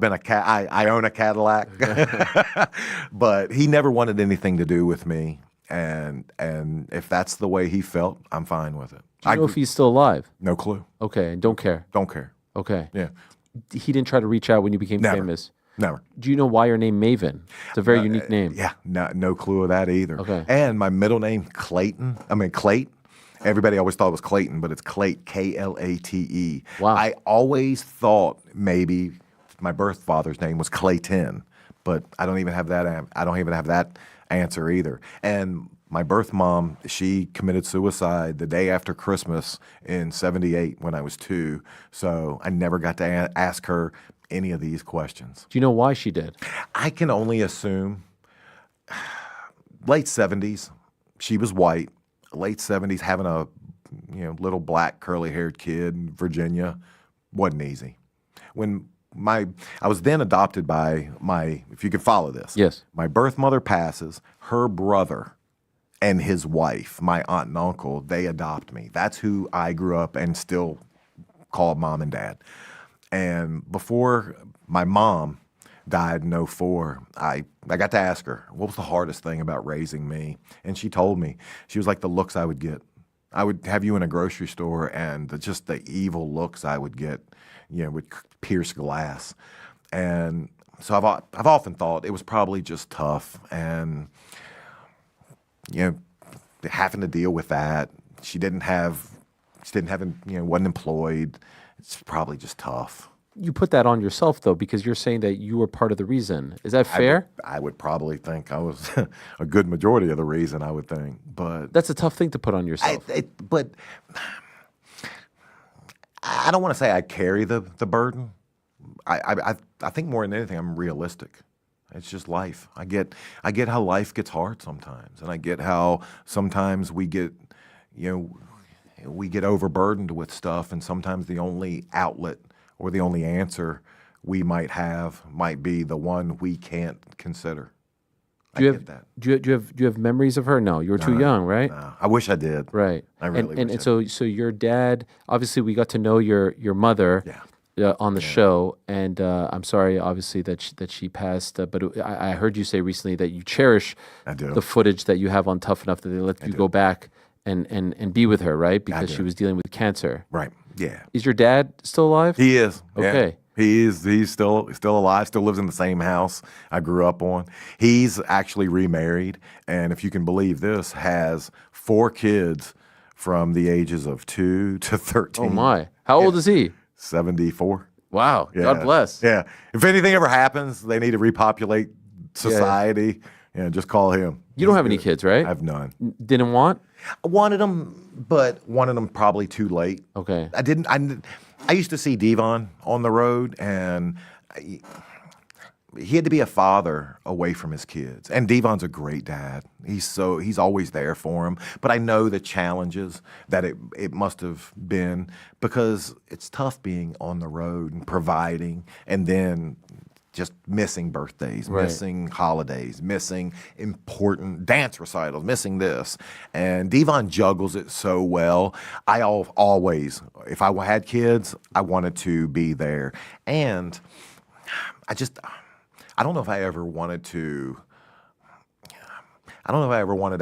own a Cadillac. But he never wanted anything to do with me. And if that's the way he felt, I'm fine with it. Do you know if he's still alive? No clue. Okay, and don't care. Don't care. Okay. Yeah. He didn't try to reach out when you became Never. famous? Never. Do you know why you're named Maven? It's a very unique name. Yeah, no clue of that either. Okay. And my middle name, Clayt. Everybody always thought it was Clayton, but it's Clayt, K-L-A-T-E. Wow. I always thought maybe my birth father's name was Clayton, but I don't even have that. I don't even have that answer either. And my birth mom, she committed suicide the day after Christmas in '78 when I was 2. So I never got to ask her any of these questions. Do you know why she did? I can only assume late 70s. She was white. Late 70s, having a little black curly-haired kid in Virginia wasn't easy. When I was then adopted by if you could follow this. Yes. My birth mother passes, her brother and his wife, my aunt and uncle, they adopt me. That's who I grew up and still call mom and dad. And before my mom died in '04, I got to ask her, what was the hardest thing about raising me? And she told me, she was like, the looks I would get. I would have you in a grocery store, and just the evil looks I would get, would pierce glass. And so I've often thought it was probably just tough, and having to deal with that. She wasn't employed. It's probably just tough. You put that on yourself, though, because you're saying that you were part of the reason. Is that fair? I would probably think I was a good majority of the reason, I would think. But that's a tough thing to put on yourself. But I don't want to say I carry the burden. I think more than anything, I'm realistic. It's just life. I get how life gets hard sometimes, and I get how sometimes we get overburdened with stuff, and sometimes the only outlet or the only answer we might have might be the one we can't consider. Do you have memories of her? No, you were too young, right? No. I wish I did. Right. I really and so your dad, obviously we got to know your mother on the show, and I'm sorry obviously that she passed, but I heard you say recently that you cherish the footage that you have on Tough Enough, that they let you go back and be with her, right? Because she was dealing with cancer. Right. Yeah. Is your dad still alive? He is. Okay. Yeah. He is. He's still alive. Still lives in the same house I grew up on. He's actually remarried, and if you can believe this, has 4 kids from the ages of 2 to 13. Oh my! How old is he? 74. Wow. Yeah. God bless. Yeah. If anything ever happens, they need to repopulate society. Yeah. Just call him. You don't have any kids, right? I have none. Didn't want? I wanted them, but wanted them probably too late. Okay. I used to see Devon on the road, and he had to be a father away from his kids. And Devon's a great dad. He's always there for him. But I know the challenges that it must have been, because it's tough being on the road and providing, and then just missing birthdays, missing holidays, missing important dance recitals, missing this. And Devon juggles it so well. I always, if I had kids, I wanted to be there. And I don't know if I ever wanted to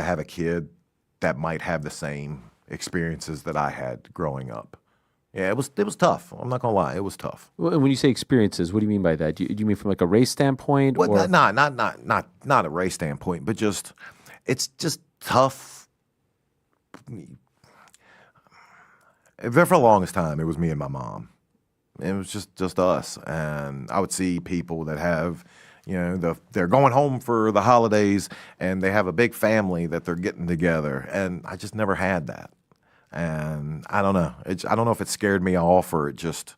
have a kid that might have the same experiences that I had growing up. Yeah, it was tough. I'm not gonna lie, it was tough. Well, and when you say experiences, what do you mean by that? Do you mean from like a race standpoint? Well, or? not a race standpoint, but it's just tough. For the longest time, it was me and my mom. It was just us, and I would see people that have, they're going home for the holidays and they have a big family that they're getting together. And I just never had that. And I don't know. I don't know if it scared me off or it just,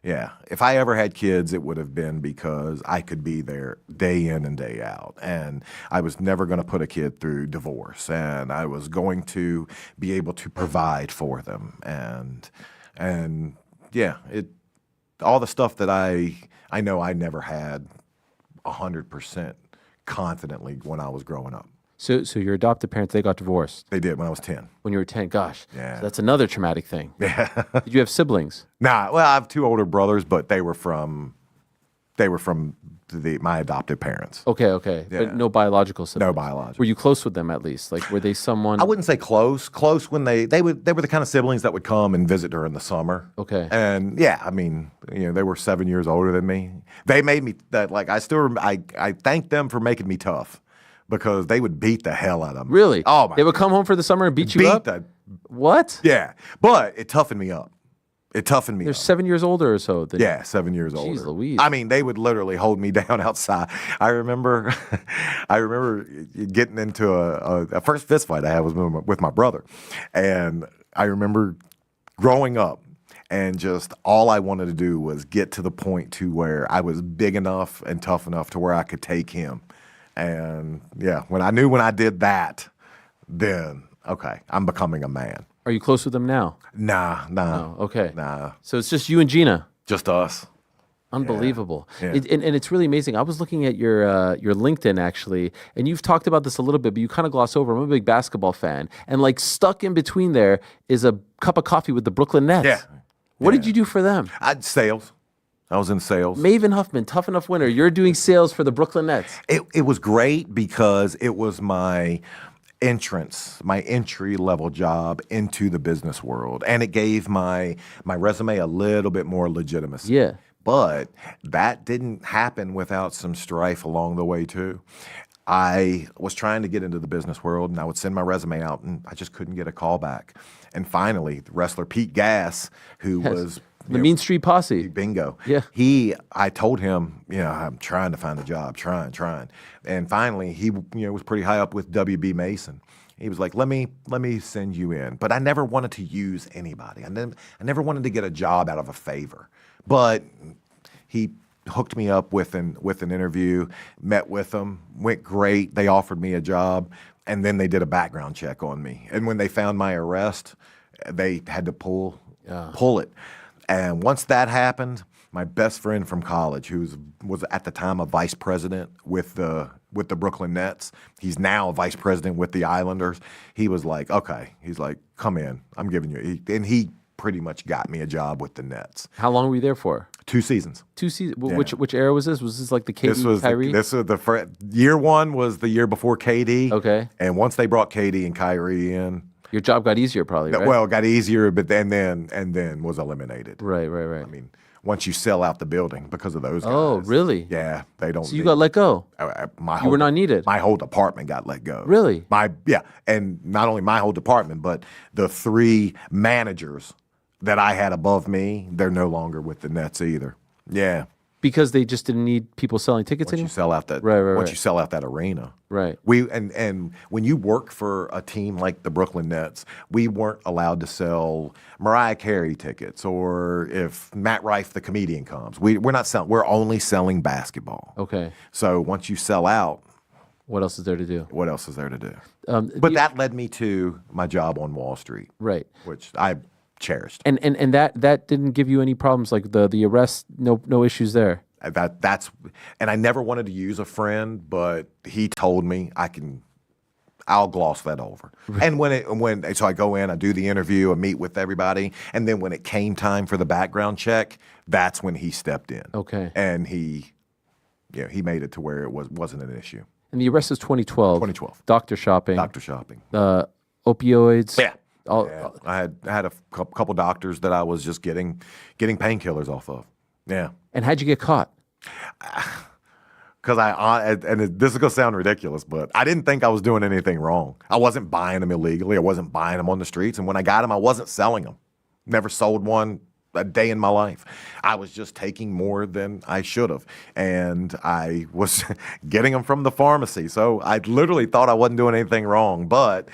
yeah. If I ever had kids, it would have been because I could be there day in and day out. And I was never going to put a kid through divorce. And I was going to be able to provide for them. And yeah, all the stuff that I know I never had 100% confidently when I was growing up. So your adopted parents, they got divorced? They did when I was 10. When you were 10, gosh. Yeah. So that's another traumatic thing. Yeah. Did you have siblings? Nah, well, I have 2 older brothers, but they were from my adopted parents. Okay. Yeah. But no biological siblings? No biological. Were you close with them at least? Like, were they someone? I wouldn't say close. Close when they were the kind of siblings that would come and visit during the summer. Okay. And yeah, I mean, they were 7 years older than me. They made me that like I thank them for making me tough because they would beat the hell out of me. Really? Oh my! They would come home for the summer and beat you up? What? Yeah, but it toughened me up. They're 7 years older or so. Yeah, 7 years older. Jeez Louise. I mean, they would literally hold me down outside. I remember getting into a first fist fight I had was with my brother. And I remember growing up and just all I wanted to do was get to the point to where I was big enough and tough enough to where I could take him. And yeah, when I did that, then, okay, I'm becoming a man. Are you close with them now? Nah. Oh, okay. Nah. So it's just you and Gina? Just us. Unbelievable. Yeah. And it's really amazing. I was looking at your LinkedIn, actually, and you've talked about this a little bit, but you kind of gloss over. I'm a big basketball fan. And like stuck in between there is a cup of coffee with the Brooklyn Nets. Yeah. What did you do for them? Sales. I was in sales. Maven Huffman, tough enough winner. You're doing sales for the Brooklyn Nets. It was great because it was my entry level job into the business world, and it gave my resume a little bit more legitimacy. Yeah. But that didn't happen without some strife along the way too. I was trying to get into the business world, and I would send my resume out, and I just couldn't get a call back. And finally, the wrestler Pete Gass, who was the Mean Street Posse. Bingo. Yeah. I told him, I'm trying to find a job, trying. And finally, he, was pretty high up with WB Mason. He was like, let me send you in. But I never wanted to use anybody. I never wanted to get a job out of a favor. But he hooked me up with an interview, met with them, went great. They offered me a job, and then they did a background check on me. And when they found my arrest, they had to pull it. And once that happened, my best friend from college, who was at the time a vice president with the Brooklyn Nets, he's now a vice president with the Islanders. He was like, okay, he's like, come in, I'm giving you. And he pretty much got me a job with the Nets. How long were you there for? 2 seasons. 2 seasons. Yeah. Which era was this? Was this like the KD Kyrie? This was year one was the year before KD. Okay. And once they brought KD and Kyrie in, your job got easier, probably, right? Well, it got easier, but then was eliminated. Right. I mean, once you sell out the building because of those guys. Oh, really? Yeah, they don't. So you got let go? You were not needed? My whole department got let go. Really? And not only my whole department, but the 3 managers that I had above me, they're no longer with the Nets either. Yeah. Because they just didn't need people selling tickets anymore? Once you sell out that, Right. you sell out that arena. Right. And when you work for a team like the Brooklyn Nets, we weren't allowed to sell Mariah Carey tickets, or if Matt Rife, the comedian, comes. We're not selling. We're only selling basketball. Okay. So once you sell out, what else is there to do? But that led me to my job on Wall Street. Right. Which I cherished. And that didn't give you any problems, like the arrest, no issues there. And I never wanted to use a friend, but he told me I'll gloss that over. Right. And so I go in, I do the interview, I meet with everybody, and then when it came time for the background check, that's when he stepped in. Okay. And he made it to where it wasn't an issue. And the arrest is 2012. 2012. Doctor shopping. Opioids. Yeah. I had a couple doctors that I was just getting painkillers off of. Yeah. And how'd you get caught? Because this is going to sound ridiculous, but I didn't think I was doing anything wrong. I wasn't buying them illegally. I wasn't buying them on the streets. And when I got them, I wasn't selling them. Never sold one. a day in my life. I was just taking more than I should have, and I was getting them from the pharmacy. So I literally thought I wasn't doing anything wrong, but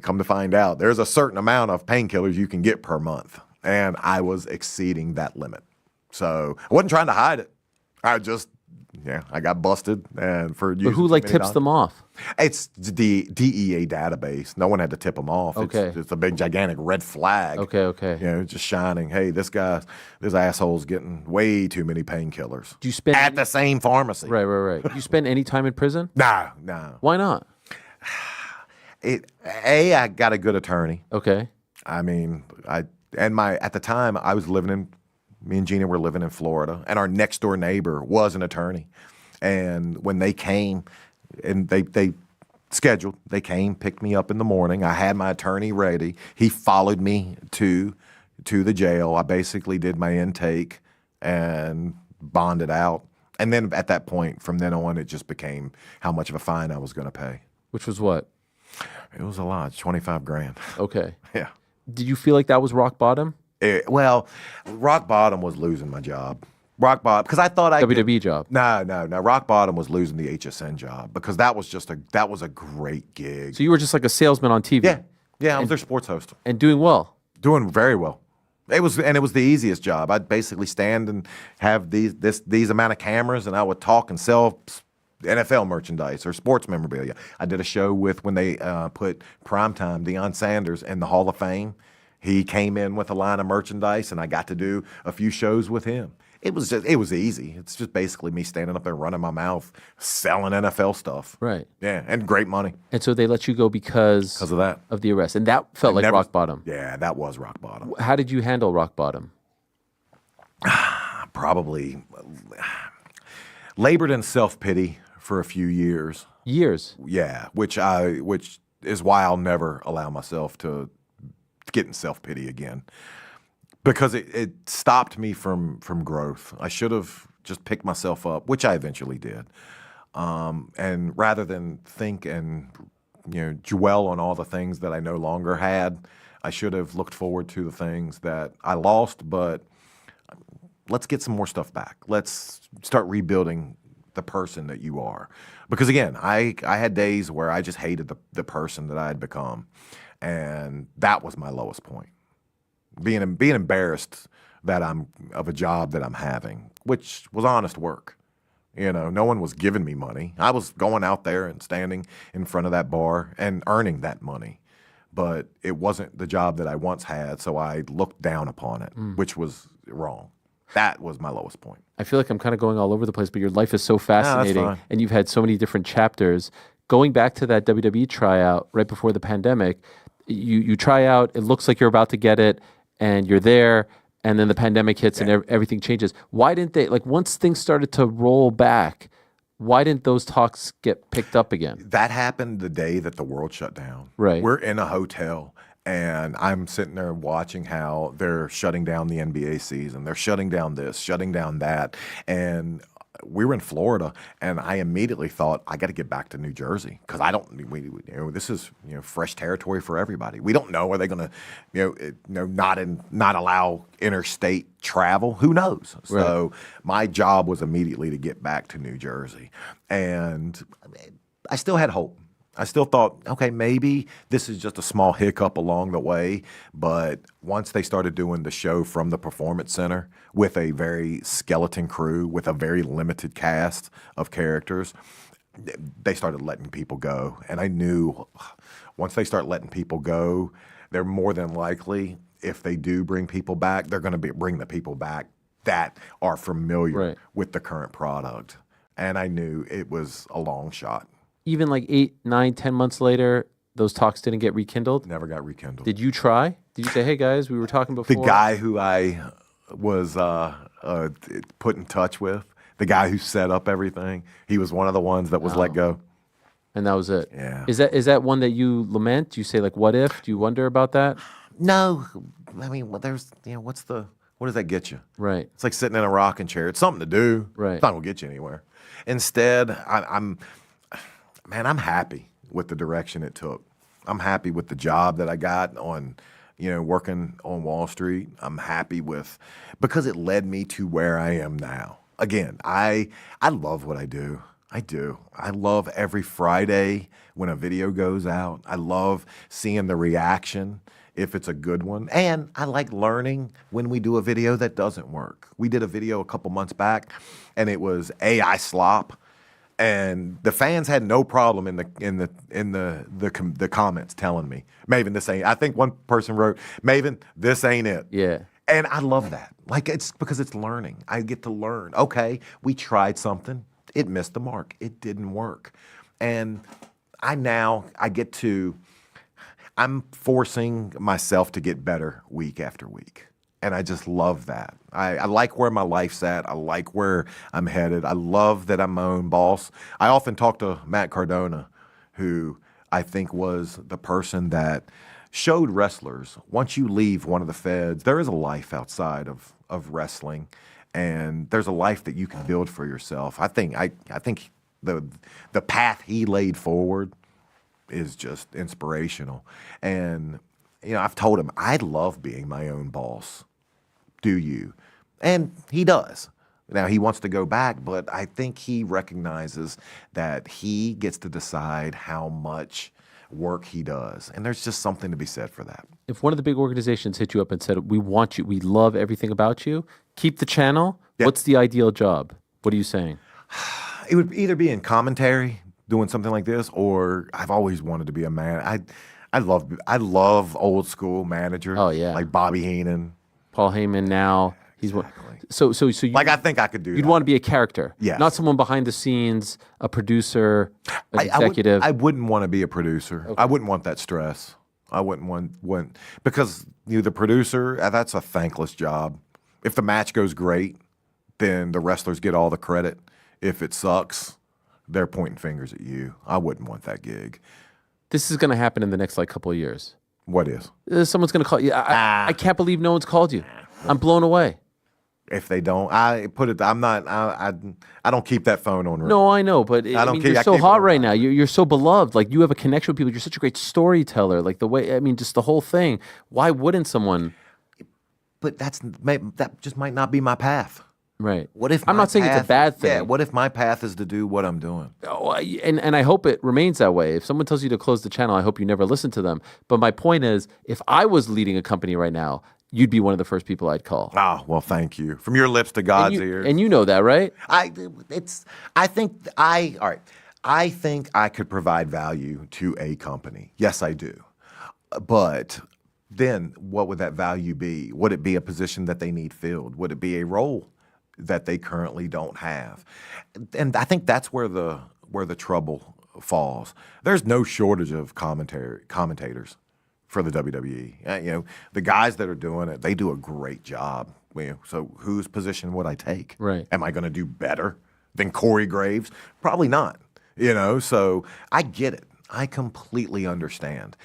come to find out, there's a certain amount of painkillers you can get per month, and I was exceeding that limit. So I wasn't trying to hide it. I got busted, and for using But who like tips them off? It's the DEA database. No one had to tip them off. Okay. It's a big gigantic red flag. Okay. Just shining. Hey, this asshole's getting way too many painkillers. Do you spend at the same pharmacy? Right. Do you spend any time in prison? No. Why not? I got a good attorney. Okay. I mean, at the time I was me and Gina were living in Florida, and our next door neighbor was an attorney. And when they came, and they scheduled, they came, picked me up in the morning. I had my attorney ready. He followed me to the jail. I basically did my intake and bonded out. And then at that point, from then on, it just became how much of a fine I was going to pay. Which was what? It was a lot, $25,000. Okay. Yeah. Did you feel like that was rock bottom? Rock bottom was losing my job. Rock bottom, because I thought WWE job. No. Rock bottom was losing the HSN job, because that was a great gig. So you were just like a salesman on TV. Yeah. I was their sports host and doing well. Doing very well. It was the easiest job. I'd basically stand and have these amount of cameras, and I would talk and sell NFL merchandise or sports memorabilia. I did a show when they put primetime Deion Sanders in the Hall of Fame. He came in with a line of merchandise, and I got to do a few shows with him. It was easy. It's just basically me standing up and running my mouth, selling NFL stuff. Right. Yeah, and great money. And so they let you go because of that, of the arrest, and that felt like rock bottom. Yeah, that was rock bottom. How did you handle rock bottom? Probably labored in self-pity for a few years. Yeah, which is why I'll never allow myself to get in self-pity again, because it stopped me from growth. I should have just picked myself up, which I eventually did, and rather than think and dwell on all the things that I no longer had, I should have looked forward to the things that I lost. But let's get some more stuff back. Let's start rebuilding the person that you are, because again, I had days where I just hated the person that I had become. And that was my lowest point. Being embarrassed that I'm of a job that I'm having, which was honest work. No one was giving me money. I was going out there and standing in front of that bar and earning that money. But it wasn't the job that I once had, so I looked down upon it, which was wrong. That was my lowest point. I feel like I'm kind of going all over the place, but your life is so fascinating, and you've had so many different chapters. Going back to that WWE tryout right before the pandemic, you try out, it looks like you're about to get it, and you're there, and then the pandemic hits and everything changes. Why didn't they, once things started to roll back, why didn't those talks get picked up again? That happened the day that the world shut down. Right. We're in a hotel, and I'm sitting there watching how they're shutting down the NBA season. They're shutting down this, shutting down that, and we were in Florida, and I immediately thought, I got to get back to New Jersey, because this is fresh territory for everybody. We don't know, are they going to not allow interstate travel? Who knows? Right. So my job was immediately to get back to New Jersey, and I still had hope. I still thought, okay, maybe this is just a small hiccup along the way. But once they started doing the show from the Performance Center with a very skeleton crew, with a very limited cast of characters, they started letting people go. And I knew once they start letting people go, they're more than likely, if they do bring people back, they're going to bring the people back that are familiar with the current product. And I knew it was a long shot. Even 8, 9, 10 months later, those talks didn't get rekindled? Never got rekindled. Did you try? Did you say, hey guys, we were talking before? The guy who I was put in touch with, the guy who set up everything, he was one of the ones that was let go. And that was it? Yeah. Is that one that you lament? Do you say, what if? Do you wonder about that? No. I mean, there's, what does that get you? Right. It's like sitting in a rocking chair. It's something to do. Right. It's not going to get you anywhere. Instead, I'm happy with the direction it took. I'm happy with the job that I got on working on Wall Street. I'm happy with because it led me to where I am now. Again, I love what I do. I do. I love every Friday when a video goes out. I love seeing the reaction if it's a good one. And I like learning when we do a video that doesn't work. We did a video a couple months back and it was AI slop. And the fans had no problem in the comments telling me, Maven, this ain't. I think one person wrote, Maven, this ain't it. Yeah. And I love that. Like it's because it's learning. I get to learn. Okay, we tried something. It missed the mark. It didn't work. And I'm forcing myself to get better week after week. And I just love that. I like where my life's at. I like where I'm headed. I love that I'm my own boss. I often talk to Matt Cardona, who I think was the person that showed wrestlers, once you leave one of the feds, there is a life outside of wrestling. And there's a life that you can build for yourself. I think the path he laid forward is just inspirational. And I've told him I love being my own boss. Do you? And he does. Now he wants to go back, but I think he recognizes that he gets to decide how much work he does. And there's just something to be said for that. If one of the big organizations hit you up and said, we want you, we love everything about you, keep the channel, what's the ideal job? What are you saying? It would either be in commentary, doing something like this, or I've always wanted to be a man. I love old school managers. Oh, yeah. Like Bobby Heenan. Paul Heyman now. Exactly. So you, like I think I could do you'd that. want to be a character. Yes. Not someone behind the scenes, a producer, an executive. I wouldn't want to be a producer. Okay. I wouldn't want that stress. I wouldn't want because the producer, that's a thankless job. If the match goes great, then the wrestlers get all the credit. If it sucks, they're pointing fingers at you. I wouldn't want that gig. This is going to happen in the next couple of years. What is? Someone's going to call you. I can't believe no one's called you. I'm blown away. If they don't, I'm not. I don't keep that phone on ring. No, I know, but you're so hot right now. You're so beloved. Like you have a connection with people. You're such a great storyteller. Like the way, just the whole thing. Why wouldn't someone? But that just might not be my path. Right. What if I'm not saying it's a bad thing. Yeah. What if my path is to do what I'm doing? Oh, and I hope it remains that way. If someone tells you to close the channel, I hope you never listen to them. But my point is, if I was leading a company right now, you'd be one of the first people I'd call. Oh, well, thank you. From your lips to God's ears. And you know that, right? I think I could provide value to a company. Yes, I do. But then what would that value be? Would it be a position that they need filled? Would it be a role that they currently don't have? And I think that's where the trouble falls. There's no shortage of commentators for the WWE. The guys that are doing it, they do a great job. So whose position would I take? Right. Am I going to do better than Corey Graves? Probably not. So I get it. I completely understand.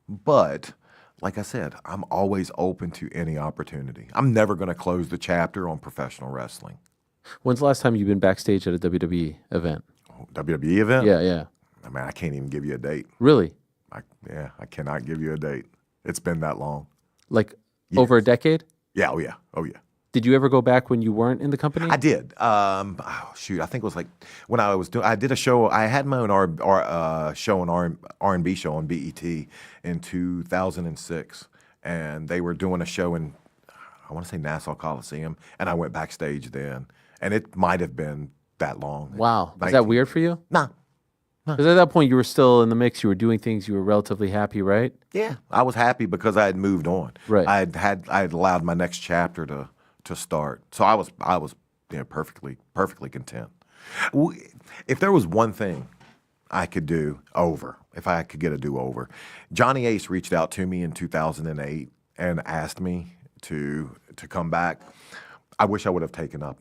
But like I said, I'm always open to any opportunity. I'm never going to close the chapter on professional wrestling. When's the last time you've been backstage at a WWE event? WWE event? Yeah. I can't even give you a date. Really? I cannot give you a date. It's been that long. Like over a decade? Yeah. Oh yeah. Did you ever go back when you weren't in the company? I did. I think it was like when I did a show. I had my own show, an R&B show on BET in 2006, and they were doing a show in, I want to say Nassau Coliseum, and I went backstage then, and it might have been that long. Wow. Is that weird for you? Nah. Because at that point you were still in the mix. You were doing things. You were relatively happy, right? Yeah, I was happy because I had moved on. Right. I had allowed my next chapter to start. So I was perfectly content. If there was one thing I could do over, if I could get a do-over, Johnny Ace reached out to me in 2008 and asked me to come back. I wish I would have taken him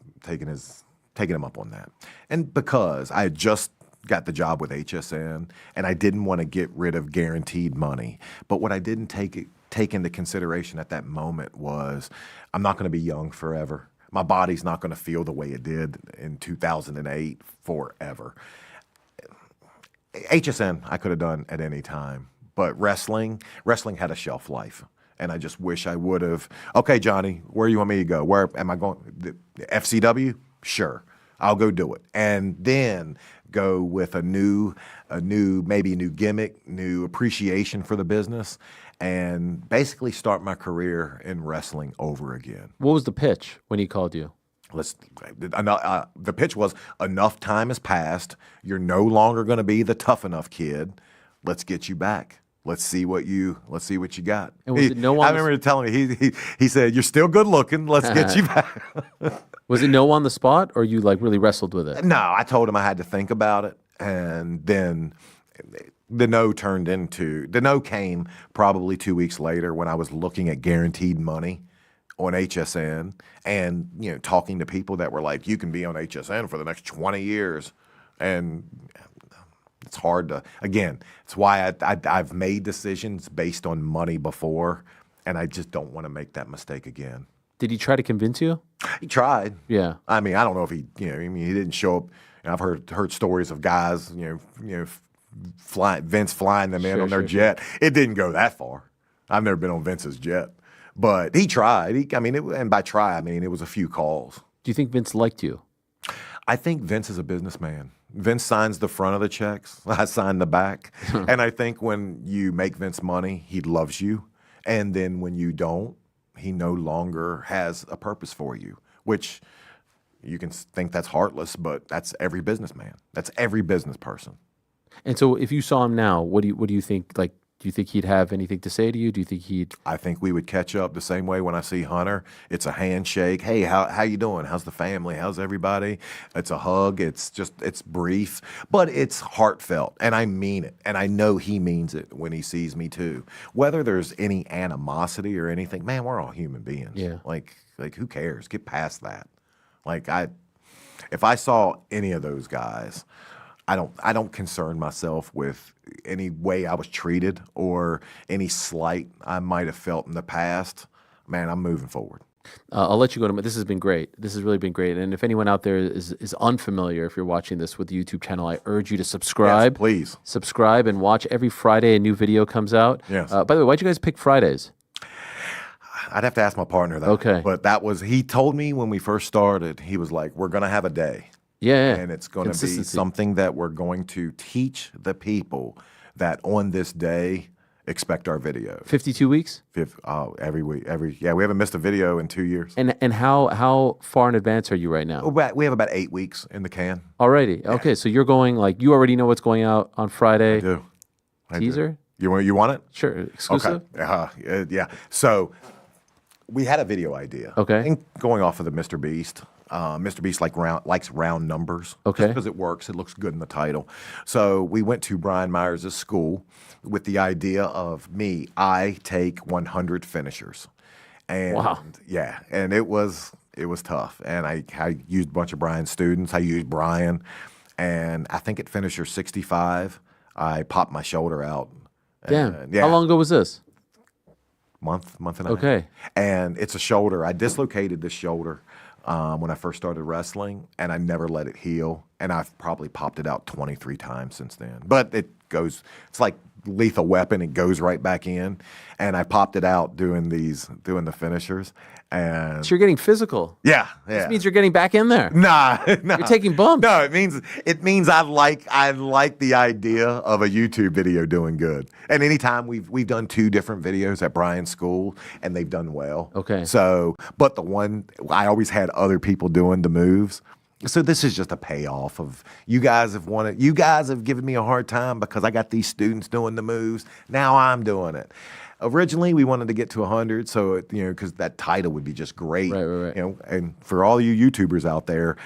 up on that. And because I had just got the job with HSN and I didn't want to get rid of guaranteed money. But what I didn't take into consideration at that moment was I'm not going to be young forever. My body's not going to feel the way it did in 2008 forever. HSN I could have done at any time, But wrestling had a shelf life. And I just wish I would have. Okay, Johnny, where you want me to go? Where am I going? The FCW? Sure, I'll go do it, and then go with a new gimmick, new appreciation for the business, and basically start my career in wrestling over again. What was the pitch when he called you? The pitch was, enough time has passed. You're no longer going to be the tough enough kid. Let's get you back. Let's see what you got. And was it no on I remember telling me he said, "You're still good looking. Let's get you back." Was it no on the spot, or you like really wrestled with it? No, I told him I had to think about it, and then the no came probably 2 weeks later when I was looking at guaranteed money on HSN and talking to people that were like, "You can be on HSN for the next 20 years," and it's hard to, again, it's why I've made decisions based on money before, and I just don't want to make that mistake again. Did he try to convince you? He tried. Yeah. I mean, I don't know if he didn't show up. I've heard stories of guys, Vince flying them in on their jet. It didn't go that far. I've never been on Vince's jet, but he tried. And by try, I mean it was a few calls. Do you think Vince liked you? I think Vince is a businessman. Vince signs the front of the checks. I sign the back. And I think when you make Vince money, he loves you. And then when you don't, he no longer has a purpose for you, which you can think that's heartless, but that's every businessman. That's every business person. And so if you saw him now, what do you think? Like, do you think he'd have anything to say to you? Do you think he'd? I think we would catch up the same way when I see Hunter. It's a handshake. Hey, how you doing? How's the family? How's everybody? It's a hug. It's brief, but it's heartfelt, and I mean it. And I know he means it when he sees me too. Whether there's any animosity or anything, man, we're all human beings. Yeah. Like who cares? Get past that. If I saw any of those guys, I don't concern myself with any way I was treated or any slight I might have felt in the past. Man, I'm moving forward. I'll let you go to. This has been great. This has really been great. And if anyone out there is unfamiliar, if you're watching this with the YouTube channel, I urge you to subscribe. Yes, please. Subscribe and watch. Every Friday a new video comes out. Yes. By the way, why'd you guys pick Fridays? I'd have to ask my partner that. Okay. But he told me when we first started, he was like, we're going to have a day. Yeah. And it's going to be something that we're going to teach the people that on this day expect our videos. 52 weeks? Every week. We haven't missed a video in 2 years. And how far in advance are you right now? We have about 8 weeks in the can. Already? Yeah. Okay, so you're going, like, you already know what's going out on Friday? I do. Teaser? You want it? Sure. Exclusive? Okay. Yeah. So we had a video idea. Okay. And going off of the Mr. Beast. Mr. Beast likes round numbers. Okay. Because it works. It looks good in the title. So we went to Brian Myers' school with the idea of I take 100 finishers. And wow. Yeah. And it was tough. And I used a bunch of Brian's students. I used Brian. And I think at finisher 65, I popped my shoulder out. Damn. How long ago was this? Month and a half. Okay. And it's a shoulder. I dislocated this shoulder when I first started wrestling, and I never let it heal. And I've probably popped it out 23 times since then. But it's like Lethal Weapon. It goes right back in. And I popped it out doing the finishers. And so you're getting physical. Yeah. This means you're getting back in there. Nah. You're taking bumps. No, it means I like the idea of a YouTube video doing good. And anytime we've done 2 different videos at Brian's school, and they've done well. Okay. So, but the one I always had other people doing the moves. So this is just a payoff of you guys have given me a hard time because I got these students doing the moves. Now I'm doing it. Originally, we wanted to get to 100, so because that title would be just great. Right. And for all you YouTubers out there,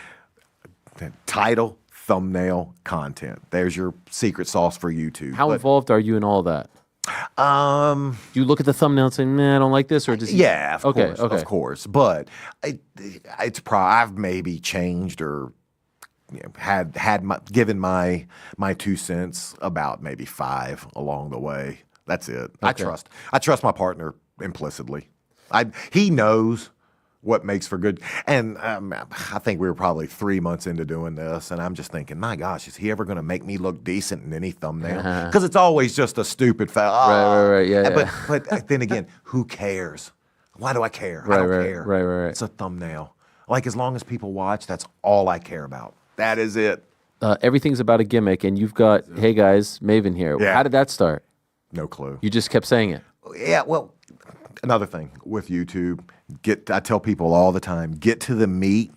title, thumbnail, content. There's your secret sauce for YouTube. How involved are you in all that? Do you look at the thumbnail and say, "Man, I don't like this," or does yeah, of course. But I've maybe changed or given my 2 cents about maybe 5 along the way. That's it. Okay. I trust my partner implicitly. He knows what makes for good. And I think we were probably 3 months into doing this, and I'm just thinking, my gosh, is he ever going to make me look decent in any thumbnail? Because it's always just a stupid Right. Yeah. But then again, who cares? Why do I care? I don't care. Right. It's a thumbnail. Like, as long as people watch, that's all I care about. That is it. Everything's about a gimmick, and you've got, hey guys, Maven here. Yeah. How did that start? No clue. You just kept saying it. Yeah, well, another thing with YouTube, I tell people all the time, get to the meat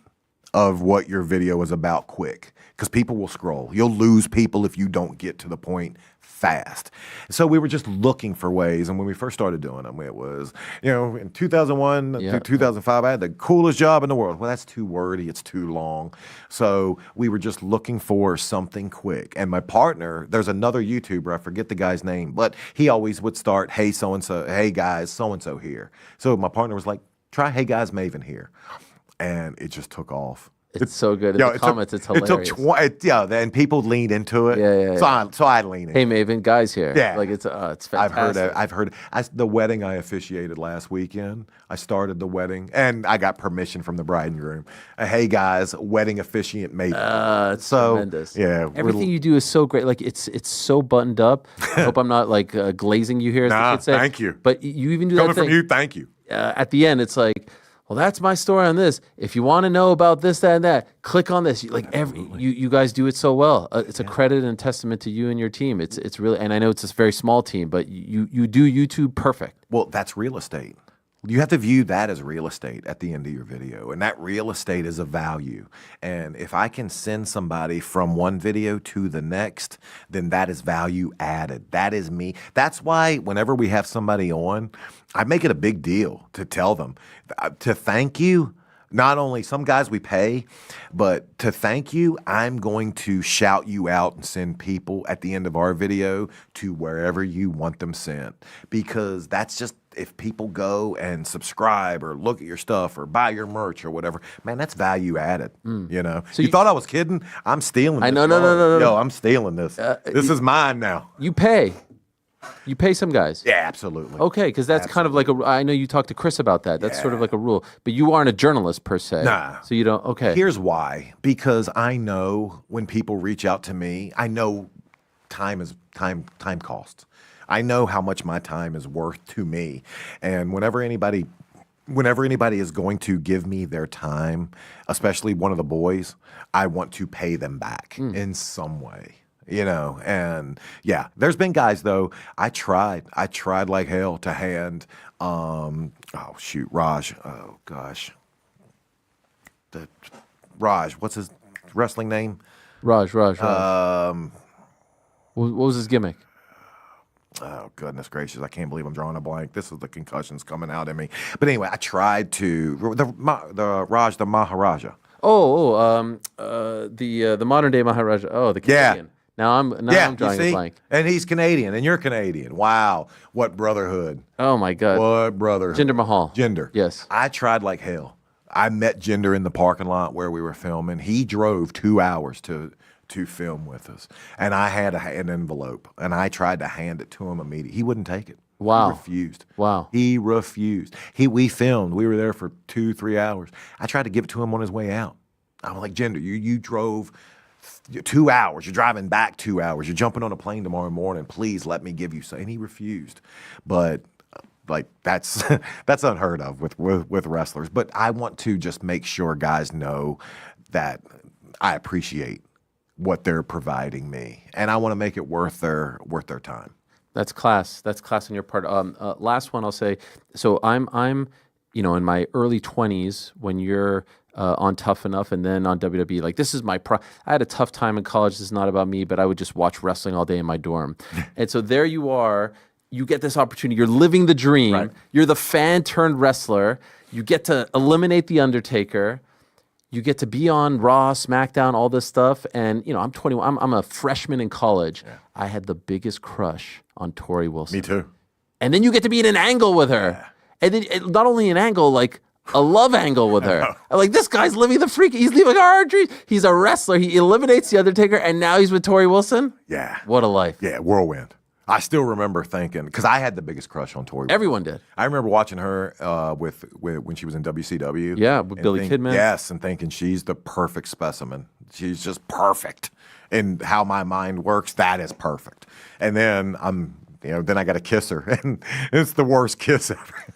of what your video is about quick, because people will scroll. You'll lose people if you don't get to the point fast. So we were just looking for ways, and when we first started doing them, it was, in 2001 to 2005, I had the coolest job in the world. Well, that's too wordy. It's too long. So we were just looking for something quick. And my partner, there's another YouTuber, I forget the guy's name, but he always would start, hey, so-and-so, hey, guys, so-and-so here. So my partner was like, try hey, guys, Maven here. And it just took off. It's so good. In the comments, it's hilarious. And people leaned into it. Yeah. So I leaned in. Hey, Maven, guys here. Yeah. Like, it's fantastic. I've heard the wedding I officiated last weekend. I started the wedding, and I got permission from the bride and groom. Hey, guys, wedding officiant Maven. It's tremendous. Yeah. Everything you do is so great. Like, it's so buttoned up. I hope I'm not, like, glazing you here, as the kids say. Thank you. But you even do Coming that thing. from you, thank you. At the end, it's like, well, that's my story on this. If you want to know about this, that, and that, click on this. You guys do it so well. It's a credit and testament to you and your team. It's really, and I know it's a very small team, but you do YouTube perfect. Well, that's real estate. You have to view that as real estate at the end of your video, and that real estate is a value. And if I can send somebody from one video to the next, then that is value added. That is me. That's why whenever we have somebody on, I make it a big deal to tell them to thank you. Not only some guys we pay, but to thank you, I'm going to shout you out and send people at the end of our video to wherever you want them sent. Because that's just, if people go and subscribe or look at your stuff or buy your merch or whatever, man, that's value added. So you thought I was kidding? I'm stealing this. No. Yo, I'm stealing this. This is mine now. You pay. You pay some guys. Yeah, absolutely. Okay, because that's kind of like I know you talked to Chris about that. That's sort of like a rule. But you aren't a journalist per se. Nah. So you don't, okay. Here's why. Because I know when people reach out to me, I know time costs. I know how much my time is worth to me. And whenever anybody is going to give me their time, especially one of the boys, I want to pay them back in some way. And yeah, there's been guys though. I tried like hell to hand, Raj. Oh gosh. Raj, what's his wrestling name? Raj. What was his gimmick? Oh, goodness gracious. I can't believe I'm drawing a blank. This is the concussions coming out in me. But anyway, I tried to, the Raj, the Maharaja. The modern day Maharaja. Oh, the Canadian. Yeah. Now I'm drawing a blank. And he's Canadian, and you're Canadian. Wow. What brotherhood. Oh, my God. What brotherhood. Jinder Mahal. Jinder. Yes. I tried like hell. I met Jinder in the parking lot where we were filming. He drove 2 hours to film with us. And I had an envelope, and I tried to hand it to him immediately. He wouldn't take it. Wow. He refused. Wow. He refused. We filmed. We were there for 2-3 hours. I tried to give it to him on his way out. I'm like, Jinder, you drove 2 hours. You're driving back 2 hours. You're jumping on a plane tomorrow morning. Please let me give you some. And he refused. But like that's unheard of with wrestlers. But I want to just make sure guys know that I appreciate what they're providing me, and I want to make it worth their time. That's class. That's class on your part. Last one I'll say. So I'm in my early 20s when you're on Tough Enough and then on WWE. Like, this is my I had a tough time in college. This is not about me, but I would just watch wrestling all day in my dorm. And so there you are. You get this opportunity. You're living the dream. Right. You're the fan turned wrestler. You get to eliminate The Undertaker. You get to be on Raw, SmackDown, all this stuff. And, I'm 21. I'm a freshman in college. Yeah. I had the biggest crush on Tori Wilson. Me too. And then you get to be in an angle with her. Yeah. And then not only an angle, like a love angle with her. Like, this guy's living the freak. He's living our dreams. He's a wrestler. He eliminates The Undertaker, and now he's with Tori Wilson? Yeah. What a life. Yeah, whirlwind. I still remember thinking, because I had the biggest crush on Tori. Everyone did. I remember watching her with when she was in WCW. Yeah, with and Billy Kidman. Yes, and thinking she's the perfect specimen. She's just perfect. And how my mind works, that is perfect. And then then I got to kiss her, and it's the worst kiss ever.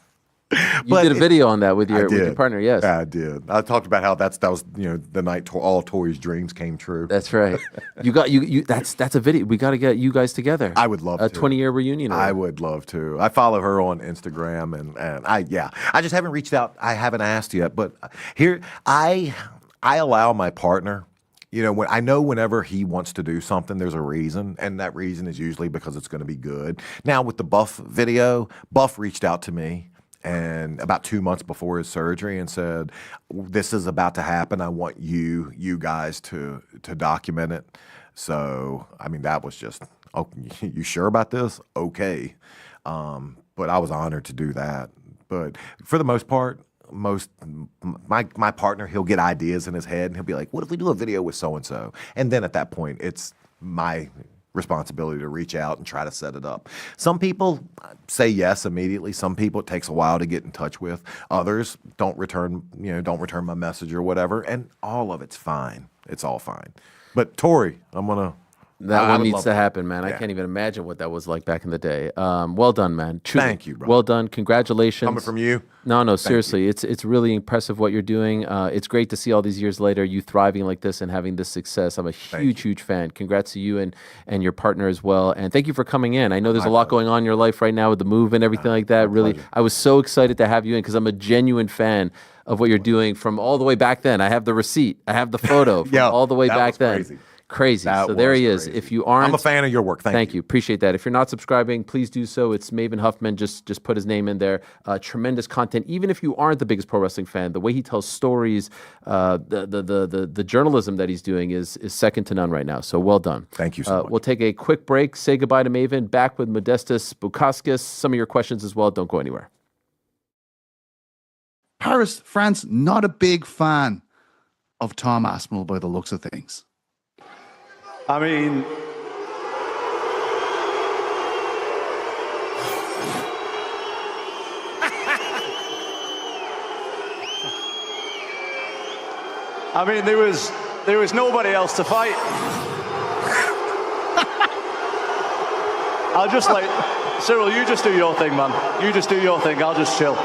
You did a video on that with your partner, yes. Yeah, I did. I talked about how that was the night all Tori's dreams came true. That's right. That's a video. We got to get you guys together. I would love to. A 20-year reunion. I would love to. I follow her on Instagram, and I just haven't reached out. I haven't asked yet, but here I allow my partner. When I know whenever he wants to do something, there's a reason, and that reason is usually because it's going to be good. Now with the Buff video, Buff reached out to me. And about 2 months before his surgery, and said, "This is about to happen. I want you guys to document it." So, I mean, that was just, "Oh, you sure about this?" Okay, but I was honored to do that. But for the most part, my partner, he'll get ideas in his head, and he'll be like, "What if we do a video with so and so?" And then at that point, it's my responsibility to reach out and try to set it up. Some people say yes immediately. Some people it takes a while to get in touch with. Others don't return my message or whatever, and all of it's fine. It's all fine. But Tori, that one needs to happen, man. I can't even imagine what that was like back in the day. Well done, man. Truly, thank you, bro. Well done. Congratulations. Coming from you. No, seriously. It's really impressive what you're doing. It's great to see all these years later you thriving like this and having this success. I'm a huge fan. Congrats to you and your partner as well. And thank you for coming in. I know there's a lot going on in your life right now with the move and everything like that. Really, I was so excited to have you in because I'm a genuine fan of what you're doing from all the way back then. I have the receipt. I have the photo from all the way back then. Crazy. So there he is. If you aren't, I'm a fan of your work. Thank you. Appreciate that. If you're not subscribing, please do so. It's Maven Huffman. Just put his name in there. Tremendous content. Even if you aren't the biggest pro wrestling fan, the way he tells stories, the journalism that he's doing is second to none right now. So well done. Thank you so much. We'll take a quick break. Say goodbye to Maven. Back with Modestas Bukauskas. Some of your questions as well. Don't go anywhere. Paris, France, not a big fan of Tom Aspinall by the looks of things. I mean, there was nobody else to fight. I'll just Cyril, you just do your thing, man. You just do your thing. I'll just chill.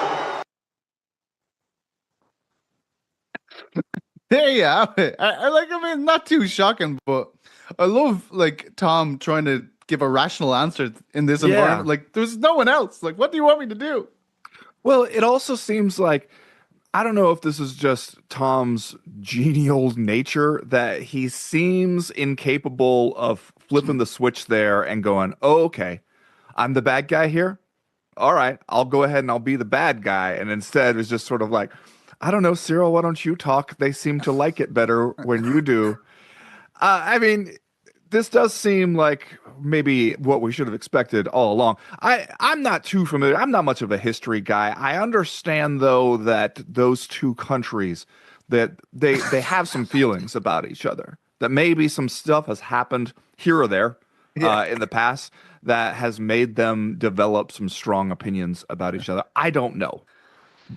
There you have it. I mean, not too shocking, but I love Tom trying to give a rational answer in this environment. Like, there's no one else. Like, what do you want me to do? Well, it also seems like, I don't know if this is just Tom's genial nature, that he seems incapable of flipping the switch there and going, "Oh, okay, I'm the bad guy here. All right, I'll go ahead and I'll be the bad guy." And instead it's just sort of like, "I don't know, Cyril, why don't you talk? They seem to like it better when you do." I mean, this does seem like maybe what we should have expected all along. I'm not too familiar. I'm not much of a history guy. I understand, though, that those two countries, that they have some feelings about each other, that maybe some stuff has happened here or there in the past that has made them develop some strong opinions about each other. I don't know.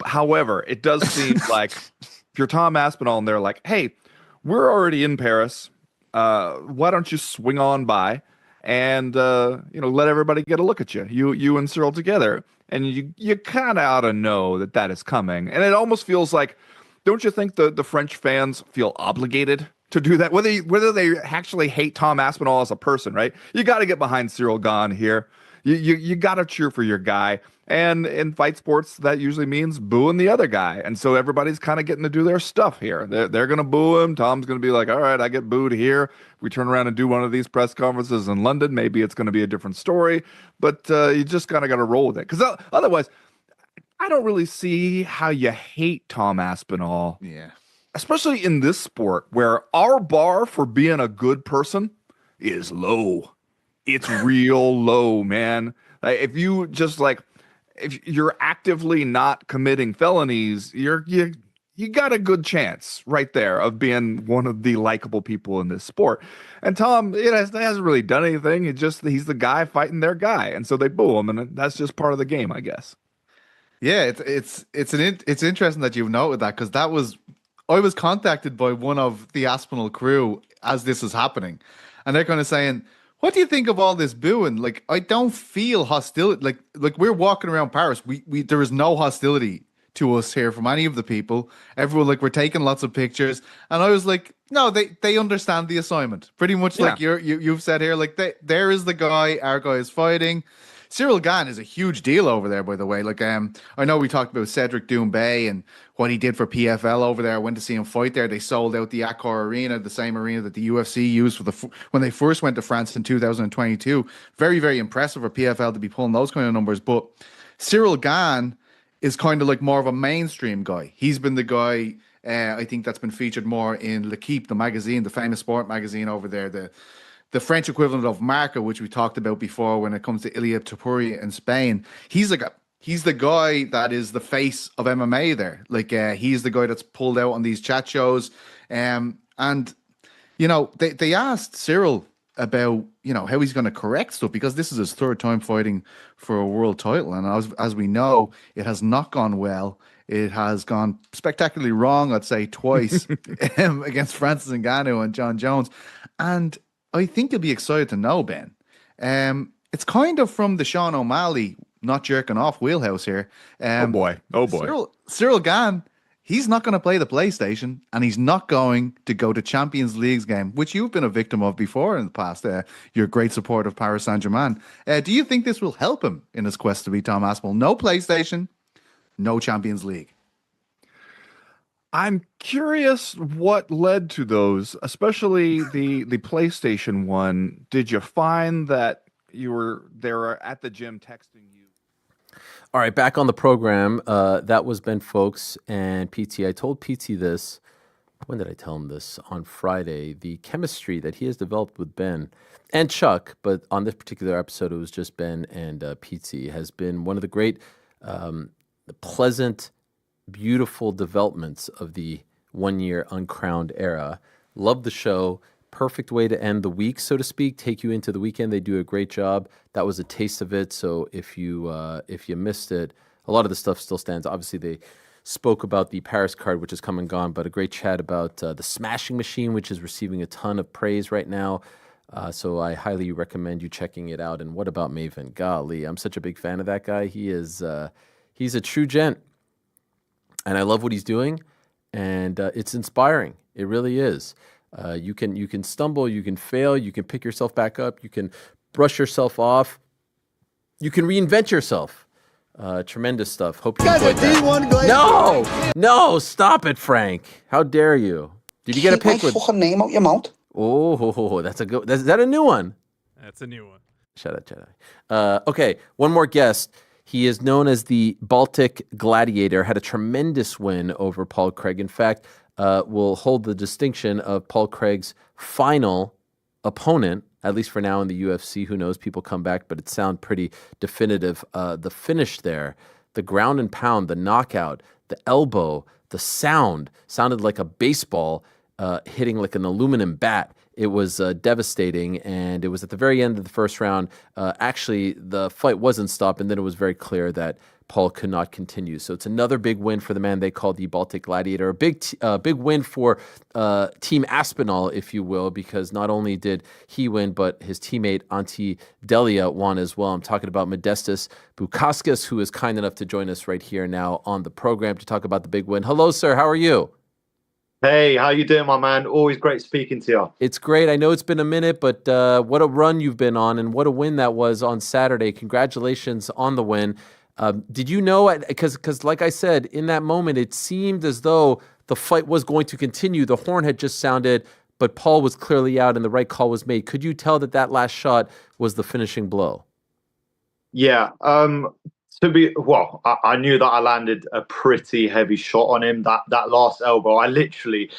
However, it does seem like if you're Tom Aspinall and they're like, "Hey, we're already in Paris. Why don't you swing on by and let everybody get a look at you? You and Cyril together." And you kind of ought to know that is coming. And it almost feels like, don't you think the French fans feel obligated to do that? Whether they actually hate Tom Aspinall as a person, right? You got to get behind Cyril Gahn here. You got to cheer for your guy. And in fight sports, that usually means booing the other guy. And so everybody's kind of getting to do their stuff here. They're going to boo him. Tom's going to be like, "All right, I get booed here. If we turn around and do one of these press conferences in London, maybe it's going to be a different story." But you just kind of got to roll with it. Because otherwise, I don't really see how you hate Tom Aspinall. Yeah. Especially in this sport where our bar for being a good person is low. It's real low, man. If you just if you're actively not committing felonies, you you got a good chance right there of being one of the likable people in this sport. And Tom, hasn't really done anything. He's the guy fighting their guy, and so they boo him, and that's just part of the game, I guess. Yeah, it's interesting that you've noted that, because I was contacted by one of the Aspinall crew as this is happening, and they're kind of saying, "What do you think of all this booing? Like, I don't feel hostility. Like we're walking around Paris, we there is no hostility to us here from any of the people. Everyone, like, we're taking lots of pictures." And I was like, "No, they understand the assignment pretty much, like you've said here. Like, there is the guy, our guy is fighting." Cyril Gane is a huge deal over there, by the way. Like, I know we talked about Cedric Doumbé and what he did for PFL over there. I went to see him fight there. They sold out the Accor Arena, the same arena that the UFC used for when they first went to France in 2022. Very, very impressive for PFL to be pulling those kind of numbers. But Cyril Gane is kind of like more of a mainstream guy. He's been the guy, I think, that's been featured more in L'Equipe, the magazine, the famous sport magazine over there, the French equivalent of Marca, which we talked about before when it comes to Ilia Topuria in Spain. He's the guy that is the face of MMA there. Like, he's the guy that's pulled out on these chat shows. And, they asked Cyril about, how he's going to correct stuff, because this is his third time fighting for a world title. And as we know, it has not gone well. It has gone spectacularly wrong, I'd say, twice against Francis Ngannou and John Jones. And I think you'll be excited to know, Ben. It's kind of from the Sean O'Malley not jerking off wheelhouse here. Oh boy. Cyril Gane, he's not going to play the PlayStation, and he's not going to go to Champions League's game, which you've been a victim of before in the past. You're a great supporter of Paris Saint-Germain. Do you think this will help him in his quest to beat Tom Aspinall? No PlayStation, no Champions League. I'm curious what led to those, especially the PlayStation one. Did you find that they were at the gym texting you? All right, back on the program. That was Ben Folks and PT. I told PT this. When did I tell him this? On Friday. The chemistry that he has developed with Ben and Chuck, but on this particular episode, it was just Ben and PT, has been one of the great, pleasant, beautiful developments of the 1 year uncrowned era. Love the show. Perfect way to end the week, so to speak. Take you into the weekend. They do a great job. That was a taste of it. So if you missed it, a lot of the stuff still stands. Obviously, they spoke about the Paris card, which has come and gone, but a great chat about the Smashing Machine, which is receiving a ton of praise right now. So I highly recommend you checking it out. And what about Maven? Golly, I'm such a big fan of that guy. He's a true gent. And I love what he's doing, and it's inspiring. It really is. You can stumble, you can fail, you can pick yourself back up, you can brush yourself off, you can reinvent yourself. Tremendous stuff. Hope you enjoyed that. No, stop it, Frank. How dare you? Did you get a pick with? Fucking name out your mouth. Oh, that's a good. Is that a new one? That's a new one. Shut up, Jedi. Okay, one more guest. He is known as the Baltic Gladiator, had a tremendous win over Paul Craig. In fact, will hold the distinction of Paul Craig's final opponent, at least for now in the UFC. Who knows? People come back, but it sounds pretty definitive. The finish there, the ground and pound, the knockout, the elbow, the sounded like a baseball hitting like an aluminum bat. It was devastating, and it was at the very end of the first round. Actually, the fight wasn't stopped, and then it was very clear that Paul could not continue. So it's another big win for the man they call the Baltic Gladiator. A big win for Team Aspinall, if you will, because not only did he win, but his teammate Antti Delia won as well. I'm talking about Modestas Bukauskas, who is kind enough to join us right here now on the program to talk about the big win. Hello, sir. How are you? Hey, how you doing, my man? Always great speaking to you. It's great. I know it's been a minute, but what a run you've been on, and what a win that was on Saturday. Congratulations on the win. Did you know, because like I said, in that moment, it seemed as though the fight was going to continue. The horn had just sounded, but Paul was clearly out and the right call was made. Could you tell that last shot was the finishing blow? Yeah. I knew that I landed a pretty heavy shot on him. That last elbow, I literally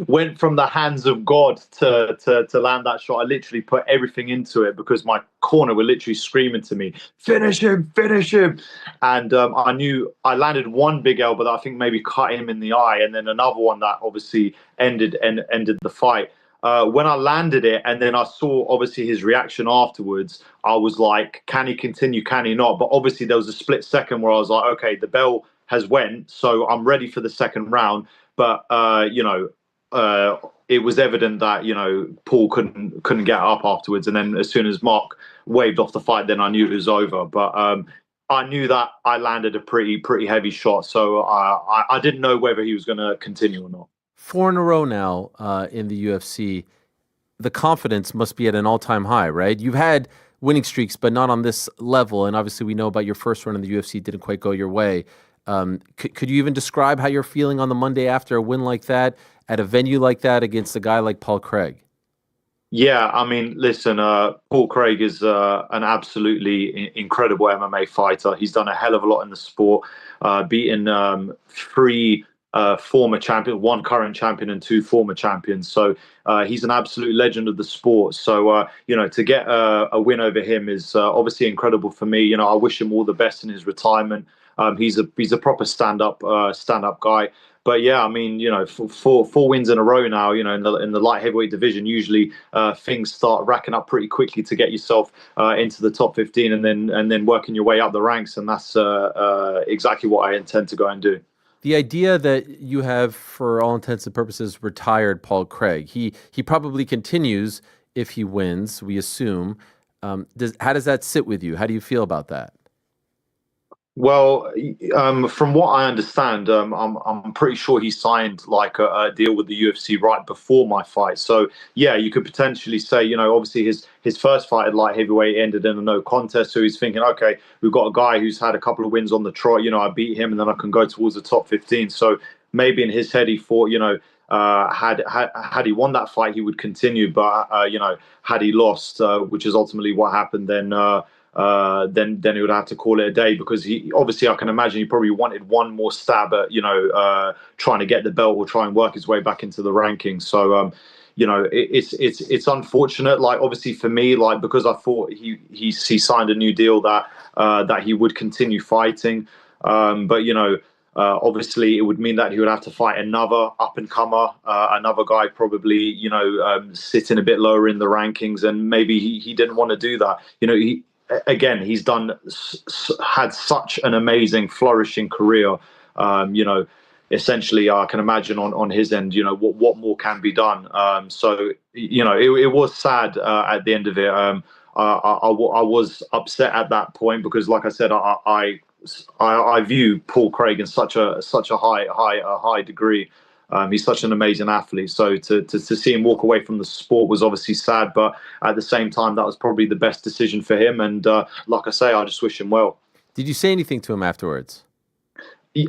went from the hands of God to land that shot. I literally put everything into it because my corner were literally screaming to me, finish him, finish him. And I knew I landed one big elbow that I think maybe cut him in the eye, and then another one that obviously ended the fight. When I landed it and then I saw obviously his reaction afterwards, I was like, can he continue? Can he not? But obviously there was a split second where I was like, okay, the bell has went, so I'm ready for the second round. But it was evident that Paul couldn't get up afterwards. And then as soon as Mark waved off the fight, then I knew it was over. But I knew that I landed a pretty heavy shot, so I didn't know whether he was going to continue or not. 4 in a row now in the UFC. The confidence must be at an all-time high, right? You've had winning streaks, but not on this level. And obviously, we know about your first run in the UFC didn't quite go your way. Could you even describe how you're feeling on the Monday after a win like that, at a venue like that, against a guy like Paul Craig? Yeah, I mean, listen, Paul Craig is an absolutely incredible MMA fighter. He's done a hell of a lot in the sport, beaten 3 former champions, 1 current champion and 2 former champions. So he's an absolute legend of the sport. So, to get a win over him is obviously incredible for me. I wish him all the best in his retirement. He's a proper stand-up guy. But yeah, I mean, four wins in a row now. In the light heavyweight division, usually things start racking up pretty quickly to get yourself into the top 15, and then working your way up the ranks. And that's exactly what I intend to go and do. The idea that you have, for all intents and purposes, retired Paul Craig. He probably continues if he wins, we assume. How does that sit with you? How do you feel about that? Well, from what I understand, I'm pretty sure he signed like a deal with the UFC right before my fight. So yeah, you could potentially say, obviously his first fight at light heavyweight ended in a no contest. So he's thinking, okay, we've got a guy who's had a couple of wins on the trot. I beat him, and then I can go towards the top 15. So maybe in his head he thought, had he won that fight, he would continue. But had he lost, which is ultimately what happened, then he would have to call it a day, because he obviously, I can imagine, he probably wanted one more stab at trying to get the belt or try and work his way back into the rankings. So it's unfortunate. Like, obviously for me, like, because I thought he signed a new deal that he would continue fighting, but obviously it would mean that he would have to fight another up and comer, another guy probably sitting a bit lower in the rankings, and maybe he didn't want to do that. He's had such an amazing, flourishing career. Essentially, I can imagine on his end, what more can be done. So it was sad at the end of it. I was upset at that point because, like I said, I view Paul Craig in such a high degree. He's such an amazing athlete. So to see him walk away from the sport was obviously sad, but at the same time, that was probably the best decision for him. And like I say, I just wish him well. Did you say anything to him afterwards?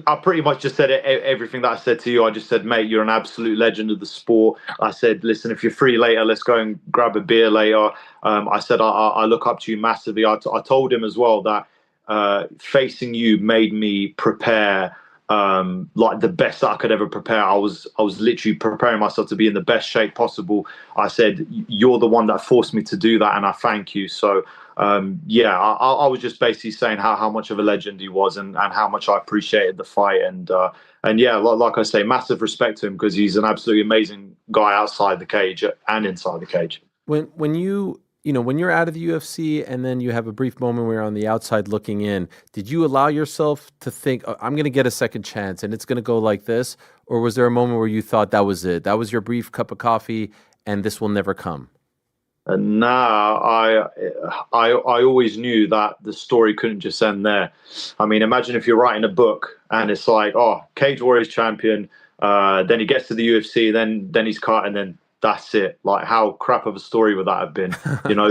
I pretty much just said everything that I said to you. I just said, mate, you're an absolute legend of the sport. I said, listen, if you're free later, let's go and grab a beer later. I said, I look up to you massively. I told him as well that facing you made me prepare like the best that I could ever prepare. I was literally preparing myself to be in the best shape possible. I said, you're the one that forced me to do that, and I thank you. So I was just basically saying how much of a legend he was, and how much I appreciated the fight. And yeah, like I say, massive respect to him, because he's an absolutely amazing guy outside the cage and inside the cage. When you're out of the UFC and then you have a brief moment where you're on the outside looking in, did you allow yourself to think, oh, I'm going to get a second chance and it's going to go like this? Or was there a moment where you thought that was it? That was your brief cup of coffee and this will never come? I always knew that the story couldn't just end there. I mean, imagine if you're writing a book and it's like, oh, Cage Warriors champion, then he gets to the UFC, then he's cut, and then that's it. Like, how crap of a story would that have been?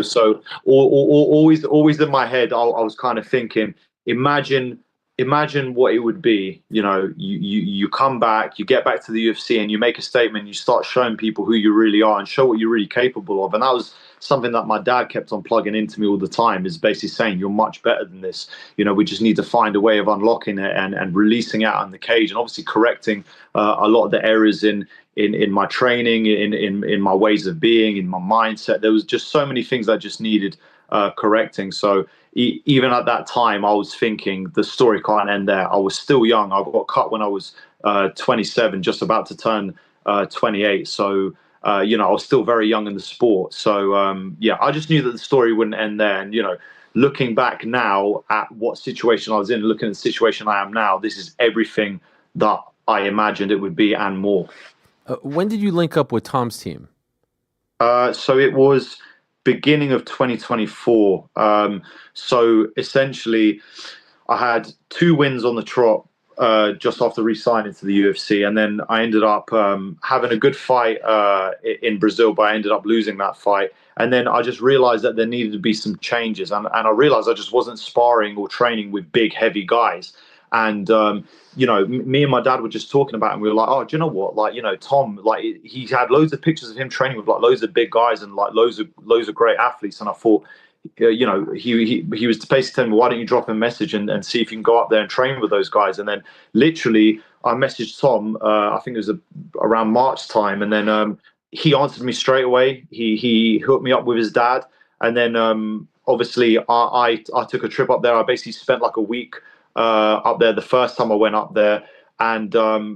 So always in my head, I was kind of thinking, imagine imagine what it would be. You come back, you get back to the UFC, and you make a statement. You start showing people who you really are and show what you're really capable of. And that was something that my dad kept on plugging into me all the time, is basically saying, you're much better than this. We just need to find a way of unlocking it and releasing it out in the cage, and obviously correcting a lot of the errors in my training, in my ways of being, in my mindset. There was just so many things that just needed correcting. So even at that time, I was thinking the story can't end there. I was still young. I got cut when I was 27, just about to turn 28. So, I was still very young in the sport. So, I just knew that the story wouldn't end there. And, looking back now at what situation I was in, looking at the situation I am now, this is everything that I imagined it would be and more. When did you link up with Tom's team? So it was beginning of 2024. So essentially, I had 2 wins on the trot just after re-signing to the UFC, and then I ended up having a good fight in Brazil, but I ended up losing that fight. And then I just realized that there needed to be some changes, and I realized I just wasn't sparring or training with big, heavy guys. And me and my dad were just talking about it, and we were like, oh, do you know what? Like, Tom, like, he had loads of pictures of him training with like loads of big guys and like loads of great athletes. And I thought, he was basically telling me, why don't you drop a message and see if you can go up there and train with those guys? And then literally I messaged Tom, I think it was around March time. And then he answered me straight away. He hooked me up with his dad. And then obviously I took a trip up there. I basically spent like a week up there the first time I went up there, and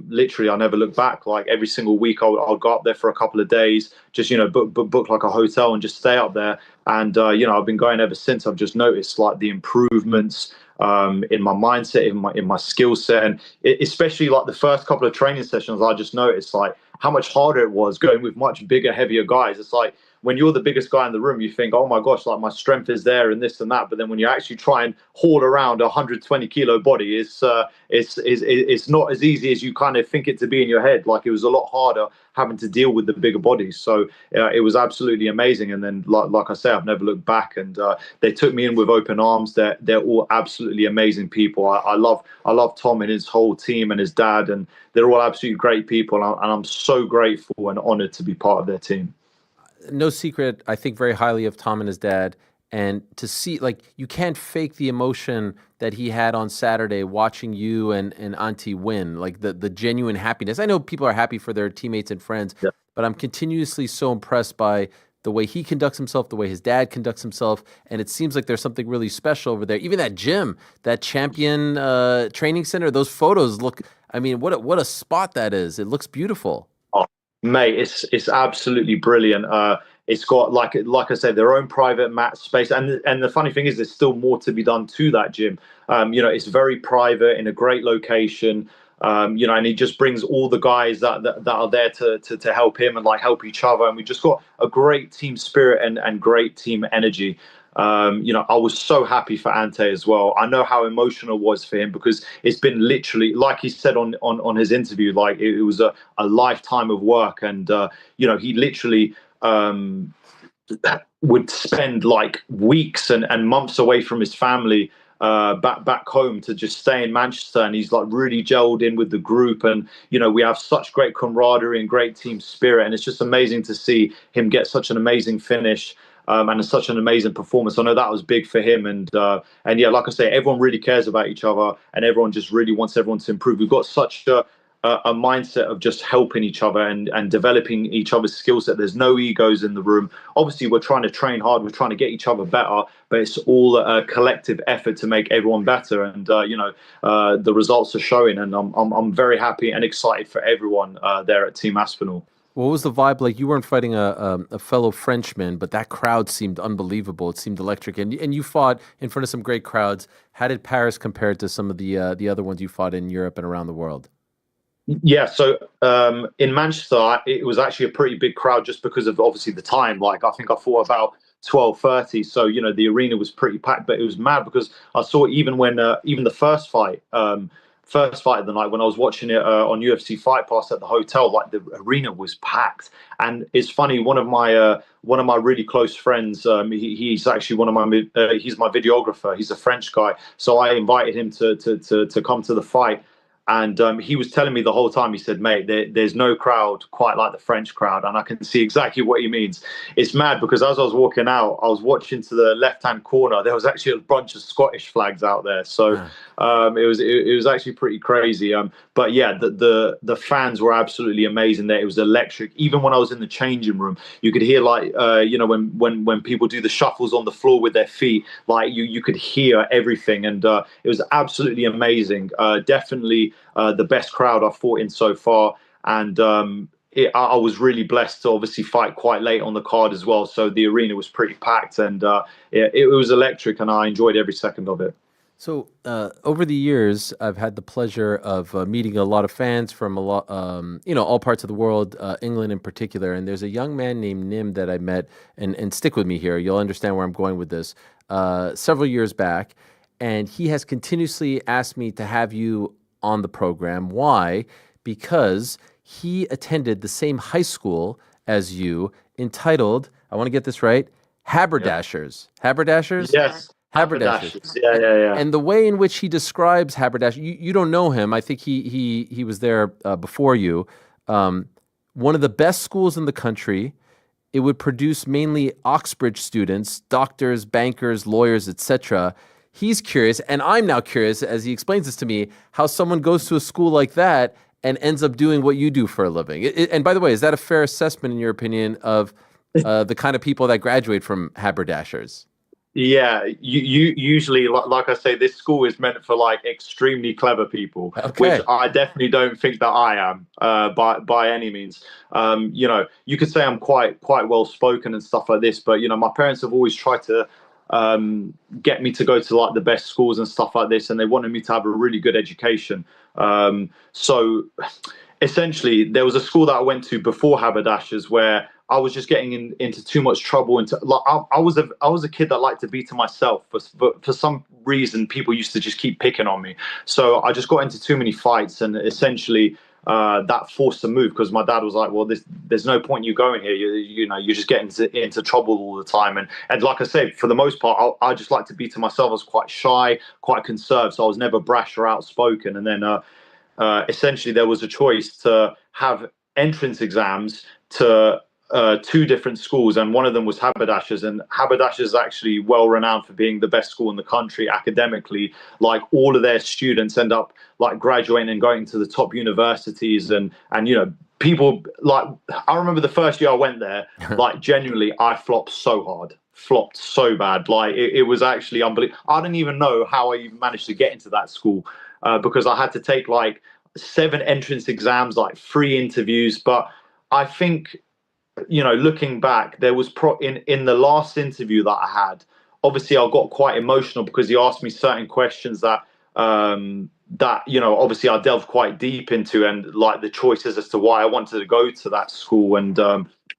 literally I never looked back. Like every single week I'll go up there for a couple of days, just book like a hotel and just stay up there. And I've been going ever since. I've just noticed like the improvements in my mindset, in my skill set, and especially like the first couple of training sessions, I just noticed like how much harder it was going with much bigger, heavier guys. It's like when you're the biggest guy in the room, you think, oh my gosh, like my strength is there and this and that. But then when you actually try and haul around a 120 kilo body, it's not as easy as you kind of think it to be in your head. Like it was a lot harder having to deal with the bigger bodies. So it was absolutely amazing. And then, like I say, I've never looked back. And they took me in with open arms. They're all absolutely amazing people. I love Tom and his whole team and his dad, and they're all absolutely great people. And I'm so grateful and honored to be part of their team. No secret, I think very highly of Tom and his dad. And to see, like, you can't fake the emotion that he had on Saturday watching you and Auntie win, like the genuine happiness. I know people are happy for their teammates and friends, but I'm continuously so impressed by the way he conducts himself, the way his dad conducts himself. And it seems like there's something really special over there. Even that gym, that Champion Training Center, those photos look, I mean, what a spot that is. It looks beautiful. Mate, it's absolutely brilliant. It's got like I said, their own private mat space, and the funny thing is, there's still more to be done to that gym. It's very private in a great location. And he just brings all the guys that are there to help him and like help each other, and we just got a great team spirit and great team energy. I was so happy for Ante as well. I know how emotional it was for him because it's been literally, like he said on his interview, like it was a lifetime of work. And, he literally would spend like weeks and months away from his family back home to just stay in Manchester. And he's like really gelled in with the group. And, we have such great camaraderie and great team spirit. And it's just amazing to see him get such an amazing finish. And such an amazing performance. I know that was big for him, and yeah, like I say, everyone really cares about each other, and everyone just really wants everyone to improve. We've got such a mindset of just helping each other and developing each other's skill set. There's no egos in the room. Obviously, we're trying to train hard, we're trying to get each other better, but it's all a collective effort to make everyone better. And the results are showing, and I'm very happy and excited for everyone there at Team Aspinall. What was the vibe like? You weren't fighting a fellow Frenchman, but that crowd seemed unbelievable. It seemed electric, and you fought in front of some great crowds. How did Paris compare to some of the other ones you fought in Europe and around the world? Yeah, so in Manchester, it was actually a pretty big crowd just because of obviously the time. Like I think I fought about 12:30, so the arena was pretty packed. But it was mad because I saw even when even the first fight first fight of the night, when I was watching it on UFC Fight Pass at the hotel, like the arena was packed. And it's funny, one of my really close friends, he's actually he's my videographer. He's a French guy, so I invited him to come to the fight. And he was telling me the whole time, he said, mate, there's no crowd quite like the French crowd. And I can see exactly what he means. It's mad because as I was walking out, I was watching to the left-hand corner. There was actually a bunch of Scottish flags out there. So it was actually pretty crazy. But yeah, the fans were absolutely amazing there. It was electric. Even when I was in the changing room, you could hear when people do the shuffles on the floor with their feet, like you could hear everything. And it was absolutely amazing. Definitely the best crowd I've fought in so far. And I was really blessed to obviously fight quite late on the card as well. So the arena was pretty packed, and it was electric, and I enjoyed every second of it. So over the years, I've had the pleasure of meeting a lot of fans from all parts of the world, England in particular. And there's a young man named Nim that I met, and stick with me here. You'll understand where I'm going with this. Several years back, and he has continuously asked me to have you on the program. Why? Because he attended the same high school as you, entitled, I want to get this right, Haberdashers. Haberdashers? Yes. Haberdashers. Yeah. And the way in which he describes Haberdashers, you don't know him. I think he was there before you. One of the best schools in the country. It would produce mainly Oxbridge students, doctors, bankers, lawyers, etc. He's curious, and I'm now curious, as he explains this to me, how someone goes to a school like that and ends up doing what you do for a living. And by the way, is that a fair assessment, in your opinion, of the kind of people that graduate from Haberdashers? Yeah, you usually, like I say, this school is meant for like extremely clever people, which I definitely don't think that I am by any means. You could say I'm quite well spoken and stuff like this, but my parents have always tried to get me to go to like the best schools and stuff like this, and they wanted me to have a really good education. So essentially, there was a school that I went to before Haberdashers where I was just getting into too much trouble. I was a kid that liked to be to myself, but for some reason, people used to just keep picking on me. So I just got into too many fights, and essentially that forced a move because my dad was like, "Well, there's no point you going here. You're just getting into trouble all the time." And like I said, for the most part, I just like to be to myself. I was quite shy, quite conserved, so I was never brash or outspoken. And then essentially, there was a choice to have entrance exams to two different schools, and one of them was Haberdashers. And Haberdashers is actually well renowned for being the best school in the country academically. Like all of their students end up like graduating and going to the top universities, and people like, I remember the first year I went there, like genuinely I flopped so bad. Like it was actually unbelievable. I don't even know how I even managed to get into that school because I had to take like 7 entrance exams, like 3 interviews. But I think, looking back, there was in the last interview that I had, obviously I got quite emotional because he asked me certain questions that obviously I delved quite deep into, and like the choices as to why I wanted to go to that school. And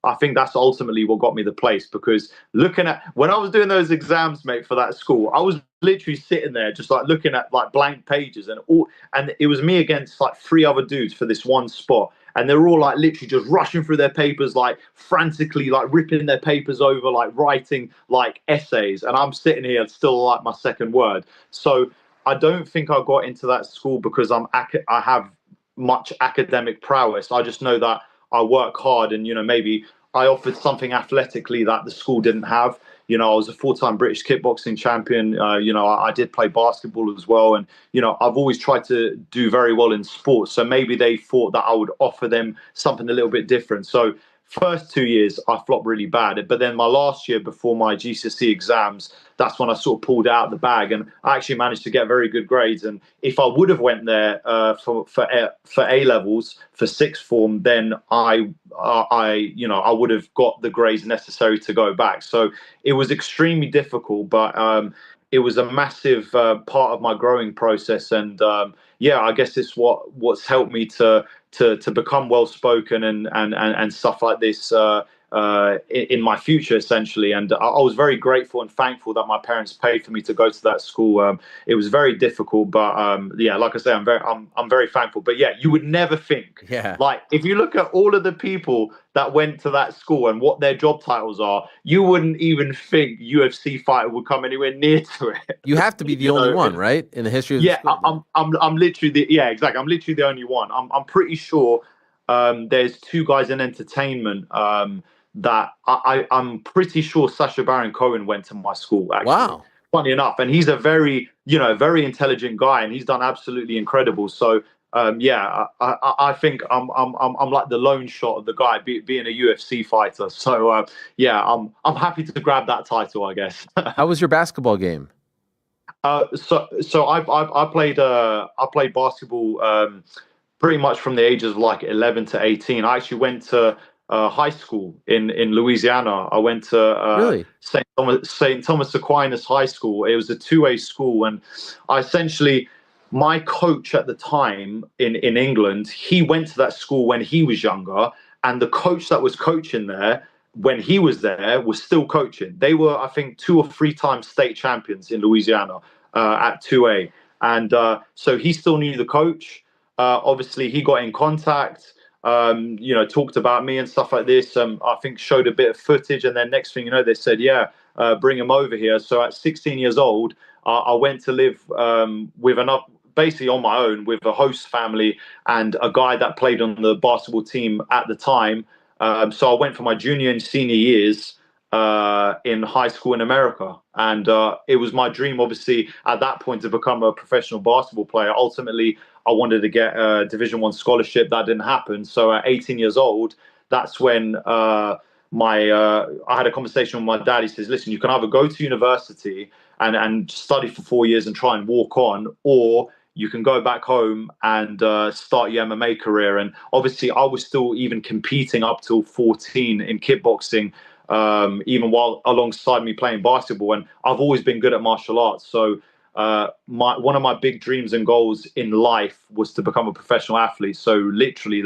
I think that's ultimately what got me the place, because looking at when I was doing those exams, mate, for that school, I was literally sitting there just like looking at like blank pages, and it was me against like 3 other dudes for this one spot. And they're all like literally just rushing through their papers, like frantically, like ripping their papers over, like writing like essays. And I'm sitting here still like my second word. So I don't think I got into that school because I have much academic prowess. I just know that I work hard, and maybe I offered something athletically that the school didn't have. I was a 4-time British kickboxing champion. I did play basketball as well. And, I've always tried to do very well in sports. So maybe they thought that I would offer them something a little bit different. So first 2 years, I flopped really bad. But then my last year before my GCSE exams, that's when I sort of pulled out the bag, and I actually managed to get very good grades. And if I would have went there for A levels for sixth form, then I would have got the grades necessary to go back. So it was extremely difficult, but it was a massive part of my growing process. And I guess it's what's helped me to become well spoken and stuff like this. in my future, essentially. And I was very grateful and thankful that my parents paid for me to go to that school. It was very difficult, but yeah, like I say, I'm very thankful. But yeah, you would never think, like, if you look at all of the people that went to that school and what their job titles are, you wouldn't even think UFC fighter would come anywhere near to it. You have to be the only one, right, in the history of the school. I'm literally exactly. I'm literally the only one. I'm pretty sure there's two guys in entertainment that I'm pretty sure Sacha Baron Cohen went to my school. Actually. Wow. Funny enough, and he's a very intelligent guy, and he's done absolutely incredible. So yeah, I think I'm like the lone shot of the guy being a UFC fighter. So yeah, I'm happy to grab that title, I guess. How was your basketball game? So I played basketball pretty much from the ages of like 11 to 18. I actually went to high school in Louisiana. I went to really? St. Thomas Aquinas High School. It was a 2A school, and my coach at the time in England, he went to that school when he was younger, and the coach that was coaching there when he was there was still coaching. They were, I think, 2 or 3 times state champions in Louisiana at 2A, and so he still knew the coach. Obviously, he got in contact. Talked about me and stuff like this. I think showed a bit of footage, and then next thing you know, they said, "Yeah, bring him over here." So at 16 years old, I went to live basically on my own with a host family and a guy that played on the basketball team at the time. So I went for my junior and senior years in high school in America, and it was my dream, obviously, at that point to become a professional basketball player. Ultimately, I wanted to get a Division I scholarship. That didn't happen. So at 18 years old, that's when I had a conversation with my dad. He says, "Listen, you can either go to university and study for 4 years and try and walk on, or you can go back home and start your MMA career." And obviously, I was still even competing up till 14 in kickboxing, even while alongside me playing basketball. And I've always been good at martial arts. So one of my big dreams and goals in life was to become a professional athlete. So literally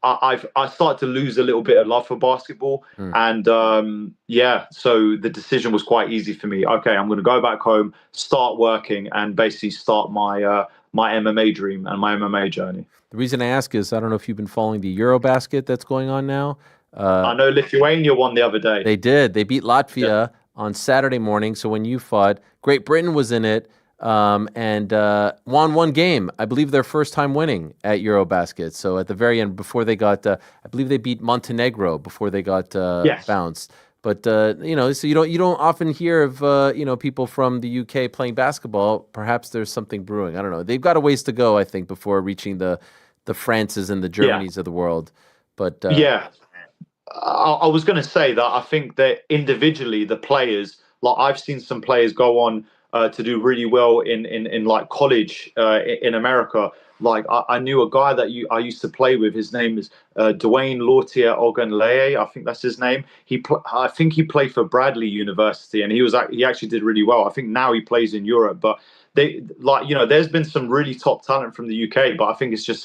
I started to lose a little bit of love for basketball. And so the decision was quite easy for me. Okay, I'm going to go back home, start working, and basically start my my MMA dream and my MMA journey. The reason I ask is I don't know if you've been following the Eurobasket that's going on now. I know Lithuania won the other day. They did. They beat Latvia on Saturday morning. So when you fought, Great Britain was in it and won one game. I believe their first time winning at Eurobasket. So at the very end, before they got, I believe they beat Montenegro before they got bounced. But so you don't often hear of people from the UK playing basketball. Perhaps there's something brewing. I don't know. They've got a ways to go, I think, before reaching the Frances and the Germanys of the world. But I was going to say that I think that individually the players, like I've seen some players go on to do really well in like college in America. Like I knew a guy that I used to play with. His name is Dwayne Lautier Ogunleye. I think that's his name. I think he played for Bradley University, and he actually did really well. I think now he plays in Europe. But there's been some really top talent from the UK, but I think it's just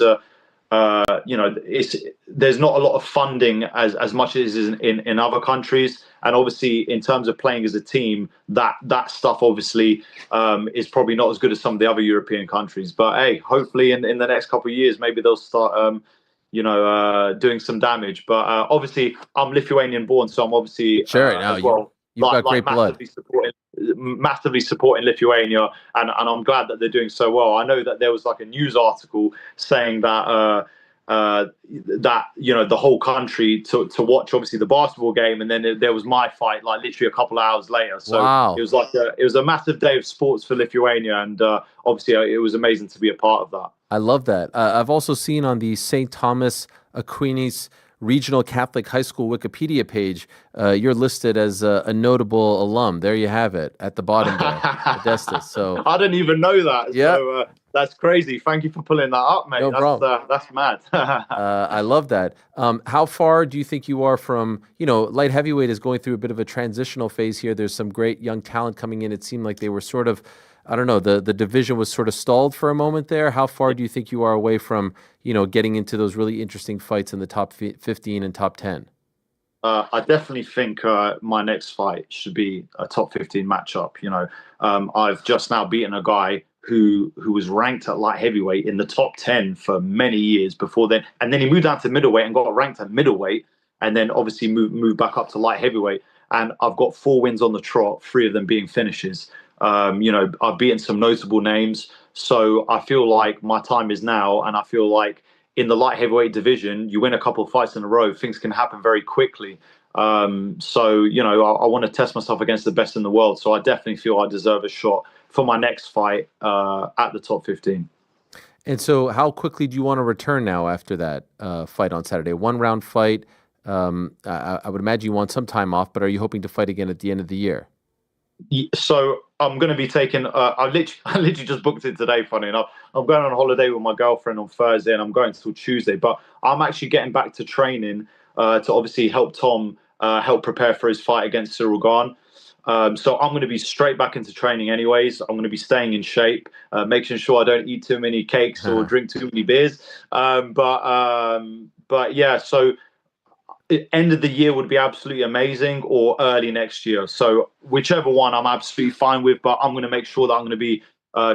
there's not a lot of funding as much as is in other countries, and obviously in terms of playing as a team, that stuff obviously is probably not as good as some of the other European countries. But hey, hopefully in the next couple of years, maybe they'll start doing some damage. But obviously I'm Lithuanian born, so I'm obviously as well. You've got great blood. Massively supporting Lithuania, and I'm glad that they're doing so well. I know that there was like a news article saying that the whole country to watch obviously the basketball game, and then there was my fight like literally a couple of hours later. So it was like it was a massive day of sports for Lithuania, and obviously it was amazing to be a part of that. I love that. I've also seen on the St. Thomas Aquinas Regional Catholic High School Wikipedia page, you're listed as a notable alum. There you have it at the bottom there, Modestas. So I didn't even know that. Yeah. So that's crazy. Thank you for pulling that up, mate. No problem. That's mad. I love that. How far do you think you are from, light heavyweight is going through a bit of a transitional phase here. There's some great young talent coming in. It seemed like they were sort of, I don't know, the division was sort of stalled for a moment there. How far do you think you are away from, getting into those really interesting fights in the top 15 and top 10? I definitely think my next fight should be a top 15 matchup. I've just now beaten a guy who was ranked at light heavyweight in the top 10 for many years before then, and then he moved down to middleweight and got ranked at middleweight, and then obviously moved back up to light heavyweight. And I've got 4 wins on the trot, 3 of them being finishes. I've beaten some notable names, so I feel like my time is now, and I feel like in the light heavyweight division, you win a couple of fights in a row, things can happen very quickly. I want to test myself against the best in the world. So I definitely feel I deserve a shot for my next fight at the top 15. And so how quickly do you want to return now after that fight on Saturday? 1-round fight. I would imagine you want some time off, but are you hoping to fight again at the end of the year? So I'm going to be taking. I literally just booked it today. Funny enough, I'm going on holiday with my girlfriend on Thursday, and I'm going till Tuesday. But I'm actually getting back to training to obviously help Tom help prepare for his fight against Cyril Gane. So I'm going to be straight back into training anyways. I'm going to be staying in shape, making sure I don't eat too many cakes or drink too many beers. But yeah, so end of the year would be absolutely amazing, or early next year. So whichever one I'm absolutely fine with, but I'm going to make sure that I'm going to be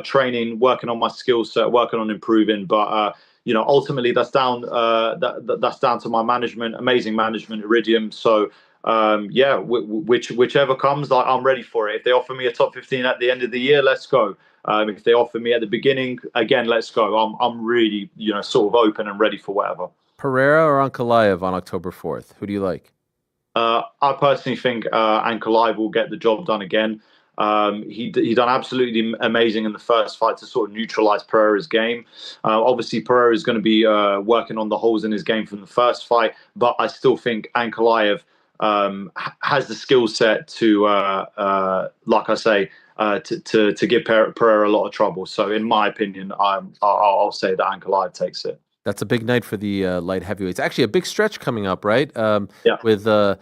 training, working on my skill set, working on improving. But ultimately that's down that's down to my management, amazing management, Iridium. So whichever comes, I'm ready for it. If they offer me a top 15 at the end of the year, let's go. If they offer me at the beginning, again, let's go. I'm really sort of open and ready for whatever. Pereira or Ankalaev on October 4th? Who do you like? I personally think Ankalaev will get the job done again. He done absolutely amazing in the first fight to sort of neutralize Pereira's game. Obviously, Pereira is going to be working on the holes in his game from the first fight, but I still think Ankalaev has the skill set to, like I say, to give Pereira a lot of trouble. So, in my opinion, I'll say that Ankalaev takes it. That's a big night for the light heavyweights. Actually, a big stretch coming up, right? With the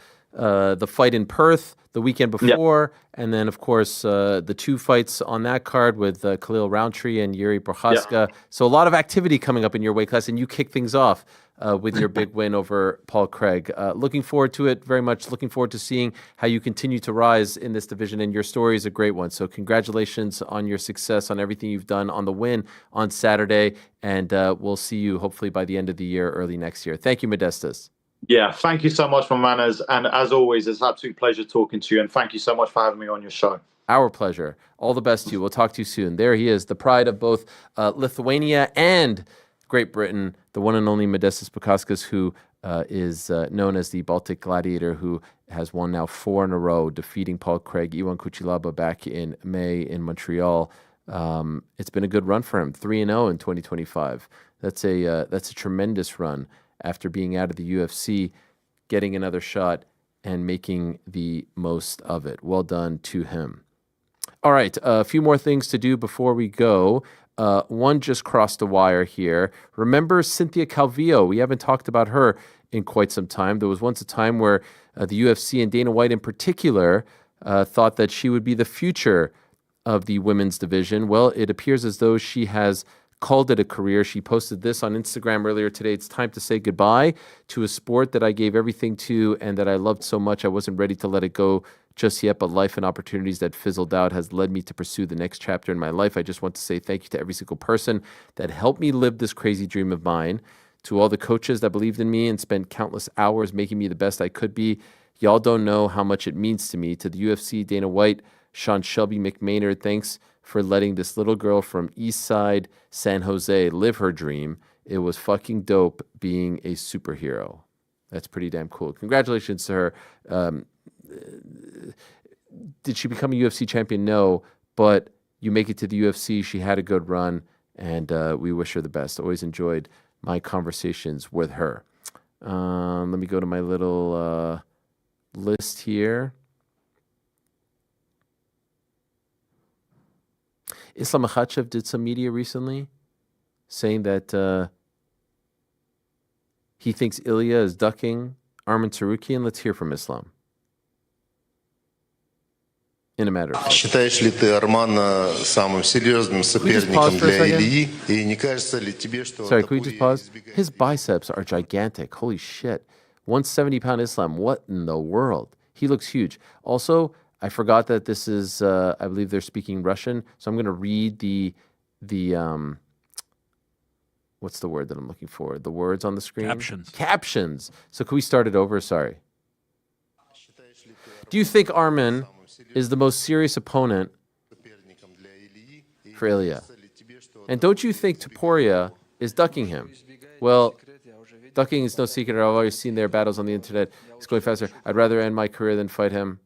fight in Perth the weekend before, and then, of course, the 2 fights on that card with Khalil Roundtree and Yuri Prochazka. So a lot of activity coming up in your weight class, and you kick things off with your big win over Paul Craig. Looking forward to it very much. Looking forward to seeing how you continue to rise in this division, and your story is a great one. So congratulations on your success, on everything you've done, on the win on Saturday, and we'll see you hopefully by the end of the year, early next year. Thank you, Modestas. Yeah, thank you so much, my manners. And as always, it's an absolute pleasure talking to you. And thank you so much for having me on your show. Our pleasure. All the best to you. We'll talk to you soon. There he is, the pride of both Lithuania and Great Britain, the one and only Modestas Bukauskas, who is known as the Baltic Gladiator, who has won now 4 in a row, defeating Paul Craig, Iwan Kuchilaba back in May in Montreal. It's been a good run for him, 3-0 in 2025. That's a tremendous run after being out of the UFC, getting another shot and making the most of it. Well done to him. All right, a few more things to do before we go. One just crossed the wire here. Remember Cynthia Calvillo? We haven't talked about her in quite some time. There was once a time where the UFC and Dana White in particular thought that she would be the future of the women's division. Well, it appears as though she has called it a career. She posted this on Instagram earlier today. It's time to say goodbye to a sport that I gave everything to and that I loved so much I wasn't ready to let it go just yet, but life and opportunities that fizzled out has led me to pursue the next chapter in my life. I just want to say thank you to every single person that helped me live this crazy dream of mine, to all the coaches that believed in me and spent countless hours making me the best I could be. Y'all don't know how much it means to me. To the UFC, Dana White, Sean Shelby McMaynard, thanks for letting this little girl from Eastside San Jose live her dream. It was fucking dope being a superhero. That's pretty damn cool. Congratulations to her. Did she become a UFC champion? No, but you make it to the UFC. She had a good run, and we wish her the best. Always enjoyed my conversations with her. Let me go to my little list here. Islam Makhachev did some media recently saying that he thinks Ilya is ducking Arman Tsarukyan. Let's hear from Islam. In a matter of Считаешь ли ты Армана самым серьезным соперником для Ильи? И не кажется ли тебе, что... Sorry, can we just pause? His biceps are gigantic. Holy shit. 170-pound Islam. What in the world? He looks huge. Also, I forgot that this is, I believe they're speaking Russian, so I'm going to read the what's the word that I'm looking for? The words on the screen? Captions. So can we start it over? Sorry. Do you think Arman is the most serious opponent for Ilya? And don't you think Topuria is ducking him? Well, ducking is no secret. I've always seen their battles on the internet. He's going faster. I'd rather end my career than fight him.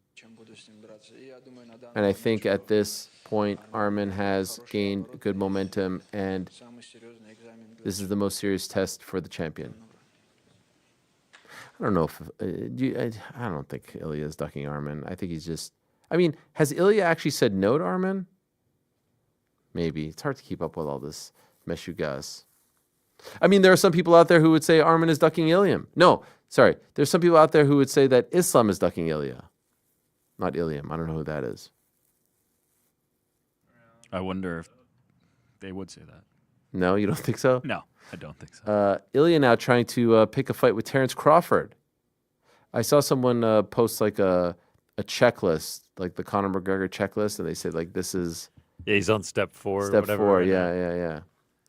And I think at this point, Arman has gained good momentum, and this is the most serious test for the champion. I don't know if I don't think Ilya is ducking Arman. I think he's just. I mean, has Ilya actually said no to Arman? Maybe. It's hard to keep up with all this meshugas. I mean, there are some people out there who would say Arman is ducking Ilya. No, sorry. There's some people out there who would say that Islam is ducking Ilya. Not Iliam. I don't know who that is. I wonder if they would say that. No, you don't think so? No, I don't think so. Ilya now trying to pick a fight with Terence Crawford. I saw someone post like a checklist, like the Conor McGregor checklist, and they said like this is... Yeah, he's on step 4. Step 4, yeah.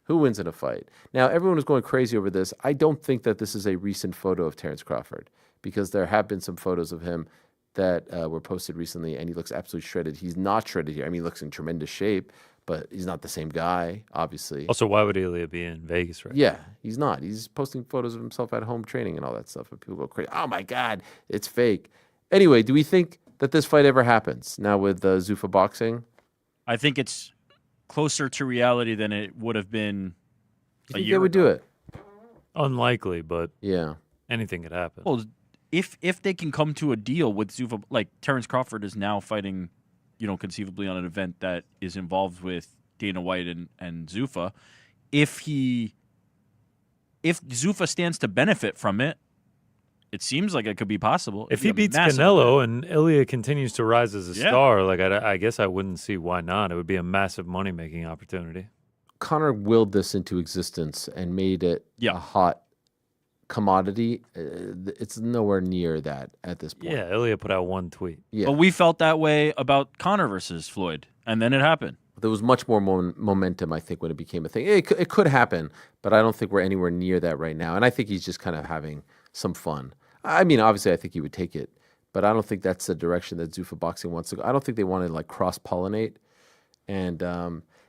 Who wins in a fight? Now, everyone was going crazy over this. I don't think that this is a recent photo of Terence Crawford, because there have been some photos of him that were posted recently, and he looks absolutely shredded. He's not shredded here. I mean, he looks in tremendous shape, but he's not the same guy, obviously. Also, why would Ilya be in Vegas right Yeah, he's not. He's posting photos of himself at home training and all that stuff, and people go crazy. Oh, my God, it's fake. Anyway, do we think that this fight ever happens now with Zuffa Boxing? I think it's closer to reality than it would have been a year they would do it? Unlikely, but yeah, anything could happen. Well, if they can come to a deal with Zuffa, like Terence Crawford is now fighting, conceivably on an event that is involved with Dana White and Zuffa. If Zuffa stands to benefit from it, it seems like it could be possible. If he beats Canelo and Ilya continues to rise as a star, like I guess I wouldn't see why not. It would be a massive money-making opportunity. Conor willed this into existence and made it a hot commodity. It's nowhere near that at this point. Yeah, Ilya put out one tweet. Yeah. But we felt that way about Conor versus Floyd, and then it happened. There was much more momentum, I think, when it became a thing. It could happen, but I don't think we're anywhere near that right now. And I think he's just kind of having some fun. I mean, obviously, I think he would take it, but I don't think that's the direction that Zuffa Boxing wants to go. I don't think they want to like cross-pollinate. And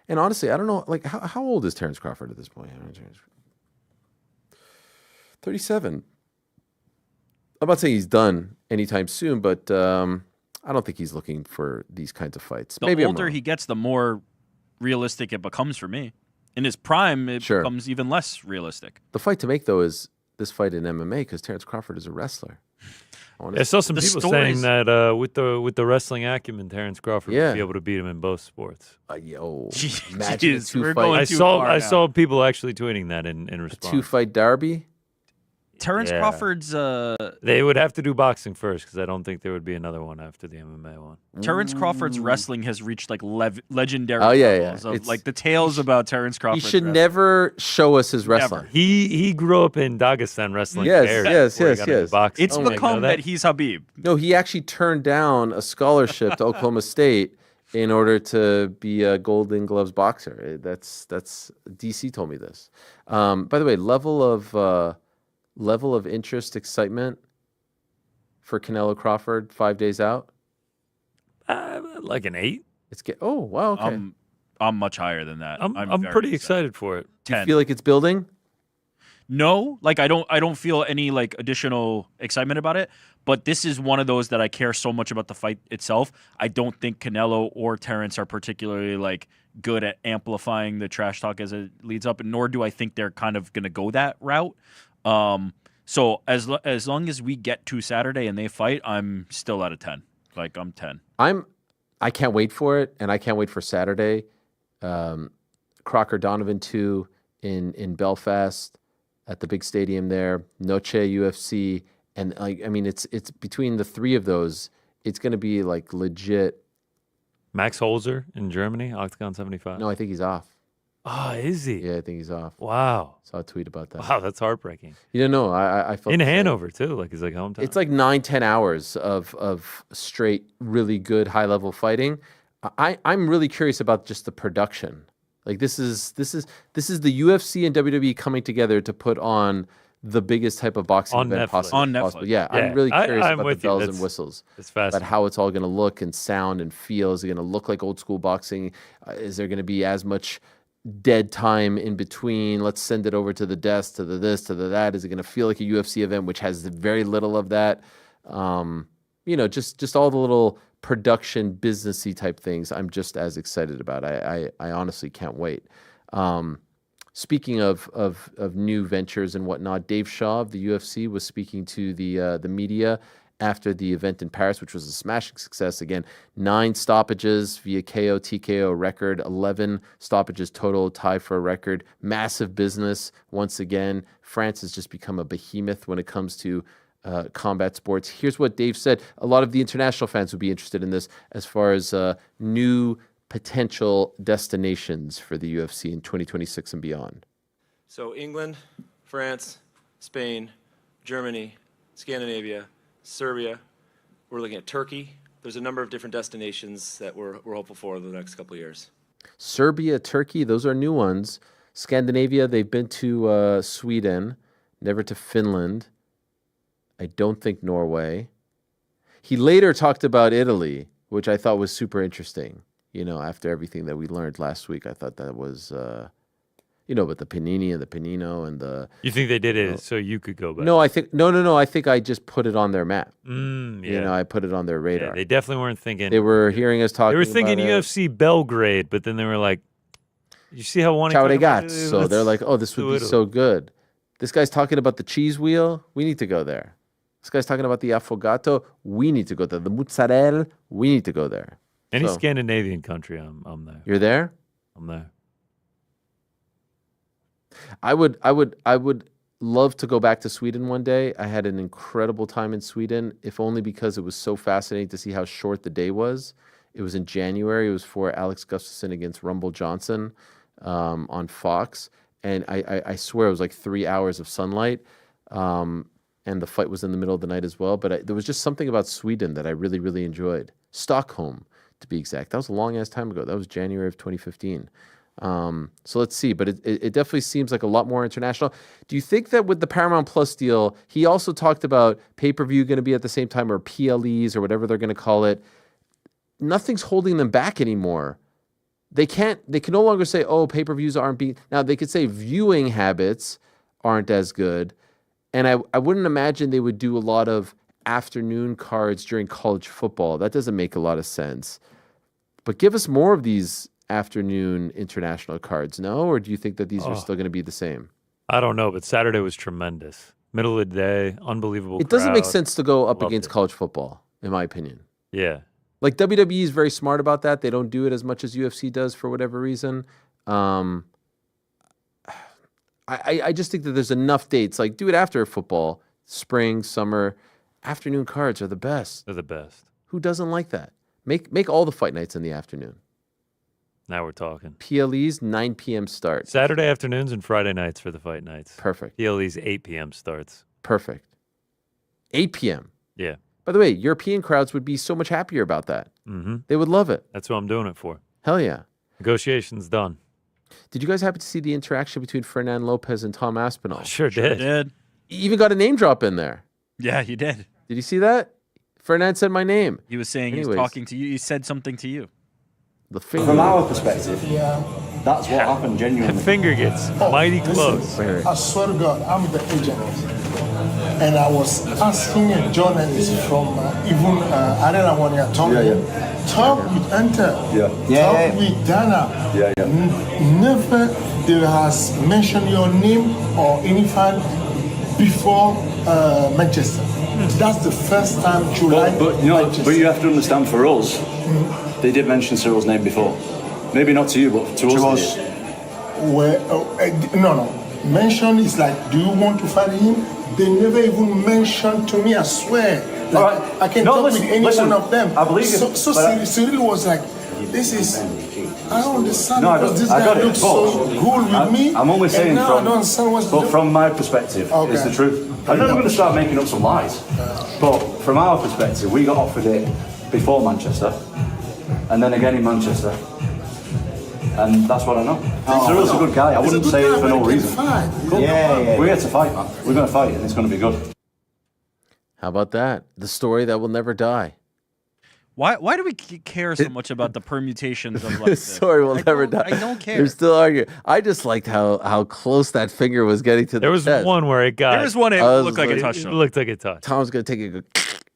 honestly, I don't know, like how old is Terence Crawford at this point? 37. I'm not saying he's done anytime soon, but I don't think he's looking for these kinds of fights. The older he gets, the more realistic it becomes for me. In his prime, it becomes even less realistic. The fight to make, though, is this fight in MMA, because Terence Crawford is a wrestler. I saw some people saying that with the wrestling acumen, Terence Crawford would be able to beat him in both sports. Imagine a two-fight. I saw people actually tweeting that in response. A two-fight derby? Terence Crawford's... They would have to do boxing first, because I don't think there would be another one after the MMA one. Terence Crawford's wrestling has reached like legendary levels of like the tales about Terence Crawford. He should never show us his wrestling. He grew up in Dagestan wrestling. Yes. It's become that he's Habib. No, he actually turned down a scholarship to Oklahoma State in order to be a Golden Gloves boxer. That's DC told me this. By the way, level of interest, excitement for Canelo Crawford 5 days out? Like an 8. Oh, wow, okay. I'm much higher than that. I'm pretty excited for it. 10. You feel like it's building? No, like I don't feel any like additional excitement about it, but this is one of those that I care so much about the fight itself. I don't think Canelo or Terence are particularly like good at amplifying the trash talk as it leads up, and nor do I think they're kind of going to go that route. So as long as we get to Saturday and they fight, I'm still at a 10. Like I'm 10. I can't wait for it, and I can't wait for Saturday. Crocker Donovan 2 in Belfast at the big stadium there. Noche UFC, and it's between the three of those, it's going to be like legit. Max Holzer in Germany, Octagon 75. No, I think he's off. Oh, is he? Yeah, I think he's off. Wow. Saw a tweet about that. Wow, that's heartbreaking. You know, I felt in the same. Hanover too, like he's like hometown. It's like 9-10 hours of straight, really good high level fighting. I'm really curious about just the production. Like this is the UFC and WWE coming together to put on the biggest type of boxing On event Netflix. possible. On Netflix. Yeah, I'm really curious I'm about the with you. bells That's- and whistles. It's About fascinating. how it's all going to look and sound and feel. Is it going to look like old school boxing? Is there going to be as much dead time in between? Let's send it over to the desk, to the this, to the that. Is it going to feel like a UFC event, which has very little of that? Just all the little production businessy type things. I'm just as excited about. I honestly can't wait. Speaking of new ventures and whatnot, Dave Shaw of the UFC was speaking to the media after the event in Paris, which was a smashing success. Again, 9 stoppages via KO, TKO record, 11 stoppages total, tie for a record. Massive business. Once again, France has just become a behemoth when it comes to combat sports. Here's what Dave said. A lot of the international fans would be interested in this as far as new potential destinations for the UFC in 2026 and beyond. So England, France, Spain, Germany, Scandinavia, Serbia. We're looking at Turkey. There's a number of different destinations that we're hopeful for over the next couple of years. Serbia, Turkey, those are new ones. Scandinavia, they've been to Sweden, never to Finland. I don't think Norway. He later talked about Italy, which I thought was super interesting. After everything that we learned last week, I thought that was, but the Panini and the Panino and the... You think they did it so you could go back? No, I think... No. I think I just put it on their map. Yeah. I put it on their radar. Yeah, they definitely weren't thinking... They were hearing us talking They were thinking about UFC Belgrade, but then they were like, you see how one... Ciao ragazzi. So they're like, oh, this would be so good. This guy's talking about the cheese wheel. We need to go there. This guy's talking about the affogato. We need to go there. The mozzarella. We need to go there. Any So, Scandinavian country, I'm there. You're there? I'm there. I would love to go back to Sweden one day. I had an incredible time in Sweden, if only because it was so fascinating to see how short the day was. It was in January. It was for Alex Gustafsson against Rumble Johnson on Fox. And I swear it was like 3 hours of sunlight. And the fight was in the middle of the night as well. But there was just something about Sweden that I really, really enjoyed. Stockholm, to be exact. That was a long ass time ago. That was January of 2015. So let's see. But it definitely seems like a lot more international. Do you think that with the Paramount Plus deal, he also talked about pay-per-view going to be at the same time, or PLEs or whatever they're going to call it? Nothing's holding them back anymore. They can no longer say, oh, pay-per-views aren't being... Now, they could say viewing habits aren't as good. And I wouldn't imagine they would do a lot of afternoon cards during college football. That doesn't make a lot of sense. But give us more of these afternoon international cards, no? Or do you think that these are still going to be the same? I don't know, but Saturday was tremendous. Middle of the day, unbelievable It doesn't make crowd. sense to go up Loved against it. college football, in my opinion. Yeah. Like WWE is very smart about that. They don't do it as much as UFC does for whatever reason. I just think that there's enough dates. Like, do it after football, spring, summer. Afternoon cards are the best. They're the best. Who doesn't like that? Make all the fight nights in the afternoon. Now we're talking. PLEs, 9 p.m. start. Saturday afternoons and Friday nights for the fight nights. Perfect. PLEs 8 p.m. starts. Perfect. 8 p.m. Yeah. By the way, European crowds would be so much happier about that. Mm-hmm. They would love it. That's what I'm doing it for. Hell yeah. Negotiations done. Did you guys happen to see the interaction between Fernand Lopez and Tom Aspinall? Sure did. You even got a name drop in there. Yeah, you did. Did you see that? Fernand said my name. He was saying he Anyways. was talking to you. He said something to you. The finger. From our perspective, that's what happened genuinely. The finger gets mighty close. I swear to God, I'm the agent. And I was asking a journalist from even Ariel when you're talking, talk with Enter, talk with Dana. Never there has mentioned your name or any fan before Manchester. That's the first time July. But you have to understand, for us, they did mention Cyril's name before. Maybe not to you, but to us. No. Mention is like, do you want to fight him? They never even mentioned to me, I swear. I can talk with any one of them. I believe you. So Cyril was like, this is I don't understand No, because this I got guy it. looks so good with me. I'm only saying and now I don't understand what's but from my perspective, it's the truth. I'm never going to start making up some lies. But from our perspective, we got offered it before Manchester, and then again in Manchester. And that's what I know. Cyril's a good guy. I wouldn't say it for no reason. Cool. We're here to fight, man. We're going to fight, and it's going to be good. How about that? The story that will never die. Why do we care so much about the permutations of like The story will never die. I don't care. They're still arguing. I just liked how close that finger was getting to the There was chest. one where it got. There was one. It looked like a It touchdown. looked like a touch. Tom's going to take a good...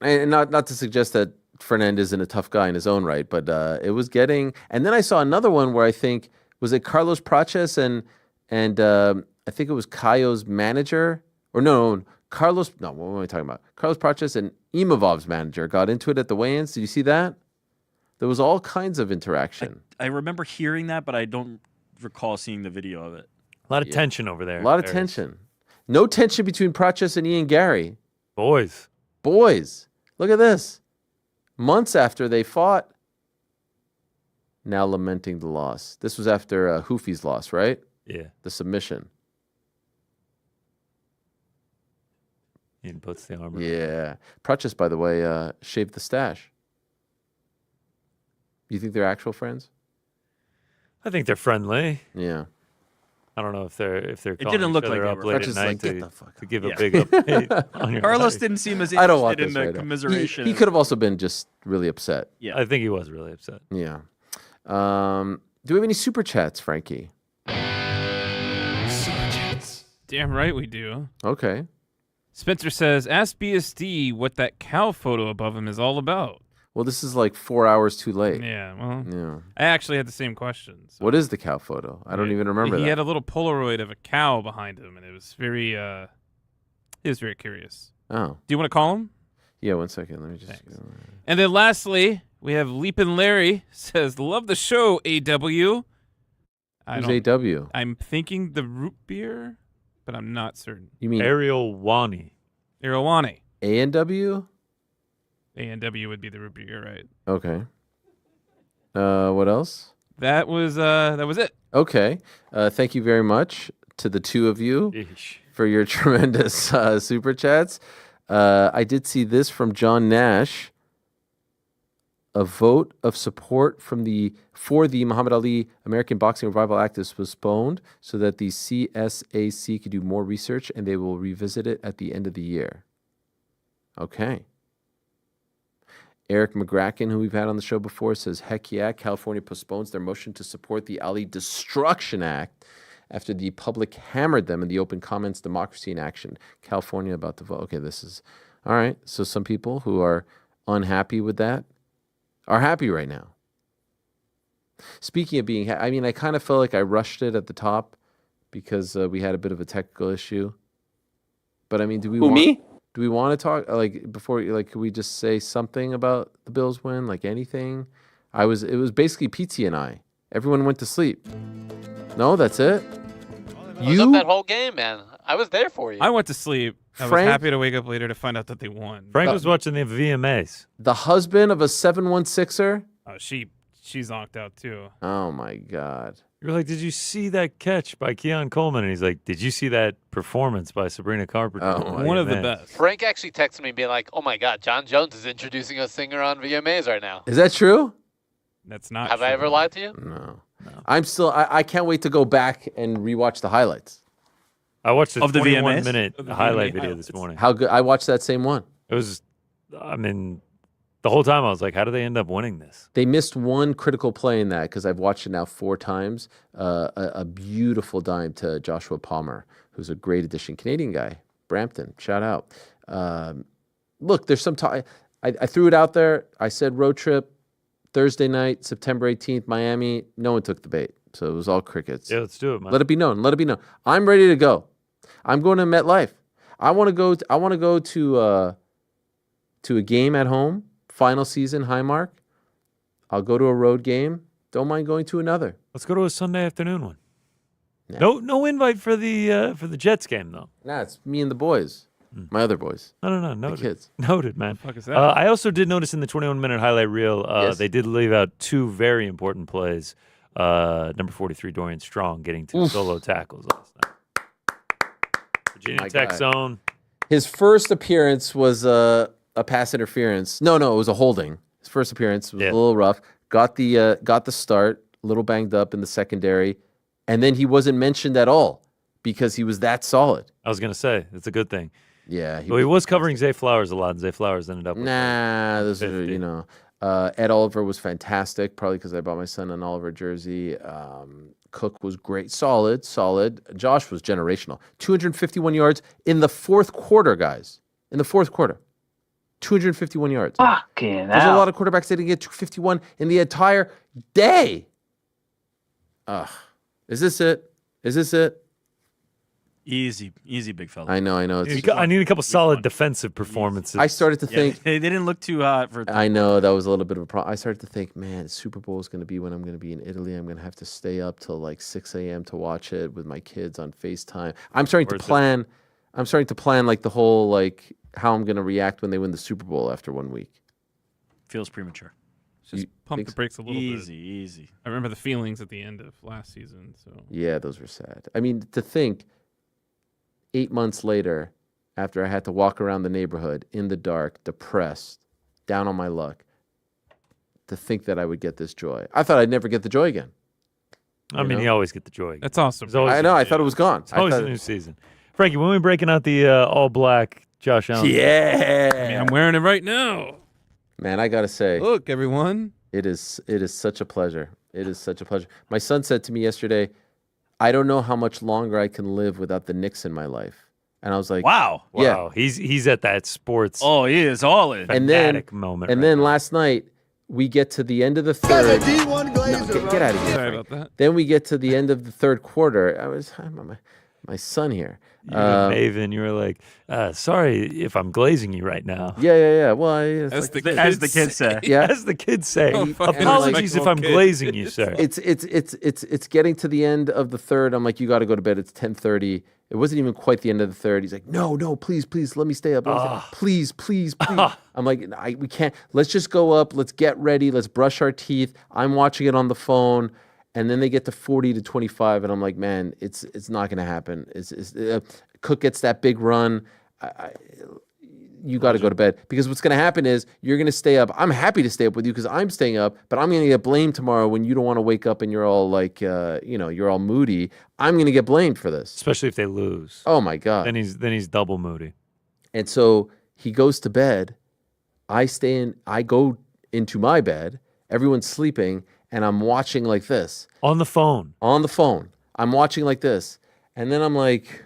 And not to suggest that Fernandez isn't a tough guy in his own right, but it was getting... And then I saw another one where I think... Was it Carlos Praches and I think it was Caio's manager? Or no, Carlos... No, what am I talking about? Carlos Praches and Imavov's manager got into it at the weigh-ins. Did you see that? There was all kinds of interaction. I remember hearing that, but I don't recall seeing the video of it. A lot of tension over there. A lot of tension. No tension between Praches and Ian Gary. Boys. Look at this. Months after they fought, now lamenting the loss. This was after Hoofy's loss, right? Yeah. The submission. Ian puts the armor. Yeah. Praches, by the way, shaved the stash. You think they're actual friends? I think they're friendly. Yeah. I don't know if they're. It calling didn't look each like other they up were. late Praches at is night like, to, "Get the fuck to give Yeah. a big update on your Carlos life." didn't seem as I don't want interested in this the right now. commiseration. He could have also been just really upset. Yeah. I think he was really upset. Yeah. Do we have any super chats, Frankie? Damn right we do. Okay. Spencer says, ask BSD what that cow photo above him is all about. Well, this is like 4 hours too late. Yeah, well, Yeah. I actually had the same questions. What is the cow photo? I don't even remember He that. had a little Polaroid of a cow behind him, and it was very, he was very curious. Oh. Do you want to call him? Yeah, 1 second. Let me just... And then lastly, we have Leapin' Larry says, love the show, AW. Who's AW? I'm thinking the root beer, but I'm not certain. You mean Ariel-Wani. Helwani. A&W? A&W would be the root beer, you're right. Okay. What else? That was it. Okay. Thank you very much to the two of you for your tremendous super chats. I did see this from John Nash. A vote of support for the Muhammad Ali American Boxing Revival Act is postponed so that the CSAC could do more research, and they will revisit it at the end of the year. Okay. Eric McGracken, who we've had on the show before, says, heck yeah, California postpones their motion to support the Ali Destruction Act after the public hammered them in the open comments, Democracy in Action. California about to vote. Okay, this is... All right, so some people who are unhappy with that are happy right now. Speaking of being... I kind of felt like I rushed it at the top because we had a bit of a technical issue. But, do we me? Do we want to talk before? Could we just say something about the Bills win? Anything? It was basically Pizzi and I. Everyone went to sleep. No, that's it. I was up that whole game, man. I was there for you. I went to sleep. I was Frank- happy to wake up later to find out that they won. Frank was watching the VMAs. The husband of a 716er. Oh, she zonked out too. Oh my God. You're like, did you see that catch by Keon Coleman? And he's like, did you see that performance by Sabrina Carpenter? One of the best. Frank actually texted me being like, oh my God, John Jones is introducing a singer on VMAs right now. Is that true? That's not Have I ever lied to you? No. I'm still... I can't wait to go back and rewatch the highlights. I watched the Of the 21-minute VMAs? highlight VMA video highlights. this morning. How good... I watched that same one. It was... the whole time I was like, how do they end up winning this? They missed one critical play in that because I've watched it now 4 times. A beautiful dime to Joshua Palmer, who's a great addition. Canadian guy. Brampton. Shout out. Look, there's some time. I threw it out there. I said road trip, Thursday night, September 18th, Miami. No one took the bait. So it was all crickets. Yeah, let's do it, man. Let it be known. Let it be known. I'm ready to go. I'm going to MetLife. I want to go to a game at home. Final season, Highmark. I'll go to a road game. Don't mind going to another. Let's go to a Sunday afternoon one. Yeah. No invite for the Jets game though. Nah, it's me and the boys. My other boys. No. The Noted. kids. Noted, man. What the fuck is that? I also did notice in the 21-minute highlight reel, Yes. they did leave out 2 very important plays. number 43 Dorian Strong getting 2 solo tackles last night. Virginia Tech zone. His first appearance was a pass interference. No, it was a holding. His first appearance was a little rough. Got the start, a little banged up in the secondary, and then he wasn't mentioned at all because he was that solid. I was gonna say it's a good thing. Yeah, he was covering Zay Flowers a lot, and Zay Flowers ended up with this is Ed Oliver was fantastic, probably because I bought my son an Oliver jersey. Cook was great, solid. Josh was generational. 251 yards in the fourth quarter, guys. In the fourth quarter, 251 yards. Fucking There's a lot of quarterbacks that didn't get 251 in the entire day. Is this it? Easy, big fella. I know. I need a couple solid defensive performances. I started to think they didn't look too hot for. I know that was a little bit of a problem. I started to think, man, Super Bowl is going to be when I'm going to be in Italy. I'm going to have to stay up till like 6 a.m. to watch it with my kids on FaceTime. I'm starting to plan like the whole like how I'm going to react when they win the Super Bowl after 1 week. Feels premature. Just pump the brakes a little bit. Easy. I remember the feelings at the end of last season. So yeah, those were sad. I mean, to think 8 months later, after I had to walk around the neighborhood in the dark, depressed, down on my luck, to think that I would get this joy. I thought I'd never get the joy again. You always get the joy again. That's awesome. I know. I thought it was gone. It's always a new season. Frankie, when are we breaking out the all black Josh Allen? Yeah. I'm wearing it right now. Man, I got to say. Look, everyone. It is such a pleasure. My son said to me yesterday, I don't know how much longer I can live without the Knicks in my life. And I was like, wow. Yeah. He's at that sports. Oh, he is all in. Fanatic moment. And then last night, we get to the end of the third. Get out of here. Sorry about that. Then we get to the end of the third quarter. My son here. Maven, you were like, sorry if I'm glazing you right now. Yeah. Well, as the kids say. Yeah. As the kids say. Oh, apologies if I'm glazing you, sir. It's getting to the end of the third. I'm like, you got to go to bed. It's 10:30. It wasn't even quite the end of the third. He's like, no, please, let me stay up. Please. I'm like, we can't. Let's just go up. Let's get ready. Let's brush our teeth. I'm watching it on the phone. And then they get to 40-25, and I'm like, man, it's not going to happen. Cook gets that big run. You got to go to bed because what's going to happen is you're going to stay up. I'm happy to stay up with you because I'm staying up, but I'm going to get blamed tomorrow when you don't want to wake up and you're all like, you're all moody. I'm going to get blamed for this, especially if they lose. Oh my god! Then he's double moody. And so he goes to bed. I go into my bed. Everyone's sleeping. And I'm watching like this. On the phone. I'm watching like this. And then I'm like,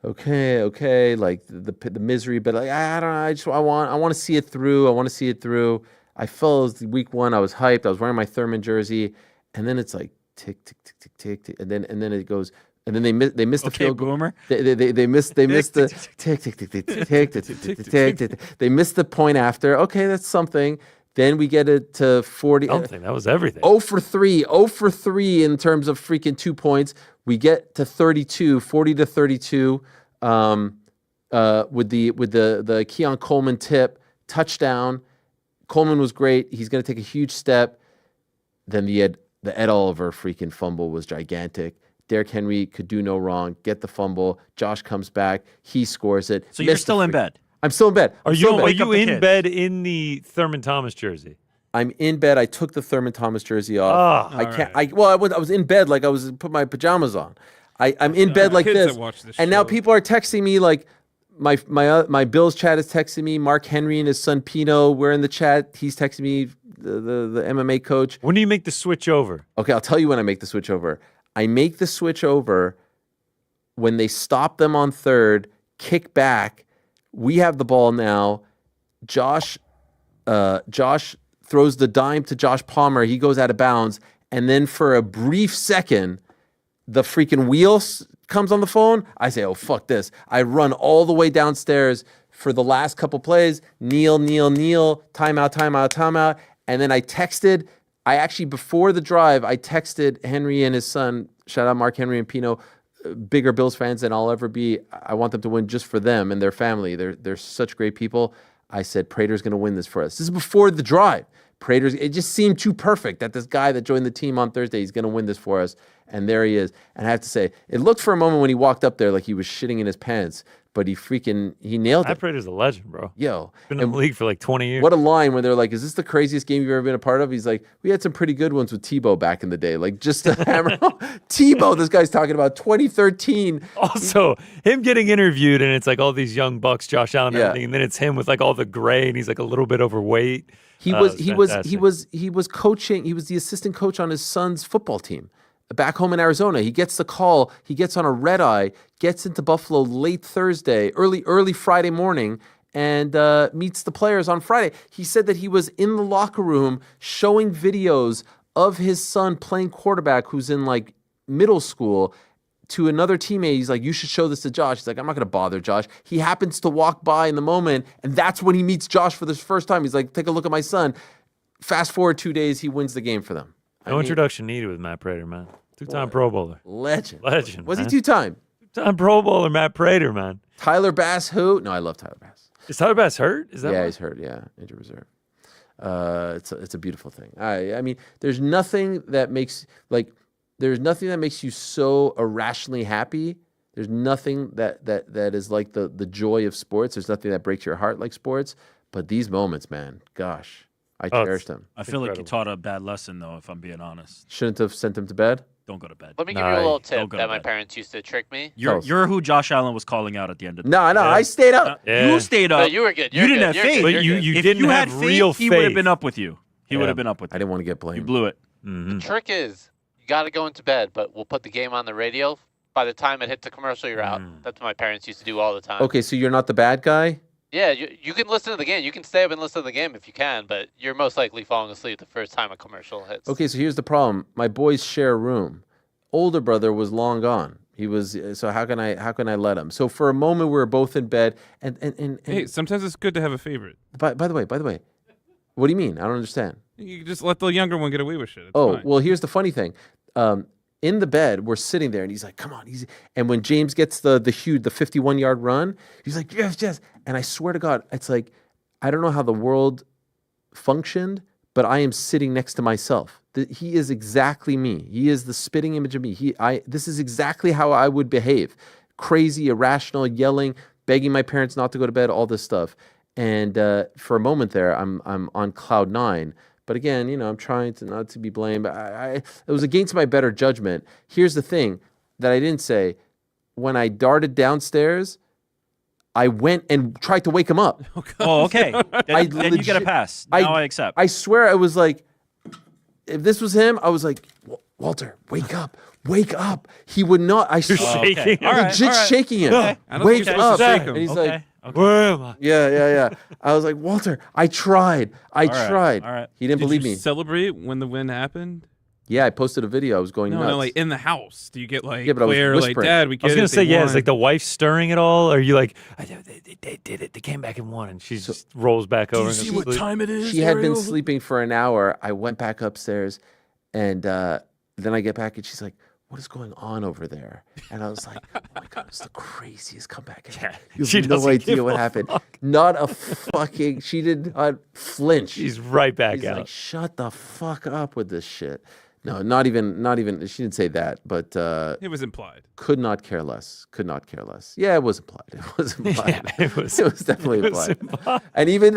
okay, like the misery, but like I don't know, I want to see it through. I felt week one, I was hyped. I was wearing my Thurman jersey, and then it's like tick tick tick tick tick, tick and then it goes, and then they missed the field goal. Boomer. They missed the tick tick tick tick tick tick tick. They missed the point after. Okay, that's something. Then we get it to 40. Something. That was everything. 0 for 3 in terms of freaking 2 points. We get to 32, 40-32 with the Keon Coleman tip, touchdown. Coleman was great. He's going to take a huge step. Then the Ed Oliver freaking fumble was gigantic. Derrick Henry could do no wrong. Get the fumble. Josh comes back. He scores it. So you're still in bed? I'm still in bed. Are you in bed in the Thurman Thomas jersey? I'm in bed. I took the Thurman Thomas jersey off. I can't. Right. I was in bed like I was put my pajamas on. I'm in bed like this. And now people are texting me like my Bills chat is texting me. Mark Henry and his son Pino. We're in the chat. He's texting me. The MMA coach. When do you make the switch over? Okay, I'll tell you when I make the switch over. I make the switch over when they stop them on third, kick back. We have the ball now. Josh throws the dime to Josh Palmer. He goes out of bounds. And then for a brief second, the freaking wheel comes on the phone. I say, oh, fuck this. I run all the way downstairs for the last couple plays. Kneel. Timeout. And then I texted. Before the drive, I texted Henry and his son. Shout out Mark Henry and Pino. Bigger Bills fans than I'll ever be. I want them to win just for them and their family. They're such great people. I said, Prater's going to win this for us. This is before the drive. Prater's. It just seemed too perfect that this guy that joined the team on Thursday, he's going to win this for us. And there he is. And I have to say, it looked for a moment when he walked up there like he was shitting in his pants, but he nailed it. Matt Prater's a legend, bro. Yo. Been in the league for like 20 years. What a line when they're like, is this the craziest game you've ever been a part of? He's like, we had some pretty good ones with Tebow back in the day. Like, just to hammer Tebow, this guy's talking about 2013. Also, him getting interviewed, and it's like all these young bucks, Josh Allen, and Yeah. everything, and then it's him with like all the gray, and he's like a little bit overweight. He was coaching. He was the assistant coach on his son's football team back home in Arizona. He gets the call. He gets on a red eye, gets into Buffalo late Thursday, early Friday morning, and meets the players on Friday. He said that he was in the locker room showing videos of his son playing quarterback, who's in like middle school, to another teammate. He's like, you should show this to Josh. He's like, I'm not going to bother Josh. He happens to walk by in the moment, and that's when he meets Josh for the first time. He's like, take a look at my son. Fast forward 2 days, he wins the game for them. No introduction needed with Matt Prater, man. Two-time Pro Bowler. Legend. Was man. he two-time? Two-time Pro Bowler, Matt Prater, man. Tyler Bass, who? No, I love Tyler Bass. Is Tyler Bass hurt? Is that Yeah, why? he's hurt. Yeah, injured reserve. It's a beautiful thing. I mean, there's nothing that makes you so irrationally happy. There's nothing that is like the joy of sports. There's nothing that breaks your heart like sports. But these moments, man, gosh, I cherish them. I feel like you taught a bad lesson, though, if I'm being honest. Shouldn't have sent him to bed. Don't go to bed. Let me give you a little tip that my parents used to trick me. You're who Josh Allen was calling out at the end of the No, I stayed up. You stayed up. No, you were good. You didn't have faith. But you If didn't you have had real faith, he would have faith. been up with you. He would have been up with you. I didn't want to get You blamed. blew it. Mm-hmm. The trick is you got to go into bed, but we'll put the game on the radio. By the time it hits the commercial, you're out. That's what my parents used to do all the time. Okay, so you're not the bad guy? Yeah, you can listen to the game. You can stay up and listen to the game if you can, but you're most likely falling asleep the first time a commercial hits. Okay, so here's the problem. My boys share a room. Older brother was long gone. He was so how can I let him? So for a moment we were both in bed and Hey, sometimes it's good to have a favorite. by the way, what do you mean? I don't understand. You can just let the younger one get away with shit. It's Oh, fine. well, here's the funny thing. In the bed, we're sitting there, and he's like, come on. And when James gets the 51-yard run, he's like, yes. And I swear to God, it's like, I don't know how the world functioned, but I am sitting next to myself. He is exactly me. He is the spitting image of me. This is exactly how I would behave. Crazy, irrational, yelling, begging my parents not to go to bed, all this stuff. And for a moment there, I'm on cloud nine. But again, I'm trying to not to be blamed. It was against my better judgment. Here's the thing that I didn't say. When I darted downstairs, I went and tried to wake him up. Oh, okay. Then you get a pass. Now I accept. I swear I was like, if this was him, I was like, Walter, wake up. Wake up. He would not. You're shaking him. Legit shaking him. I don't think Wake you're up. supposed to shake him. And he's Okay. like, where am I? yeah. I was like, Walter, I tried. I right, tried. all right. He didn't Did believe you me. celebrate when the win happened? Yeah, I posted a video. I was going nuts. No, like in the house. Do you get like Yeah, but I was Claire, like whispering. Dad? We get I was gonna it, say, they yeah, won." is like the wife stirring it all? Or are you like, they did it. They came back and won, and she just rolls back over. and goes to sleep. it is? She had been sleeping for an hour. I went back upstairs, and then I get back, and she's like, what is going on over there? And I was like, oh my God, it's the craziest comeback ever. You she have no doesn't idea give what a happened. fuck. Not a fucking, she did not flinch. She's right back He's out. like, shut the fuck up with this shit. No, not even, she didn't say that, but It was implied. could not care less. Yeah, it was implied. It was implied. Yeah, it was definitely it was implied. And even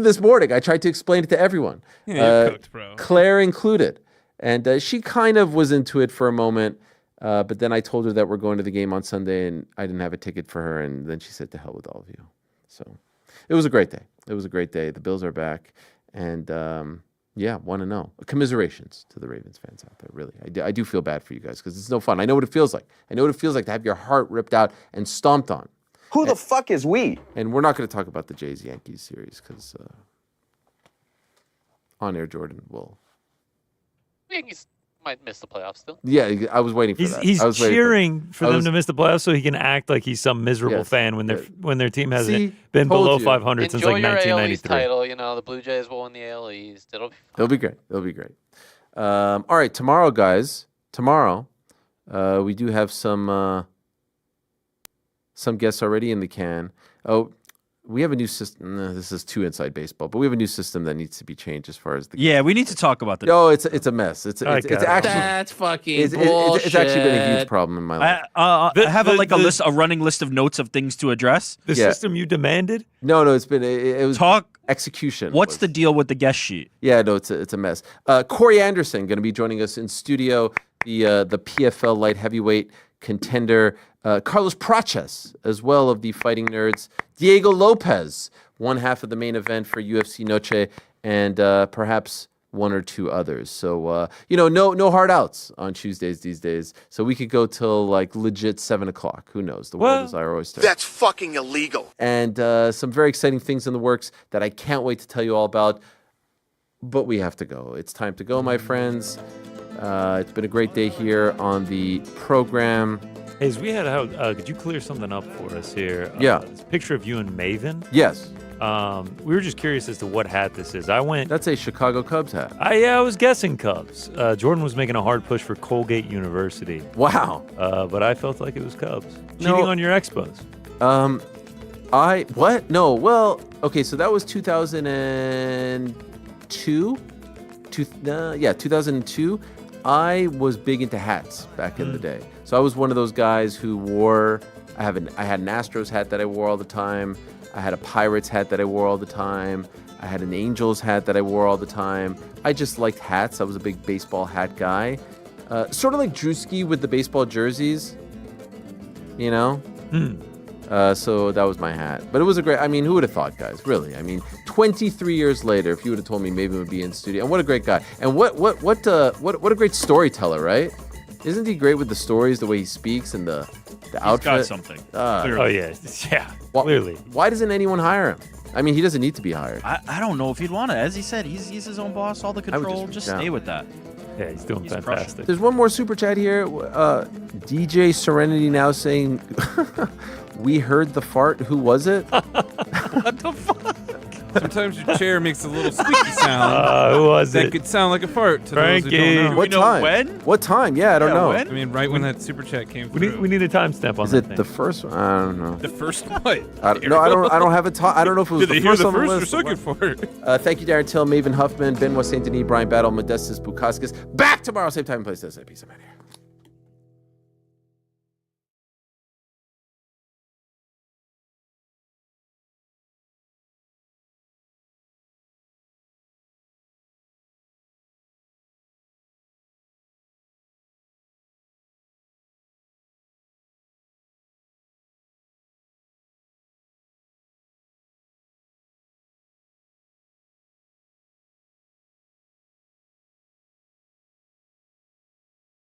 this morning, I tried to explain it to everyone, Yeah, you're cooked, bro. Claire included. And she kind of was into it for a moment, but then I told her that we're going to the game on Sunday, and I didn't have a ticket for her, and then she said, to hell with all of you. So it was a great day. The Bills are back, and 1-0. Commiserations to the Ravens fans out there, really. I do feel bad for you guys because it's no fun. I know what it feels like. To have your heart ripped out and stomped on. Who the fuck is we? And we're not going to talk about the Jays-Yankees series because on air Jordan will... Yankees might miss the playoffs still. Yeah, I was waiting for that. He's I was waiting cheering for them to miss the playoffs so he can act like he's some miserable Yes, fan when their team hasn't See? been Told below you. 500 since Enjoy like your AL East 1993. title. The Blue Jays will win the AL East. It'll be It'll be great. All right, tomorrow, guys. We do have some guests already in the can. Oh, we have a new system. No, this is too inside baseball, but we have a new system that needs to be changed as far as the. Yeah, we need to talk about this. No, it's a mess. It's actually That's fucking bullshit. it's actually been a huge problem in my life. I have a running list of notes of things to address. The system you demanded? No, it's been it was execution. What's the deal with the guest sheet? Yeah, no, it's a mess. Corey Anderson going to be joining us in studio. The PFL light heavyweight contender. Carlos Praches, as well of the Fighting Nerds. Diego Lopez, one half of the main event for UFC Noche, and perhaps one or two others. So, no hard outs on Tuesdays these days. So we could go till like legit 7 o'clock. Who knows? The world is our oyster. That's fucking illegal. And some very exciting things in the works that I can't wait to tell you all about. But we have to go. It's time to go, my friends. It's been a great day here on the program. Hey, as we head out, could you clear something up for us here? Yeah. This picture of you and Maven. Yes. We were just curious as to what hat this is. That's a Chicago Cubs hat. I was guessing Cubs. Jordan was making a hard push for Colgate University. Wow. But I felt like it was Cubs. Cheating on your expos. What? No. Well, okay. So that was 2002. 2002. I was big into hats back in the day. So I was one of those guys who wore. I had an Astros hat that I wore all the time. I had a Pirates hat that I wore all the time. I had an Angels hat that I wore all the time. I just liked hats. I was a big baseball hat guy. Sort of like Drewski with the baseball jerseys. So that was my hat. But it was a great. I mean, who would have thought, guys? Really? I mean, 23 years later, if you would have told me Maven would be in studio, and what a great guy, and what a great storyteller, right? Isn't he great with the stories, the way he speaks, and the outfit? He's got something. Clearly. Why doesn't anyone hire him? I mean, he doesn't need to be hired. I don't know if he'd want to. As he said, he's his own boss, all the control. Just stay with that. Yeah, he's doing fantastic. There's one more super chat here. DJ Serenity now saying, "We heard the fart. Who was it?" What the fuck? Sometimes your chair makes a little squeaky sound. Who was that it? could sound like a fart to Frankie. those who don't know. What time? When? What time? Yeah, I don't know. I mean, right when that super chat came through. We need a timestamp on Is that it thing. the first one? I don't know. The first what? I don't have a time. I don't know if it was Did the they hear first the on the first list. or second for it? Thank you, Darren Till, Maven Huffman, Benoit Saint-Denis, Bryan Battle, Modestas Bukauskas. Back tomorrow, same time and place. Peace. I'm out of here.